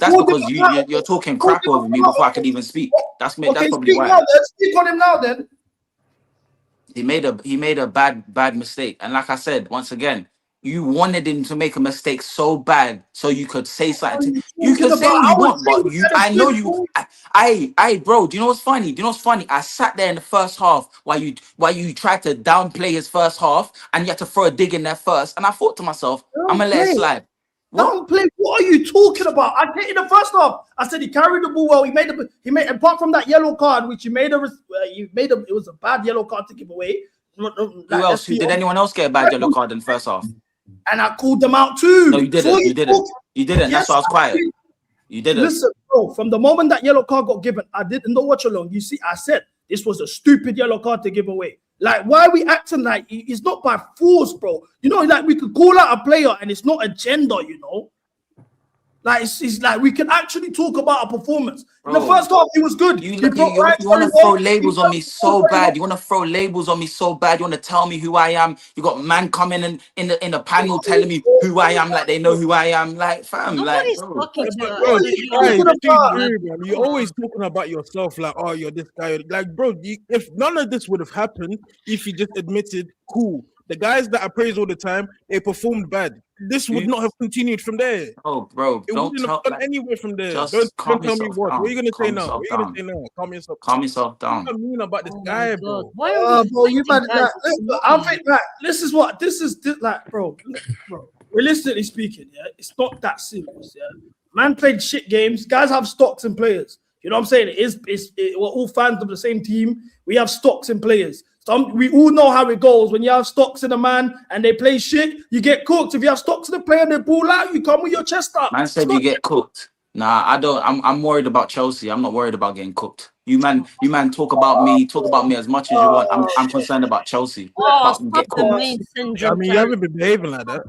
you're talking crap over me before I could even speak. That's probably why. Speak on him now, then. He made a bad mistake, and like I said, once again, you wanted him to make a mistake so bad so you could say something. You can say what you want, but I know you. Bro, do you know what's funny? I sat there in the first half while you tried to downplay his first half, and you had to throw a dig in there first, and I thought to myself, I'm gonna let it slide. Downplay? What are you talking about? I get in the first half. I said he carried the ball well. He made apart from that yellow card, which it was a bad yellow card to give away. Who else? Did anyone else get a bad yellow card in the first half? And I called them out too. No, you didn't. You didn't. That's why I was quiet. You didn't. Listen, bro, from the moment that yellow card got given, I didn't know watch along. You see, I said this was a stupid yellow card to give away. Like, why are we acting like it's not by force, bro? You know, like we could call out a player and it's not a gender, you know? Like, it's like we can actually talk about a performance. Bro, in the first half, he was good. You want to throw labels on me so bad. You want to throw labels on me so bad. You want to tell me who I am. You got man coming in the panel telling me who I am, like they know who I am. Like, fam, Nobody's like, talking you're always talking about yourself, like, oh, you're this guy. Like, bro, if none of this would have happened, if you just admitted, cool. The guys that I praise all the time, they performed bad. This would not have continued from there. Oh, bro, it wouldn't have gone anywhere from there. Just don't tell me what. down. What are you gonna say Calm now? What are you yourself gonna say now? Calm yourself down. What do you mean about this guy, bro? Why are we bro, you man, I think that this is like, bro. Realistically speaking, yeah, it's not that serious. Yeah, man played shit games. Guys have stocks in players. You know what I'm saying? We're all fans of the same team. We have stocks in players. We all know how it goes. When you have stocks in a man and they play shit, you get cooked. If you have stocks in a player and they ball out, you come with your chest up. Man said you get cooked. Nah, I don't. I'm worried about Chelsea. I'm not worried about getting cooked. You man talk about me as much as you want. I'm concerned about Chelsea. Get cooked. I mean, you haven't been behaving like that.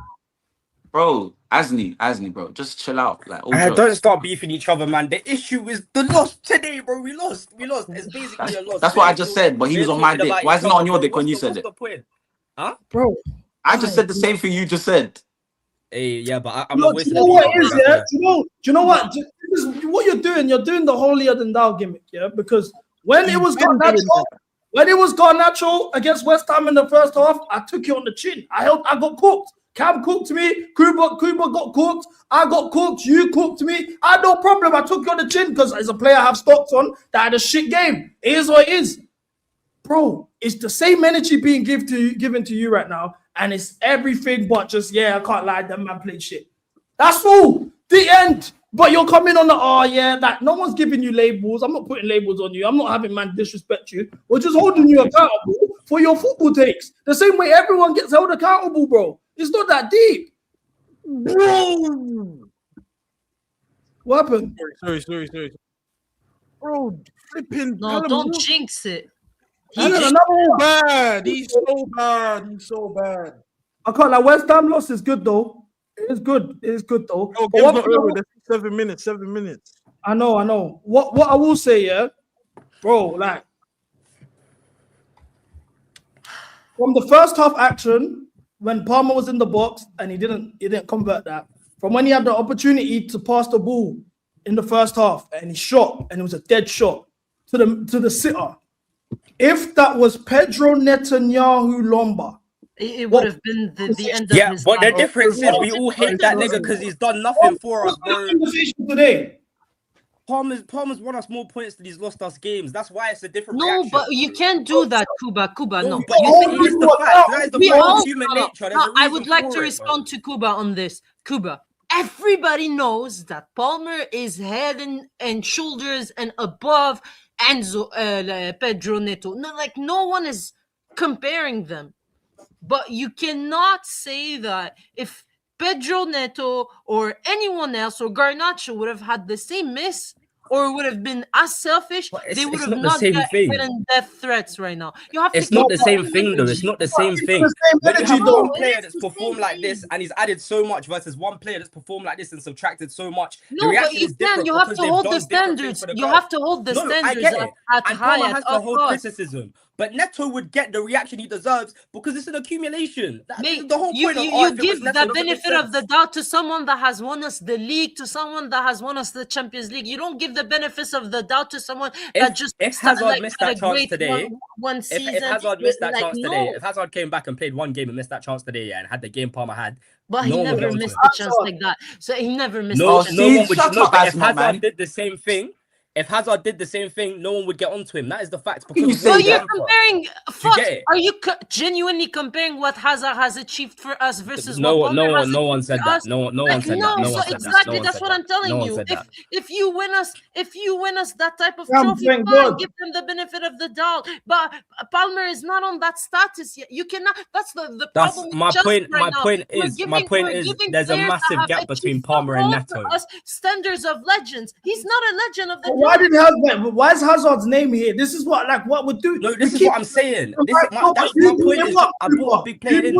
Bro, Asni, bro, just chill out. Like, don't start beefing each other, man. The issue is the loss today, bro. We lost. It's basically a loss. That's what I just said, but he was on my dick. Why is it not on your dick when you said it? Huh? Bro, I just said the same thing you just said. Hey, yeah, but I'm not wasting. Do you know what it is? Yeah, do you know what? what you're doing the holier than thou gimmick, yeah. Because when it was Garnacho against West Ham in the first half, I took it on the chin. I got cooked. Cam cooked me. Kuba got cooked. I got cooked. You cooked me. I had no problem. I took you on the chin because as a player I have stocks on that had a shit game. It is what it is. Bro, it's the same energy being given to you right now, and it's everything but just, I can't lie, that man played shit. That's all. The end. But you're coming on that no one's giving you labels. I'm not putting labels on you. I'm not having man disrespect you. We're just holding you accountable for your football takes. The same way everyone gets held accountable, bro. It's not that deep. Bro. What happened? Sorry. Bro, flipping. No, don't jinx it. He's so bad. He's so bad. I can't lie. West Ham loss is good though. It is good though. Oh, game's not over. There's 7 minutes. I know. What I will say, bro, like from the first half action when Palmer was in the box and he didn't convert that. From when he had the opportunity to pass the ball in the first half and he shot and it was a dead shot to the sitter. If that was Pedro Netanyahu Lomba, it would have been the end of his but the life. difference is we all hate that nigga because he's done nothing for us, bro. Today. Palmer's won us more points than he's lost us games. That's why it's a different No, reaction. but you can't do that, Kuba, no. But it is the fact. That is the fact of human nature. There's a I reason would like for to it, respond to Kuba on this. Kuba, everybody knows that Palmer is head and shoulders and above Enzo, Pedro Neto. No one is comparing them. But you cannot say that if Pedro Neto or anyone else or Garnacho would have had the same miss or would have been as selfish, they would have not gotten death threats right now. You have it's to not the same thing, though. It's not the same thing. When you have one player that's performed like this and he's added so much versus one player that's performed like this and subtracted so much, no, but you can. You have to hold the standards. You have to hold the standards I get it. at And high. Palmer has to hold criticism. But Neto would get the reaction he deserves because it's an accumulation. This is the whole point of you give the benefit of the doubt to someone that has won us the league, to someone that has won us the Champions League. You don't give the benefits of the doubt to someone that just if Hazard missed that chance today. One season, if Hazard missed that chance today, if Hazard came back and played one game and missed that chance today, and had the game Palmer had, but he never missed a chance like that. So he never missed. No one would. But if Hazard did the same thing. If Hazard did the same thing, no one would get onto him. That is the fact. So you're comparing. Are you genuinely comparing what Hazard has achieved for us versus no what Palmer has one achieved said for that. us? No one said that. No, so exactly that's what I'm telling you. If you win us that type of trophy, fine, give them the benefit of the doubt. But Palmer is not on that status yet. You cannot. That's the problem. My point is there's a massive gap between Palmer and Neto. Standards of legends. He's not a legend of the. Why is Hazard's name here? This is what we do. No, this is what I'm saying. That's my point. I brought a big player in.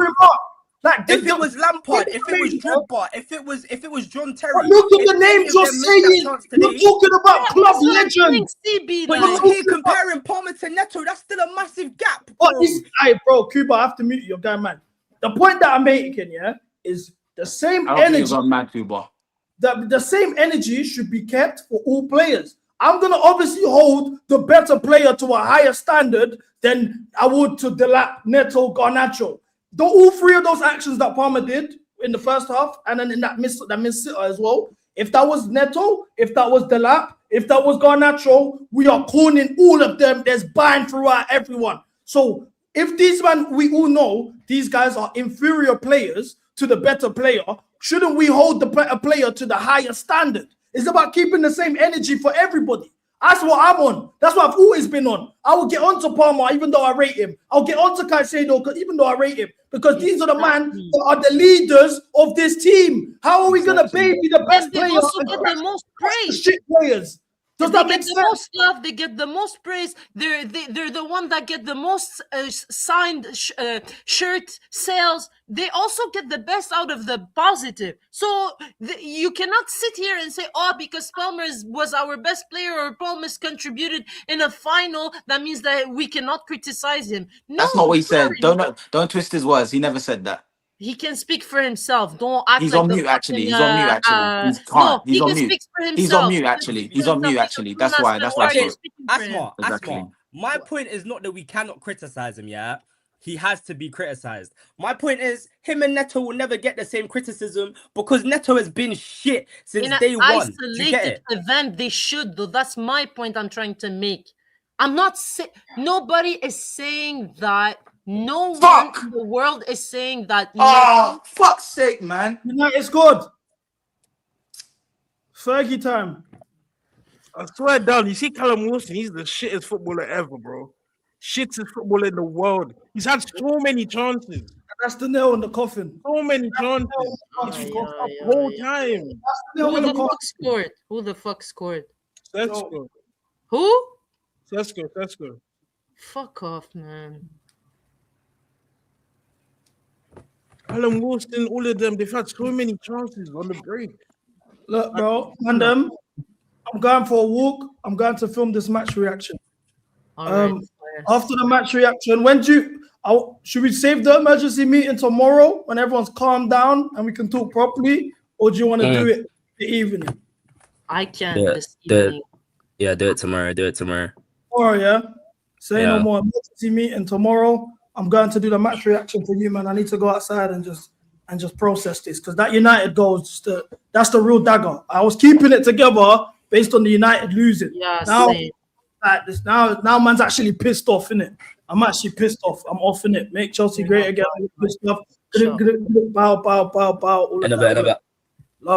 If it was Lampard, if it was Drogba, if it was John Terry, look at the name you're saying. You're talking about club legends. But you're here comparing Palmer to Neto. That's still a massive gap. Bro, Cuba, I have to mute your guy, man. The point that I'm making, is the same energy. The same energy should be kept for all players. I'm going to obviously hold the better player to a higher standard than I would to Delap, Neto, Garnacho. All three of those actions that Palmer did in the first half and then in that miss sitter as well, if that was Neto, if that was Delap, if that was Garnacho, we are cornering all of them. There's buying throughout everyone. So if these we all know these guys are inferior players to the better player, shouldn't we hold the better player to the higher standard? It's about keeping the same energy for everybody. That's what I'm on. That's what I've always been on. I will get on to Palmer even though I rate him. I'll get on to Caicedo even though I rate him. Because these are the men that are the leaders of this team. How are we going to baby the best player? They also get the most praise. Shit players. Does that make sense? The most love, they get the most praise. They're the one that get the most signed shirt sales. They also get the best out of the positive. So you cannot sit here and say, because Palmer was our best player or Palmer's contributed in a final, that means that we cannot criticize him. No, that's not what he said. Don't twist his words. He never said that. He can speak for himself. Don't act He's like on the mute, actually. fucking, He's on mute, actually. He's can't. no, He's he on can mute. speak for himself. He's on mute, He can actually. speak He's for on mute, himself. actually. He's a That's grown-ass why. man. That's Why why. are you Okay, speaking for him? Asma, Exactly. Asma. My point is not that we cannot criticize him, yeah? He has to be criticized. My point is, him and Neto will never get the same criticism because Neto has been shit since In an day one. Do you get isolated it? event, they should, though. That's my point I'm trying to make. I'm not saying nobody is saying that. No one in the world is saying that. Oh, fuck's sake, man. United scored. Fergie time. I swear down, you see Callum Wilson, he's the shittest footballer ever, bro. Shittest footballer in the world. He's had so many chances. That's the nail in the coffin. So many chances. He's fucked up the whole time. Who the fuck scored? Who the fuck scored? Sesko. Who? Sesko. Fuck off, man. Callum Wilson, all of them, they've had so many chances on the break. Look, bro, and I'm going for a walk. I'm going to film this match reaction. After the match reaction, should we save the emergency meeting tomorrow when everyone's calmed down and we can talk properly, or do you want to do it the evening? I can't Yeah, this evening. Yeah, do it tomorrow. Do it tomorrow. Tomorrow, yeah. Say no Yeah. more emergency meeting tomorrow. I'm going to do the match reaction for you, man. I need to go outside and just process this because that United goal is that's the real dagger. I was keeping it together based on the United losing. Yeah, now, same. Now man's actually pissed off, innit? I'm actually pissed off. I'm off in it. Make Chelsea great again. Good stuff. Bow. All of In a that. bit.